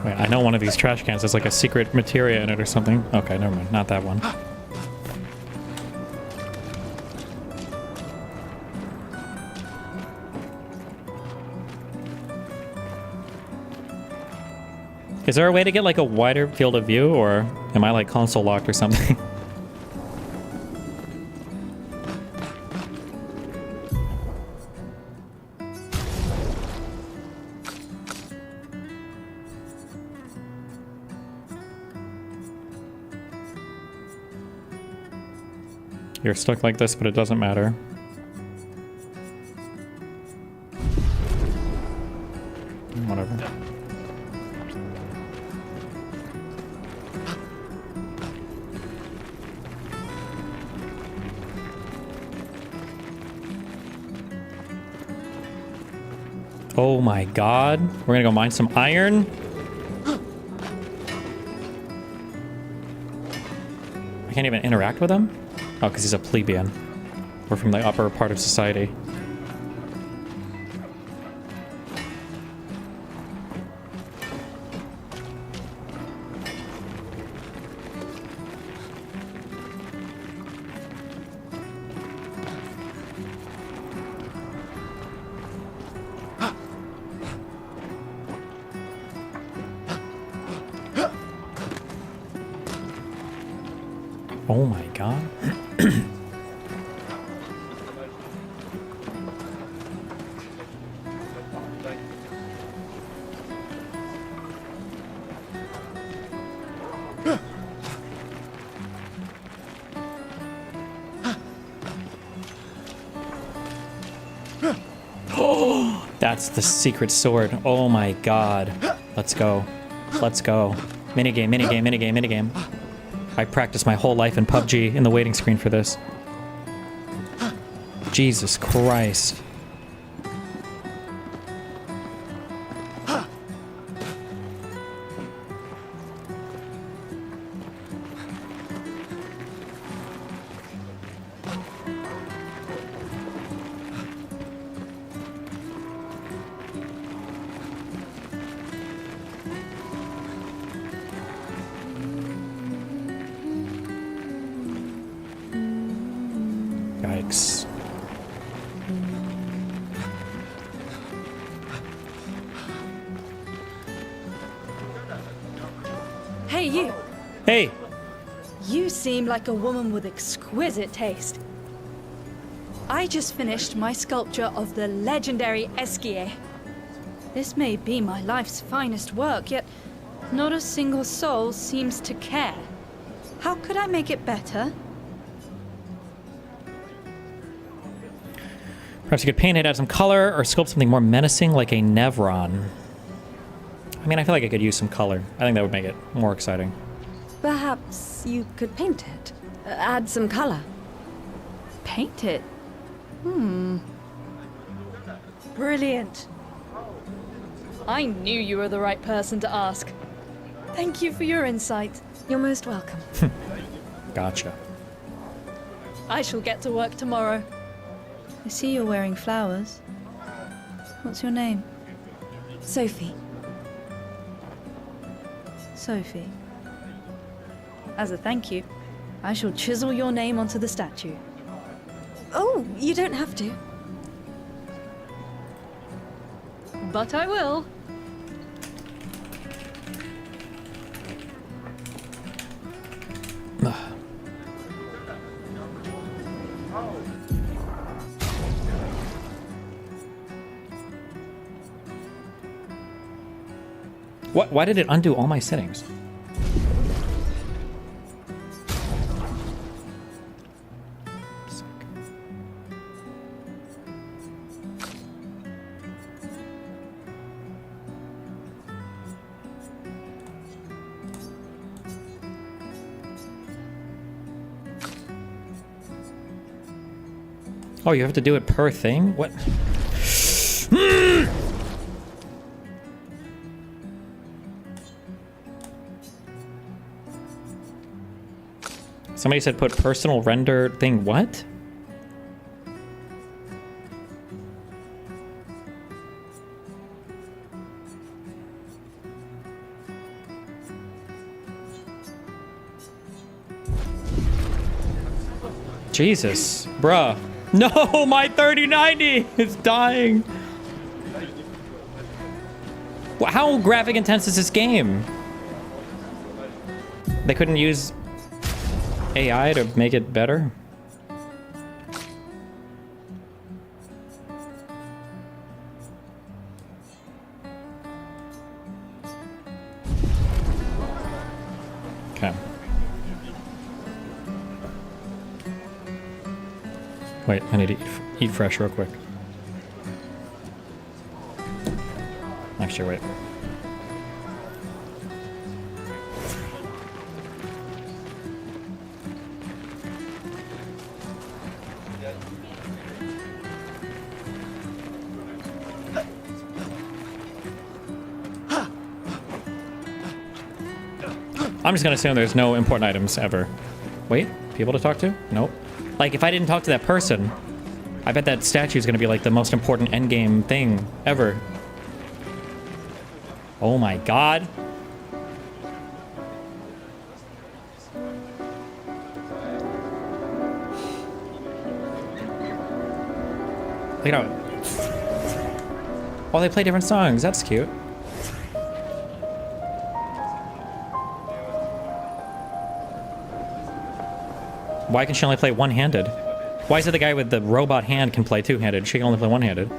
Wait, I know one of these trash cans has like a secret materia in it or something. Okay, never mind. Not that one. Is there a way to get like a wider field of view, or am I like console locked or something? You're stuck like this, but it doesn't matter. Whatever. Oh my god. We're gonna go mine some iron. I can't even interact with him? Oh, because he's a plebeian. We're from the upper part of society. Oh my god. That's the secret sword. Oh my god. Let's go. Let's go. Minigame, minigame, minigame, minigame. I practiced my whole life in PUBG in the waiting screen for this. Jesus Christ. Yikes. Hey, you. Hey! You seem like a woman with exquisite taste. I just finished my sculpture of the legendary Esquier. This may be my life's finest work, yet not a single soul seems to care. How could I make it better? Perhaps you could paint it, add some color, or sculpt something more menacing like a Nevron. I mean, I feel like I could use some color. I think that would make it more exciting. Perhaps you could paint it. Add some color. Paint it? Brilliant. I knew you were the right person to ask. Thank you for your insight. You're most welcome. Gotcha. I shall get to work tomorrow. I see you're wearing flowers. What's your name? Sophie. Sophie. As a thank you, I shall chisel your name onto the statue. Oh, you don't have to. But I will. What? Why did it undo all my settings? Oh, you have to do it per thing? What? Somebody said put personal render thing. What? Jesus, bruh. No, my 3090 is dying. How graphic intense is this game? They couldn't use AI to make it better? Okay. Wait, I need to eat fresh real quick. Actually, wait. I'm just gonna assume there's no important items ever. Wait, people to talk to? Nope. Like, if I didn't talk to that person, I bet that statue is gonna be like the most important endgame thing ever. Oh my god. Look at how... Oh, they play different songs. That's cute. Why can she only play one-handed? Why is it the guy with the robot hand can play two-handed? She can only play one-handed.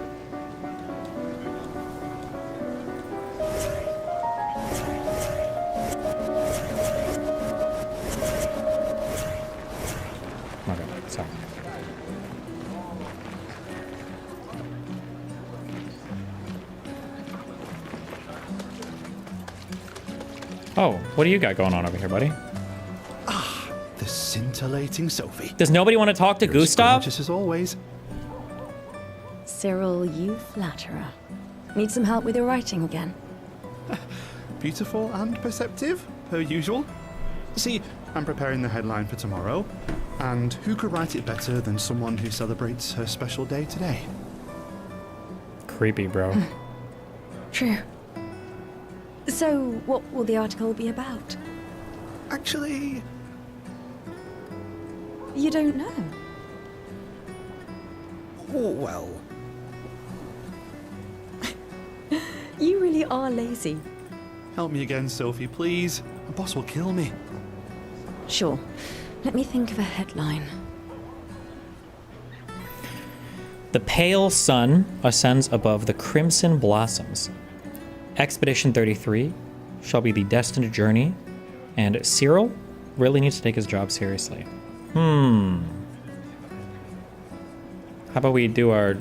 Okay, sorry. Oh, what do you got going on over here, buddy? The scintillating Sophie. Does nobody want to talk to Gustav? Just as always. Cyril, you flatterer. Need some help with your writing again? Beautiful and perceptive, per usual. See, I'm preparing the headline for tomorrow, and who could write it better than someone who celebrates her special day today? Creepy, bro. True. So, what will the article be about? Actually... You don't know? Oh, well... You really are lazy. Help me again, Sophie, please. The boss will kill me. Sure. Let me think of a headline. The pale sun ascends above the crimson blossoms. Expedition 33 shall be the destined journey, and Cyril really needs to take his job seriously. How about we do our...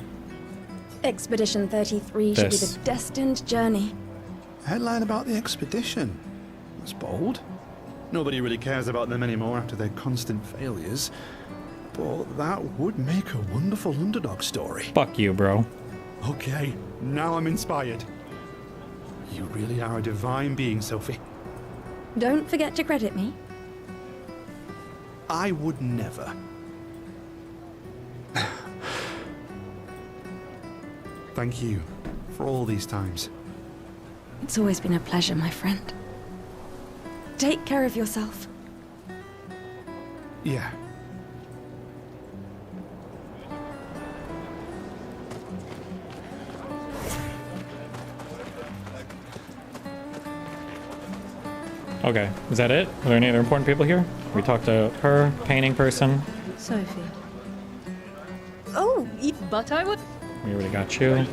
Expedition 33 should be This. the destined journey. Headline about the expedition. That's bold. Nobody really cares about them anymore after their constant failures. But that would make a wonderful underdog story. Fuck you, bro. Okay, now I'm inspired. You really are a divine being, Sophie. Don't forget to credit me. I would never. Thank you for all these times. It's always been a pleasure, my friend. Take care of yourself. Yeah. Okay, is that it? Are there any other important people here? We talked to her, painting person. Sophie. Oh, but I would. We already got you.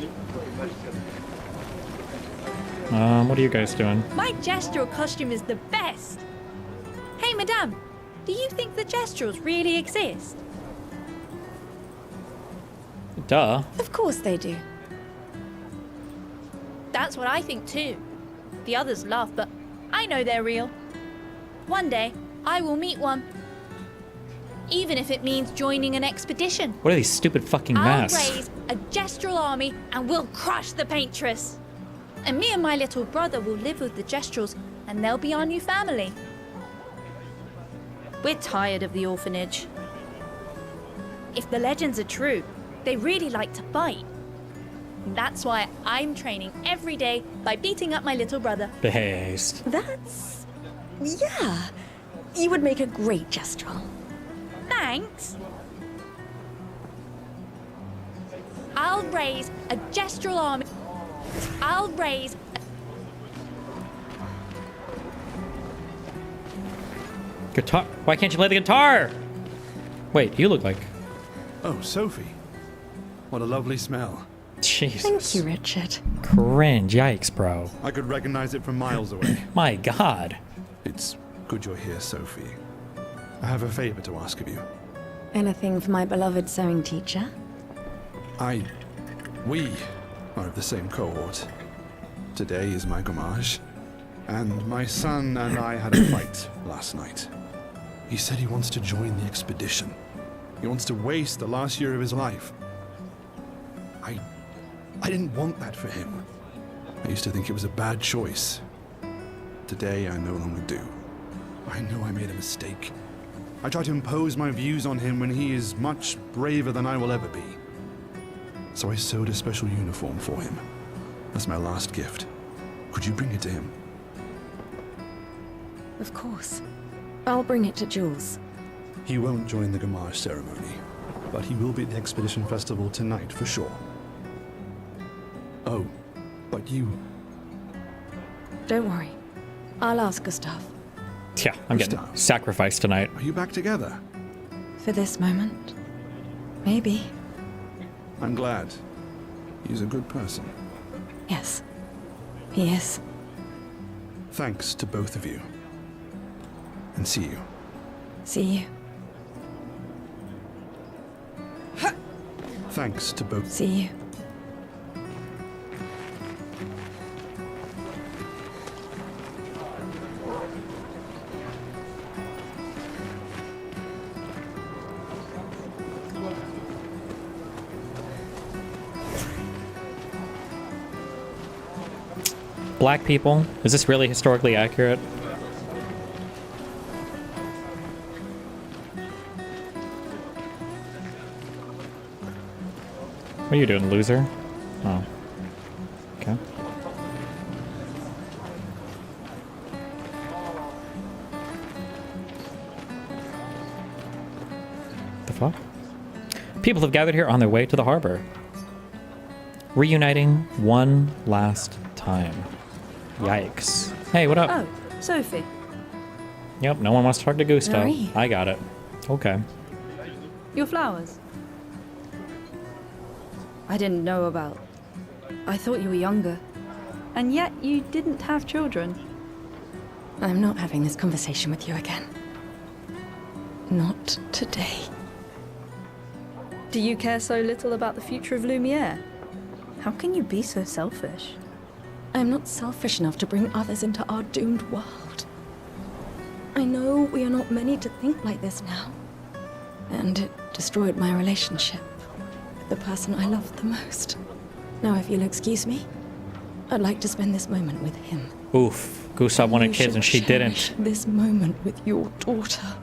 What are you guys doing? My gestural costume is the best. Hey, madame, do you think the gesturals really exist? Duh. Of course they do. That's what I think too. The others laugh, but I know they're real. One day, I will meet one. Even if it means joining an expedition. What are these stupid fucking I'll masks? raise a gestural army and we'll crush the paintress. And me and my little brother will live with the gesturals and they'll be our new family. We're tired of the orphanage. If the legends are true, they really like to fight. That's why I'm training every day by beating up my little brother. Based. That's... yeah. You would make a great gestural. Thanks. I'll raise a gestural army. I'll raise... Guitar? Why can't you play the guitar? Wait, you look like... Oh, Sophie. What a lovely smell. Jesus. Thank you, Richard. Cringe. Yikes, bro. I could recognize it from miles away. My God. It's good you're here, Sophie. I have a favor to ask of you. Anything for my beloved sewing teacher? We are of the same cohort. Today is my gommage, and my son and I had a fight last night. He said he wants to join the expedition. He wants to waste the last year of his life. I didn't want that for him. I used to think it was a bad choice. Today, I no longer do. I know I made a mistake. I tried to impose my views on him when he is much braver than I will ever be. So I sewed a special uniform for him. That's my last gift. Could you bring it to him? Of course. I'll bring it to Jules. He won't join the gommage ceremony, but he will be at the Expedition Festival tonight for sure. Oh, but you... Don't worry. I'll ask Gustav. Yeah, I'm getting sacrificed tonight. Are you back together? For this moment. Maybe. I'm glad. He's a good person. Yes. He is. Thanks to both of you. And see you. See you. Thanks to both. See you. black people. Is this really historically accurate? What are you doing, loser? Oh. Okay. The fuck? People have gathered here on their way to the harbor. Reuniting one last time. Yikes. Hey, what up? Oh, Sophie. Yep, no one wants to talk to Gusto. Marie. I got it. Okay. Your flowers. I didn't know about. I thought you were younger. And yet you didn't have children. I'm not having this conversation with you again. Not today. Do you care so little about the future of Lumiere? How can you be so selfish? I'm not selfish enough to bring others into our doomed world. I know we are not many to think like this now. And it destroyed my relationship with the person I loved the most. Now, if you'll excuse me, I'd like to spend this moment with him. Oof. Gustav wanted You kids and should she didn't. cherish this moment with your daughter.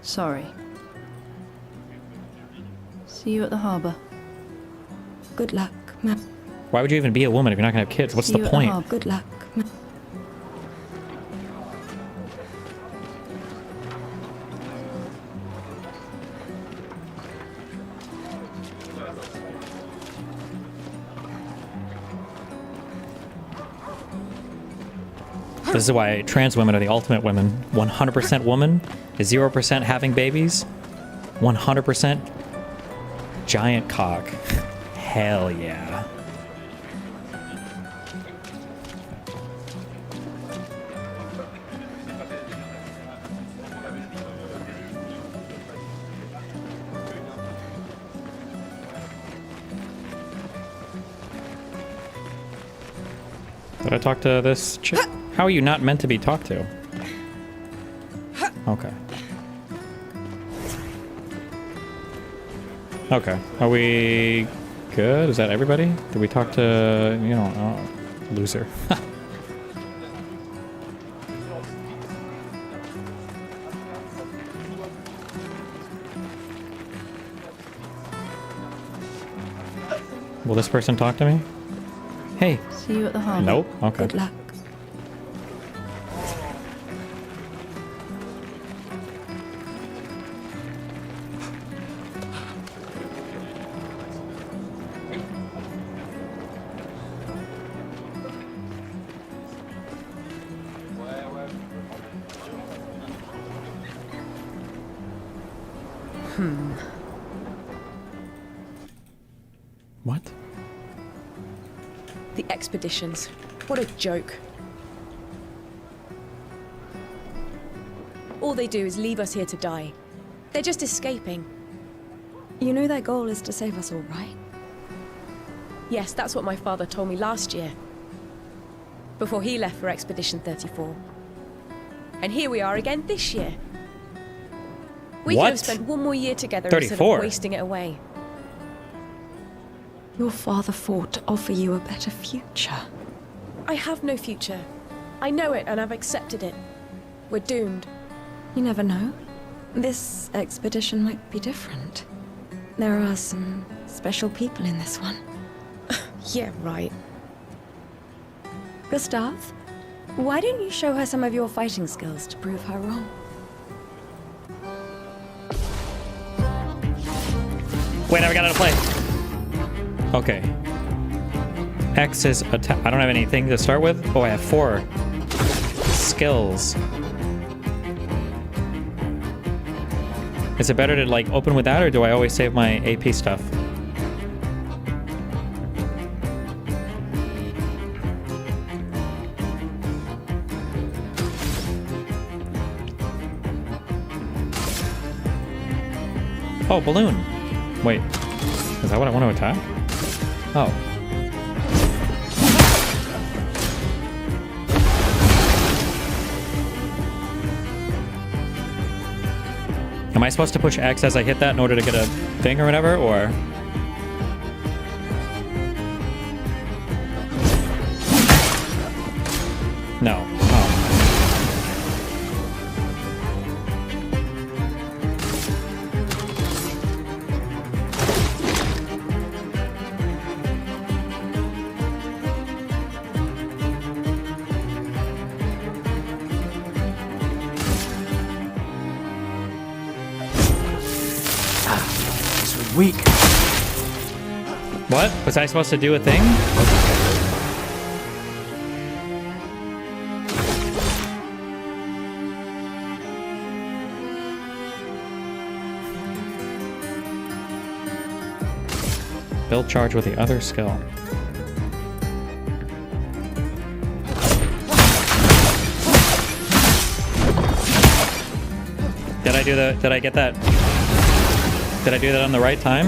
Sorry. See you at the harbor. Good luck, ma'am. Why would you even be a woman if you're not gonna have kids? What's See the you at point? harbor. Good luck, ma'am. This is why trans women are the ultimate women. 100% woman, 0% having babies, 100% giant cock. Hell yeah. Did I talk to this chick? How are you not meant to be talked to? Okay. Okay. Are we good? Is that everybody? Did we talk to, you know, loser? Will this person talk to me? Hey. See you at the harbor. Nope. Okay. Good luck. What? The expeditions. What a joke. All they do is leave us here to die. They're just escaping. You know their goal is to save us all, right? Yes, that's what my father told me last year. Before he left for Expedition 34. And here we are again this year. We could have What? spent one more year together instead 34. of wasting it away. Your father fought to offer you a better future. I have no future. I know it and I've accepted it. We're doomed. You never know. This expedition might be different. There are some special people in this one. Yeah, right. Gustav, why don't you show her some of your fighting skills to prove her wrong? Wait, I got it to play. Okay. X is attack. I don't have anything to start with. Oh, I have 4 skills. Is it better to like open with that, or do I always save my AP stuff? Oh, balloon. Wait, is that what I want to attack? Oh. Am I supposed to push X as I hit that in order to get a thing or whatever, or? No. Oh. Weak. What? Was I supposed to do a thing? Build charge with the other skill. Did I get that? Did I do that on the right time?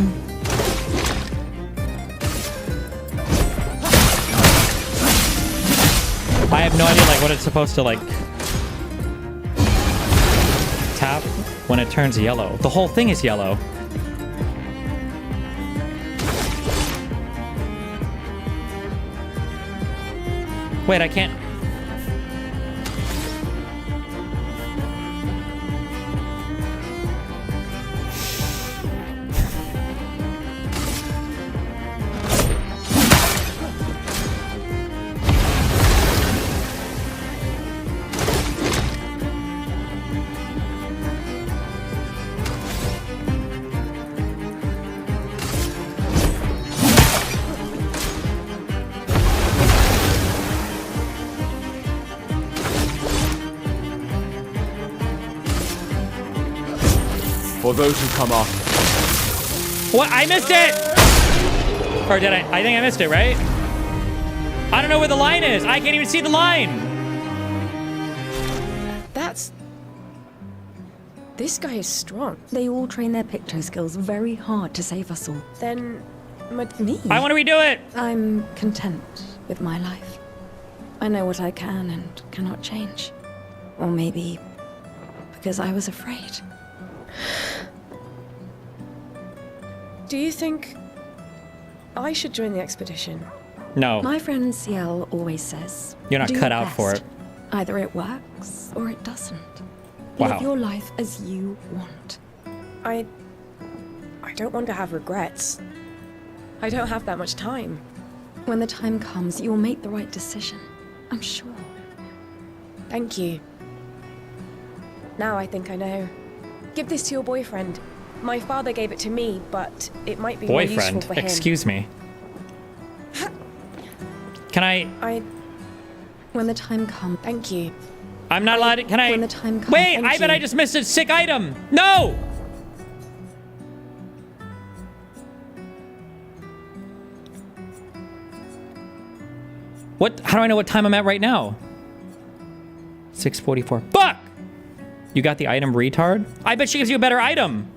I have no idea like what it's supposed to like tap when it turns yellow. The whole thing is yellow. Wait, I can't. For those who come after. What? I missed it! Or did I? I think I missed it, right? I don't know where the line is. I can't even see the line. This guy is strong. They all train their picto skills very hard to save us all. Then, me? I want to redo it! I'm content with my life. I know what I can and cannot change. Or maybe because I was afraid. Do you think I should join the expedition? No. My friend Ciel always says, You're not "Do cut your out for best. it. Either it works or it doesn't. Wow. Live your life as you want." I don't want to have regrets. I don't have that much time. When the time comes, you'll make the right decision. I'm sure. Thank you. Now I think I know. Give this to your boyfriend. My father gave it to me, but it might be more useful Boyfriend? for him. Excuse me. Can I? When the time comes. Thank you. I'm not allowed to. Can I? When the time comes. Wait! Thank I bet you. I just missed a sick item. No! What? How do I know what time I'm at right now? 6:44. Fuck! You got the item, retard? I bet she gives you a better item.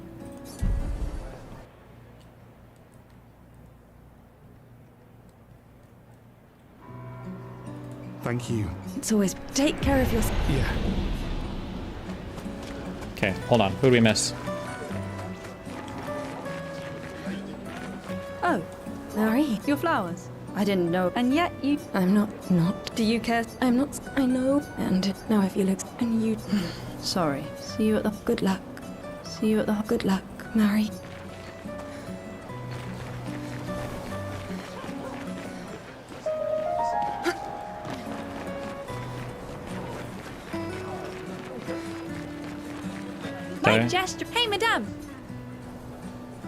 Thank you. It's always take care of yourself. Yeah. Okay, hold on. Who do we miss? Oh, Mary. your flowers. I didn't know. And yet you... I'm not. Do you care? I'm not. I know. And now I feel it. And you. Sorry. See you at the... Good luck. See you at the... Good luck, Mary. Okay. Gesture. Hey, madame.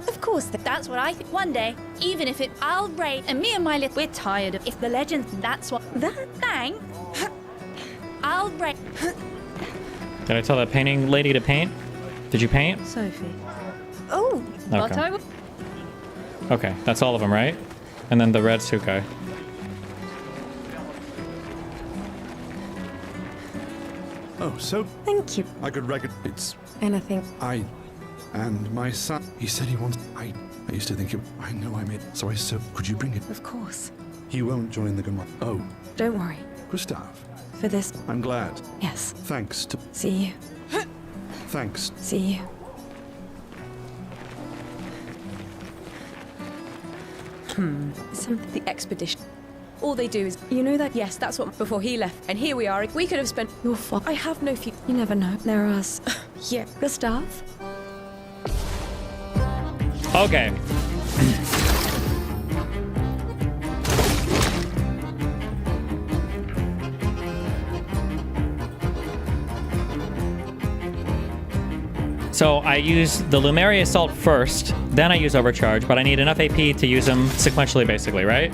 Of course, that's what I think. One day, even if I'll raid, and me and my little, we're tired of. If the legend, that's what. That thing. I'll raid. Did I tell that painting lady to paint? Did you paint? Sophie. Oh, Okay. but I will. Okay, that's all of them, right? And then the red suit guy. Oh, so Thank you. I could record. It's Anything. and my son. He said he wants. I used to think it. I know I made. So I said, could you bring it? Of course. He won't join the Gemara. Oh, Don't worry. Gustav. For this. I'm glad. Yes. Thanks to. See you. Thanks. See you. Something. The expedition. All they do is, you know that? Yes, that's what, before he left. And here we are. We could have spent your fault. I have no future. You never know. There are us. Yeah. Gustav? Okay. So I use the Lumeria Assault first, then I use Overcharge, but I need enough AP to use them sequentially, basically, right?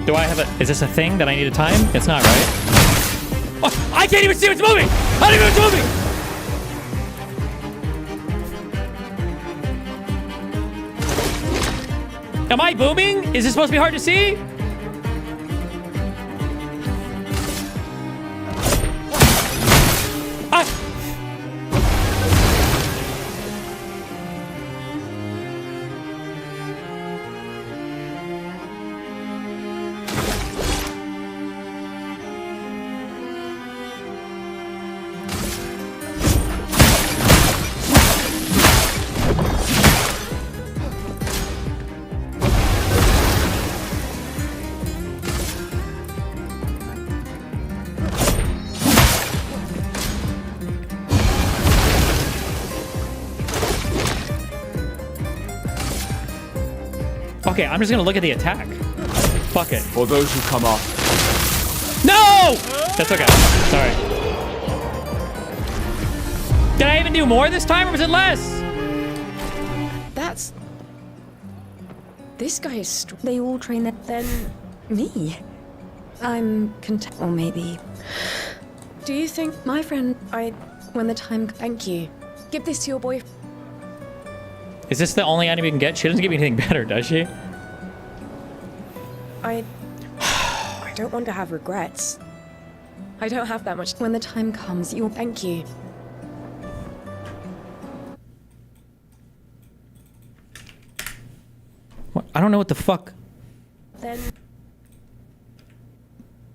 Do I have a... Is this a thing that I need to time? It's not, right? Oh, I can't even see what's moving! I don't even know what's moving! Am I booming? Is this supposed to be hard to see? Okay, I'm just gonna look at the attack. Fuck it. For those who come off. No! That's okay. Sorry. Did I even do more this time, or was it less? That's... This guy is strong. They all train that. Then... Me? I'm content. Or maybe. Do you think... My friend, when the time... Thank you. Give this to your boy. Is this the only item you can get? She doesn't give me anything better, does she? I don't want to have regrets. I don't have that much. When the time comes, you'll... Thank you. What? I don't know what the fuck. Then...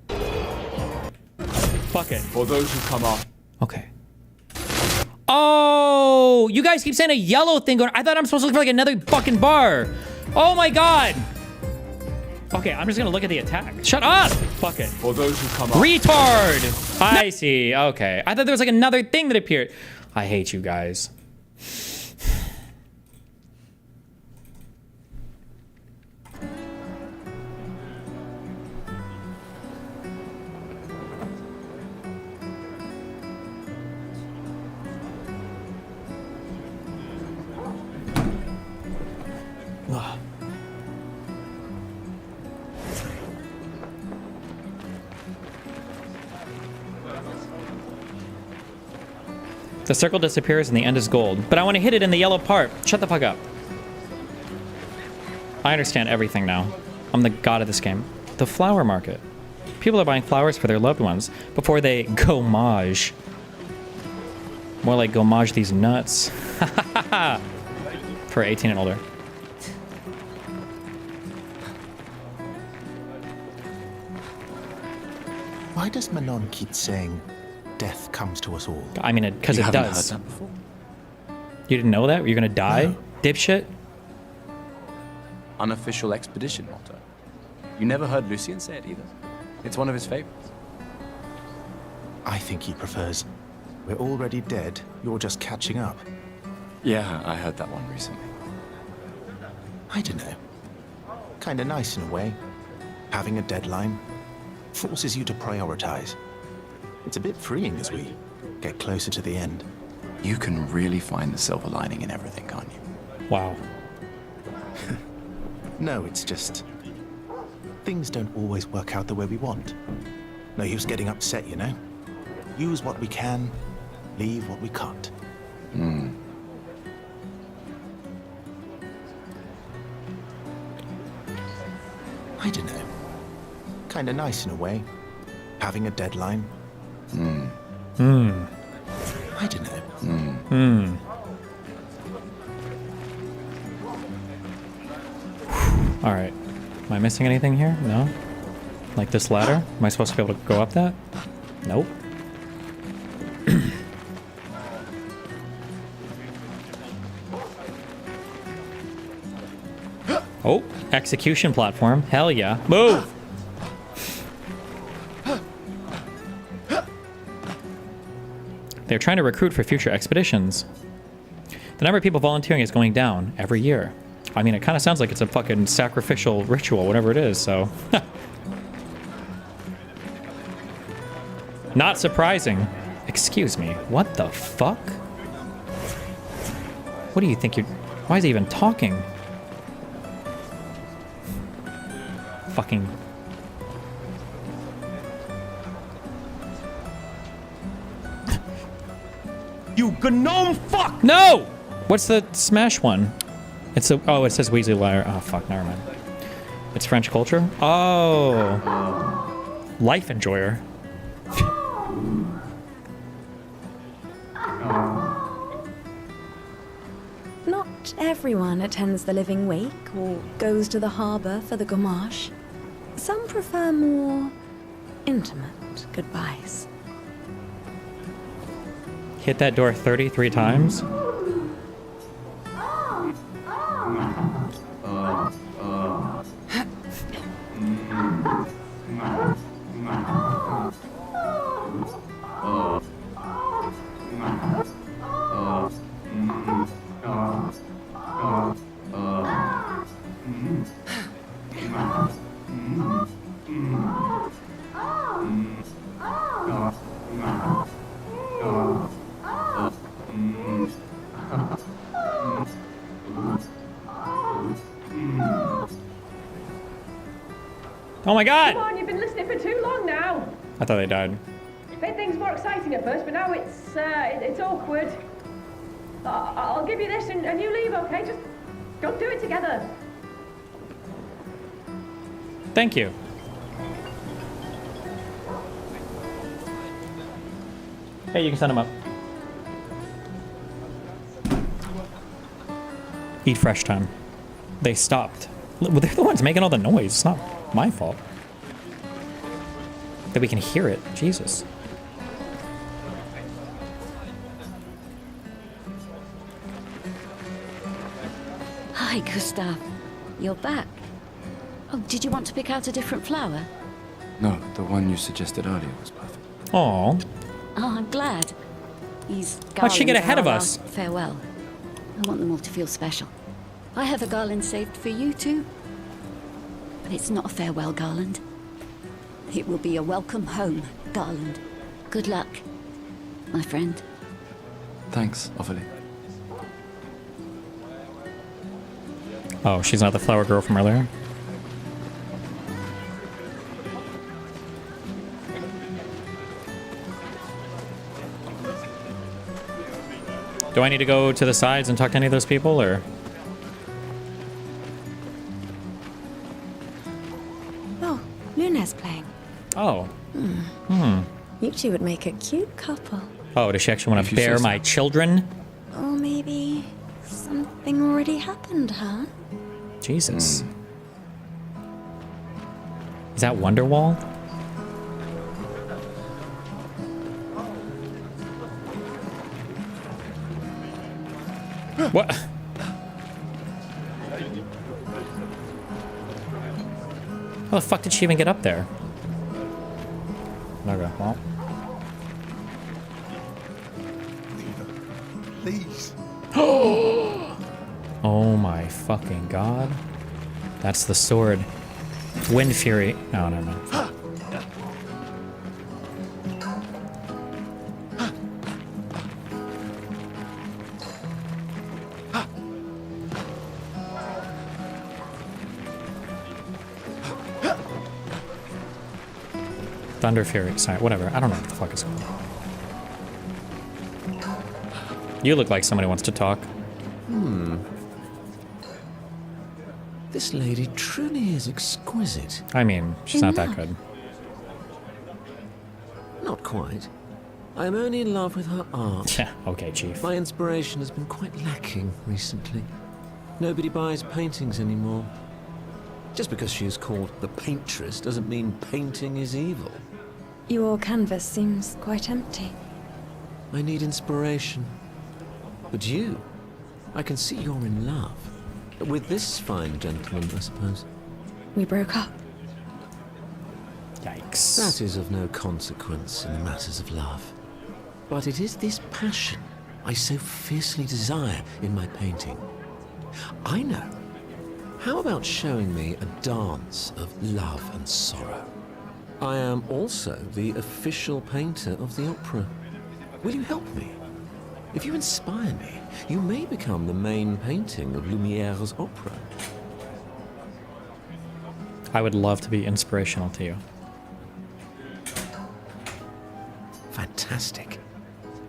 Fuck it. For those who come off. Okay. Oh, you guys keep saying a yellow thing going. I thought I'm supposed to look for like another fucking bar. Oh my god. Okay, I'm just gonna look at the attack. Shut up. Fuck it. For those who come off. Retard. I see. Okay. I thought there was like another thing that appeared. I hate you guys. The circle disappears and the end is gold. But I want to hit it in the yellow part. Shut the fuck up. I understand everything now. I'm the god of this game. The flower market. People are buying flowers for their loved ones before they gommage. More like gommage these nuts. For 18 and older. Why does Manon keep saying death comes to us all? I mean, because You it haven't does. heard that before? You didn't know that? You're gonna die? Dipshit? Unofficial expedition motto. You never heard Lucien say it either. It's one of his favorites. I think he prefers, we're already dead, you're just catching up. Yeah, I heard that one recently. I don't know. Kinda nice in a way. Having a deadline forces you to prioritize. It's a bit freeing as we get closer to the end. You can really find the silver lining in everything, can't you? Wow. No, it's just... things don't always work out the way we want. No use getting upset, you know? Use what we can, leave what we can't. I don't know. Kinda nice in a way. Having a deadline. Hmm. I don't know. Hmm. All right. Am I missing anything here? No? Like this ladder? Am I supposed to be able to go up that? Nope. Oh, execution platform. Hell yeah. Move! They're trying to recruit for future expeditions. The number of people volunteering is going down every year. I mean, it kind of sounds like it's a fucking sacrificial ritual, whatever it is, so... Not surprising. Excuse me, what the fuck? What do you think you're... Why is he even talking? Fucking... You gnome fuck! No! What's the Smash one? It's a... Oh, it says Weasley Liar. Oh, fuck, never mind. It's French culture? Oh. Life enjoyer. Not everyone attends the Living Wake or goes to the harbour for the gamache. Some prefer more intimate goodbyes. Hit that door 33 times? Oh my god! Come on, you've been listening for too long now. I thought they died. Made things more exciting at first, but now it's awkward. I'll give you this and you leave, okay? Just go do it together. Thank you. Hey, you can send them up. Eat fresh time. They stopped. Well, they're the ones making all the noise. It's not my fault. That we can hear it. Jesus. Hi, Gustav. You're back. Oh, did you want to pick out a different flower? No, the one you suggested earlier was perfect. Aw. Oh, I'm glad. These How'd she get garlands ahead are of our us? last farewell. I want them all to feel special. I have a garland saved for you too. But it's not a farewell garland. It will be a welcome home garland. Good luck, my friend. Thanks, Ophelia. Oh, she's not the flower girl from earlier? Do I need to go to the sides and talk to any of those people, or? Oh, Luna's playing. Oh. Hmm. You two would make a cute couple. Oh, does she actually want If to you say bear so. my children? Or maybe something already happened, huh? Jesus. Is that Wonderwall? What? How the fuck did she even get up there? Okay, well. Please. Oh my fucking god. That's the sword. Wind Fury. No, never mind. Thunder Fury. Sorry, whatever. I don't know what the fuck it's called. You look like somebody wants to talk. This lady truly is exquisite. I mean, she's not that good. Not quite. I am only in love with her art. Yeah, okay, Chief. My inspiration has been quite lacking recently. Nobody buys paintings anymore. Just because she is called the paintress doesn't mean painting is evil. Your canvas seems quite empty. I need inspiration. But you, I can see you're in love. With this fine gentleman, I suppose. We broke up. Yikes. That is of no consequence in matters of love. But it is this passion I so fiercely desire in my painting. I know. How about showing me a dance of love and sorrow? I am also the official painter of the opera. Will you help me? If you inspire me, you may become the main painting of Lumiere's opera. I would love to be inspirational to you. Fantastic.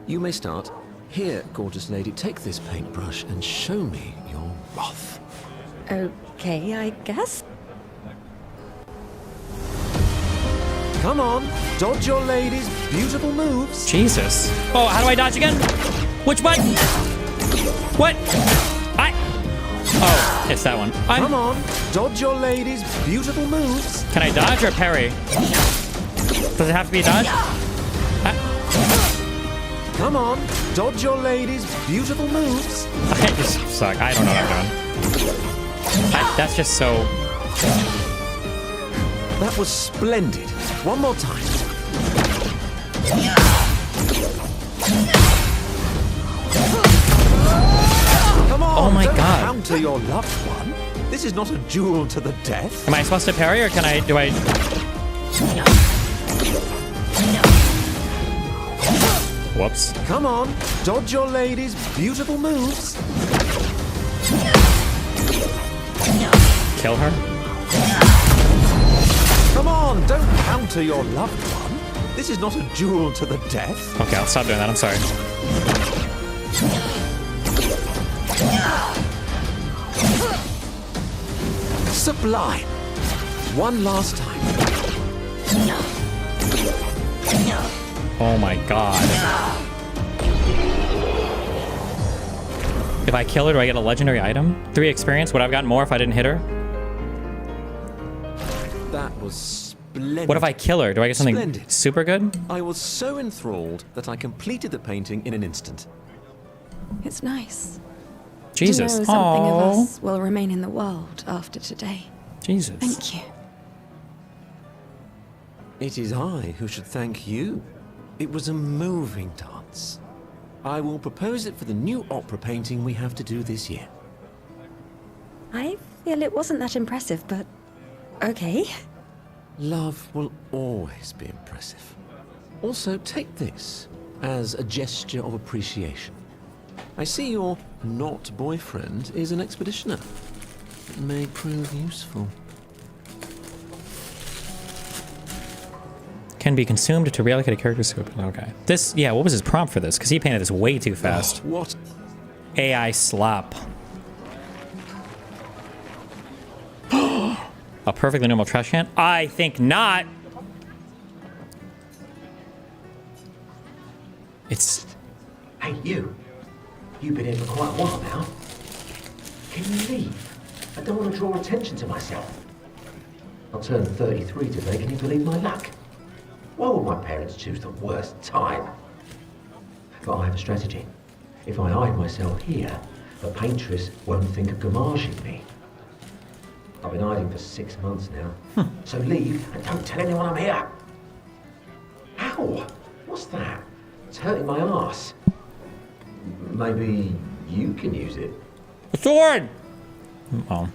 You may start. Here, gorgeous lady, take this paintbrush and show me your wrath. Okay, I guess. Come on, dodge your lady's beautiful moves. Jesus. Oh, how do I dodge again? Which button? What? Oh, it's that one. Come on, dodge your lady's beautiful moves. Can I dodge or parry? Does it have to be a dodge? Come on, dodge your lady's beautiful moves. I just suck. I don't know what I'm doing. That's just so... That was splendid. One more time. Come on, oh my don't God. counter your loved one. This is not a duel to the death. Am I supposed to parry or can I... do I... Whoops. Come on, dodge your lady's beautiful moves. Kill her? Come on, don't counter your loved one. This is not a duel to the death. Okay, I'll stop doing that. I'm sorry. Sublime. One last time. Oh my God. If I kill her, do I get a legendary item? 3 experience? Would I have gotten more if I didn't hit her? That was splendid. What if I kill her? Do I get something Splendid. super good? I was so enthralled that I completed the painting in an instant. It's nice. Jesus. To know something of Aww. us will remain in the world after today. Jesus. Thank you. It is I who should thank you. It was a moving dance. I will propose it for the new opera painting we have to do this year. I feel it wasn't that impressive, but okay. Love will always be impressive. Also, take this as a gesture of appreciation. I see your not boyfriend is an expeditioner. It may prove useful. Can be consumed to reallocate a character scope. Okay. This, yeah, what was his prompt for this? Because he painted this way too fast. Oh, what? AI slop. A perfectly normal trash can? I think not. It's... Hey, you. You've been here for quite a while now. Can you leave? I don't want to draw attention to myself. I'll turn 33 today, can you believe my luck? Why would my parents choose the worst time? But I have a strategy. If I hide myself here, the paintress won't think of gommaging me. I've been hiding for 6 months now. So leave and don't tell anyone I'm here. Ow! What's that? It's hurting my arse. Maybe you can use it. A sword! Oh.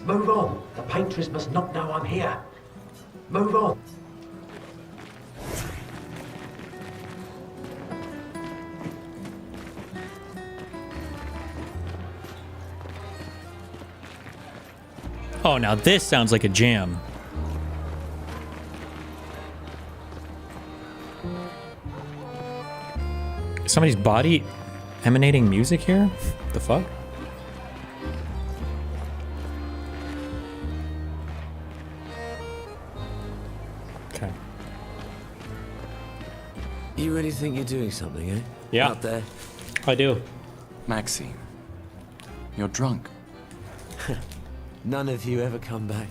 Move on. The paintress must not know I'm here. Move on. Oh, now this sounds like a jam. Somebody's body emanating music here? The fuck? You really think you're doing something, eh? Yeah. Out there? I do. Maxine, you're drunk. None of you ever come back.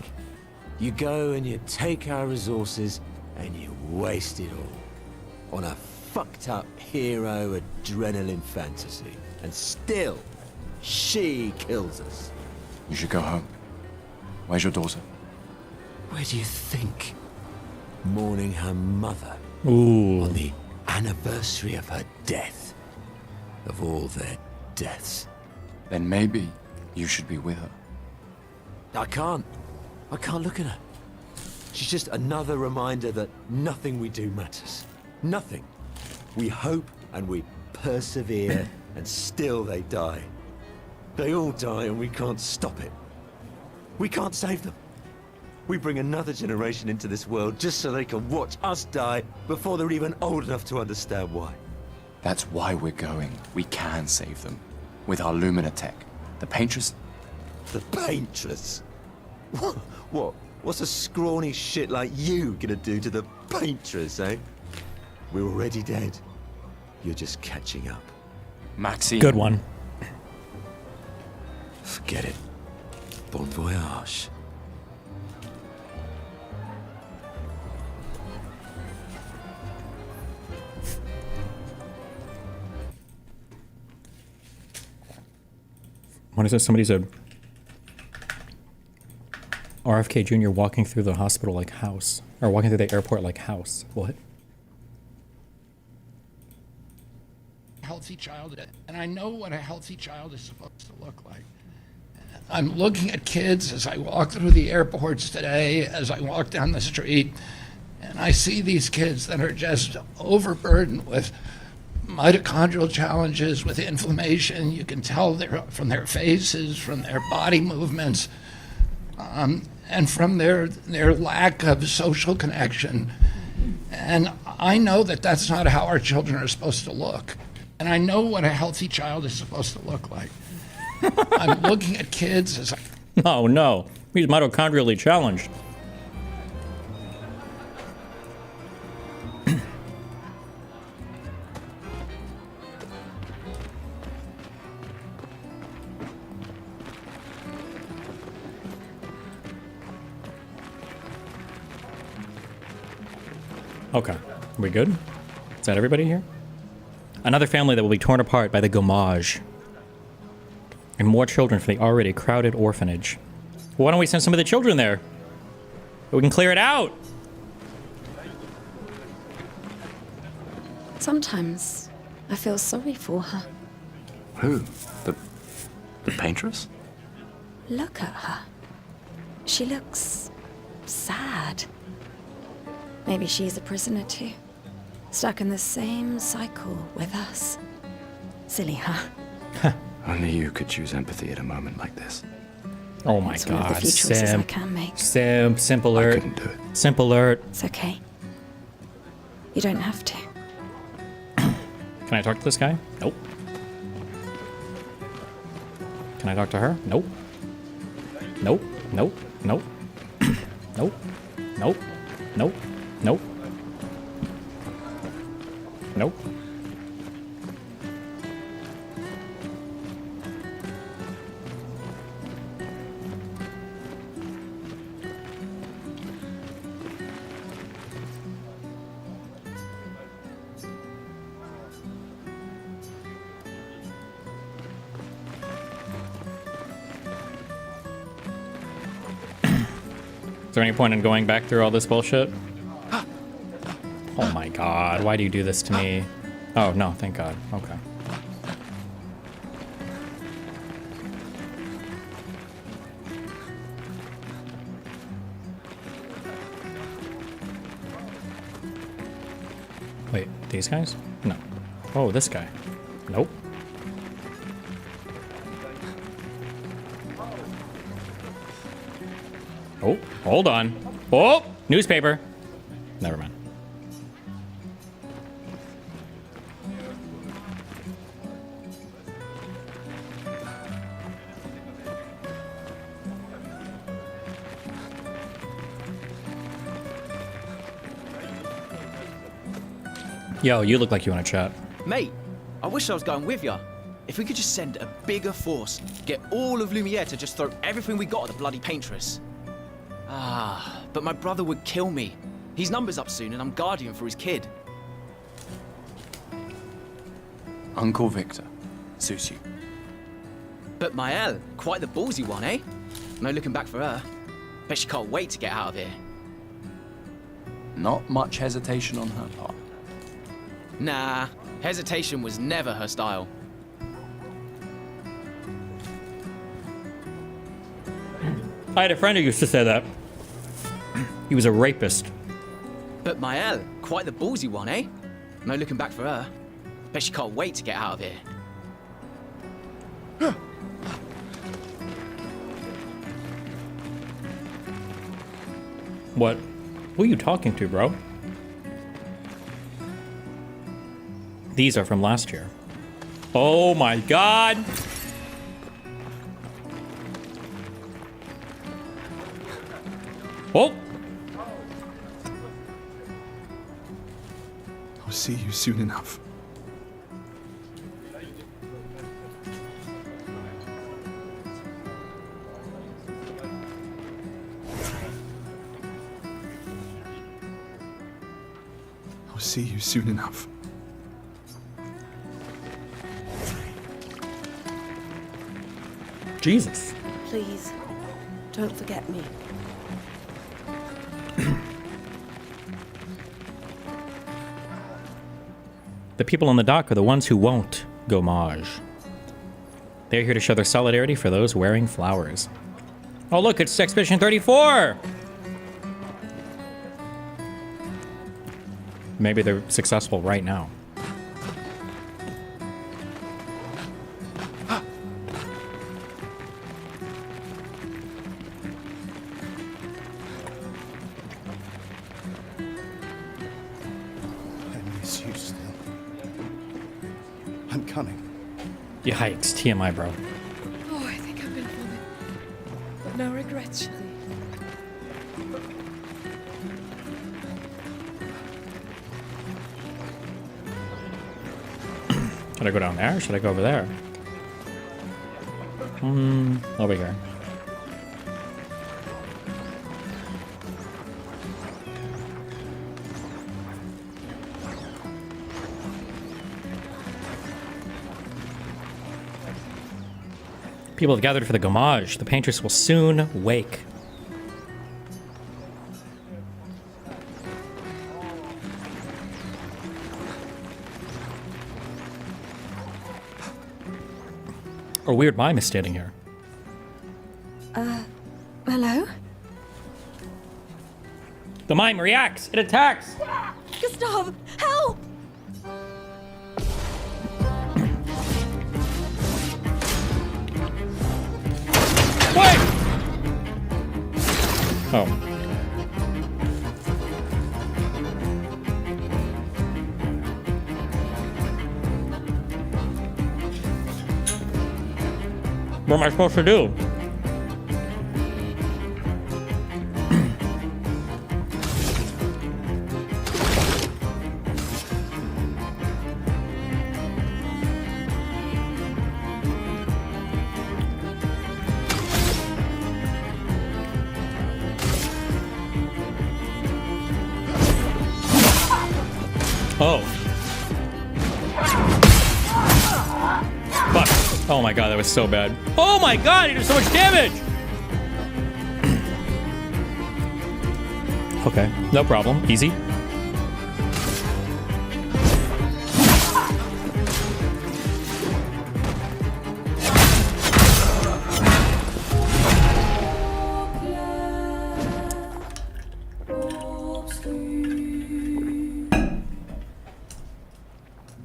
You go and you take our resources and you waste it all on a fucked up hero adrenaline fantasy. And still, she kills us. You should go home. Where's your daughter? Where do you think? Mourning her mother. Ooh. On the anniversary of her death. Of all their deaths. Then maybe you should be with her. I can't look at her. She's just another reminder that nothing we do matters. Nothing. We hope and we persevere, and still they die. They all die and we can't stop it. We can't save them. We bring another generation into this world just so they can watch us die before they're even old enough to understand why. That's why we're going. We can save them. With our Lumina tech. The Paintress... The Paintress? What? What's a scrawny shit like you gonna do to the Paintress, eh? We're already dead. You're just catching up. Maxine. Good one. Forget it. Bon voyage. What is this? Somebody said RFK Jr. walking through the hospital like house. Or walking through the airport like house. What? Healthy child, and I know what a healthy child is supposed to look like. I'm looking at kids as I walk through the airports today, as I walk down the street, and I see these kids that are just overburdened with mitochondrial challenges, with inflammation. You can tell from their faces, from their body movements, and from their lack of social connection. And I know that that's not how our children are supposed to look. And I know what a healthy child is supposed to look like. I'm looking at kids as I... Oh no, he's mitochondrially challenged. Okay, we good? Is that everybody here? Another family that will be torn apart by the gommage. And more children for the already crowded orphanage. Why don't we send some of the children there? We can clear it out. Sometimes I feel sorry for her. Who? The Paintress? Look at her. She looks sad. Maybe she's a prisoner too. Stuck in the same cycle with us. Silly, huh? Only you could choose empathy at a moment like this. Oh my It's one of the god, few choices I Sim. can make. Sim, simp alert. I couldn't do it. Simp alert. It's okay. You don't have to. Can I talk to this guy? Nope. Can I talk to her? Nope. Nope. Nope. Nope. Nope. Nope. Nope. Nope. Nope. Is there any point in going back through all this bullshit? Oh my god, why do you do this to me? Oh, no, thank god. Okay. Wait, these guys? No. Oh, this guy. Nope. Oh, hold on. Oh, newspaper. Never mind. Yo, you look like you want to chat. Mate, I wish I was going with ya. If we could just send a bigger force, get all of Lumiere to just throw everything we got at the bloody paintress. Ah, but my brother would kill me. His number's up soon and I'm guardian for his kid. Uncle Victor. Suits you. But Maëlle, quite the ballsy one, eh? No looking back for her. Bet she can't wait to get out of here. Not much hesitation on her part. Nah, hesitation was never her style. I had a friend who used to say that. He was a rapist. But Maëlle, quite the ballsy one, eh? No looking back for her. Bet she can't wait to get out of here. What? Who are you talking to, bro? These are from last year. Oh my god! Oh! I'll see you soon enough. I'll see you soon enough. Jesus. Please, don't forget me. The people on the dock are the ones who won't go mage. They're here to show their solidarity for those wearing flowers. Oh look, it's Expedition 34! Maybe they're successful right now. I miss you still. I'm coming. Yikes, TMI, bro. Oh, I think I've been funny. But no regrets, Shelley. Should I go down there or should I go over there? Over here. People have gathered for the gommage. The paintress will soon wake. Or weird mime is standing here. Hello? The mime reacts! It attacks! Gustav, help! Wait! Oh. What am I supposed to do? Oh. Fuck. Oh my god, that was so bad. Oh my god, he did so much damage! Okay, no problem. Easy.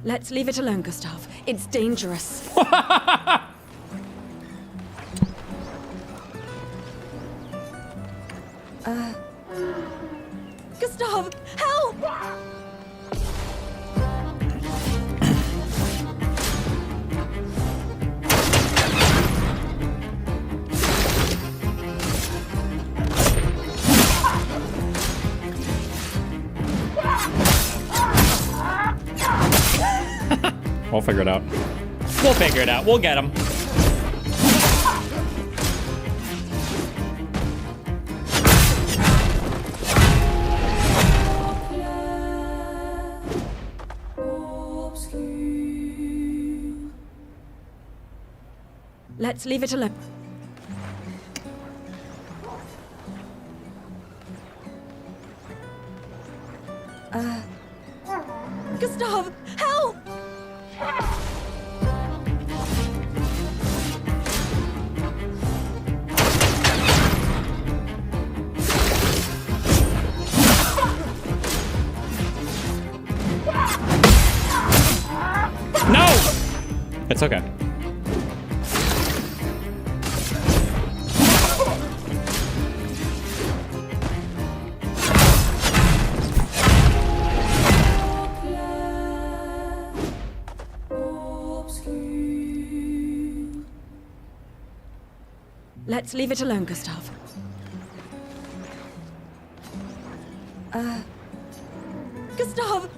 Let's leave it alone, Gustav. It's dangerous. Gustav, help! We'll figure it out. We'll figure it out. We'll get him. Let's leave it alone. Gustav, help! No! It's okay. Let's leave it alone, Gustav. Gustav!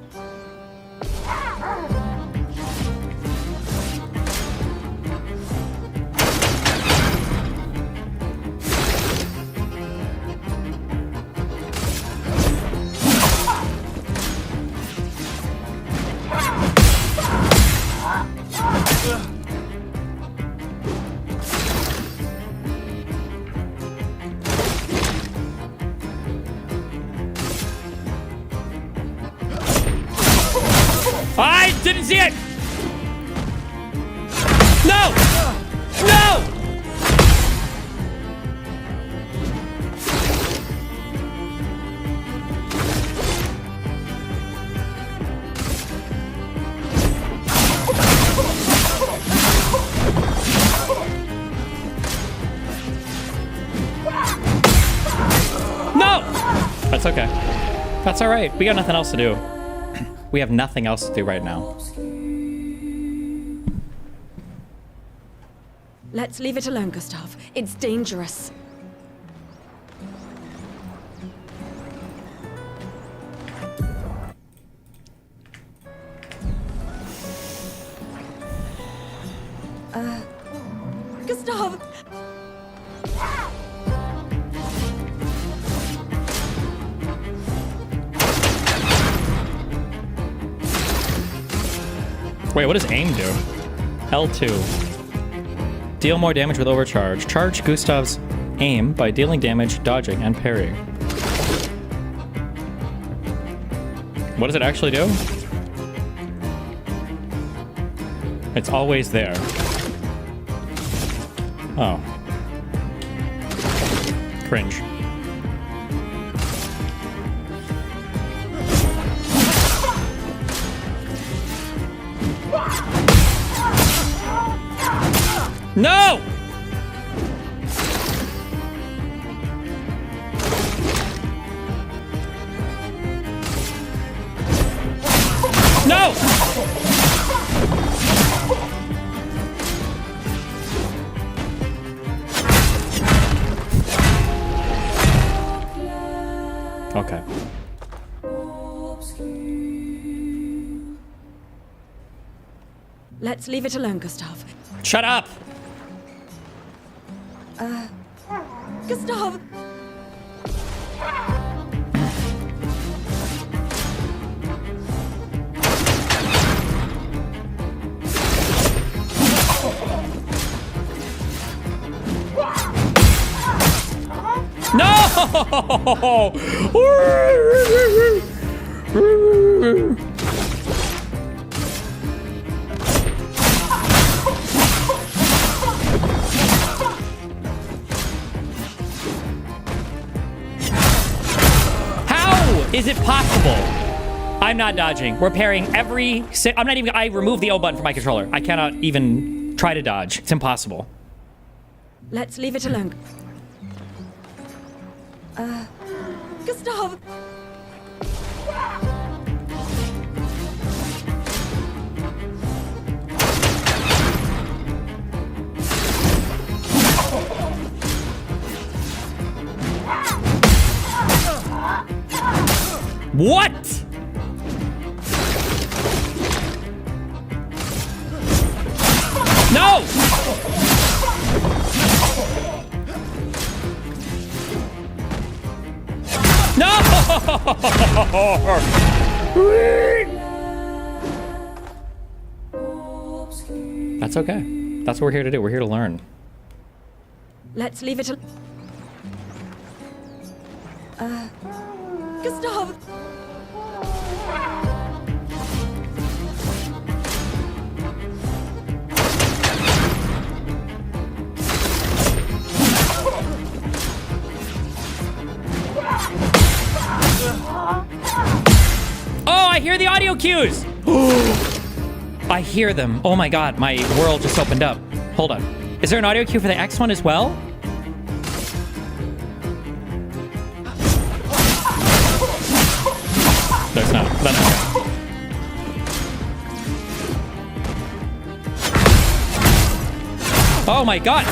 I didn't see it! No! No! No! That's okay. That's all right. We got nothing else to do. We have nothing else to do right now. Let's leave it alone, Gustav. It's dangerous. Gustav! Wait, what does aim do? L2. Deal more damage with overcharge. Charge Gustav's aim by dealing damage, dodging, and parrying. What does it actually do? It's always there. Oh. Cringe. No! No! Okay. Let's leave it alone, Gustav. Shut up! Gustav! No! Is it possible? I'm not dodging. We're parrying every... I'm not even... I removed the O button from my controller. I cannot even try to dodge. It's impossible. Let's leave it alone. Gustav! What? That's okay. That's what we're here to do. We're here to learn. Let's leave it al- Gustav! Oh, I hear the audio cues! I hear them. Oh my god, my world just opened up. Hold on. Is there an audio cue for the X one as well? There's not. That's okay. Oh my god!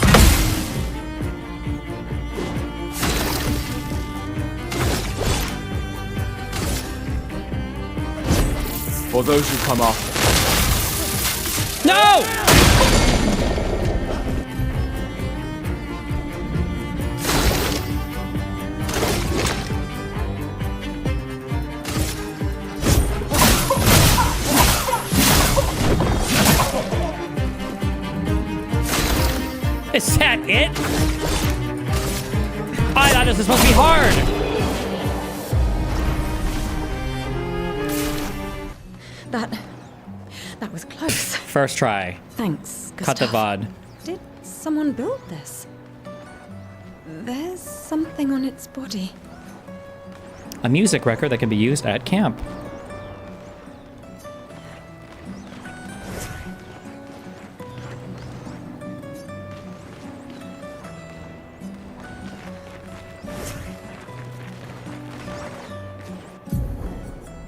For those who come after. No! Is that it? I thought this was supposed to be hard. That was close. First try. Thanks, Cut the Gustav. VOD. Did someone build this? There's something on its body. A music record that can be used at camp.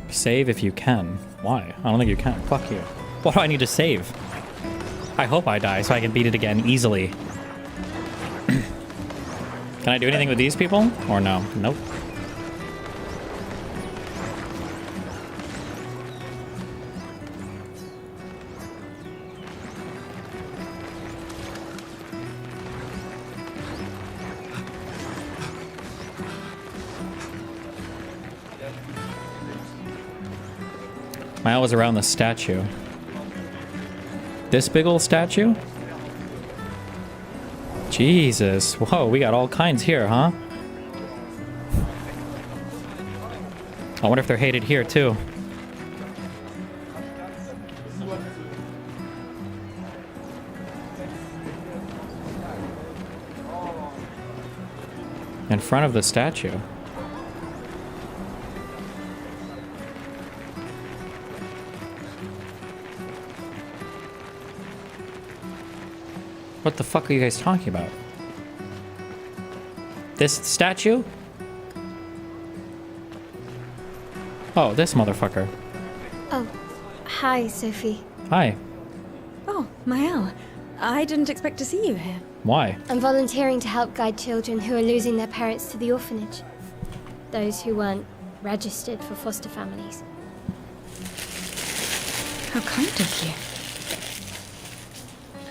Save if you can. Why? I don't think you can. Fuck you. What do I need to save? I hope I die so I can beat it again easily. Can I do anything with these people? Or no? Nope. My eye was around the statue. This big old statue? Jesus. Whoa, we got all kinds here, huh? I wonder if they're hated here, too. In front of the statue. What the fuck are you guys talking about? This statue? Oh, this motherfucker. Oh, hi, Sophie. Hi. Oh, Mael. I didn't expect to see you here. Why? I'm volunteering to help guide children who are losing their parents to the orphanage. Those who weren't registered for foster families. How kind of you.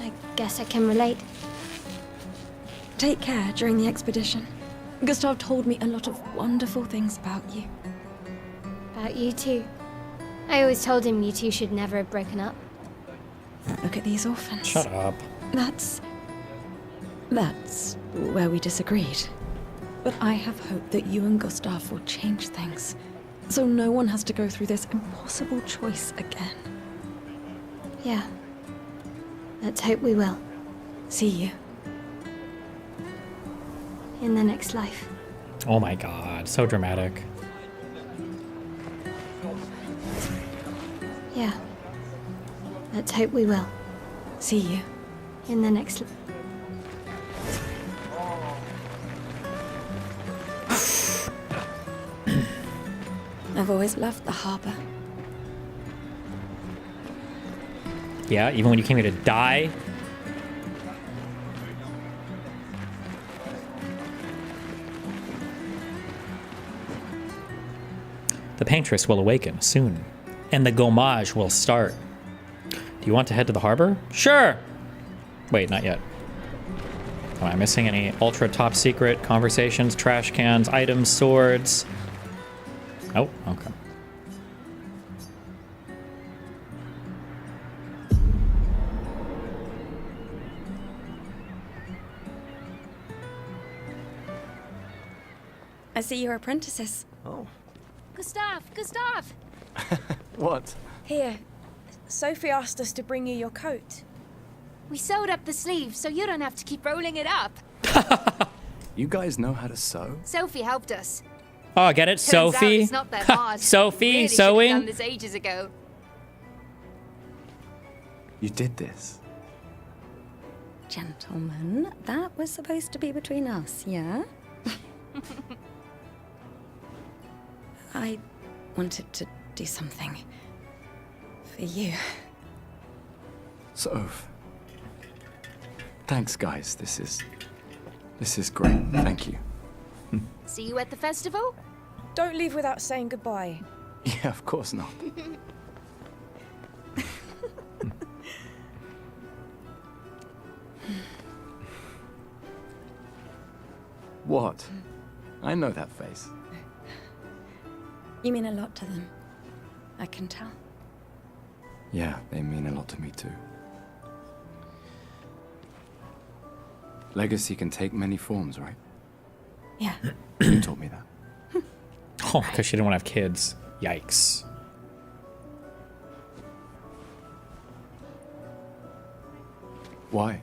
I guess I can relate. Take care during the expedition. Gustav told me a lot of wonderful things about you. About you too. I always told him you two should never have broken up. Look at these orphans. Shut up. That's where we disagreed. But I have hope that you and Gustav will change things, so no one has to go through this impossible choice again. Yeah. Let's hope we will. See you. In the next life. Oh my god, so dramatic. Yeah. Let's hope we will. See you. In the next life. I've always loved the harbor. Yeah, even when you came here to die? The paintress will awaken soon, and the gommage will start. Do you want to head to the harbor? Sure! Wait, not yet. Am I missing any ultra top secret conversations, trash cans, items, swords? Oh, okay. I see you're apprentices. Oh. Gustav! What? Here. Sophie asked us to bring you your coat. We sewed up the sleeves so you don't have to keep rolling it up. You guys know how to sew? Sophie helped us. Oh, get it? Turns out Sophie? it's not that hard. Sophie, Really should've sewing? done this ages ago. You did this. Gentlemen, that was supposed to be between us, yeah? I wanted to do something for you. Soph. Thanks, guys. This is great. Thank you. See you at the festival? Don't leave without saying goodbye. Yeah, of course not. What? I know that face. You mean a lot to them. I can tell. Yeah, they mean a lot to me too. Legacy can take many forms, right? Yeah. You told me that. Oh, because she didn't want to have kids. Yikes. Why?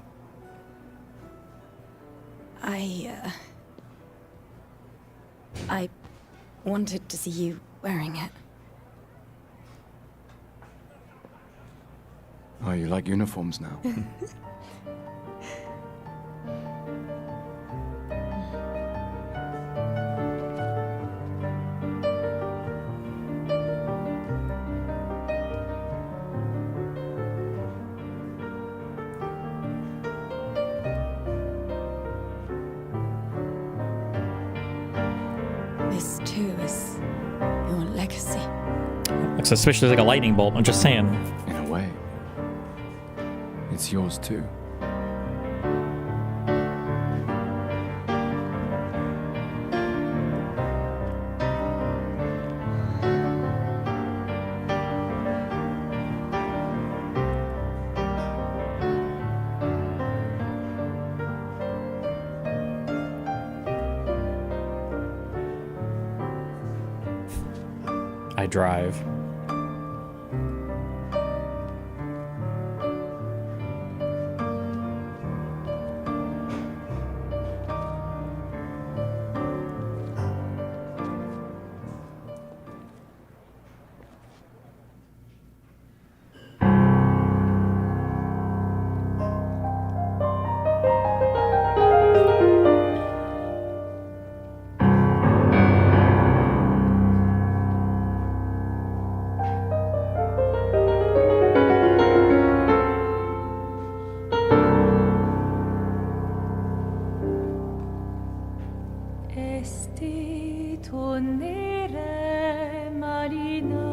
I wanted to see you wearing it. Oh, you like uniforms now? This too is your legacy. Looks suspiciously like a lightning bolt. I'm just saying. In a way. It's yours too. I drive. Esti tornere marina.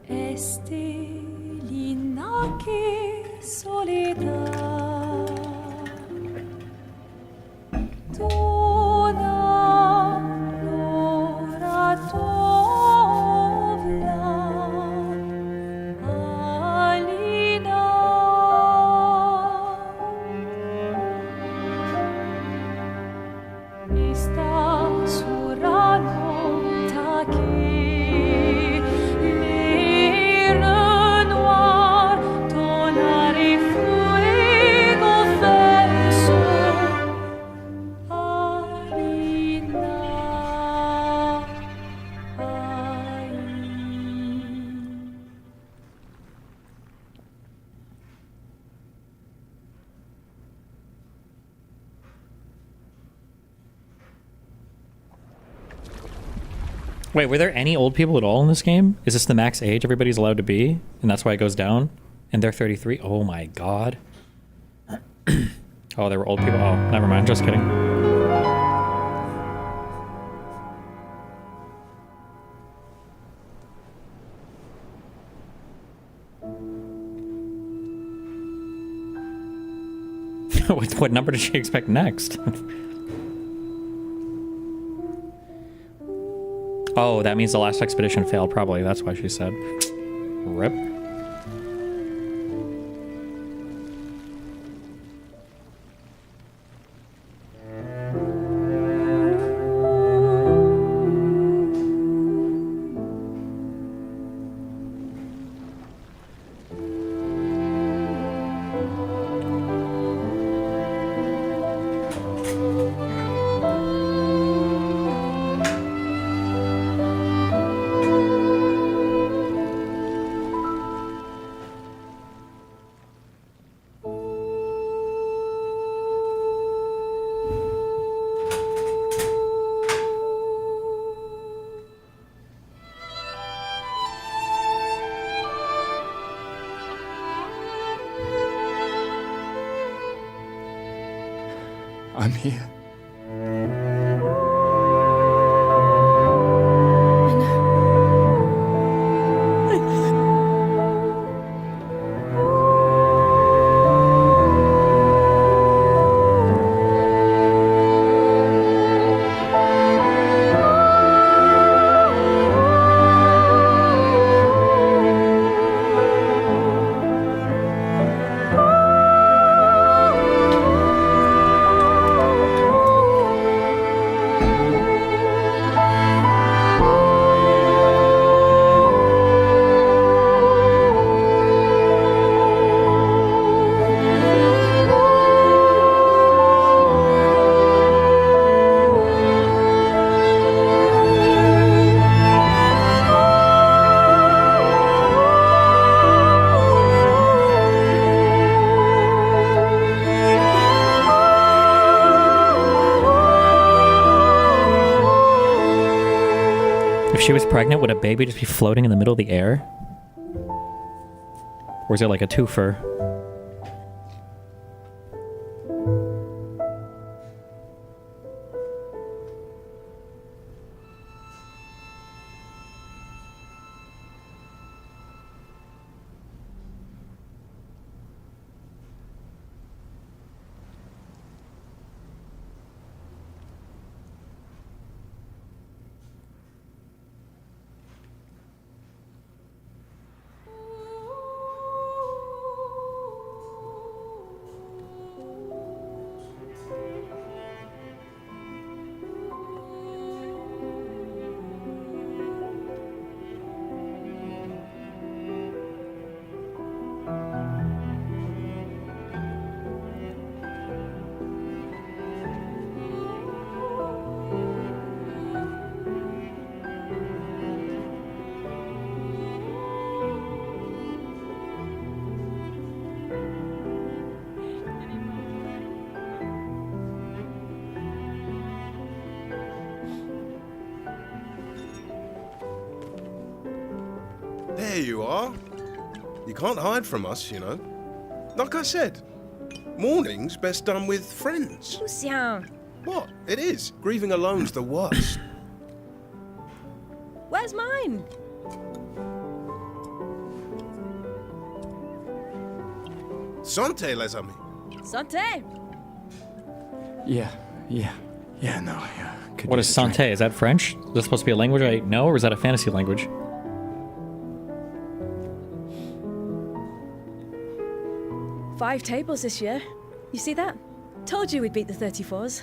Esti l'inaki soledad. Dona l'ora tovla. Alina. Esta surano taki l'air noir tonare fuego verso Alina Wait, were there any old people at all in this game? Is this the max age everybody's allowed to be? And that's why it goes down? And they're 33? Oh my god. Oh, there were old people. Oh, never mind. Just kidding. what number did she expect next? Oh, that means the last expedition failed, probably. That's why she said. Rip. I'm here. If she was pregnant, would a baby just be floating in the middle of the air? Or is it like a twofer? There you are. You can't hide from us, you know. Like I said, mourning's best done with friends. Lucien, What? It is. Grieving alone's the worst. where's mine? Santé, les amis. Santé. Yeah. No, yeah. What is santé? Is that French? Is that supposed to be a language I know, or is that a fantasy language? Five tables this year. You see that? Told you we'd beat the 34s.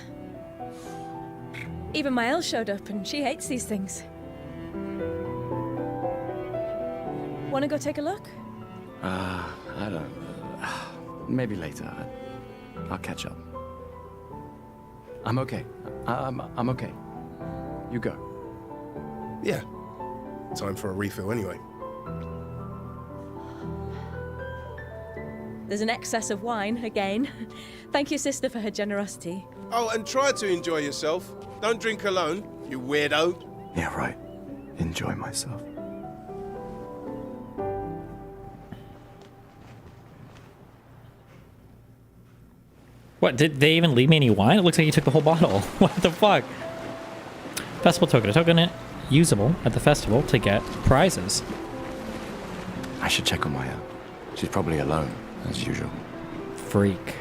Even my Elle showed up, and she hates these things. Wanna go take a look? I don't... maybe later. I'll catch up. I'm okay. I'm okay. You go. Yeah. Time for a refill anyway. There's an excess of wine, again. Thank you, sister, for her generosity. Oh, and try to enjoy yourself. Don't drink alone, you weirdo. Yeah, right. Enjoy myself. What, did they even leave me any wine? It looks like you took the whole bottle. What the fuck? Festival token. A token usable at the festival to get prizes. I should check on Maya. She's probably alone, as usual. Freak.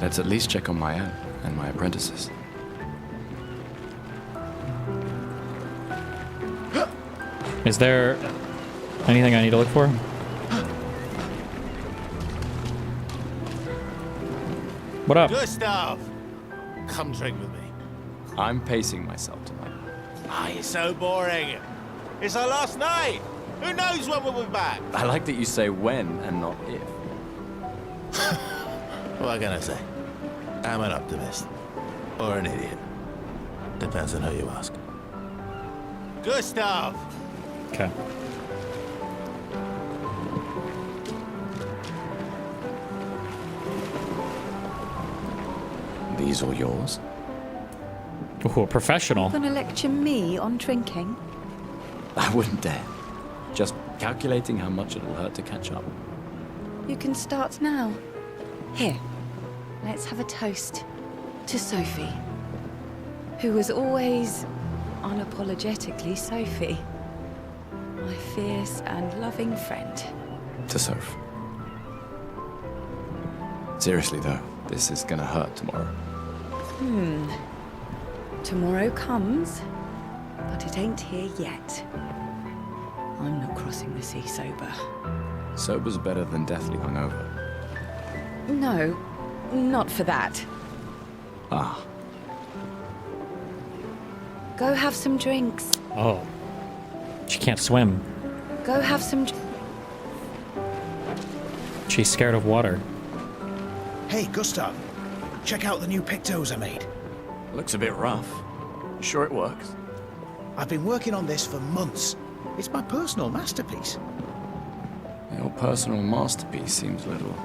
Let's at least check on Maya and my apprentices. Is there anything I need to look for? What up? Gustav! Come drink with me. I'm pacing myself tonight. Ah, you're so boring. It's our last night. Who knows when we'll be back? I like that you say when and not if. What can I say? I'm an optimist. Or an idiot. Depends on who you ask. Gustav! Okay. These all yours? Ooh, a professional. Gonna lecture me on drinking? I wouldn't dare. Just calculating how much it'll hurt to catch up. You can start now. Here, let's have a toast to Sophie, who was always unapologetically Sophie, my fierce and loving friend. To Soph. Seriously though, this is gonna hurt tomorrow. Tomorrow comes, but it ain't here yet. I'm not crossing the sea sober. Sober's better than deathly hungover. No, not for that. Ah. Go have some drinks. Oh. She can't swim. Go have some. She's scared of water. Hey, Gustav. Check out the new pictos I made. Looks a bit rough. Sure it works? I've been working on this for months. It's my personal masterpiece. Your personal masterpiece seems a little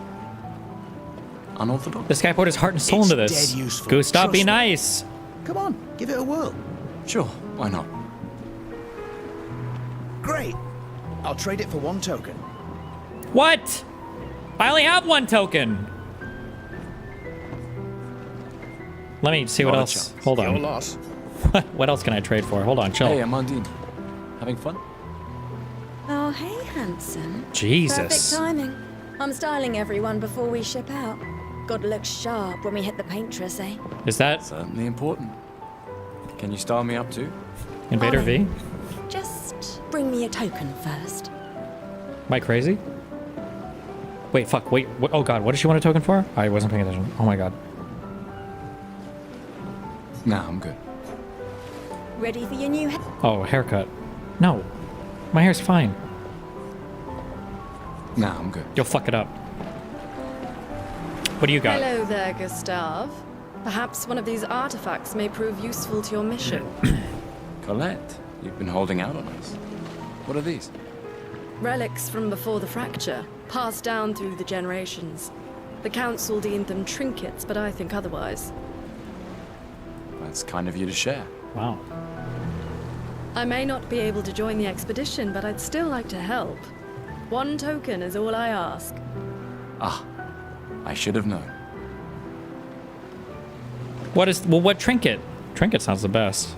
unorthodox. This guy put his heart and soul into this. Dead useful. Gustav, be Trust me. nice. Come on, give it a whirl. Sure, why not? Great. I'll trade it for one token. What? I only have one token. Let me see what Not a else. chance. Hold Your on. loss. What else can I trade for? Hold on, chill. Hey, Amandine. Having fun? Oh, hey, handsome. Jesus. Perfect timing. I'm styling everyone before we ship out. Gotta look sharp when we hit the paintress, eh? Is that Certainly important. Can you style me up too? Invader V? Just bring me a token first. Am I crazy? Wait, fuck, wait. What, oh god, what does she want a token for? I wasn't paying attention. Oh my god. Nah, I'm good. Ready for your new hair? Oh, haircut. No. My hair's fine. Nah, I'm good. You'll fuck it up. What do you got? Hello there, Gustav. Perhaps one of these artifacts may prove useful to your mission. Colette, you've been holding out on us. What are these? Relics from before the fracture, passed down through the generations. The council deemed them trinkets, but I think otherwise. That's kind of you to share. Wow. I may not be able to join the expedition, but I'd still like to help. One token is all I ask. Ah, I should have known. What trinket? Trinket sounds the best.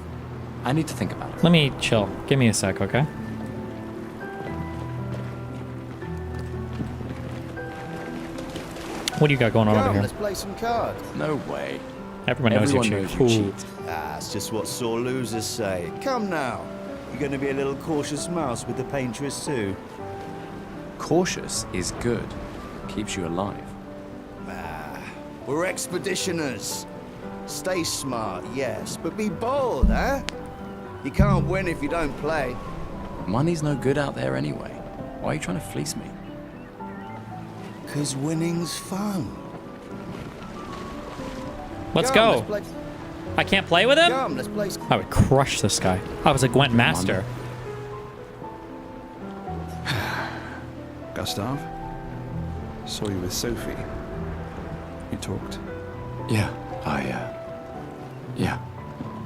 I need to think about it. Let me chill. Give me a sec, okay? What do you got going on over here? Let's play some cards. No way. Everyone knows you cheat. That's just what sore losers say. Come now. You're going to be a little cautious mouse with the paintress too. Cautious is good. Keeps you alive. We're expeditioners. Stay smart, yes, but be bold, eh? You can't win if you don't play. Money's no good out there anyway. Why are you trying to fleece me? 'Cause winning's fun. Let's Come, go. let's play- I can't play with him? Come, let's play. I would crush this guy. I was a Gwent master. Gustav, saw you with Sophie. You talked. Yeah, yeah.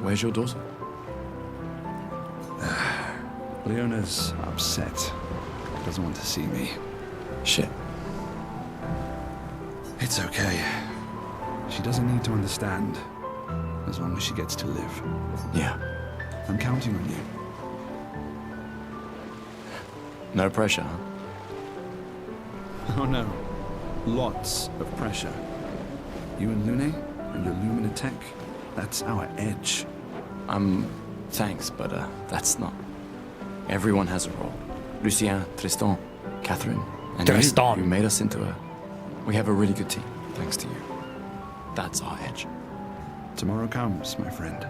Where's your daughter? Leona's upset. Doesn't want to see me. Shit. It's okay. She doesn't need to understand. As long as she gets to live. Yeah. I'm counting on you. No pressure, huh? Oh no. Lots of pressure. You and Lune and your Lumina tech, that's our edge. Thanks, but that's not... Everyone has a role. Lucien, Tristan, Catherine, and Tristan. you made us into a... We have a really good team, thanks to you. That's our edge. Tomorrow comes, my friend.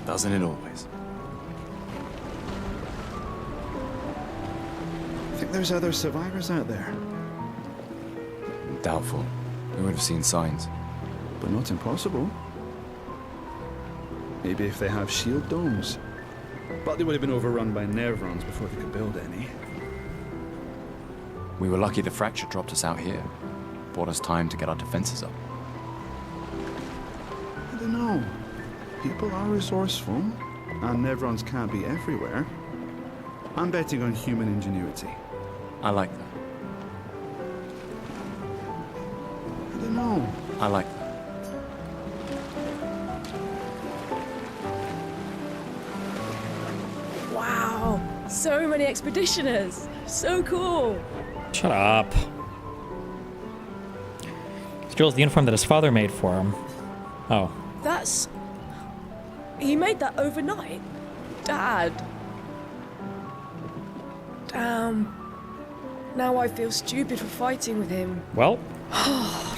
Doesn't it always? I think there's other survivors out there. Doubtful. We would have seen signs. But not impossible. Maybe if they have shield domes. But they would have been overrun by Nevrons before they could build any. We were lucky the fracture dropped us out here. Bought us time to get our defenses up. I don't know. People are resourceful, and Nevrons can't be everywhere. I'm betting on human ingenuity. I like that. I don't know. I like that. Wow, so many expeditioners. So cool. Shut up. It's Jules, the uniform that his father made for him. Oh. That's... He made that overnight? Dad. Damn. Now I feel stupid for fighting with him. Well,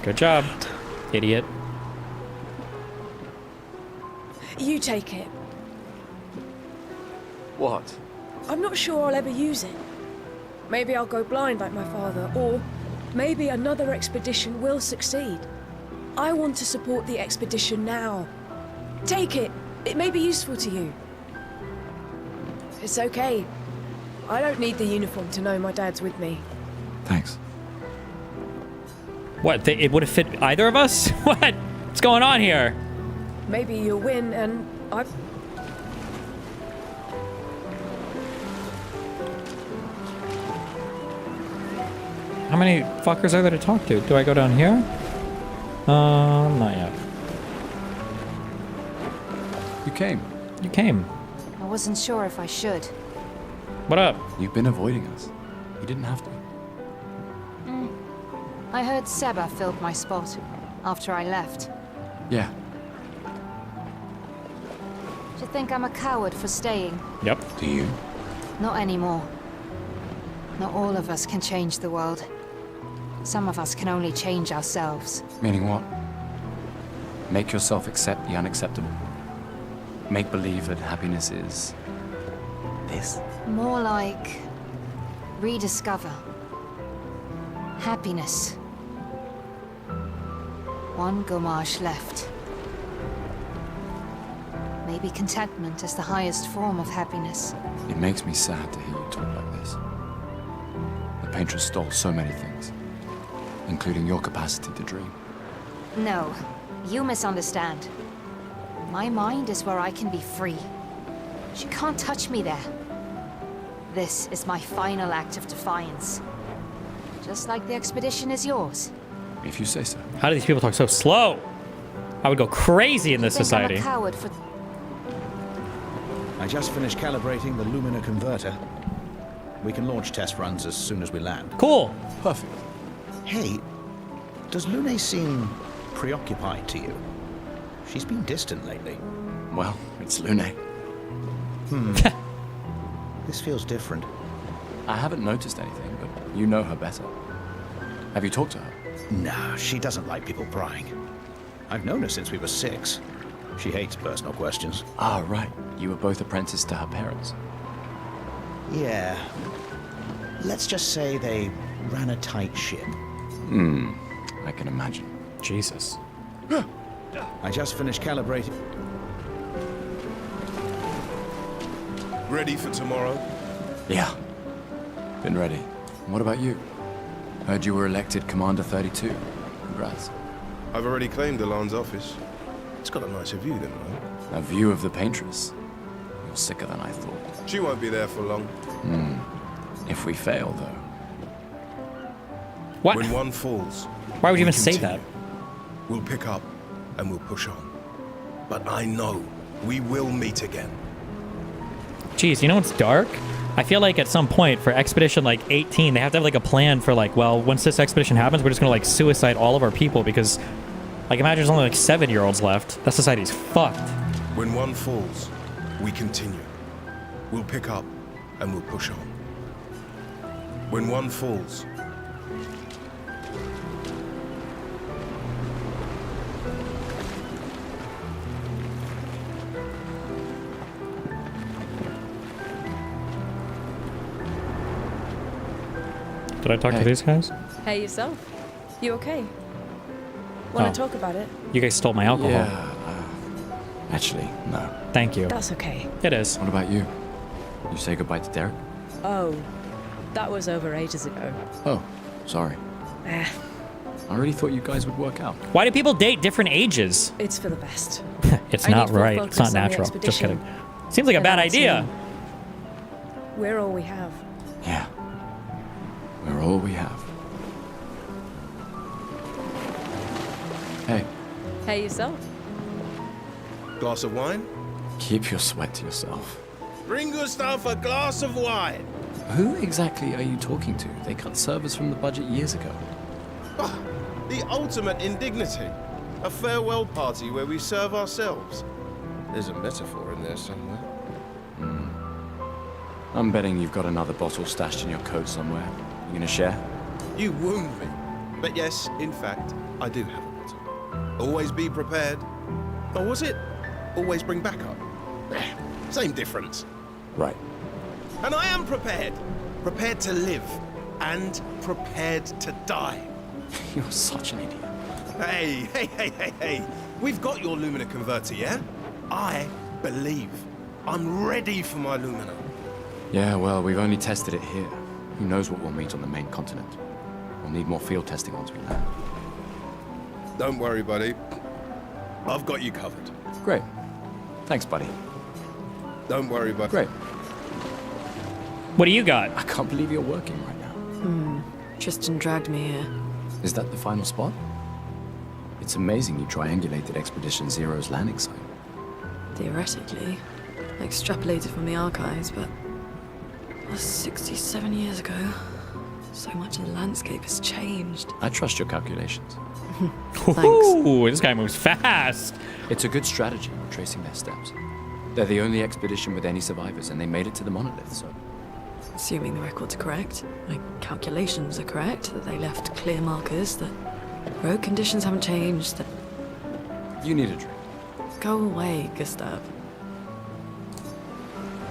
good job, idiot. You take it. What? I'm not sure I'll ever use it. Maybe I'll go blind like my father, or maybe another expedition will succeed. I want to support the expedition now. Take it. It may be useful to you. It's okay. I don't need the uniform to know my dad's with me. Thanks. What? It would have fit either of us? What? What's going on here? Maybe you'll win, and I... How many fuckers are there to talk to? Do I go down here? Not yet. You came. You came. I wasn't sure if I should. What up? You've been avoiding us. You didn't have to. I heard Seba filled my spot after I left. Yeah. Do you think I'm a coward for staying? Yep. Do you? Not anymore. Not all of us can change the world. Some of us can only change ourselves. Meaning what? Make yourself accept the unacceptable. Make believe that happiness is... this. More like... rediscover. Happiness. One Gomage left. Maybe contentment is the highest form of happiness. It makes me sad to hear you talk like this. The Paintress stole so many things, including your capacity to dream. No, you misunderstand. My mind is where I can be free. She can't touch me there. This is my final act of defiance. Just like the expedition is yours. If you say so. How do these people talk so slow? I would go crazy in this society. I'm a coward for... I just finished calibrating the Lumina converter. We can launch test runs as soon as we land. Cool. Perfect. Hey, does Lune seem preoccupied to you? She's been distant lately. Well, it's Lune. This feels different. I haven't noticed anything, but you know her better. Have you talked to her? No, she doesn't like people prying. I've known her since we were 6. She hates personal questions. Ah, right. You were both apprenticed to her parents. Yeah. Let's just say they ran a tight ship. I can imagine. Jesus. I just finished calibrating. Ready for tomorrow? Yeah. Been ready. What about you? Heard you were elected Commander 32. Congrats. I've already claimed Alan's office. It's got a nicer view than mine. A view of the Paintress. You're sicker than I thought. She won't be there for long. If we fail, though. What? When one falls, Why would you we even say continue. that? We'll pick up and we'll push on. But I know we will meet again. Jeez, you know what's dark? I feel like at some point for expedition like 18, they have to have like a plan for like, well, once this expedition happens, we're just gonna like suicide all of our people because, like, imagine there's only like 7-year-olds left. That society's fucked. When one falls, we continue. We'll pick up and we'll push on. When one falls, Did I talk to these guys? Hey, yourself. You okay? Want Oh. to talk about it? You guys stole my alcohol. Yeah. Actually, no. Thank you. That's okay. It is. What about you? You say goodbye to Derek? Oh, that was over ages ago. Oh, sorry. Eh, I really thought you guys would work out. Why do people date different ages? it's for the best. It's I not need full right. It's not focus on the natural. Just expedition. kidding. Seems like a And bad our idea. team. We're all we have. Yeah. We're all we have. Hey, Hey, yourself. glass of wine? keep your sweat to yourself. Bring Gustav a glass of wine. Who exactly are you talking to? They cut servers from the budget years ago. Ah, the ultimate indignity. A farewell party where we serve ourselves. There's a metaphor in there somewhere. I'm betting you've got another bottle stashed in your coat somewhere. You gonna share? You wound me. But yes, in fact, I do have a bottle. Always be prepared. Or was it always bring backup? Same difference. Right. And I am prepared. Prepared to live. And prepared to die. You're such an idiot. Hey. We've got your Lumina converter, yeah? I believe. I'm ready for my Lumina. Yeah, well, we've only tested it here. Who knows what we'll meet on the main continent? We'll need more field testing once we land. Don't worry, buddy. I've got you covered. Great. Thanks, buddy. Don't worry, buddy. Great. What do you got? I can't believe you're working right now. Tristan dragged me here. Is that the final spot? It's amazing you triangulated Expedition Zero's landing site. Theoretically. Extrapolated from the archives, but that was 67 years ago. So much of the landscape has changed. I trust your calculations. Ooh, this guy moves fast. It's a good strategy, tracing their steps. They're the only expedition with any survivors, and they made it to the monolith, so... Assuming the records are correct, my calculations are correct, that they left clear markers, that road conditions haven't changed, that... You need a drink. Go away, Gustav.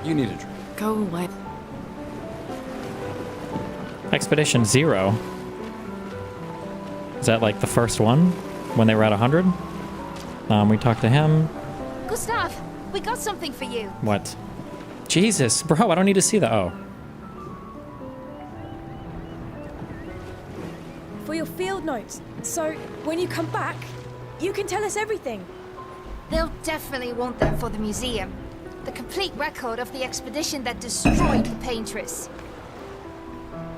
You need a drink. Go away. Expedition Zero. Is that like the first one? When they were at 100? We talked to him. Gustav, we got something for you. What? Jesus, bro, I don't need to see that. Oh. For your field notes. So, when you come back, you can tell us everything. They'll definitely want them for the museum. The complete record of the expedition that destroyed the Paintress.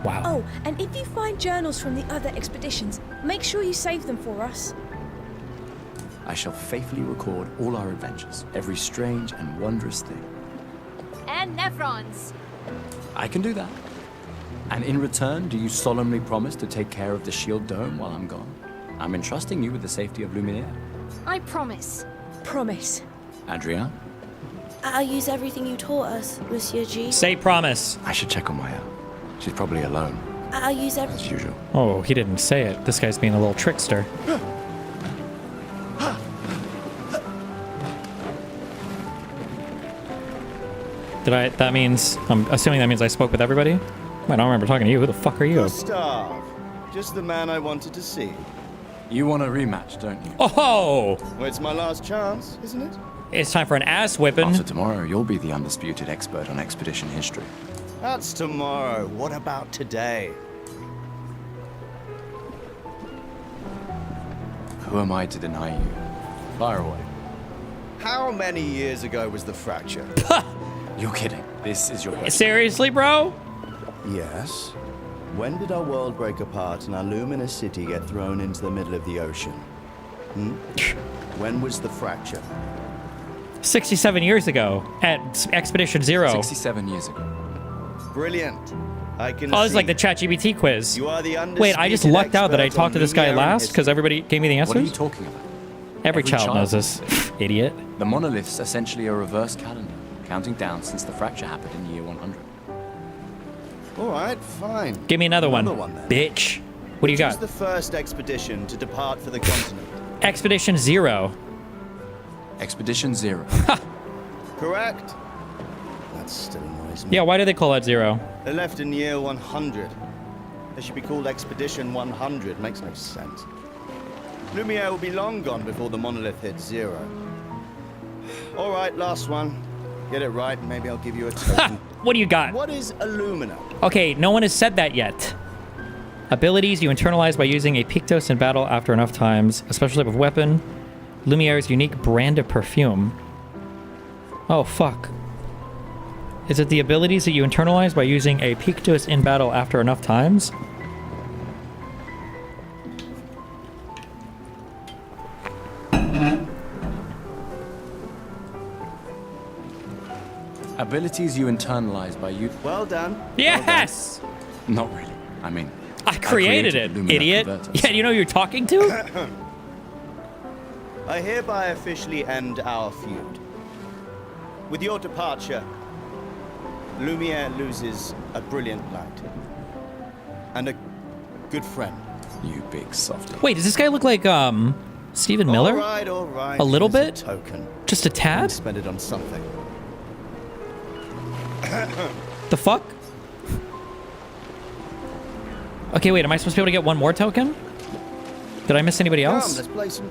Wow. Oh, and if you find journals from the other expeditions, make sure you save them for us. I shall faithfully record all our adventures, every strange and wondrous thing. And Nevrons. I can do that. And in return, do you solemnly promise to take care of the shield dome while I'm gone? I'm entrusting you with the safety of Luminaire. I promise. Promise. Adrien? I'll use everything you taught us, Monsieur G. Say promise. I should check on Maya. She's probably alone, I'll use as everything. usual. Oh, he didn't say it. This guy's being a little trickster. That means, I'm assuming that means I spoke with everybody? I don't remember talking to you. Who the fuck are you? Gustav, just the man I wanted to see. You want a rematch, don't you? Oh! Well, it's my last chance, isn't it? It's time for an ass whipping. After tomorrow, you'll be the undisputed expert on expedition history. That's tomorrow. What about today? Who am I to deny you? Fire away. How many years ago was the fracture? You're kidding. This is your question. Seriously, bro? Yes. When did our world break apart and our luminous city get thrown into the middle of the ocean? When was the fracture? 67 years ago at Expedition Zero. 67 years ago. Brilliant. I can Oh, this is see. like the ChatGPT quiz. You are the Wait, I just undisputed lucked out that I expert talked to on this guy Lumiere last history. because everybody gave me the answers. What are you talking about? Every child knows this. Idiot. The monolith's essentially a reverse calendar, counting down since the fracture happened in year 100. All right, fine. Give me another one, then. bitch. What do you Which was got? the first expedition to depart for the continent? Expedition 0. Expedition 0. Correct. That still annoys me. Yeah, why do they call that 0? They left in year 100. They should be called Expedition 100. Makes no sense. Lumiere will be long gone before the monolith hits 0. All right, last one. Get it right, maybe I'll give you a token. What do you got? What is Illumina? Okay, no one has said that yet. Abilities you internalize by using a Pictos in battle after enough times. A special type of weapon. Lumiere's unique brand of perfume. Oh, fuck. Is it the abilities that you internalize by using a Pictos in battle after enough times? Abilities you internalize by you. Well done. Yes! Not really. I mean, I created it, Lumina idiot. converters. Yeah, do you know who you're talking to? I hereby officially end our feud. With your departure, Lumiere loses a brilliant light. And a good friend. You big softy. Wait, does this guy look like, Stephen Miller? All right. A little Here's bit? Token. Just a tad? Spend it on something. The fuck? Okay, wait, am I supposed to be able to get one more token? Did I miss anybody Come, else? let's play some.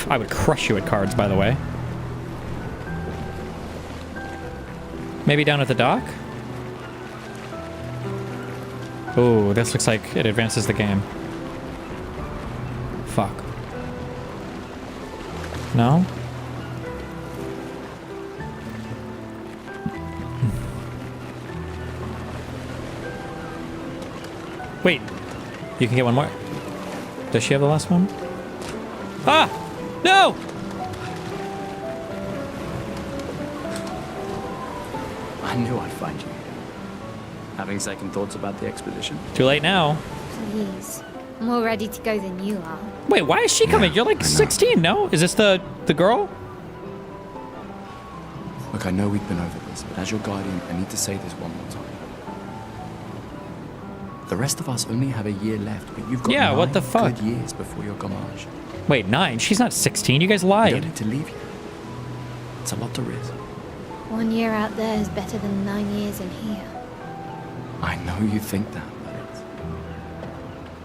I would crush you at cards, by the way. Maybe down at the dock? Ooh, this looks like it advances the game. Fuck. No? Wait, you can get one more. Does she have the last one? Ah! No! I knew I'd find you. Having second thoughts about the expedition? Too late now. Please. I'm more ready to go than you are. Wait, why is she coming? You're like 16, no? Is this the girl? Look, I know we've been over this, but as your guardian, I need to say this one more time. The rest of us only have a year left, but you've got Yeah, what the 9 fuck? good years before your gommage. Wait, 9? She's not 16. You guys You don't lied. need to leave yet. It's a lot to risk. 1 year out there is better than 9 years in here. I know you think that, but it's...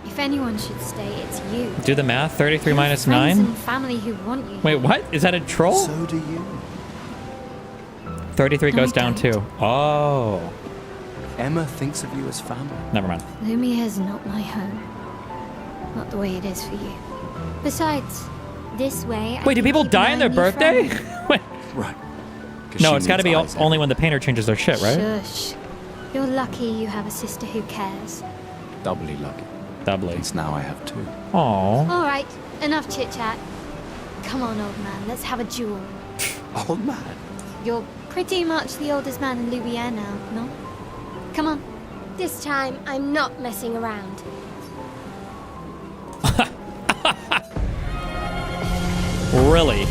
If anyone should stay, it's you. Do the math. 33 You have minus friends 9. and family who want you. Wait, what? Is that a troll? So do you. 33 No, goes I down don't. too. Oh. Emma thinks of you as family. Never mind. Lumiere's not my home. Not the way it is for you. Besides, this way. Wait, do people die on their birthday? Wait. Right. No, it's got to be only when the painter changes their shit, right? Shush. You're lucky you have a sister who cares. Doubly lucky. Doubly. Since now I have 2. Aww. All right, enough chit chat. Come on, old man. Let's have a duel. Old man? You're pretty much the oldest man in Lumiere now, no? Come on. This time, I'm not messing around. Really?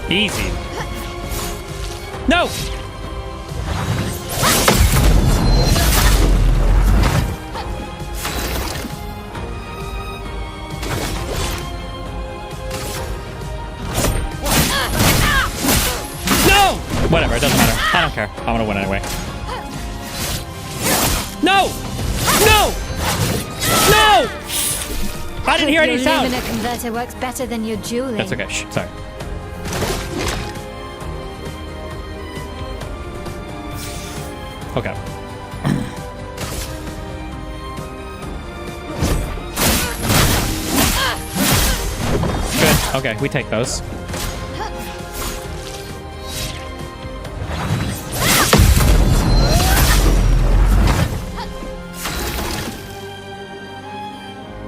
Easy. No! No! Whatever, it doesn't matter. I don't care. I'm gonna win anyway. No! No! No! I didn't hear any Your sound. Lumina converter works better than your dueling. That's okay. Shh, sorry. Okay. Good. Okay, we take those.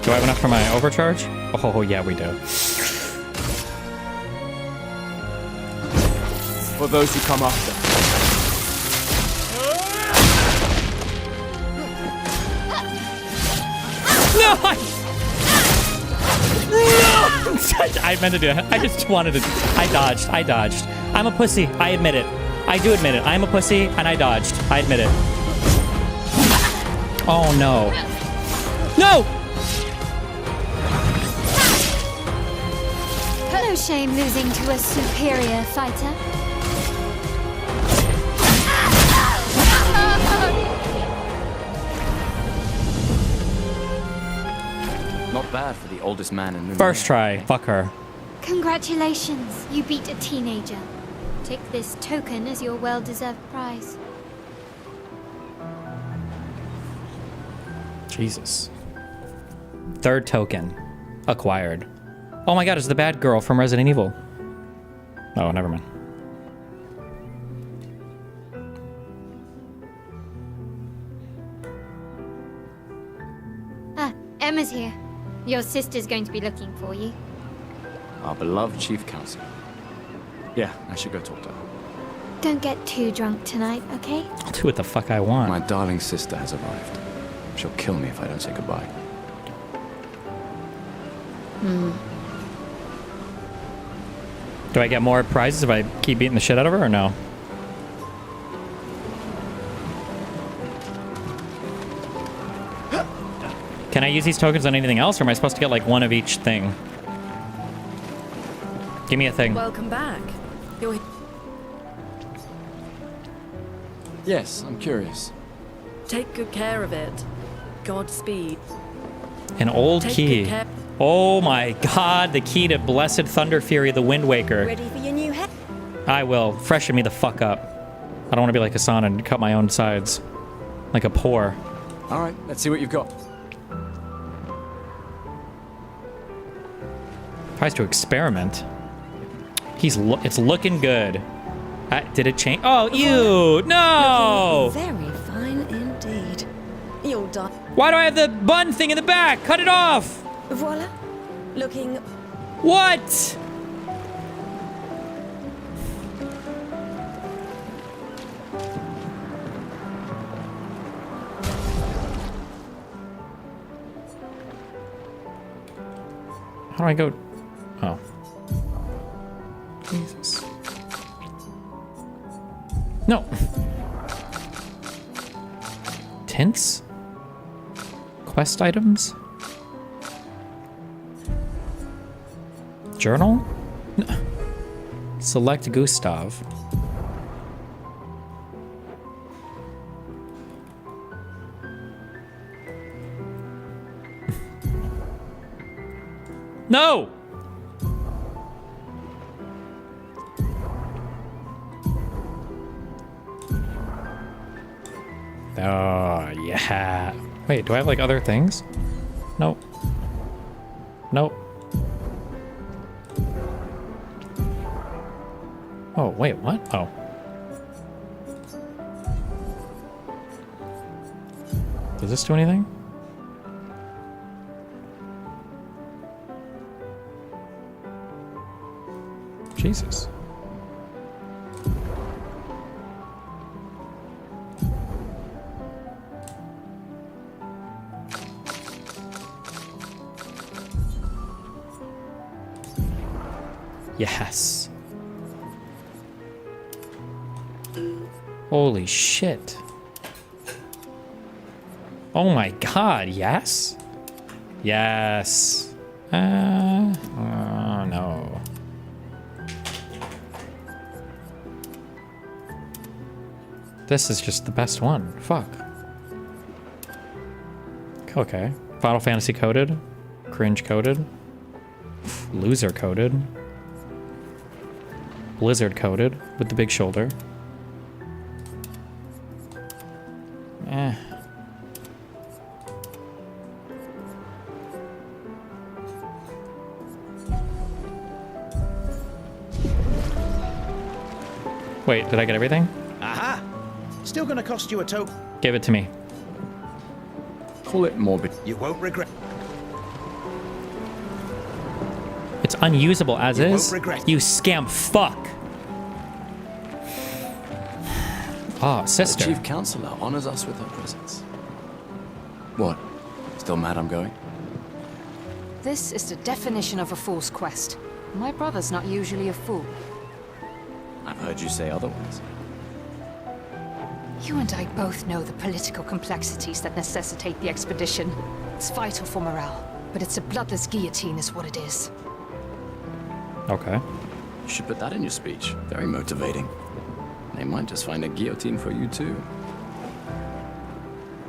Do I have enough for my overcharge? Oh, yeah, we do. For those who come after. No! I meant to do it. I just wanted to. I dodged. I'm a pussy. I admit it. I do admit it. I'm a pussy and I dodged. I admit it. Oh no. No! No shame losing to a superior fighter. Not bad for the oldest man in Lumiere. First try. Fuck her. Congratulations, you beat a teenager. Take this token as your well-deserved prize. Jesus. Third token. Acquired. Oh my god, it's the bad girl from Resident Evil. Oh, never mind. Ah, Emma's here. Your sister's going to be looking for you. Our beloved chief counselor. Yeah, I should go talk to her. Don't get too drunk tonight, okay? I'll do what the fuck I want. My darling sister has arrived. She'll kill me if I don't say goodbye. Do I get more prizes if I keep beating the shit out of her or no? Can I use these tokens on anything else or am I supposed to get like one of each thing? Give me a thing. Welcome back. You're... Yes, I'm curious. Take good care of it. Godspeed. An old Take key. good care. Oh my god, the key to Blessed Thunder Fury, the Wind Waker. Ready for your new head? I will. Freshen me the fuck up. I don't want to be like Hassan and cut my own sides. Like a pour. Alright, let's see what you've got. Tries to experiment. It's looking good. Did it change? Oh, ew! No! Very fine indeed. You're done. Why do I have the bun thing in the back? Cut it off! Voila. Looking... What? How do I go? Oh. Jesus. No. Tints? Quest items? Journal? No. Select Gustav. No! Oh, yeah. Wait, do I have like other things? Nope. Nope. Oh, wait, what? Oh. Does this do anything? Jesus. Yes. Holy shit. Oh my god, yes? Yes. Oh no. This is just the best one. Fuck. Okay. Final Fantasy coded. Cringe coded. Loser coded. Blizzard coded with the big shoulder. Eh. Wait, did I get everything? Aha! Still gonna cost you a token. Give it to me. Call it morbid. You won't regret. It's unusable as You won't is. regret. You scam fuck. Ah, sister. The chief counselor honors us with her presence. What? Still mad I'm going? This is the definition of a fool's quest. My brother's not usually a fool. I've heard you say otherwise. You and I both know the political complexities that necessitate the expedition. It's vital for morale, but it's a bloodless guillotine is what it is. Okay. You should put that in your speech. Very motivating. They might just find a guillotine for you too.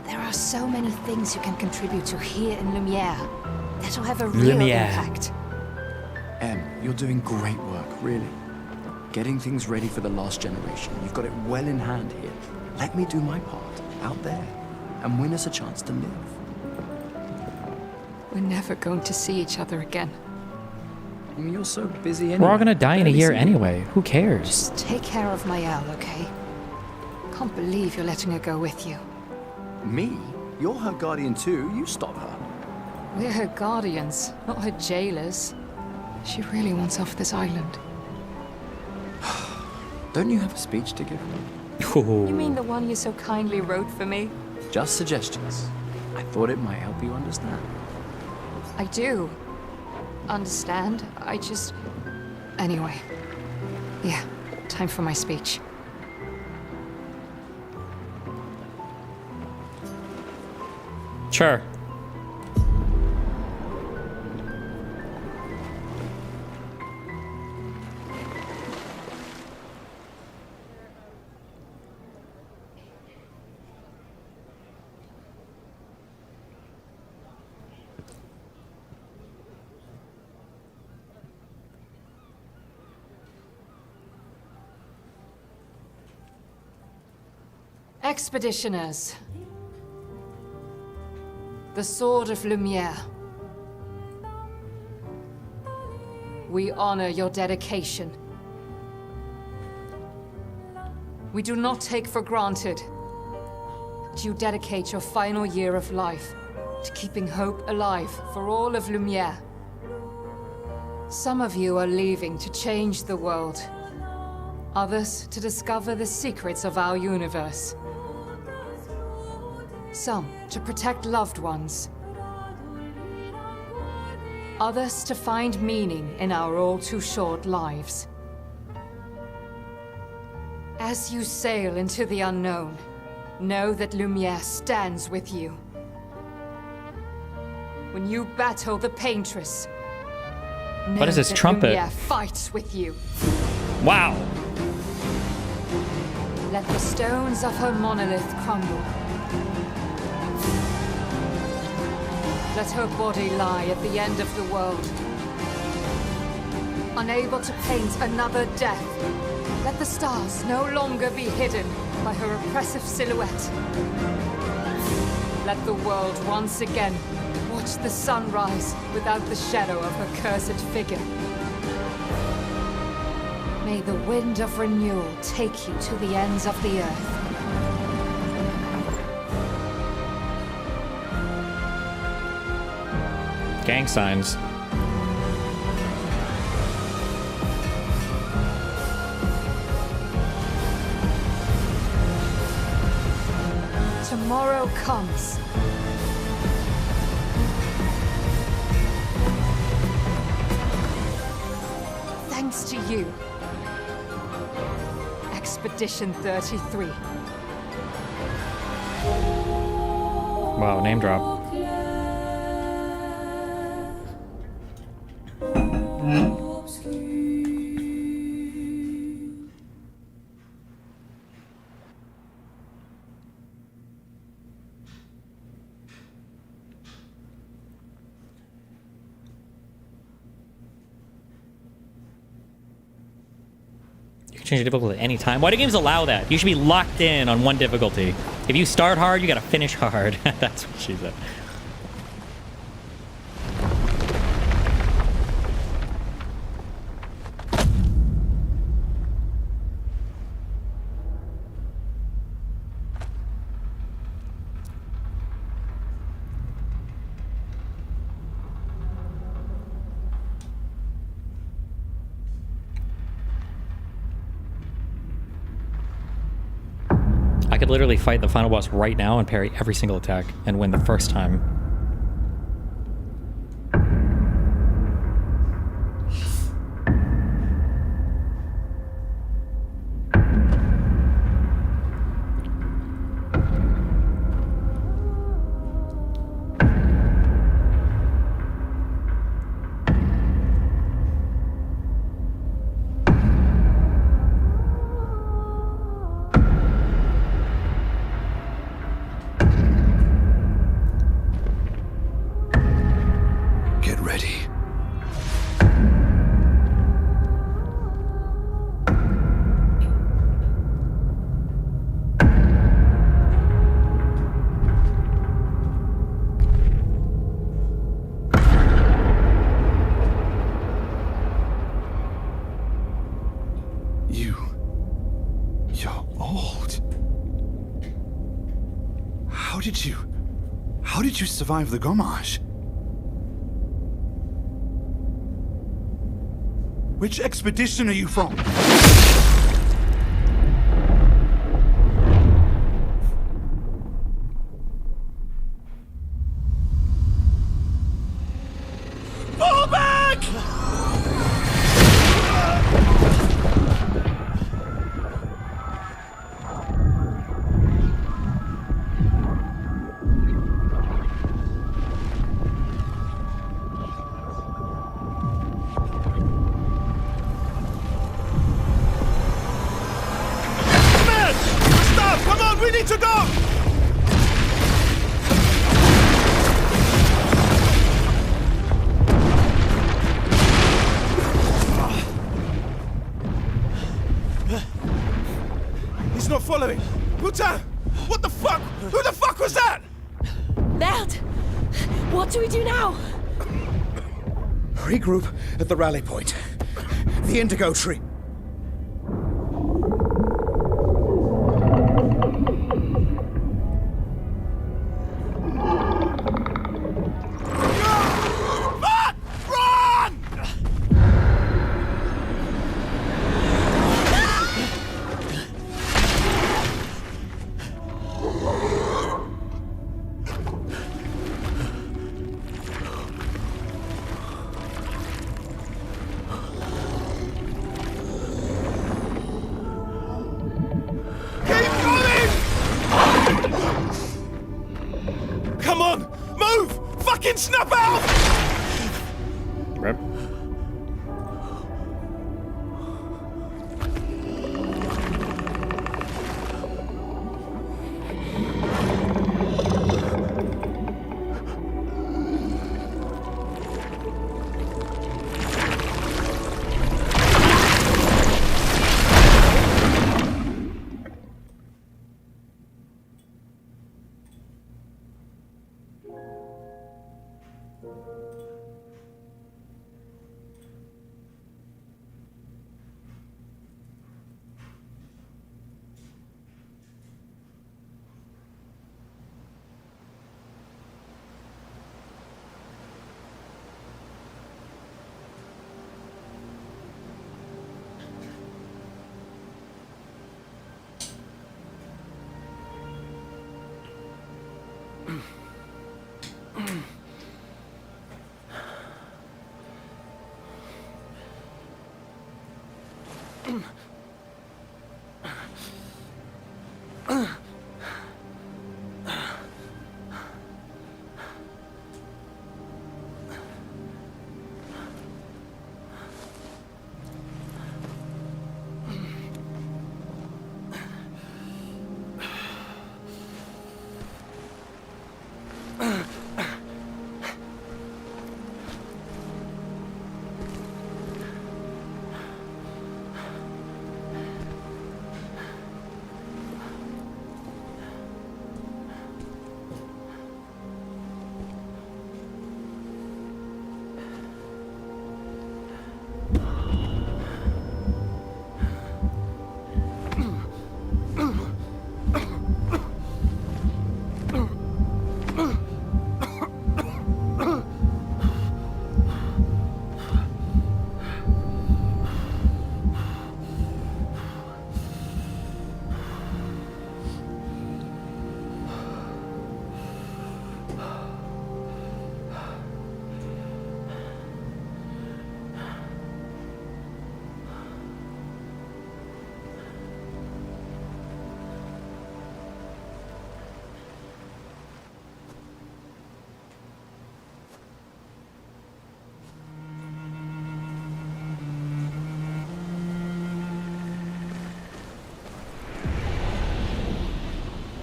There are so many things you can contribute to here in Lumiere that'll have a real impact. Em, you're doing great work, really. Getting things ready for the last generation. You've got it well in hand here. Let me do my part, out there, and win us a chance to live. We're never going to see each other again. I mean, you're so busy anyway. We're all gonna die in a year anyway. Who cares? Just take care of Mayel, okay? Can't believe you're letting her go with you. Me? You're her guardian too. You stop her. We're her guardians, not her jailers. She really wants off this island. Don't you have a speech to give her? You mean the one you so kindly wrote for me? Just suggestions. I thought it might help you understand. I do. Understand? I just... Anyway. Yeah, time for my speech. Sure. Expeditioners. The Sword of Lumiere. We honor your dedication. We do not take for granted that you dedicate your final year of life to keeping hope alive for all of Lumiere. Some of you are leaving to change the world. Others to discover the secrets of our universe. Some to protect loved ones. Others to find meaning in our all too short lives. As you sail into the unknown, know that Lumiere stands with you. When you battle the Paintress, What is this that trumpet? Lumiere fights with you. Wow. Let the stones of her monolith crumble. Let her body lie at the end of the world. Unable to paint another death, let the stars no longer be hidden by her oppressive silhouette. Let the world once again watch the sun rise without the shadow of her cursed figure. May the wind of renewal take you to the ends of the earth. Gang signs. Tomorrow comes. Thanks to you. Expedition 33. Wow, name drop. Change the difficulty at any time. Why do games allow that? You should be locked in on one difficulty. If you start hard, you gotta finish hard. That's what she said. I could literally fight the final boss right now and parry every single attack and win the first time. You're old. How did you survive the Gommage? Which expedition are you from? Fall back! Come on, we need to go! He's not following. Putain! What the fuck? Who the fuck was that? Merde! What do we do now? Regroup at the rally point. The Indigo Tree. Come on! Move! Fucking snap out! Rip.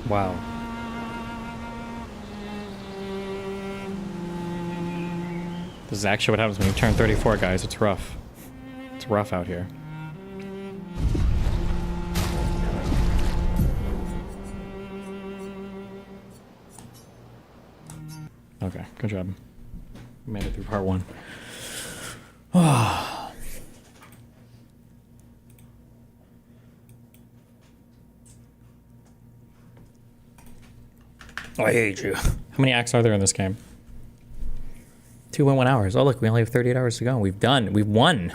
Wow. This is actually what happens when you turn 34, guys. It's rough. It's rough out here. Okay, good job. Made it through part 1. I hate you. How many acts are there in this game? 2.1 hours. Oh, look, we only have 38 hours to go. We've won.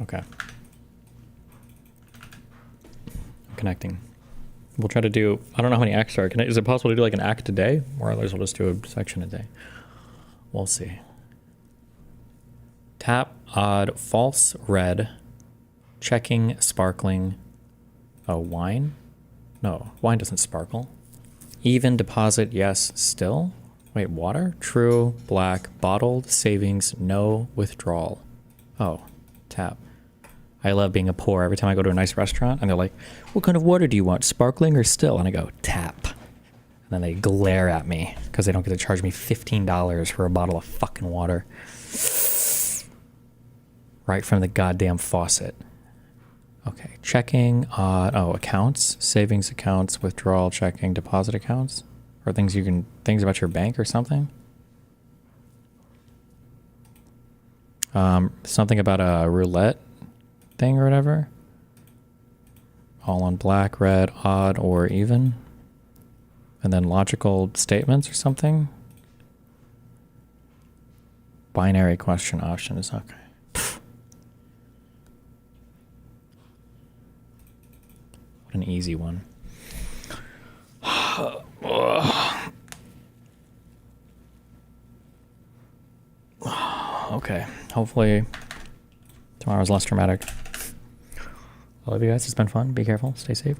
Okay. I'm connecting. We'll try to do, I don't know how many acts are. Is it possible to do like an act a day? Or otherwise we'll just do a section a day. We'll see. Tap, odd, false, red, checking, sparkling. Oh, wine? No, wine doesn't sparkle. Even, deposit, yes, still. Wait, water? True, black, bottled, savings, no, withdrawal. Oh, tap. I love being a poor every time I go to a nice restaurant and they're like, what kind of water do you want, sparkling or still? And I go, tap. And then they glare at me because they don't get to charge me $15 for a bottle of fucking water. Right from the goddamn faucet. Okay, checking, accounts, savings accounts, withdrawal, checking, deposit accounts, or things about your bank or something. Something about a roulette thing or whatever. All on black, red, odd, or even. And then logical statements or something. Binary question options, okay. What an easy one. Okay, hopefully tomorrow's less dramatic. I love you guys. It's been fun. Be careful. Stay safe.